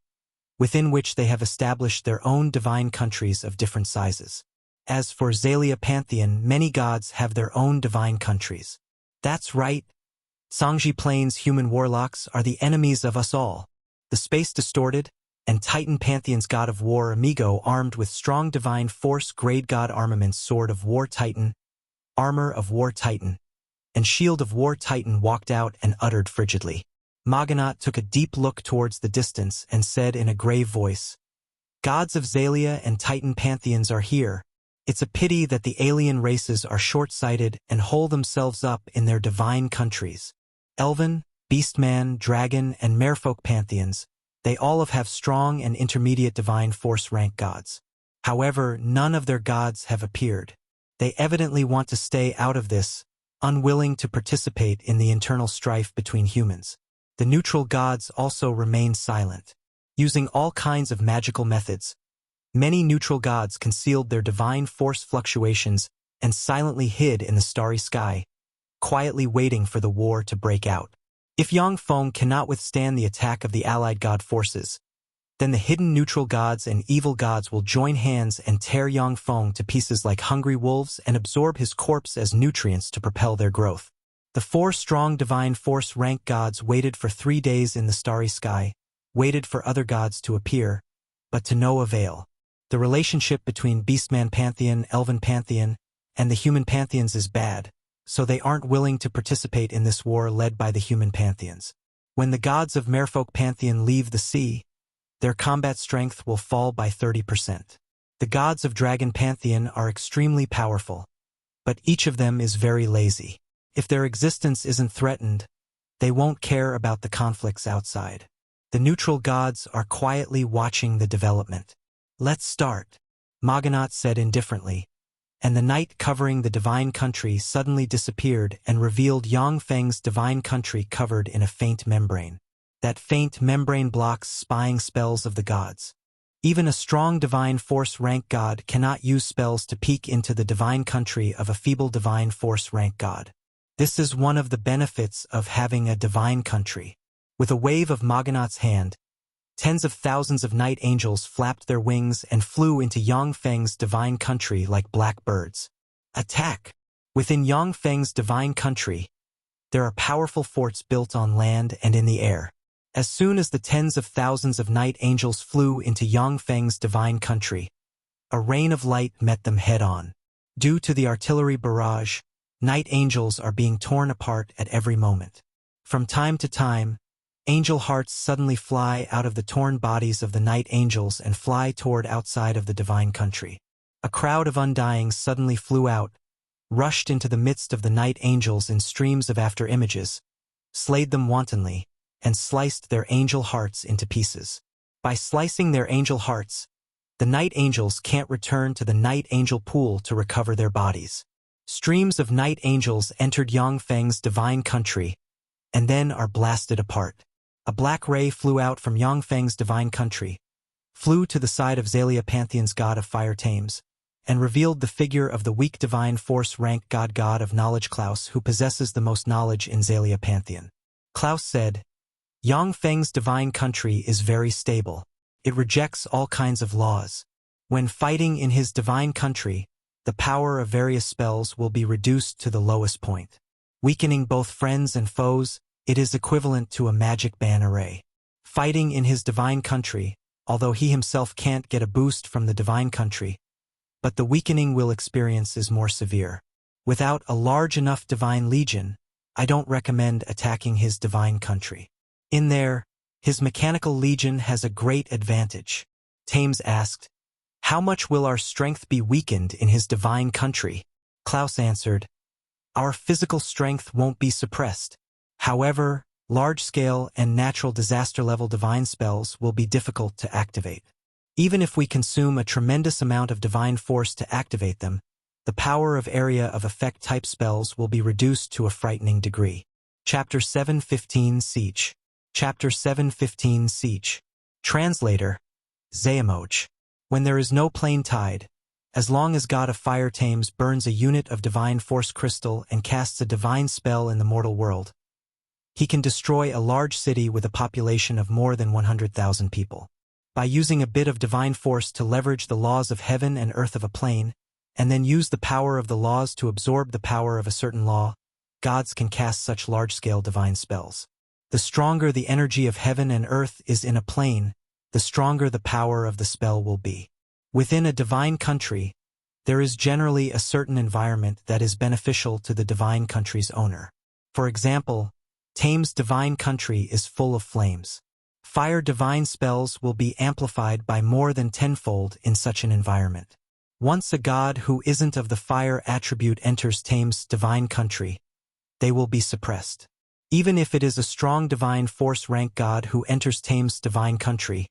within which they have established their own divine countries of different sizes. As for Xalia pantheon, many gods have their own divine countries. That's right. Zhangji Plains human warlocks are the enemies of us all. The space distorted, and Titan Pantheon's god of war Amigo armed with strong divine force grade god armaments sword of war Titan, armor of war Titan, and shield of war Titan walked out and uttered frigidly. Maganat took a deep look towards the distance and said in a grave voice, "Gods of Xalia and Titan Pantheons are here. It's a pity that the alien races are short-sighted and hole themselves up in their divine countries. Elven, Beastman, Dragon, and Merfolk pantheons, they all have strong and intermediate divine force rank gods. However, none of their gods have appeared. They evidently want to stay out of this, unwilling to participate in the internal strife between humans. The neutral gods also remain silent. Using all kinds of magical methods, many neutral gods concealed their divine force fluctuations and silently hid in the starry sky, quietly waiting for the war to break out. If Yang Feng cannot withstand the attack of the allied god forces, then the hidden neutral gods and evil gods will join hands and tear Yang Feng to pieces like hungry wolves and absorb his corpse as nutrients to propel their growth. The 4 strong divine force rank gods waited for 3 days in the starry sky, waited for other gods to appear, but to no avail. The relationship between Beastman Pantheon, Elven Pantheon, and the human pantheons is bad, so they aren't willing to participate in this war led by the human pantheons. When the gods of Merfolk Pantheon leave the sea, their combat strength will fall by 30%. The gods of Dragon Pantheon are extremely powerful, but each of them is very lazy. If their existence isn't threatened, they won't care about the conflicts outside. The neutral gods are quietly watching the development. "Let's start," Maganat said indifferently, and the night covering the divine country suddenly disappeared and revealed Yang Feng's divine country covered in a faint membrane. That faint membrane blocks spying spells of the gods. Even a strong divine force rank god cannot use spells to peek into the divine country of a feeble divine force rank god. This is one of the benefits of having a divine country. With a wave of Maganat's hand, tens of thousands of night angels flapped their wings and flew into Yang Feng's divine country like black birds. Attack! Within Yang Feng's divine country, there are powerful forts built on land and in the air. As soon as the tens of thousands of night angels flew into Yang Feng's divine country, a rain of light met them head-on. Due to the artillery barrage, night angels are being torn apart at every moment. From time to time, angel hearts suddenly fly out of the torn bodies of the night angels and fly toward outside of the divine country. A crowd of undyings suddenly flew out, rushed into the midst of the night angels in streams of after-images, slayed them wantonly, and sliced their angel hearts into pieces. By slicing their angel hearts, the night angels can't return to the night angel pool to recover their bodies. Streams of night angels entered Yang Feng's divine country, and then are blasted apart. A black ray flew out from Yang Feng's divine country, flew to the side of Xalia Pantheon's god of fire Thames, and revealed the figure of the weak divine force rank god of knowledge Klaus, who possesses the most knowledge in Xalia Pantheon. Klaus said, "Yang Feng's divine country is very stable. It rejects all kinds of laws. When fighting in his divine country, the power of various spells will be reduced to the lowest point. Weakening both friends and foes, it is equivalent to a magic ban array. Fighting in his divine country, although he himself can't get a boost from the divine country, but the weakening we'll experience is more severe. Without a large enough divine legion, I don't recommend attacking his divine country. In there, his mechanical legion has a great advantage." Thames asked, "How much will our strength be weakened in his divine country?" Klaus answered, "Our physical strength won't be suppressed. However, large-scale and natural disaster-level divine spells will be difficult to activate. Even if we consume a tremendous amount of divine force to activate them, the power of area of effect type spells will be reduced to a frightening degree." Chapter 7:15 Siege. Chapter 7:15 Siege. Translator, Zayamoch. When there is no plain tide, as long as God of Fire Tames burns a unit of divine force crystal and casts a divine spell in the mortal world, he can destroy a large city with a population of more than 100,000 people. By using a bit of divine force to leverage the laws of heaven and earth of a plane, and then use the power of the laws to absorb the power of a certain law, gods can cast such large-scale divine spells. The stronger the energy of heaven and earth is in a plane, the stronger the power of the spell will be. Within a divine country, there is generally a certain environment that is beneficial to the divine country's owner. For example, Tame's divine country is full of flames. Fire divine spells will be amplified by more than tenfold in such an environment. Once a god who isn't of the fire attribute enters Tame's divine country, they will be suppressed. Even if it is a strong divine force rank god who enters Tame's divine country,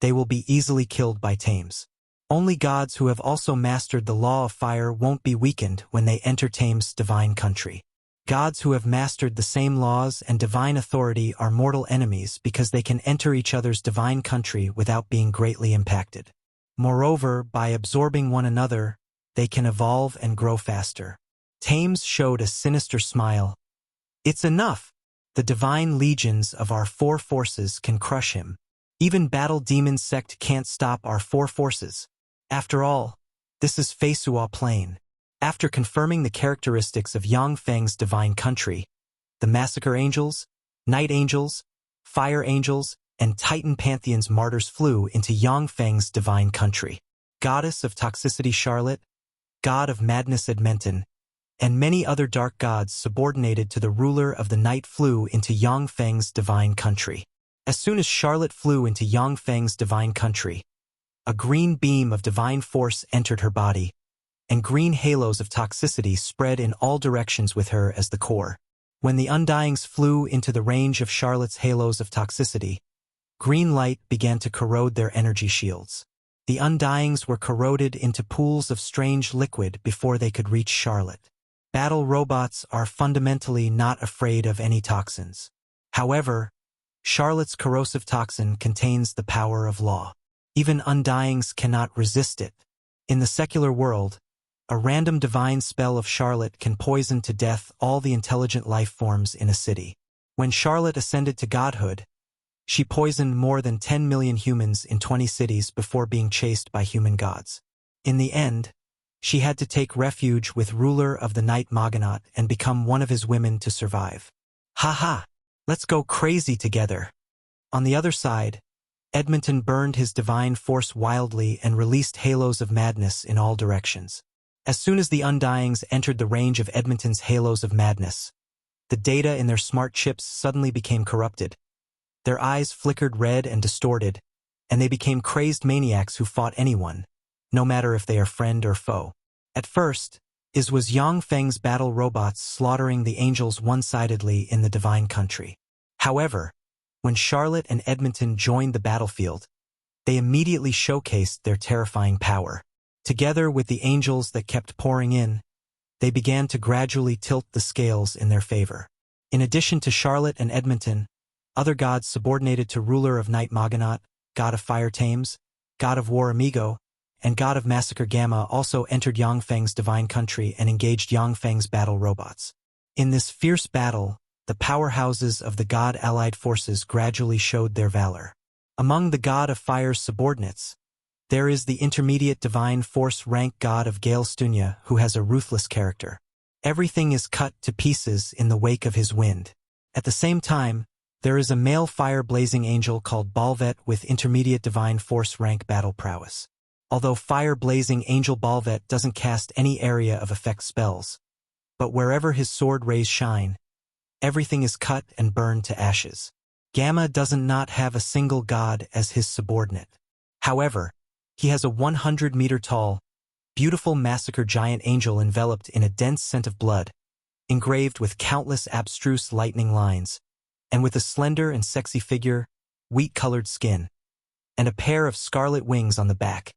they will be easily killed by Tames. Only gods who have also mastered the law of fire won't be weakened when they enter Tame's divine country. Gods who have mastered the same laws and divine authority are mortal enemies because they can enter each other's divine country without being greatly impacted. Moreover, by absorbing one another, they can evolve and grow faster. Tames showed a sinister smile. "It's enough. The divine legions of our four forces can crush him. Even Battle Demon Sect can't stop our four forces. After all, this is Feisua Plain." After confirming the characteristics of Yang Feng's divine country, the Massacre Angels, Night Angels, Fire Angels, and Titan Pantheon's martyrs flew into Yang Feng's divine country. Goddess of Toxicity Charlotte, God of Madness Edmonton, and many other dark gods subordinated to the ruler of the night flew into Yang Feng's divine country. As soon as Charlotte flew into Yang Feng's divine country, a green beam of divine force entered her body, and green halos of toxicity spread in all directions with her as the core. When the Undyings flew into the range of Charlotte's halos of toxicity, green light began to corrode their energy shields. The Undyings were corroded into pools of strange liquid before they could reach Charlotte. Battle robots are fundamentally not afraid of any toxins. However, Charlotte's corrosive toxin contains the power of law. Even Undyings cannot resist it. In the secular world, a random divine spell of Charlotte can poison to death all the intelligent life forms in a city. When Charlotte ascended to godhood, she poisoned more than 10 million humans in 20 cities before being chased by human gods. In the end, she had to take refuge with ruler of the night Maganat and become one of his women to survive. Haha, let's go crazy together. On the other side, Edmonton burned his divine force wildly and released halos of madness in all directions. As soon as the Undyings entered the range of Edmonton's halos of madness, the data in their smart chips suddenly became corrupted. Their eyes flickered red and distorted, and they became crazed maniacs who fought anyone, no matter if they are friend or foe. At first, it was Yang Feng's battle robots slaughtering the angels one-sidedly in the divine country. However, when Charlotte and Edmonton joined the battlefield, they immediately showcased their terrifying power. Together with the angels that kept pouring in, they began to gradually tilt the scales in their favor. In addition to Charlotte and Edmonton, other gods subordinated to ruler of night Maganat, god of fire Tames, god of war Amigo, and god of massacre Gamma also entered Yang Feng's divine country and engaged Yang Feng's battle robots. In this fierce battle, the powerhouses of the god-allied forces gradually showed their valor. Among the god of fire's subordinates, there is the intermediate divine force rank god of Gale Stunya who has a ruthless character. Everything is cut to pieces in the wake of his wind. At the same time, there is a male fire-blazing angel called Balvet with intermediate divine force rank battle prowess. Although fire-blazing angel Balvet doesn't cast any area of effect spells, but wherever his sword rays shine, everything is cut and burned to ashes. Gamma doesn't not have a single god as his subordinate. However, he has a 100-meter tall, beautiful massacre giant angel enveloped in a dense scent of blood, engraved with countless abstruse lightning lines, and with a slender and sexy figure, wheat-colored skin, and a pair of scarlet wings on the back,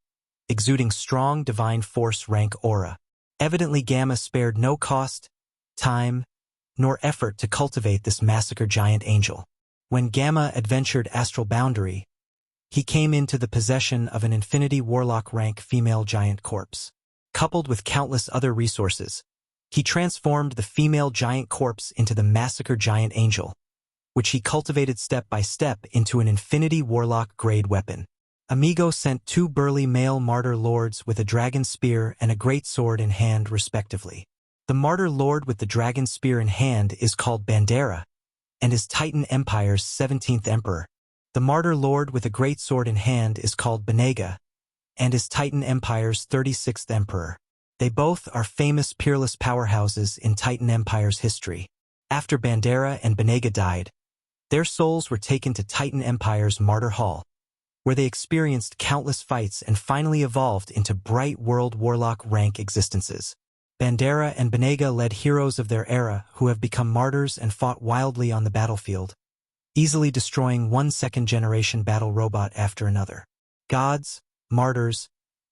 exuding strong divine force rank aura. Evidently Gamma spared no cost, time, nor effort to cultivate this massacre giant angel. When Gamma adventured astral boundary, he came into the possession of an infinity warlock rank female giant corpse. Coupled with countless other resources, he transformed the female giant corpse into the massacre giant angel, which he cultivated step by step into an infinity warlock grade weapon. Amigo sent 2 burly male martyr lords with a dragon spear and a great sword in hand respectively. The martyr lord with the dragon spear in hand is called Bandera, and is Titan Empire's 17th emperor. The martyr lord with a great sword in hand is called Benega, and is Titan Empire's 36th emperor. They both are famous peerless powerhouses in Titan Empire's history. After Bandera and Benega died, their souls were taken to Titan Empire's Martyr Hall, where they experienced countless fights and finally evolved into bright world warlock rank existences. Bandera and Benega led heroes of their era who have become martyrs and fought wildly on the battlefield, easily destroying one second-generation battle robot after another. Gods, martyrs,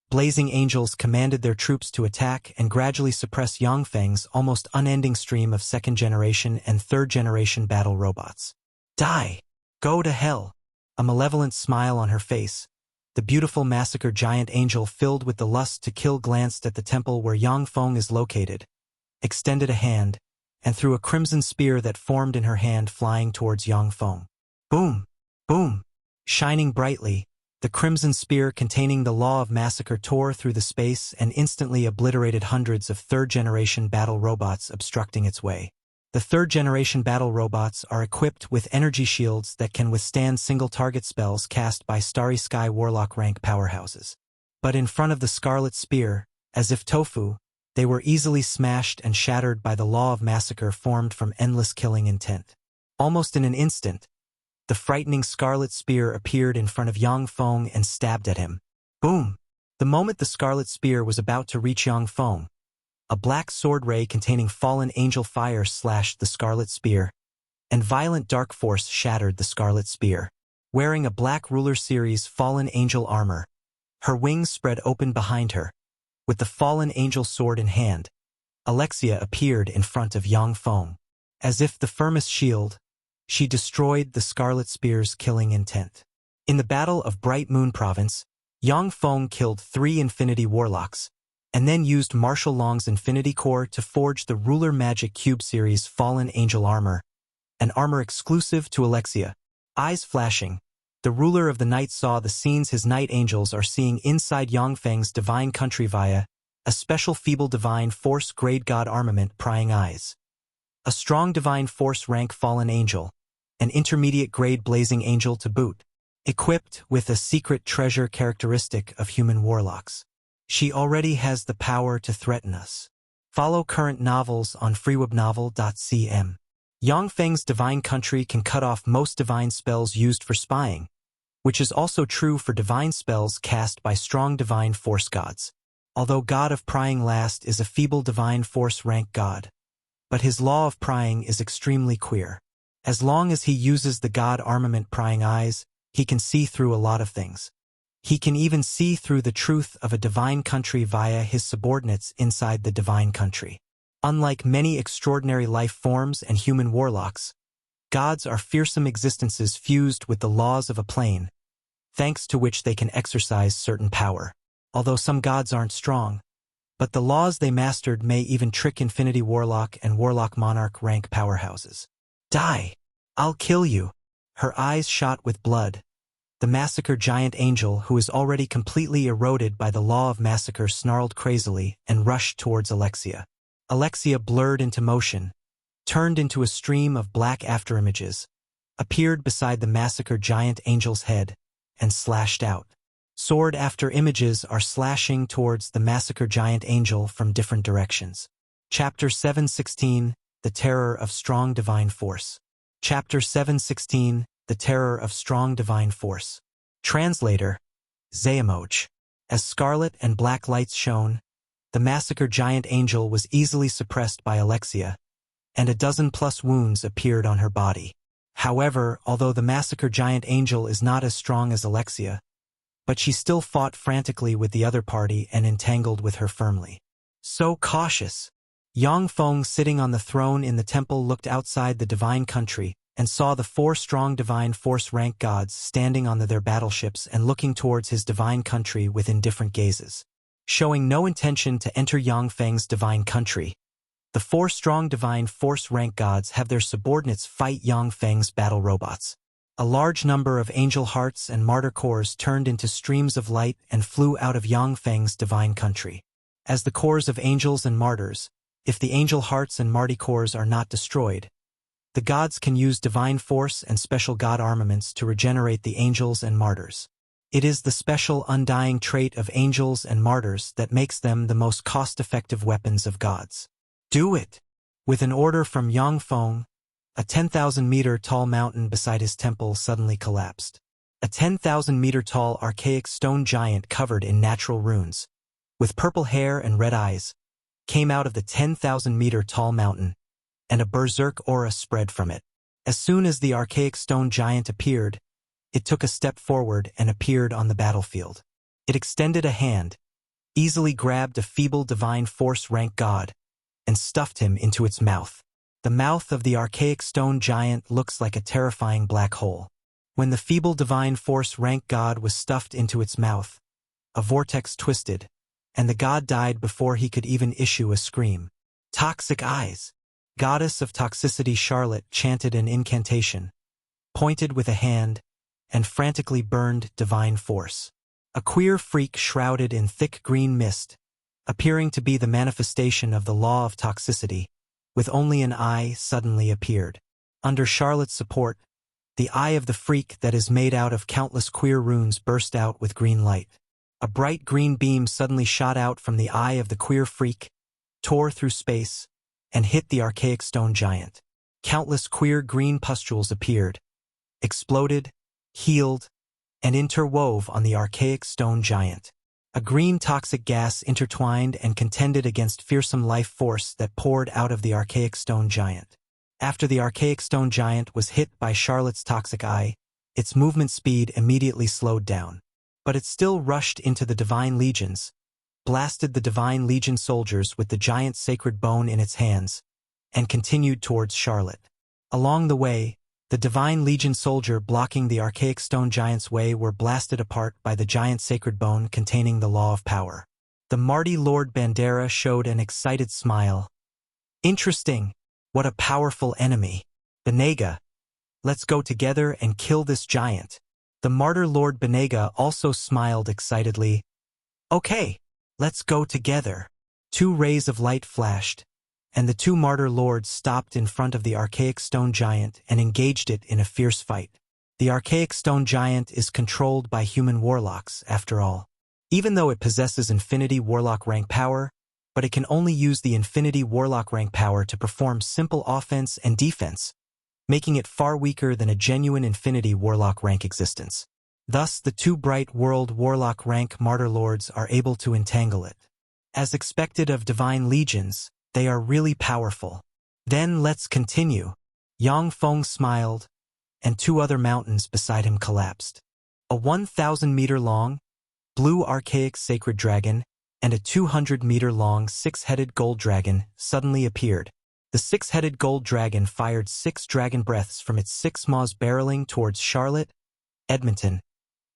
blazing angels commanded their troops to attack and gradually suppress Yang Feng's almost unending stream of second-generation and third-generation battle robots. Die! Go to hell! A malevolent smile on her face, the beautiful massacre giant angel filled with the lust to kill glanced at the temple where Yang Feng is located, extended a hand, and threw a crimson spear that formed in her hand flying towards Yang Feng. Boom! Boom! Shining brightly, the crimson spear containing the law of massacre tore through the space and instantly obliterated hundreds of third-generation battle robots obstructing its way. The third-generation battle robots are equipped with energy shields that can withstand single-target spells cast by Starry Sky Warlock rank powerhouses. But in front of the Scarlet Spear, as if tofu, they were easily smashed and shattered by the law of massacre formed from endless killing intent. Almost in an instant, the frightening Scarlet Spear appeared in front of Yang Feng and stabbed at him. Boom! The moment the Scarlet Spear was about to reach Yang Feng, a black sword ray containing fallen angel fire slashed the Scarlet Spear, and violent dark force shattered the Scarlet Spear. Wearing a Black Ruler Series fallen angel armor, her wings spread open behind her, with the fallen angel sword in hand, Alexia appeared in front of Yang Feng. As if the firmest shield, she destroyed the Scarlet Spear's killing intent. In the Battle of Bright Moon Province, Yang Feng killed 3 Infinity Warlocks, and then used Martial Long's Infinity Core to forge the Ruler Magic Cube Series Fallen Angel Armor, an armor exclusive to Alexia. Eyes flashing, the ruler of the night saw the scenes his night angels are seeing inside Yang Feng's divine country via a special feeble divine force grade god armament prying eyes, a strong divine force rank fallen angel, an intermediate grade blazing angel to boot, equipped with a secret treasure characteristic of human warlocks. She already has the power to threaten us. Follow current novels on freewebnovel.cm. Yang Feng's divine country can cut off most divine spells used for spying, which is also true for divine spells cast by strong divine force gods. Although God of Prying Last is a feeble divine force rank god, but his law of prying is extremely queer. As long as he uses the god armament prying eyes, he can see through a lot of things. He can even see through the truth of a divine country via his subordinates inside the divine country. Unlike many extraordinary life forms and human warlocks, gods are fearsome existences fused with the laws of a plane, thanks to which they can exercise certain power. Although some gods aren't strong, but the laws they mastered may even trick Infinity Warlock and Warlock Monarch rank powerhouses. Die! I'll kill you! Her eyes shot with blood. The massacre giant angel, who is already completely eroded by the law of massacre, snarled crazily and rushed towards Alexia. Alexia blurred into motion, turned into a stream of black afterimages, appeared beside the massacre giant angel's head, and slashed out. Sword after images are slashing towards the massacre giant angel from different directions. Chapter 716, The Terror of Strong Divine Force. Chapter 716, The Terror of Strong Divine Force. Translator, Zayamoj. As scarlet and black lights shone, The massacre giant angel was easily suppressed by Alexia, and a dozen-plus wounds appeared on her body. However, although the massacre giant angel is not as strong as Alexia, but she still fought frantically with the other party and entangled with her firmly. So cautious! Yang Feng, sitting on the throne in the temple, looked outside the divine country and saw the 4 strong divine force rank gods standing on their battleships and looking towards his divine country with indifferent gazes. Showing no intention to enter Yang Feng's divine country, the 4 strong divine force rank gods have their subordinates fight Yang Feng's battle robots. A large number of angel hearts and martyr cores turned into streams of light and flew out of Yang Feng's divine country. As the cores of angels and martyrs, if the angel hearts and martyr cores are not destroyed, the gods can use divine force and special god armaments to regenerate the angels and martyrs. It is the special undying trait of angels and martyrs that makes them the most cost-effective weapons of gods. Do it! With an order from Yang Feng, a 10,000-meter tall mountain beside his temple suddenly collapsed. A 10,000-meter tall archaic stone giant covered in natural runes, with purple hair and red eyes, came out of the 10,000-meter tall mountain, and a berserk aura spread from it. As soon as the archaic stone giant appeared, it took a step forward and appeared on the battlefield. It extended a hand, easily grabbed a feeble divine force rank god, and stuffed him into its mouth. The mouth of the archaic stone giant looks like a terrifying black hole. When the feeble divine force rank god was stuffed into its mouth, a vortex twisted, and the god died before he could even issue a scream. Toxic eyes. Goddess of toxicity Charlotte chanted an incantation, pointed with a hand, and frantically burned divine force. A queer freak shrouded in thick green mist, appearing to be the manifestation of the law of toxicity, with only an eye, suddenly appeared. Under Charlotte's support, the eye of the freak that is made out of countless queer runes burst out with green light. A bright green beam suddenly shot out from the eye of the queer freak, tore through space, and hit the archaic stone giant. Countless queer green pustules appeared, exploded, healed, and interwove on the archaic stone giant. A green toxic gas intertwined and contended against fearsome life force that poured out of the archaic stone giant. After the archaic stone giant was hit by Charlotte's toxic eye, its movement speed immediately slowed down. But it still rushed into the divine legions, blasted the divine legion soldiers with the giant's sacred bone in its hands, and continued towards Charlotte. Along the way, the divine legion soldier blocking the archaic stone giant's way were blasted apart by the giant's sacred bone containing the law of power. The Marty Lord Bandera showed an excited smile. Interesting. What a powerful enemy. Benega. Let's go together and kill this giant. The Martyr Lord Benega also smiled excitedly. Okay, let's go together. 2 rays of light flashed, and the 2 Martyr Lords stopped in front of the archaic stone giant and engaged it in a fierce fight. The archaic stone giant is controlled by human warlocks, after all. Even though it possesses infinity warlock rank power, but it can only use the infinity warlock rank power to perform simple offense and defense, making it far weaker than a genuine infinity warlock rank existence. Thus, the 2 bright world warlock rank martyr lords are able to entangle it. As expected of divine legions, they are really powerful. Then let's continue. Yang Feng smiled, and 2 other mountains beside him collapsed. A 1,000-meter-long, blue archaic sacred dragon and a 200-meter-long 6-headed gold dragon suddenly appeared. The 6-headed gold dragon fired 6 dragon breaths from its 6 maws barreling towards Charlotte, Edmonton,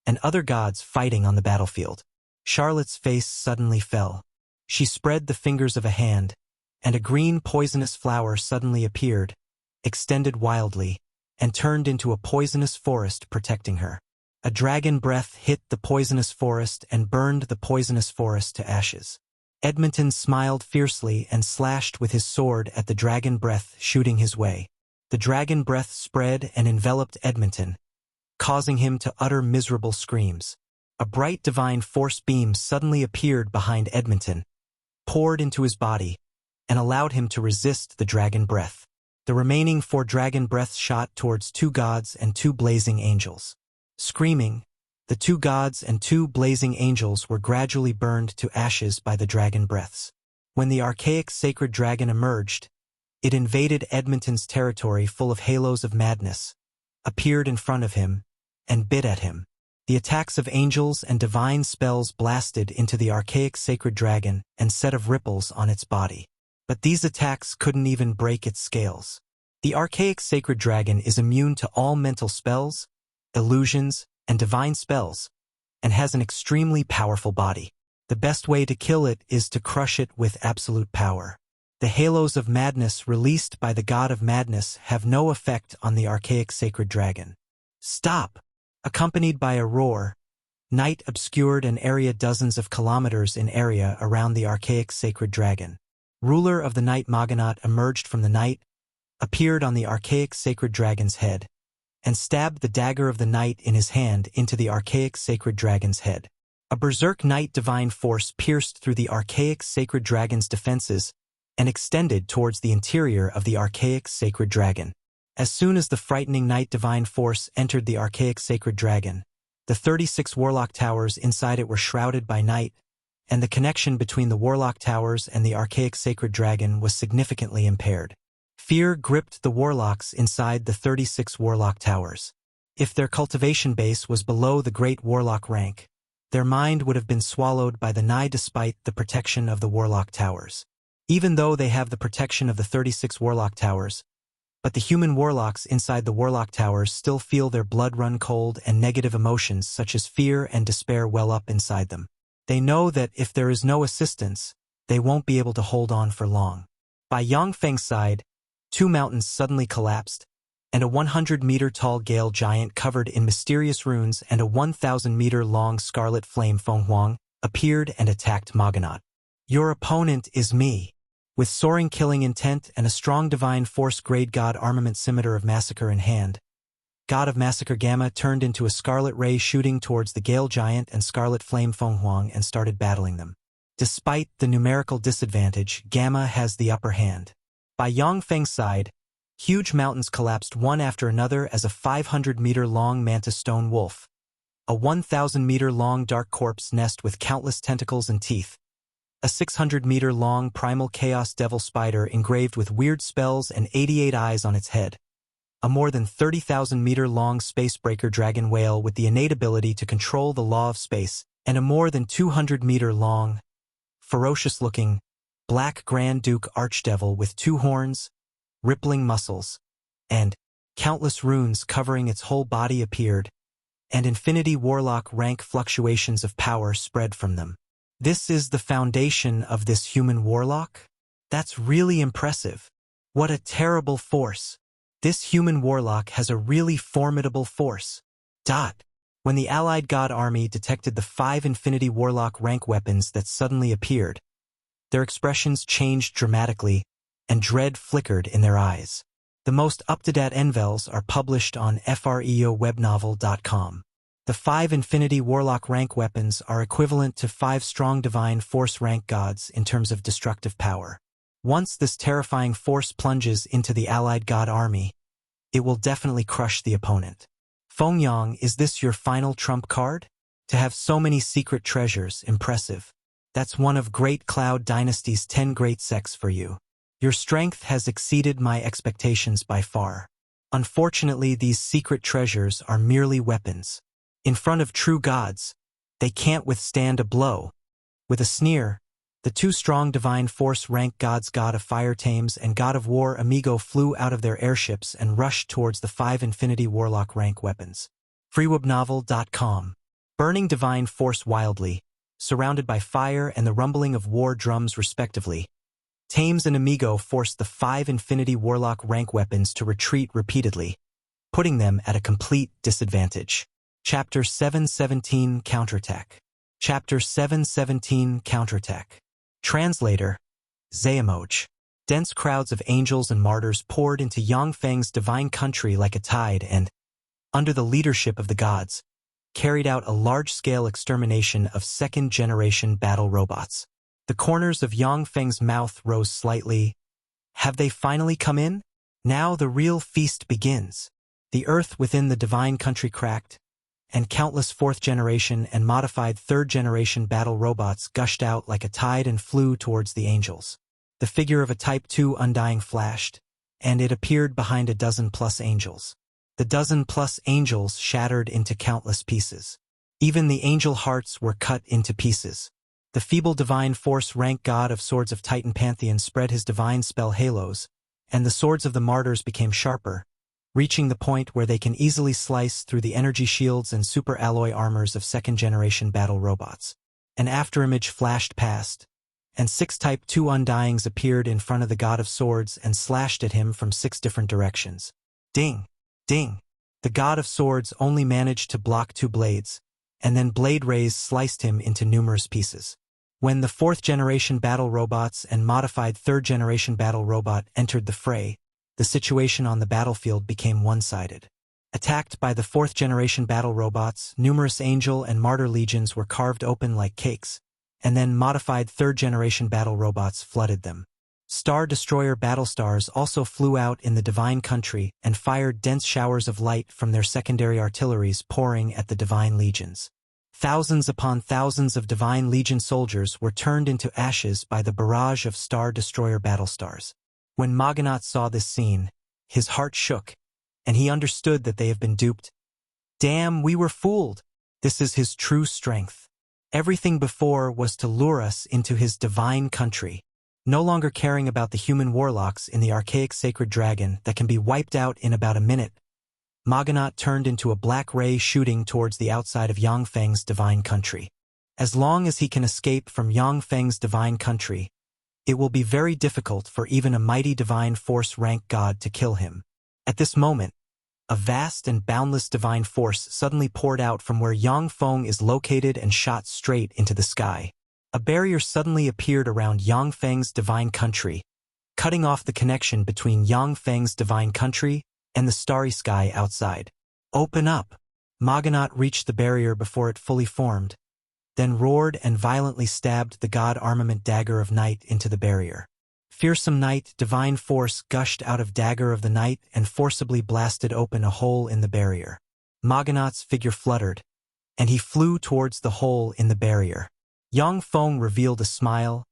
and other gods fighting on the battlefield. Charlotte's face suddenly fell. She spread the fingers of a hand, and a green poisonous flower suddenly appeared, extended wildly, and turned into a poisonous forest protecting her. A dragon breath hit the poisonous forest and burned the poisonous forest to ashes. Edmonton smiled fiercely and slashed with his sword at the dragon breath shooting his way. The dragon breath spread and enveloped Edmonton, causing him to utter miserable screams. A bright divine force beam suddenly appeared behind Edmonton, poured into his body, and allowed him to resist the dragon breath. The remaining 4 dragon breaths shot towards 2 gods and 2 blazing angels. Screaming, The two gods and two blazing angels were gradually burned to ashes by the dragon breaths. When the archaic sacred dragon emerged, it invaded Edmonton's territory full of halos of madness, appeared in front of him, and bit at him. The attacks of angels and divine spells blasted into the archaic sacred dragon and set of ripples on its body. But these attacks couldn't even break its scales. The archaic sacred dragon is immune to all mental spells, illusions, and divine spells, and has an extremely powerful body. The best way to kill it is to crush it with absolute power. The halos of madness released by the god of madness have no effect on the archaic sacred dragon. Stop! Accompanied by a roar, night obscured an area dozens of kilometers in area around the archaic sacred dragon. Ruler of the night Maganat emerged from the night, appeared on the archaic sacred dragon's head, and stabbed the dagger of the night in his hand into the archaic sacred dragon's head. A berserk night divine force pierced through the archaic sacred dragon's defenses and extended towards the interior of the archaic sacred dragon. As soon as the frightening night divine force entered the archaic sacred dragon, the 36 warlock towers inside it were shrouded by night, and the connection between the warlock towers and the archaic sacred dragon was significantly impaired. Fear gripped the warlocks inside the 36 warlock towers. If their cultivation base was below the great warlock rank, their mind would have been swallowed by the Nai despite the protection of the warlock towers. Even though they have the protection of the 36 warlock towers, but the human warlocks inside the warlock towers still feel their blood run cold and negative emotions such as fear and despair well up inside them. They know that if there is no assistance, they won't be able to hold on for long. By Yang Feng's side, two mountains suddenly collapsed, and a 100-meter-tall gale giant covered in mysterious runes and a 1,000-meter-long scarlet flame Xuanhuan appeared and attacked Maganat. Your opponent is me. With soaring killing intent and a strong divine force grade god armament scimitar of massacre in hand, God of Massacre Gamma turned into a scarlet ray shooting towards the Gale Giant and Scarlet Flame Xuanhuan and started battling them. Despite the numerical disadvantage, Gamma has the upper hand. By Yang Feng's side, huge mountains collapsed one after another as a 500-meter-long mantis stone wolf, a 1,000-meter-long dark corpse nest with countless tentacles and teeth, a 600-meter-long primal chaos devil spider engraved with weird spells and 88 eyes on its head, a more than 30,000-meter-long spacebreaker dragon whale with the innate ability to control the law of space, and a more than 200-meter-long, ferocious-looking, black Grand Duke archdevil with 2 horns, rippling muscles, and countless runes covering its whole body appeared, and infinity warlock rank fluctuations of power spread from them. This is the foundation of this human warlock? That's really impressive. What a terrible force. This human warlock has a really formidable force. When the allied god army detected the 5 infinity warlock rank weapons that suddenly appeared, their expressions changed dramatically, and dread flickered in their eyes. The most up-to-date envels are published on freowebnovel.com. The 5 infinity warlock rank weapons are equivalent to 5 strong divine force rank gods in terms of destructive power. Once this terrifying force plunges into the allied god army, it will definitely crush the opponent. Fengyang, is this your final trump card? To have so many secret treasures, impressive. That's one of Great Cloud Dynasty's 10 great sects for you. Your strength has exceeded my expectations by far. Unfortunately, these secret treasures are merely weapons. In front of true gods, they can't withstand a blow. With a sneer, the 2 strong divine force rank gods God of Fire Tames and God of War Amigo flew out of their airships and rushed towards the 5 infinity warlock rank weapons. freewebnovel.com. Burning divine force wildly, surrounded by fire and the rumbling of war drums respectively, Tames and Amigo forced the 5 infinity warlock rank weapons to retreat repeatedly, putting them at a complete disadvantage. Chapter 717 Counterattack. Chapter 717 Counterattack. Translator, Zayamoj. Dense crowds of angels and martyrs poured into Yang Feng's divine country like a tide and, under the leadership of the gods, carried out a large-scale extermination of second-generation battle robots. The corners of Yang Feng's mouth rose slightly. Have they finally come in? Now the real feast begins. The earth within the divine country cracked, and countless 4th-generation and modified 3rd-generation battle robots gushed out like a tide and flew towards the angels. The figure of a Type 2 Undying flashed, and it appeared behind a dozen-plus angels. The dozen-plus angels shattered into countless pieces. Even the angel hearts were cut into pieces. The feeble divine force rank god of Swords of Titan Pantheon spread his divine spell halos, and the swords of the martyrs became sharper, reaching the point where they can easily slice through the energy shields and super alloy armors of 2nd-generation battle robots. An afterimage flashed past, and 6 Type 2 Undyings appeared in front of the God of Swords and slashed at him from 6 different directions. Ding! Ding! The God of Swords only managed to block 2 blades, and then blade rays sliced him into numerous pieces. When the 4th-generation battle robots and modified 3rd-generation battle robot entered the fray, the situation on the battlefield became one-sided. Attacked by the 4th-generation battle robots, numerous angel and martyr legions were carved open like cakes, and then modified 3rd-generation battle robots flooded them. Star Destroyer battlestars also flew out in the Divine Country and fired dense showers of light from their secondary artilleries pouring at the Divine Legions. Thousands upon thousands of Divine Legion soldiers were turned into ashes by the barrage of Star Destroyer battlestars. When Maganat saw this scene, his heart shook, and he understood that they have been duped. Damn, we were fooled! This is his true strength. Everything before was to lure us into his divine country. No longer caring about the human warlocks in the archaic sacred dragon that can be wiped out in about a minute, Maganat turned into a black ray shooting towards the outside of Yang Feng's divine country. As long as he can escape from Yang Feng's divine country, it will be very difficult for even a mighty divine force rank god to kill him. At this moment, a vast and boundless divine force suddenly poured out from where Yang Feng is located and shot straight into the sky. A barrier suddenly appeared around Yang Feng's divine country, cutting off the connection between Yang Feng's divine country and the starry sky outside. Open up! Maganat reached the barrier before it fully formed, then roared and violently stabbed the god armament Dagger of Night into the barrier. Fearsome night divine force gushed out of Dagger of the Night and forcibly blasted open a hole in the barrier. Maganat's figure fluttered, and he flew towards the hole in the barrier. Yang Feng revealed a smile.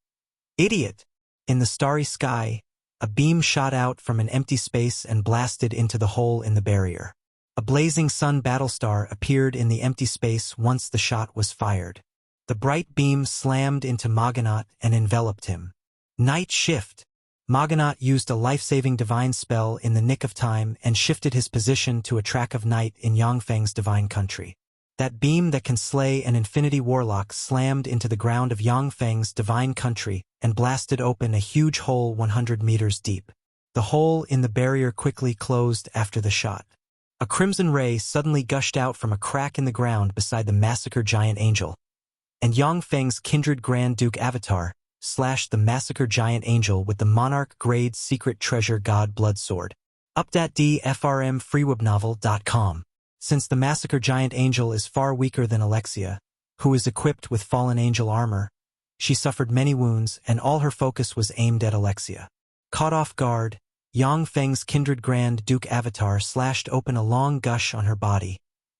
Idiot! In the starry sky, a beam shot out from an empty space and blasted into the hole in the barrier. A blazing sun battlestar appeared in the empty space once the shot was fired. The bright beam slammed into Maganat and enveloped him. Night shift! Maganat used a life-saving divine spell in the nick of time and shifted his position to a track of night in Yang Feng's divine country. That beam that can slay an infinity warlock slammed into the ground of Yang Feng's divine country and blasted open a huge hole 100 meters deep. The hole in the barrier quickly closed after the shot. A crimson ray suddenly gushed out from a crack in the ground beside the massacred giant angel, and Yang Feng's kindred Grand Duke avatar slashed the massacred giant angel with the monarch-grade secret treasure god blood sword. Up.dfrmfreewebnovel.com. Since the massacred giant angel is far weaker than Alexia, who is equipped with fallen angel armor, she suffered many wounds and all her focus was aimed at Alexia. Caught off guard, Yang Feng's kindred Grand Duke avatar slashed open a long gush on her body,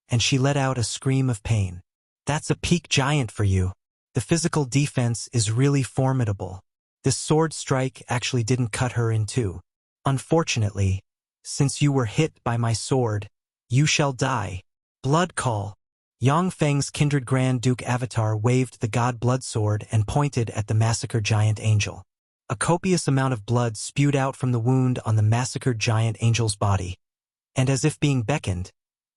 and she let out a scream of pain. That's a peak giant for you. The physical defense is really formidable. This sword strike actually didn't cut her in two. Unfortunately, since you were hit by my sword, you shall die. Blood call. Yang Feng's kindred Grand Duke avatar waved the god blood sword and pointed at the massacred giant angel. A copious amount of blood spewed out from the wound on the massacred giant angel's body, and as if being beckoned,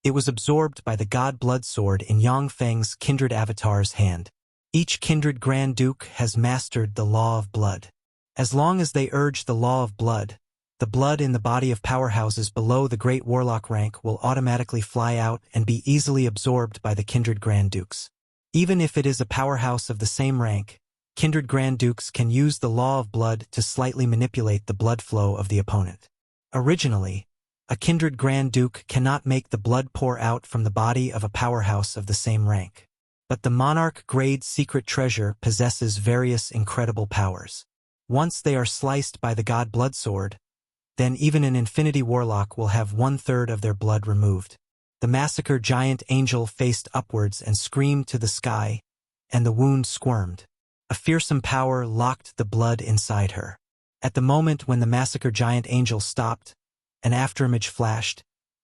it was absorbed by the god blood sword in Yang Feng's kindred avatar's hand. Each kindred Grand Duke has mastered the law of blood. As long as they urge the law of blood, the blood in the body of powerhouses below the Great Warlock rank will automatically fly out and be easily absorbed by the kindred Grand Dukes. Even if it is a powerhouse of the same rank, kindred Grand Dukes can use the law of blood to slightly manipulate the blood flow of the opponent. Originally, a kindred Grand Duke cannot make the blood pour out from the body of a powerhouse of the same rank. But the monarch-grade secret treasure possesses various incredible powers. Once they are sliced by the god blood sword, then even an infinity warlock will have 1/3 of their blood removed. The massacre giant angel faced upwards and screamed to the sky, and the wound squirmed. A fearsome power locked the blood inside her. At the moment when the massacre giant angel stopped, an afterimage flashed,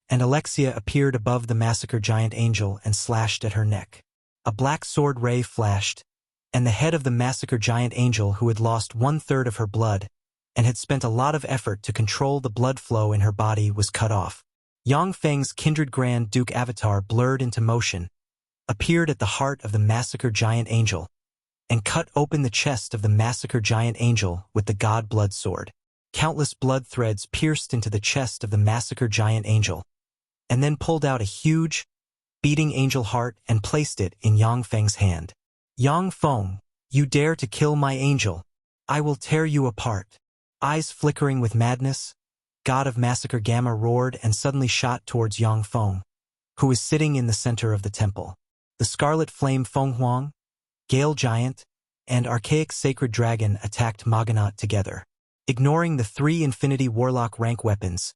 and Alexia appeared above the massacre giant angel and slashed at her neck. A black sword ray flashed, and the head of the massacre giant angel, who had lost 1/3 of her blood and had spent a lot of effort to control the blood flow in her body, was cut off. Yang Feng's kindred Grand Duke avatar blurred into motion, appeared at the heart of the massacre giant angel, and cut open the chest of the massacre giant angel with the god blood sword. Countless blood threads pierced into the chest of the massacre giant angel, and then pulled out a huge, beating angel heart and placed it in Yang Feng's hand. Yang Feng, you dare to kill my angel? I will tear you apart. Eyes flickering with madness, God of Massacre Gamma roared and suddenly shot towards Yang Feng, who was sitting in the center of the temple. The Scarlet Flame Xuanhuan, Gale Giant, and Archaic Sacred Dragon attacked Maganat together. Ignoring the 3 Infinity Warlock rank weapons,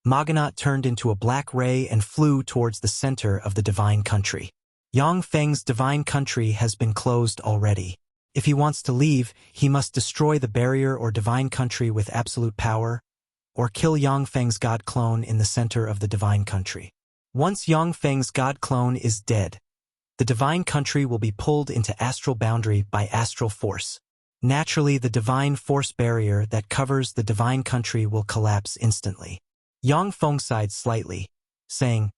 Maganat turned into a black ray and flew towards the center of the Divine Country. Yang Feng's Divine Country has been closed already. If he wants to leave, he must destroy the barrier or Divine Country with absolute power, or kill Yang Feng's God clone in the center of the Divine Country. Once Yang Feng's God clone is dead, the Divine Country will be pulled into astral boundary by astral force. Naturally, the Divine Force barrier that covers the Divine Country will collapse instantly. Yang Feng sighed slightly, saying,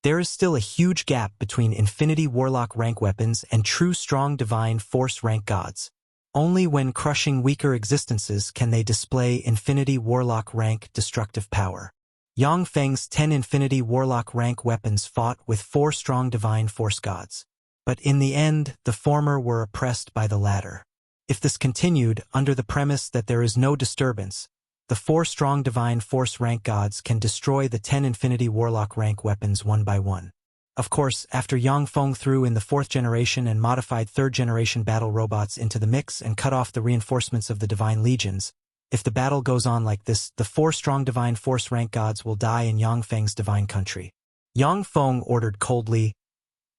"There is still a huge gap between Infinity Warlock rank weapons and true strong Divine Force rank gods. Only when crushing weaker existences can they display Infinity Warlock rank destructive power." Yang Feng's 10 Infinity Warlock rank weapons fought with 4 strong Divine Force gods. But in the end, the former were oppressed by the latter. If this continued, under the premise that there is no disturbance, the 4 strong Divine Force rank gods can destroy the 10 Infinity Warlock rank weapons one by one. Of course, after Yang Feng threw in the 4th generation and modified 3rd generation battle robots into the mix and cut off the reinforcements of the Divine Legions, if the battle goes on like this, the 4 strong Divine Force rank gods will die in Yang Feng's Divine Country. Yang Feng ordered coldly,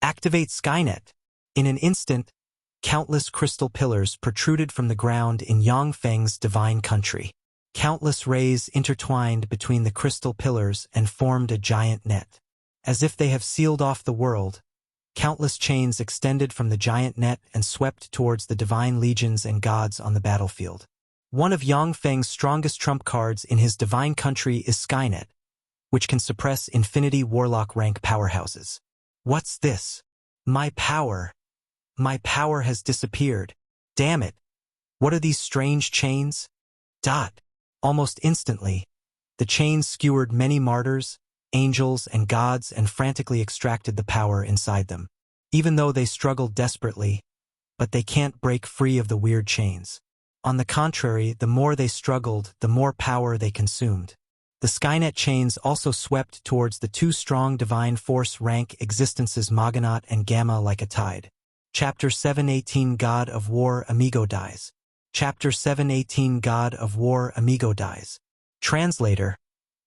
"Activate Skynet." In an instant, countless crystal pillars protruded from the ground in Yang Feng's Divine Country. Countless rays intertwined between the crystal pillars and formed a giant net. As if they have sealed off the world, countless chains extended from the giant net and swept towards the Divine Legions and gods on the battlefield. One of Yang Feng's strongest trump cards in his Divine Country is Skynet, which can suppress Infinity Warlock rank powerhouses. What's this? My power has disappeared. Damn it. What are these strange chains? Almost instantly, the chains skewered many martyrs, angels, and gods and frantically extracted the power inside them. Even though they struggled desperately, but they can't break free of the weird chains. On the contrary, the more they struggled, the more power they consumed. The Skynet chains also swept towards the 2 strong Divine Force rank existences Maganat and Gamma like a tide. Chapter 718 God of War Amigo dies. Chapter 718 God of War Amigo dies. Translator,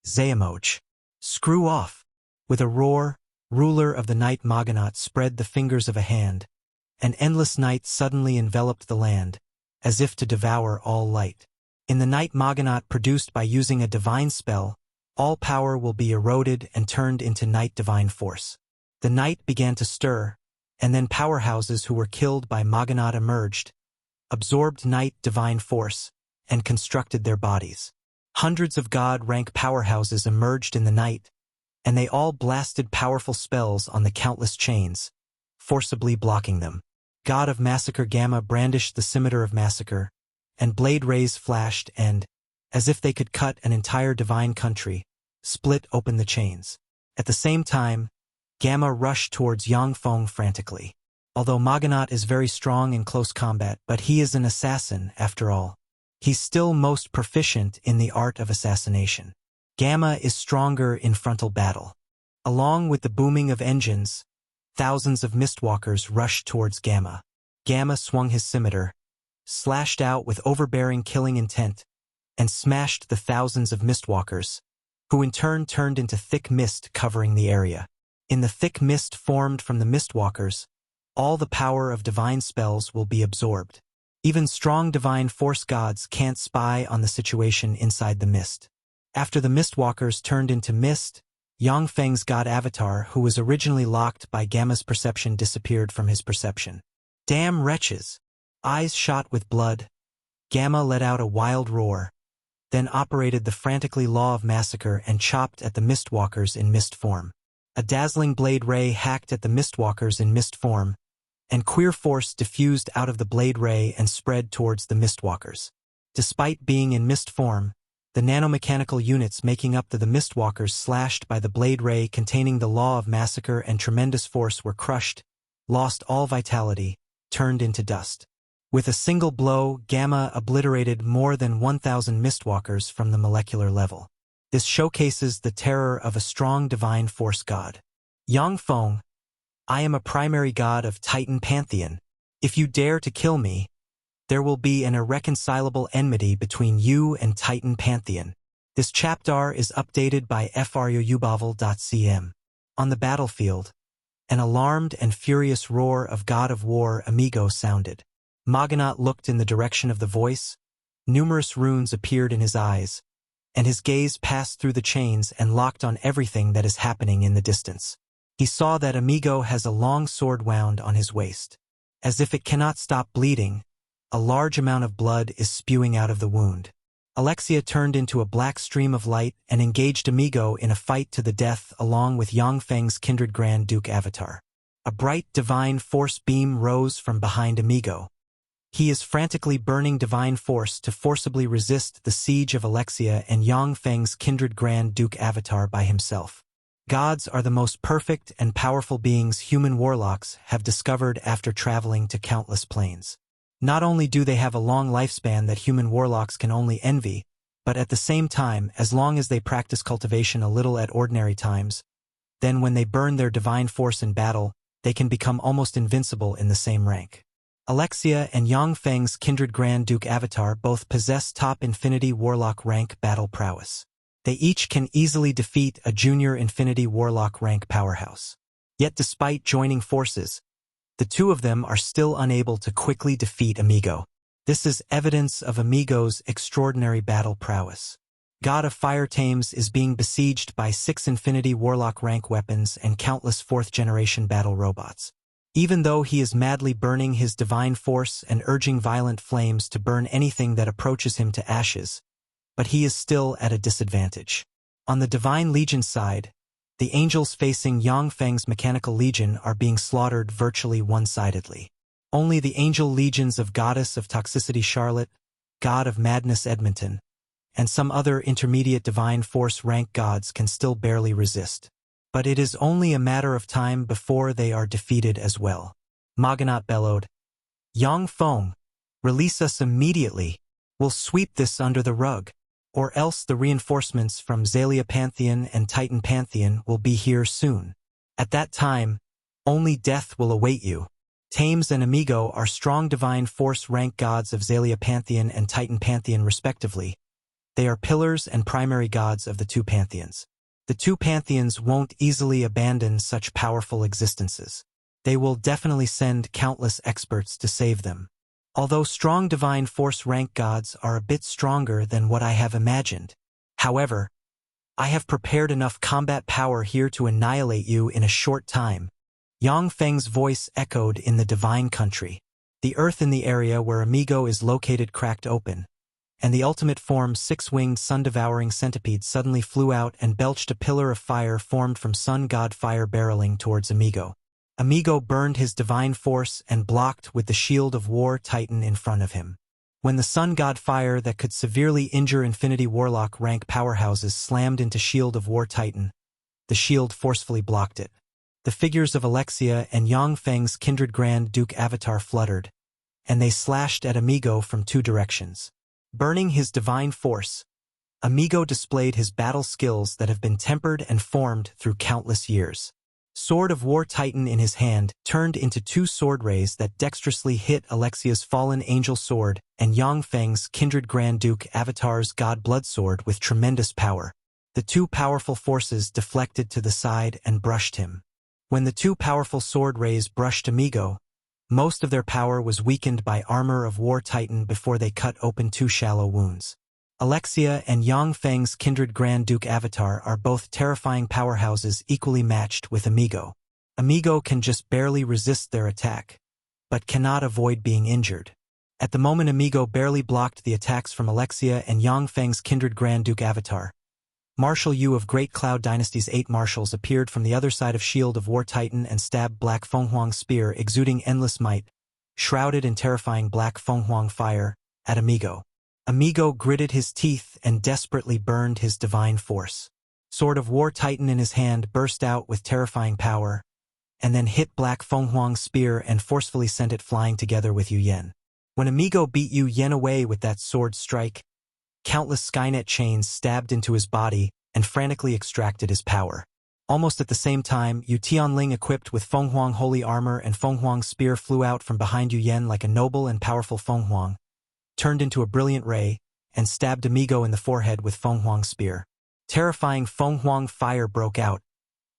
Zayamoch. Screw off. With a roar, ruler of the night Maganat spread the fingers of a hand. An endless night suddenly enveloped the land, as if to devour all light. In the night Maganat produced by using a divine spell, all power will be eroded and turned into night divine force. The night began to stir, and then powerhouses who were killed by Maganat emerged, absorbed night divine force, and constructed their bodies. Hundreds of god-rank powerhouses emerged in the night, and they all blasted powerful spells on the countless chains, forcibly blocking them. God of Massacre Gamma brandished the scimitar of massacre, and blade rays flashed and, as if they could cut an entire divine country, split open the chains. At the same time, Gamma rushed towards Yang Feng frantically. Although Maganat is very strong in close combat, but he is an assassin, after all. He's still most proficient in the art of assassination. Gamma is stronger in frontal battle. Along with the booming of engines, thousands of mistwalkers rushed towards Gamma. Gamma swung his scimitar, slashed out with overbearing killing intent, and smashed the thousands of mistwalkers, who in turn turned into thick mist covering the area. In the thick mist formed from the Mistwalkers, all the power of divine spells will be absorbed. Even strong divine force gods can't spy on the situation inside the mist. After the Mistwalkers turned into mist, Yang Feng's god avatar, who was originally locked by Gamma's perception, disappeared from his perception. Damn wretches! Eyes shot with blood, Gamma let out a wild roar, then operated the frantically law of massacre and chopped at the Mistwalkers in mist form. A dazzling blade ray hacked at the Mistwalkers in mist form, and queer force diffused out of the blade ray and spread towards the Mistwalkers. Despite being in mist form, the nanomechanical units making up the Mistwalkers slashed by the blade ray containing the law of massacre and tremendous force were crushed, lost all vitality, turned into dust. With a single blow, Gamma obliterated more than 1,000 Mistwalkers from the molecular level. This showcases the terror of a strong divine force god. Yang Feng, I am a primary god of Titan Pantheon. If you dare to kill me, there will be an irreconcilable enmity between you and Titan Pantheon. This chapter is updated by fryoubavl.cm. On the battlefield, an alarmed and furious roar of God of War Amigo sounded. Maganat looked in the direction of the voice. Numerous runes appeared in his eyes, and his gaze passed through the chains and locked on everything that is happening in the distance. He saw that Amigo has a long sword wound on his waist. As if it cannot stop bleeding, a large amount of blood is spewing out of the wound. Alexia turned into a black stream of light and engaged Amigo in a fight to the death along with Yang Feng's kindred Grand Duke avatar. A bright divine force beam rose from behind Amigo. He is frantically burning divine force to forcibly resist the siege of Alexia and Yang Feng's kindred Grand Duke avatar by himself. Gods are the most perfect and powerful beings human warlocks have discovered after traveling to countless planes. Not only do they have a long lifespan that human warlocks can only envy, but at the same time, as long as they practice cultivation a little at ordinary times, then when they burn their divine force in battle, they can become almost invincible in the same rank. Alexia and Yang Feng's kindred Grand Duke avatar both possess top Infinity Warlock rank battle prowess. They each can easily defeat a junior Infinity Warlock rank powerhouse. Yet despite joining forces, the two of them are still unable to quickly defeat Amigo. This is evidence of Amigo's extraordinary battle prowess. God of Fire Tames is being besieged by 6 Infinity Warlock rank weapons and countless 4th-generation battle robots. Even though he is madly burning his divine force and urging violent flames to burn anything that approaches him to ashes, but he is still at a disadvantage. On the Divine Legion side, the angels facing Yang Feng's Mechanical Legion are being slaughtered virtually one-sidedly. Only the angel legions of Goddess of Toxicity Charlotte, God of Madness Edmonton, and some other intermediate divine force rank gods can still barely resist. But it is only a matter of time before they are defeated as well. Maganat bellowed, Yang Feng, release us immediately. We'll sweep this under the rug. Or else the reinforcements from Xalia Pantheon and Titan Pantheon will be here soon. At that time, only death will await you. Tames and Amigo are strong divine force rank gods of Xalia Pantheon and Titan Pantheon respectively. They are pillars and primary gods of the two pantheons. The two pantheons won't easily abandon such powerful existences. They will definitely send countless experts to save them. Although strong divine force rank gods are a bit stronger than what I have imagined. However, I have prepared enough combat power here to annihilate you in a short time. Yang Feng's voice echoed in the divine country. The earth in the area where Amigo is located cracked open, and the ultimate form 6-winged sun-devouring centipede suddenly flew out and belched a pillar of fire formed from Sun God fire barreling towards Amigo. Amigo burned his divine force and blocked with the shield of War Titan in front of him. When the Sun God fire that could severely injure Infinity Warlock rank powerhouses slammed into Shield of War Titan, the shield forcefully blocked it. The figures of Alexia and Yang Feng's kindred Grand Duke avatar fluttered, and they slashed at Amigo from 2 directions. Burning his divine force, Amigo displayed his battle skills that have been tempered and formed through countless years. Sword of War Titan in his hand turned into 2 sword rays that dexterously hit Alexia's fallen angel sword and Yang Feng's kindred Grand Duke avatar's God Blood sword with tremendous power. The 2 powerful forces deflected to the side and brushed him. When the two powerful sword rays brushed Amigo, most of their power was weakened by armor of War Titan before they cut open two shallow wounds. Alexia and Yang Feng's kindred Grand Duke Avatar are both terrifying powerhouses equally matched with Amigo. Amigo can just barely resist their attack, but cannot avoid being injured. At the moment Amigo barely blocked the attacks from Alexia and Yang Feng's kindred Grand Duke Avatar. Marshal Yu of Great Cloud Dynasty's 8 marshals appeared from the other side of Shield of War Titan and stabbed Black Xuanhuan's spear exuding endless might, shrouded in terrifying Black Xuanhuan fire, at Amigo. Amigo gritted his teeth and desperately burned his divine force. Sword of War Titan in his hand burst out with terrifying power, and then hit Black Xuanhuan's spear and forcefully sent it flying together with Yu Yen. When Amigo beat Yu Yen away with that sword strike, countless Skynet chains stabbed into his body and frantically extracted his power. Almost at the same time, Yu Tianling equipped with Fenghuang holy armor and Fenghuang's spear flew out from behind Yu Yen like a noble and powerful Fenghuang, turned into a brilliant ray, and stabbed Amigo in the forehead with Fenghuang's spear. Terrifying Fenghuang fire broke out,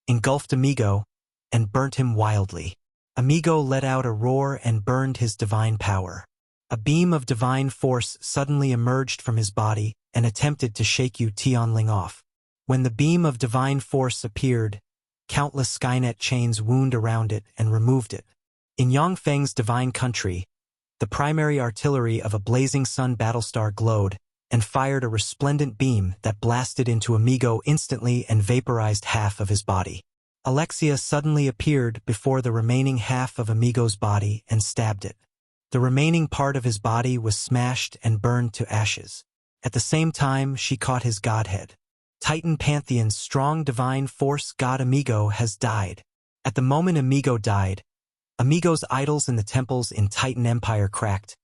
engulfed Amigo, and burnt him wildly. Amigo let out a roar and burned his divine power. A beam of divine force suddenly emerged from his body and attempted to shake Yu Tianling off. When the beam of divine force appeared, countless Skynet chains wound around it and removed it. In Yang Feng's divine country, the primary artillery of a blazing sun battlestar glowed and fired a resplendent beam that blasted into Amigo instantly and vaporized half of his body. Alexia suddenly appeared before the remaining half of Amigo's body and stabbed it. The remaining part of his body was smashed and burned to ashes. At the same time, she caught his godhead. Titan Pantheon's strong divine force god Amigo has died. At the moment Amigo died, Amigo's idols in the temples in Titan Empire cracked,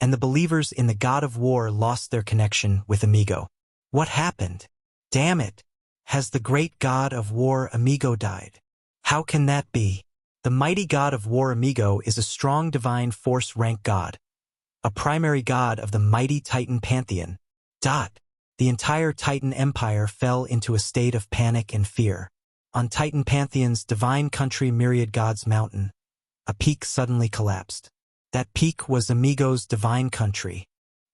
and the believers in the god of war lost their connection with Amigo. What happened? Damn it! Has the great god of war Amigo died? How can that be? The mighty god of war Amigo is a strong divine force rank god, a primary god of the mighty Titan Pantheon. The entire Titan Empire fell into a state of panic and fear. On Titan Pantheon's divine country Myriad Gods Mountain, a peak suddenly collapsed. That peak was Amigo's divine country.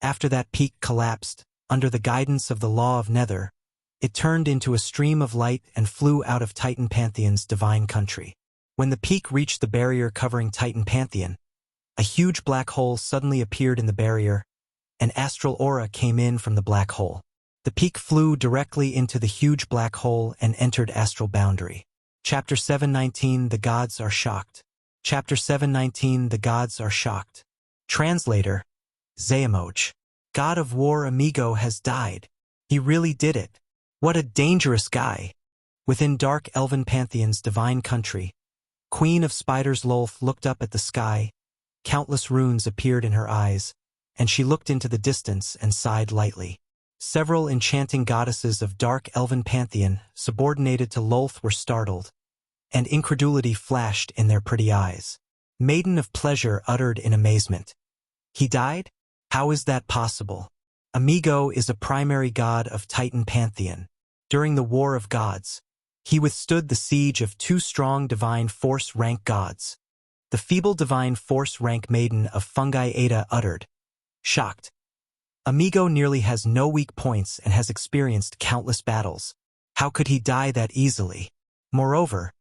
After that peak collapsed, under the guidance of the law of Nether, it turned into a stream of light and flew out of Titan Pantheon's divine country. When the peak reached the barrier covering Titan Pantheon, a huge black hole suddenly appeared in the barrier, and astral aura came in from the black hole. The peak flew directly into the huge black hole and entered astral boundary. Chapter 719 The Gods Are Shocked. Chapter 719 The Gods Are Shocked. Translator, Zayamoch. God of War Amigo has died. He really did it. What a dangerous guy. Within Dark Elven Pantheon's divine country, Queen of Spiders Lolth looked up at the sky. Countless runes appeared in her eyes, and she looked into the distance and sighed lightly. Several enchanting goddesses of Dark Elven Pantheon, subordinated to Lolth, were startled, and incredulity flashed in their pretty eyes. Maiden of Pleasure uttered in amazement. He died? How is that possible? Amigo is a primary god of Titan Pantheon. During the War of Gods, he withstood the siege of two strong divine force rank gods. The feeble divine force rank maiden of Fungi Ada uttered, shocked. Amigo nearly has no weak points and has experienced countless battles. How could he die that easily? Moreover,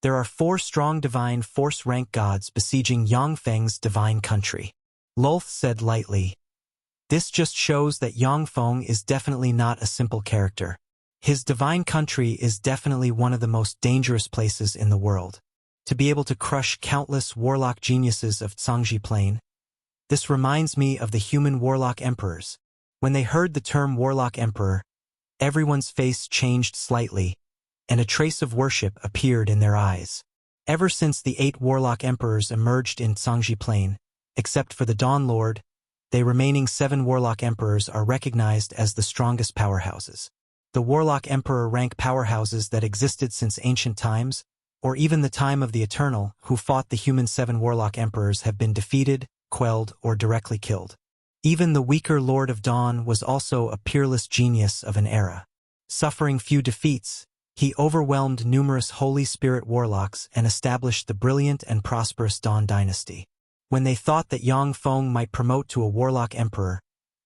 there are 4 strong divine force rank gods besieging Yang Feng's divine country. Lolth said lightly, this just shows that Yang Feng is definitely not a simple character. His divine country is definitely one of the most dangerous places in the world. To be able to crush countless warlock geniuses of Zhangji Plain. This reminds me of the human warlock emperors. When they heard the term warlock emperor, everyone's face changed slightly, and a trace of worship appeared in their eyes. Ever since the 8 warlock emperors emerged in Zhangji Plain, except for the Dawn Lord, the remaining 7 warlock emperors are recognized as the strongest powerhouses. The warlock emperor rank powerhouses that existed since ancient times, or even the time of the Eternal, who fought the human 7 warlock emperors have been defeated, quelled, or directly killed. Even the weaker Lord of Dawn was also a peerless genius of an era. Suffering few defeats, He overwhelmed numerous Holy Spirit warlocks and established the brilliant and prosperous Dawn dynasty. When they thought that Yang Feng might promote to a warlock emperor,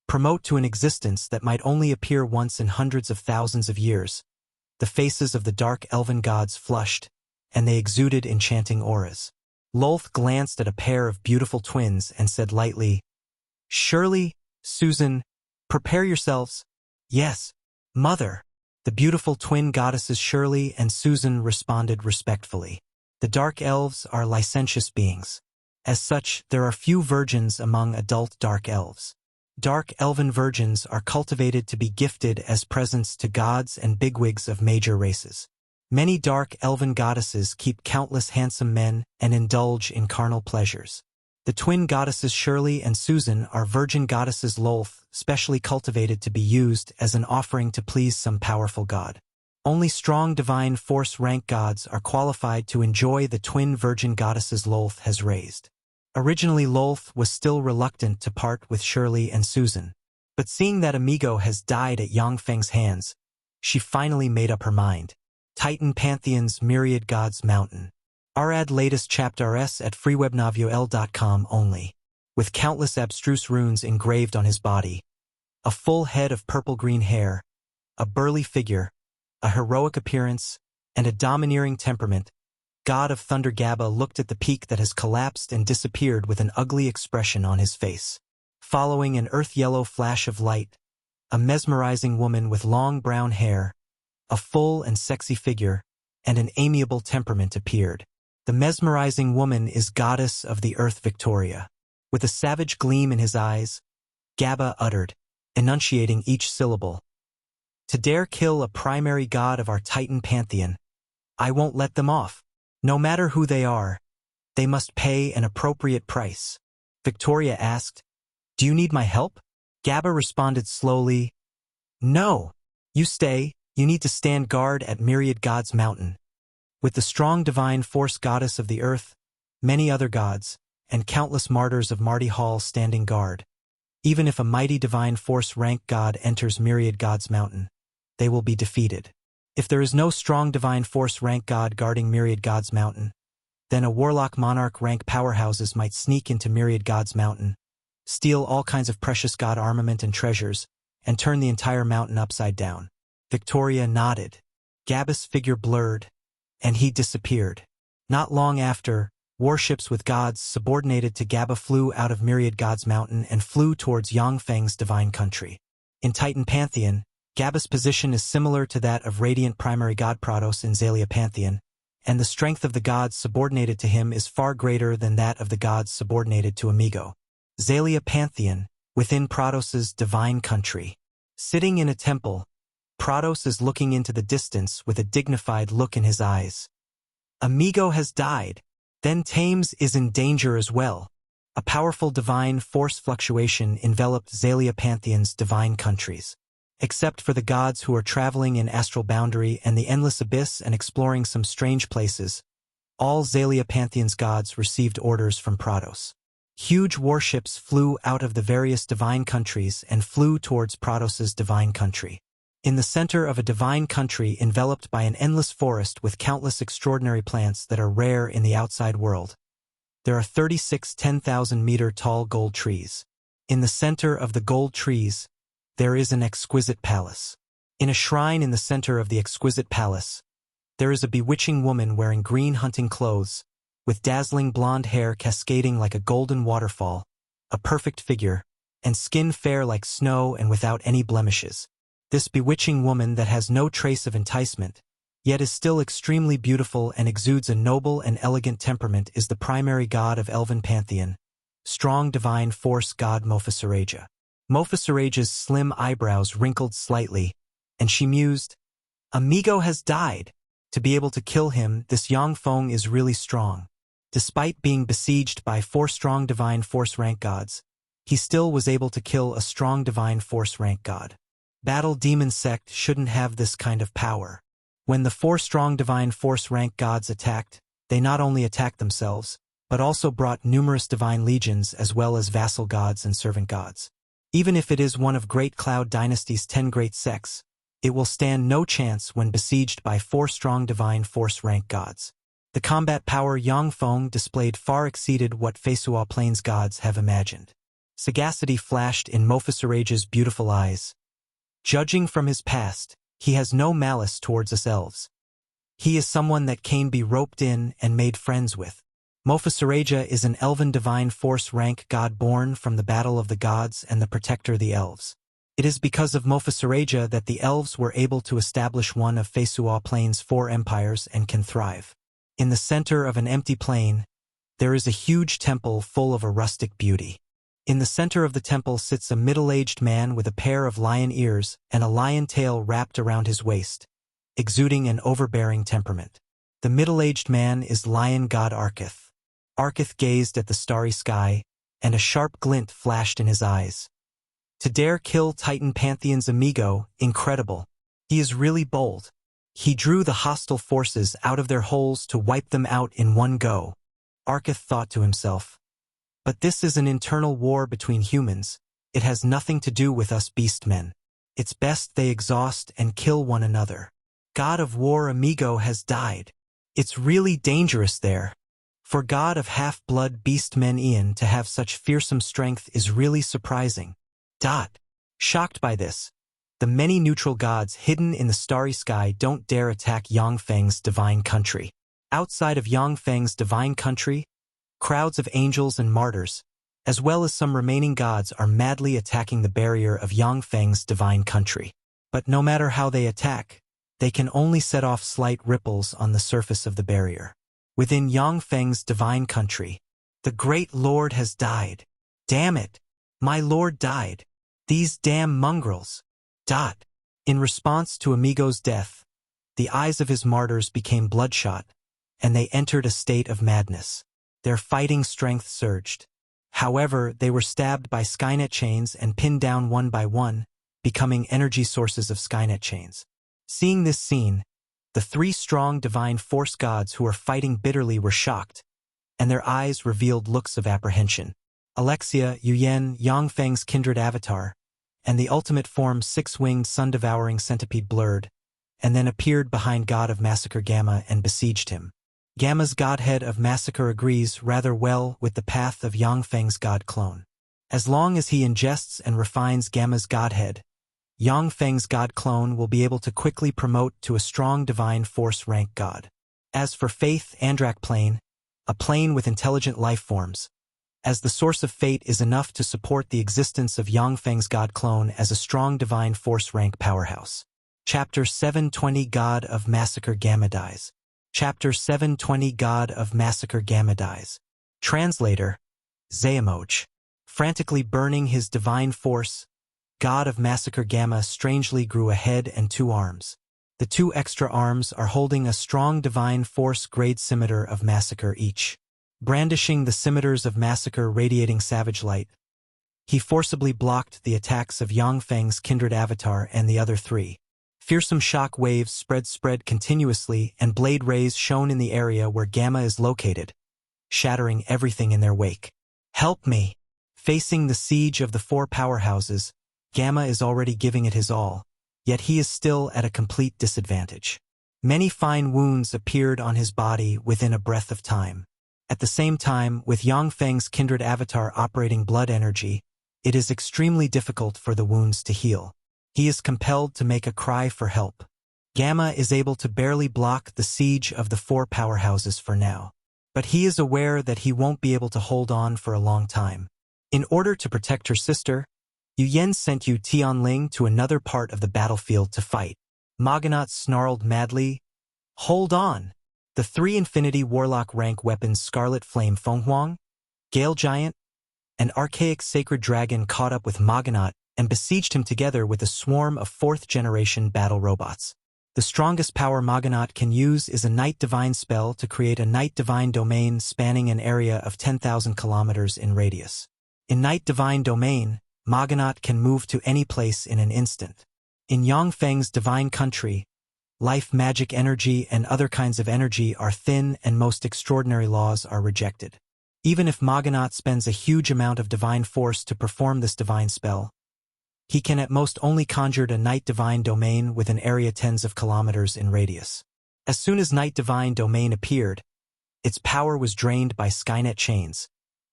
promote to an existence that might only appear once in hundreds of thousands of years, the faces of the dark elven gods flushed, and they exuded enchanting auras. Lolth glanced at a pair of beautiful twins and said lightly, "Shirley, Susan, prepare yourselves." "Yes, Mother." The beautiful twin goddesses Shirley and Susan responded respectfully. The dark elves are licentious beings. As such, there are few virgins among adult dark elves. Dark elven virgins are cultivated to be gifted as presents to gods and bigwigs of major races. Many dark elven goddesses keep countless handsome men and indulge in carnal pleasures. The twin goddesses Shirley and Susan are virgin goddesses Lolth, specially cultivated to be used as an offering to please some powerful god. Only strong divine force rank gods are qualified to enjoy the twin virgin goddesses Lolth has raised. Originally Lolth was still reluctant to part with Shirley and Susan, but seeing that Amigo has died at Yang Feng's hands, she finally made up her mind. Titan Pantheon's Myriad Gods Mountain. Arad latest chapters at freewebnovel.com only. With countless abstruse runes engraved on his body, a full head of purple-green hair, a burly figure, a heroic appearance, and a domineering temperament, God of Thunder Gaba looked at the peak that has collapsed and disappeared with an ugly expression on his face. Following an earth-yellow flash of light, a mesmerizing woman with long brown hair, a full and sexy figure, and an amiable temperament appeared. The mesmerizing woman is goddess of the earth Victoria. With a savage gleam in his eyes, Gaba uttered, enunciating each syllable. "To dare kill a primary god of our Titan pantheon, I won't let them off. No matter who they are, they must pay an appropriate price." Victoria asked, "Do you need my help?" Gaba responded slowly, "No. You stay. You need to stand guard at Myriad Gods Mountain. With the strong divine force goddess of the earth, many other gods, and countless martyrs of Marty Hall standing guard. Even if a mighty divine force rank god enters Myriad Gods Mountain, they will be defeated. If there is no strong divine force rank god guarding Myriad Gods Mountain, then a warlock monarch rank powerhouses might sneak into Myriad Gods Mountain, steal all kinds of precious god armament and treasures, and turn the entire mountain upside down." Victoria nodded. Gaba's figure blurred, and he disappeared. Not long after, warships with gods subordinated to Gaba flew out of Myriad Gods Mountain and flew towards Yang Feng's divine country. In Titan Pantheon, Gaba's position is similar to that of Radiant Primary God Prados in Xalia Pantheon, and the strength of the gods subordinated to him is far greater than that of the gods subordinated to Amigo. Xalia Pantheon, within Prados's divine country. Sitting in a temple, Prados is looking into the distance with a dignified look in his eyes. Amigo has died. Then Thames is in danger as well. A powerful divine force fluctuation enveloped Xalia Pantheon's divine countries. Except for the gods who are traveling in astral boundary and the endless abyss and exploring some strange places, all Xalia Pantheon's gods received orders from Prados. Huge warships flew out of the various divine countries and flew towards Prados's divine country. In the center of a divine country enveloped by an endless forest with countless extraordinary plants that are rare in the outside world, there are 36 10,000-meter tall gold trees. In the center of the gold trees, there is an exquisite palace. In a shrine in the center of the exquisite palace, there is a bewitching woman wearing green hunting clothes, with dazzling blonde hair cascading like a golden waterfall, a perfect figure, and skin fair like snow and without any blemishes. This bewitching woman that has no trace of enticement, yet is still extremely beautiful and exudes a noble and elegant temperament is the primary god of Elven Pantheon, strong divine force god Mofasaraja. Mofasaraja's slim eyebrows wrinkled slightly, and she mused, "Amigo has died. To be able to kill him, this Yang Feng is really strong. Despite being besieged by 4 strong divine force rank gods, he still was able to kill a strong divine force rank god. Battle Demon Sect shouldn't have this kind of power. When the 4 strong divine force rank gods attacked, they not only attacked themselves, but also brought numerous divine legions as well as vassal gods and servant gods. Even if it is one of Great Cloud Dynasty's 10 great sects, It will stand no chance when besieged by 4 strong divine force rank gods. The combat power Yang Feng displayed far exceeded what Feisuo Plains gods have imagined. Sagacity flashed in Mofusarage's beautiful eyes. Judging from his past, he has no malice towards us elves. He is someone that can be roped in and made friends with. Mofusaraja is an elven divine force rank god born from the battle of the gods and the protector the elves. It is because of Mofusaraja that the elves were able to establish one of Feisuo Plains' 4 empires and can thrive. In the center of an empty plain, there is a huge temple full of a rustic beauty. In the center of the temple sits a middle-aged man with a pair of lion ears and a lion tail wrapped around his waist, exuding an overbearing temperament. The middle-aged man is lion god Arkith. Arkith gazed at the starry sky, and a sharp glint flashed in his eyes. To dare kill Titan Pantheon's amigo, incredible. He is really bold. He drew the hostile forces out of their holes to wipe them out in one go. Arkith thought to himself. But this is an internal war between humans. It has nothing to do with us beastmen. It's best they exhaust and kill one another. God of War amigo has died. It's really dangerous there. For God of half-blood beastmen Ian to have such fearsome strength is really surprising. Shocked by this, the many neutral gods hidden in the starry sky don't dare attack Yang Feng's divine country. Outside of Yang Feng's divine country, crowds of angels and martyrs, as well as some remaining gods are madly attacking the barrier of Yang Feng's divine country. But no matter how they attack, they can only set off slight ripples on the surface of the barrier. Within Yang Feng's divine country, the great lord has died. Damn it! My lord died. These damn mongrels. In response to Amigo's death, the eyes of his martyrs became bloodshot, and they entered a state of madness. Their fighting strength surged. However, they were stabbed by Skynet chains and pinned down one by one, becoming energy sources of Skynet chains. Seeing this scene, the 3 strong divine force gods who were fighting bitterly were shocked, and their eyes revealed looks of apprehension. Alexia, Yuyen, Yang Feng's kindred avatar, and the ultimate form 6-winged sun-devouring centipede blurred, and then appeared behind God of Massacre Gamma and besieged him. Gamma's godhead of massacre agrees rather well with the path of Yang Feng's god clone. As long as he ingests and refines Gamma's godhead, Yang Feng's god clone will be able to quickly promote to a strong divine force rank god. As for Faith Andrak Plane, a plane with intelligent life forms, as the source of fate is enough to support the existence of Yang Feng's god clone as a strong divine force rank powerhouse. Chapter 720 God of Massacre Gamma dies. Chapter 720 God of Massacre Gamma dies. Translator, Zayamoch. Frantically burning his divine force, God of Massacre Gamma strangely grew a head and 2 arms. The 2 extra arms are holding a strong divine force grade scimitar of massacre each. Brandishing the scimitars of massacre radiating savage light, he forcibly blocked the attacks of Yang Feng's kindred avatar and the other 3. Fearsome shock waves spread continuously, and blade rays shone in the area where Gamma is located, shattering everything in their wake. Help me! Facing the siege of the 4 powerhouses, Gamma is already giving it his all, yet he is still at a complete disadvantage. Many fine wounds appeared on his body within a breath of time. At the same time, with Yang Feng's kindred avatar operating blood energy, it is extremely difficult for the wounds to heal. He is compelled to make a cry for help. Gamma is able to barely block the siege of the 4 powerhouses for now. But he is aware that he won't be able to hold on for a long time. In order to protect her sister, Yuyen sent Yu Tianling to another part of the battlefield to fight. Maganat snarled madly, "Hold on!" The 3 Infinity Warlock rank weapons Scarlet Flame Xuanhuan, Gale Giant, and Archaic Sacred Dragon caught up with Maganat and besieged him together with a swarm of 4th-generation battle robots. The strongest power Maganat can use is a Night Divine spell to create a Night Divine domain spanning an area of 10,000 kilometers in radius. In Night Divine domain, Maganat can move to any place in an instant. In Yang Feng's divine country, life magic energy and other kinds of energy are thin and most extraordinary laws are rejected. Even if Maganat spends a huge amount of divine force to perform this divine spell, He can at most only conjured a Night Divine Domain with an area tens of kilometers in radius. As soon as Night Divine Domain appeared, its power was drained by Skynet chains,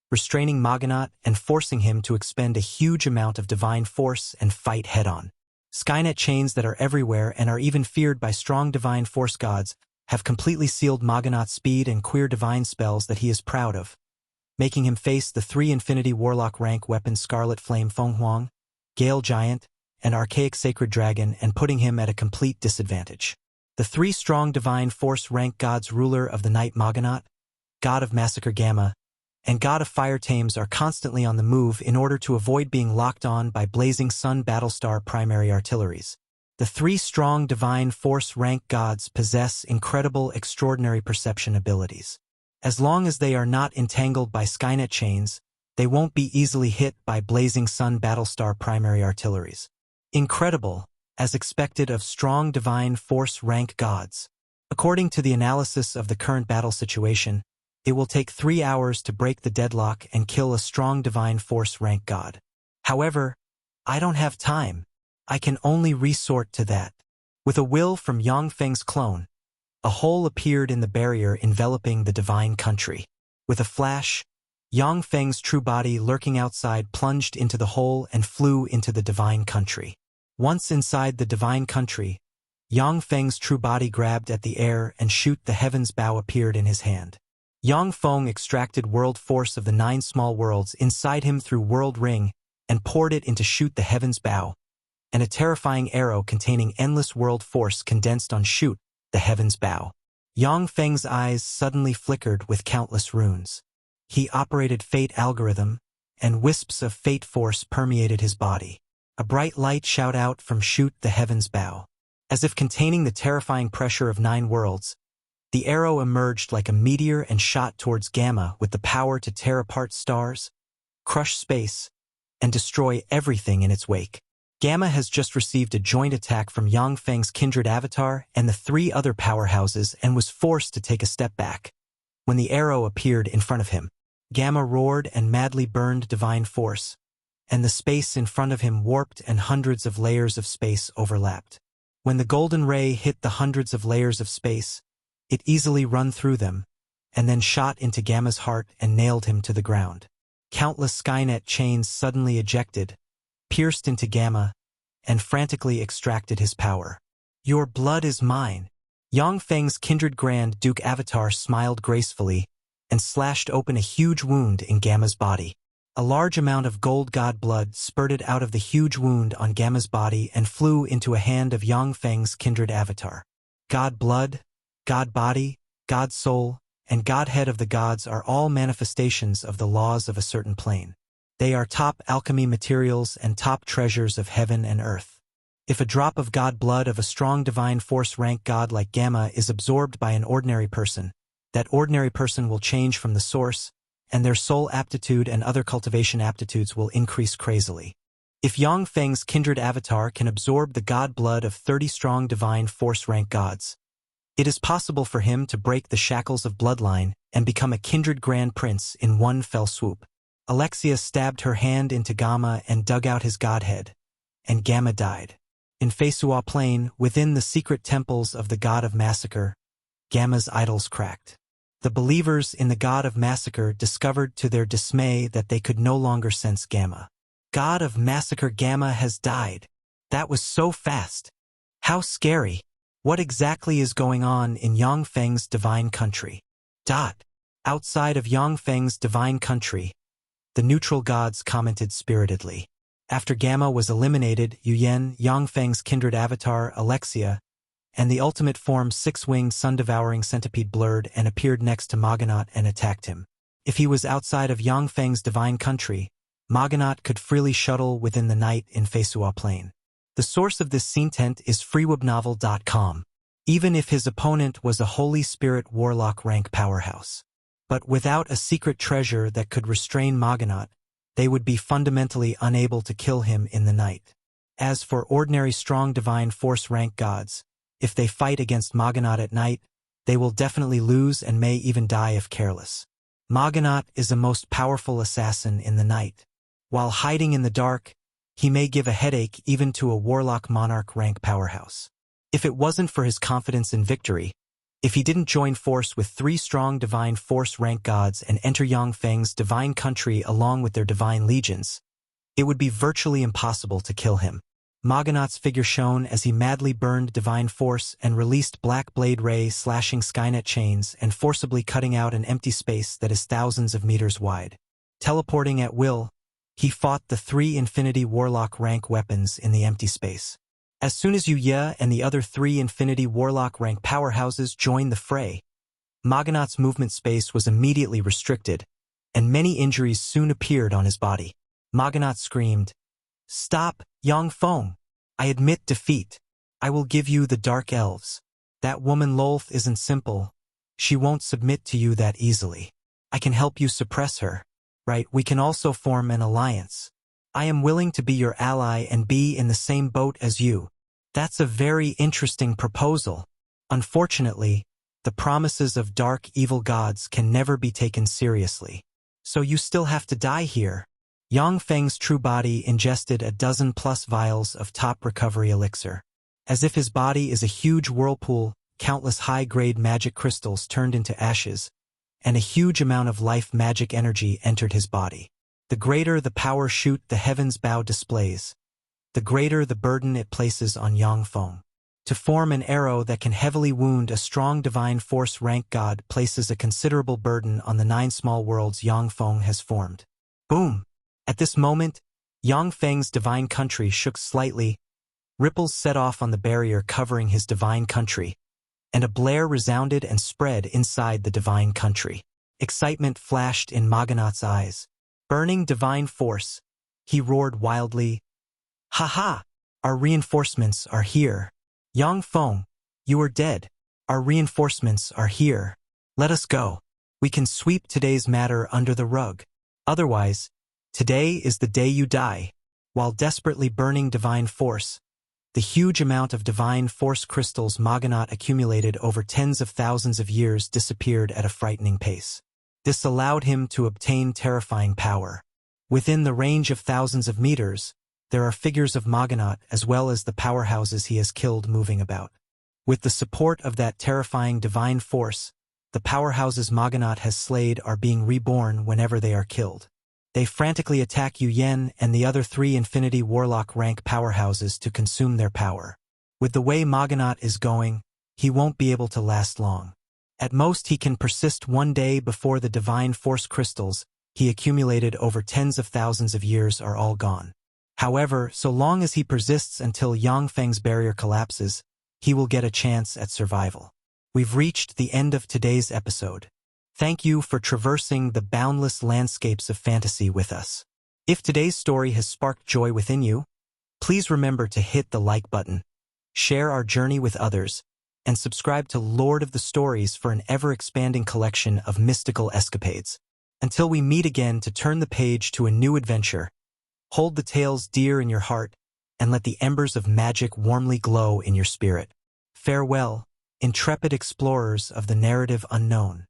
restraining Maganat and forcing him to expend a huge amount of divine force and fight head-on. Skynet chains that are everywhere and are even feared by strong divine force gods have completely sealed Maganat's speed and queer divine spells that he is proud of, making him face the 3 Infinity Warlock rank weapons Scarlet Flame Xuanhuan, Gale Giant, and Archaic Sacred Dragon, and putting him at a complete disadvantage. The 3 strong divine force rank gods ruler of the night Maganat, God of Massacre Gamma, and God of Fire Tames are constantly on the move in order to avoid being locked on by Blazing Sun Battlestar primary artilleries. The 3 strong divine force rank gods possess incredible extraordinary perception abilities. As long as they are not entangled by Skynet chains, they won't be easily hit by Blazing Sun Battlestar primary artilleries. Incredible, as expected of strong divine force rank gods. According to the analysis of the current battle situation, it will take 3 hours to break the deadlock and kill a strong divine force rank god. However, I don't have time. I can only resort to that. With a will from Yang Feng's clone, a hole appeared in the barrier enveloping the divine country. With a flash, Yang Feng's true body lurking outside plunged into the hole and flew into the divine country. Once inside the divine country, Yang Feng's true body grabbed at the air and shoot the heaven's bow appeared in his hand. Yang Feng extracted world force of the 9 small worlds inside him through world ring and poured it into shoot the heaven's bow, and a terrifying arrow containing endless world force condensed on shoot the heaven's bow. Yang Feng's eyes suddenly flickered with countless runes. He operated fate algorithm, and wisps of fate force permeated his body. A bright light shot out from shoot the heaven's bow. As if containing the terrifying pressure of 9 worlds, the arrow emerged like a meteor and shot towards Gamma with the power to tear apart stars, crush space, and destroy everything in its wake. Gamma has just received a joint attack from Yang Feng's kindred avatar and the 3 other powerhouses and was forced to take a step back. When the arrow appeared in front of him, Gamma roared and madly burned divine force, and the space in front of him warped and hundreds of layers of space overlapped. When the golden ray hit the hundreds of layers of space, it easily run through them, and then shot into Gamma's heart and nailed him to the ground. Countless Skynet chains suddenly ejected, pierced into Gamma, and frantically extracted his power. "Your blood is mine." Yang Feng's kindred Grand Duke avatar smiled gracefully and slashed open a huge wound in Gamma's body. A large amount of gold god blood spurted out of the huge wound on Gamma's body and flew into a hand of Yang Feng's kindred avatar. God blood, God body, God soul, and Godhead of the gods are all manifestations of the laws of a certain plane. They are top alchemy materials and top treasures of heaven and earth. If a drop of god blood of a strong divine force rank god like Gamma is absorbed by an ordinary person, that ordinary person will change from the source, and their soul aptitude and other cultivation aptitudes will increase crazily. If Yang Feng's kindred avatar can absorb the god blood of 30 strong divine force rank gods, it is possible for him to break the shackles of bloodline and become a kindred grand prince in one fell swoop. Alexia stabbed her hand into Gamma and dug out his godhead, and Gamma died. In Feisua Plain, within the secret temples of the God of Massacre, Gamma's idols cracked. The believers in the God of Massacre discovered to their dismay that they could no longer sense Gamma. God of Massacre Gamma has died. That was so fast. How scary. What exactly is going on in Yang Feng's divine country? Outside of Yang Feng's divine country, the neutral gods commented spiritedly. After Gamma was eliminated, Yuyen, Yang Feng's kindred avatar, Alexia, and the ultimate form 6-winged sun-devouring centipede blurred and appeared next to Maganat and attacked him. If he was outside of Yang Feng's divine country, Maganat could freely shuttle within the night in Feisua Plain. The source of this scene tent is freewebnovel.com. Even if his opponent was a Holy Spirit Warlock rank powerhouse. But without a secret treasure that could restrain Maganat, they would be fundamentally unable to kill him in the night. As for ordinary strong divine force rank gods, if they fight against Maganat at night, they will definitely lose and may even die if careless. Maganat is a most powerful assassin in the night. While hiding in the dark, he may give a headache even to a warlock monarch rank powerhouse. If it wasn't for his confidence in victory, if he didn't join force with 3 strong divine force rank gods and enter Yang Feng's divine country along with their divine legions, it would be virtually impossible to kill him. Maganat's figure shone as he madly burned divine force and released black blade ray slashing Skynet chains and forcibly cutting out an empty space that is thousands of meters wide. Teleporting at will, he fought the 3 Infinity Warlock rank weapons in the empty space. As soon as Yu and the other 3 Infinity Warlock rank powerhouses joined the fray, Maganat's movement space was immediately restricted, and many injuries soon appeared on his body. Maganat screamed, "Stop, Yang Feng! I admit defeat. I will give you the Dark Elves. That woman Lolth isn't simple. She won't submit to you that easily. I can help you suppress her. Right, we can also form an alliance. I am willing to be your ally and be in the same boat as you." That's a very interesting proposal. Unfortunately, the promises of dark evil gods can never be taken seriously. So you still have to die here. Yang Feng's true body ingested a dozen-plus vials of top recovery elixir. As if his body is a huge whirlpool, countless high-grade magic crystals turned into ashes, and a huge amount of life magic energy entered his body. The greater the power shoot the heavens bow displays, the greater the burden it places on Yang Feng. To form an arrow that can heavily wound a strong divine force rank god places a considerable burden on the 9 small worlds Yang Feng has formed. Boom! At this moment, Yang Feng's divine country shook slightly, ripples set off on the barrier covering his divine country, and a blare resounded and spread inside the divine country. Excitement flashed in Maganat's eyes. Burning divine force, he roared wildly, "Ha ha! Our reinforcements are here. Yang Feng, you are dead. Our reinforcements are here. Let us go. We can sweep today's matter under the rug. Otherwise, today is the day you die." While desperately burning divine force, the huge amount of divine force crystals Maganat accumulated over tens of thousands of years disappeared at a frightening pace. This allowed him to obtain terrifying power. Within the range of thousands of meters, there are figures of Maganat as well as the powerhouses he has killed moving about. With the support of that terrifying divine force, the powerhouses Maganat has slayed are being reborn whenever they are killed. They frantically attack Yu and the other 3 Infinity Warlock rank powerhouses to consume their power. With the way Maganat is going, he won't be able to last long. At most he can persist 1 day before the divine force crystals he accumulated over tens of thousands of years are all gone. However, so long as he persists until Yang Feng's barrier collapses, he will get a chance at survival. We've reached the end of today's episode. Thank you for traversing the boundless landscapes of fantasy with us. If today's story has sparked joy within you, please remember to hit the like button, share our journey with others, and subscribe to Lord of the Stories for an ever-expanding collection of mystical escapades. Until we meet again to turn the page to a new adventure, hold the tales dear in your heart and let the embers of magic warmly glow in your spirit. Farewell, intrepid explorers of the narrative unknown.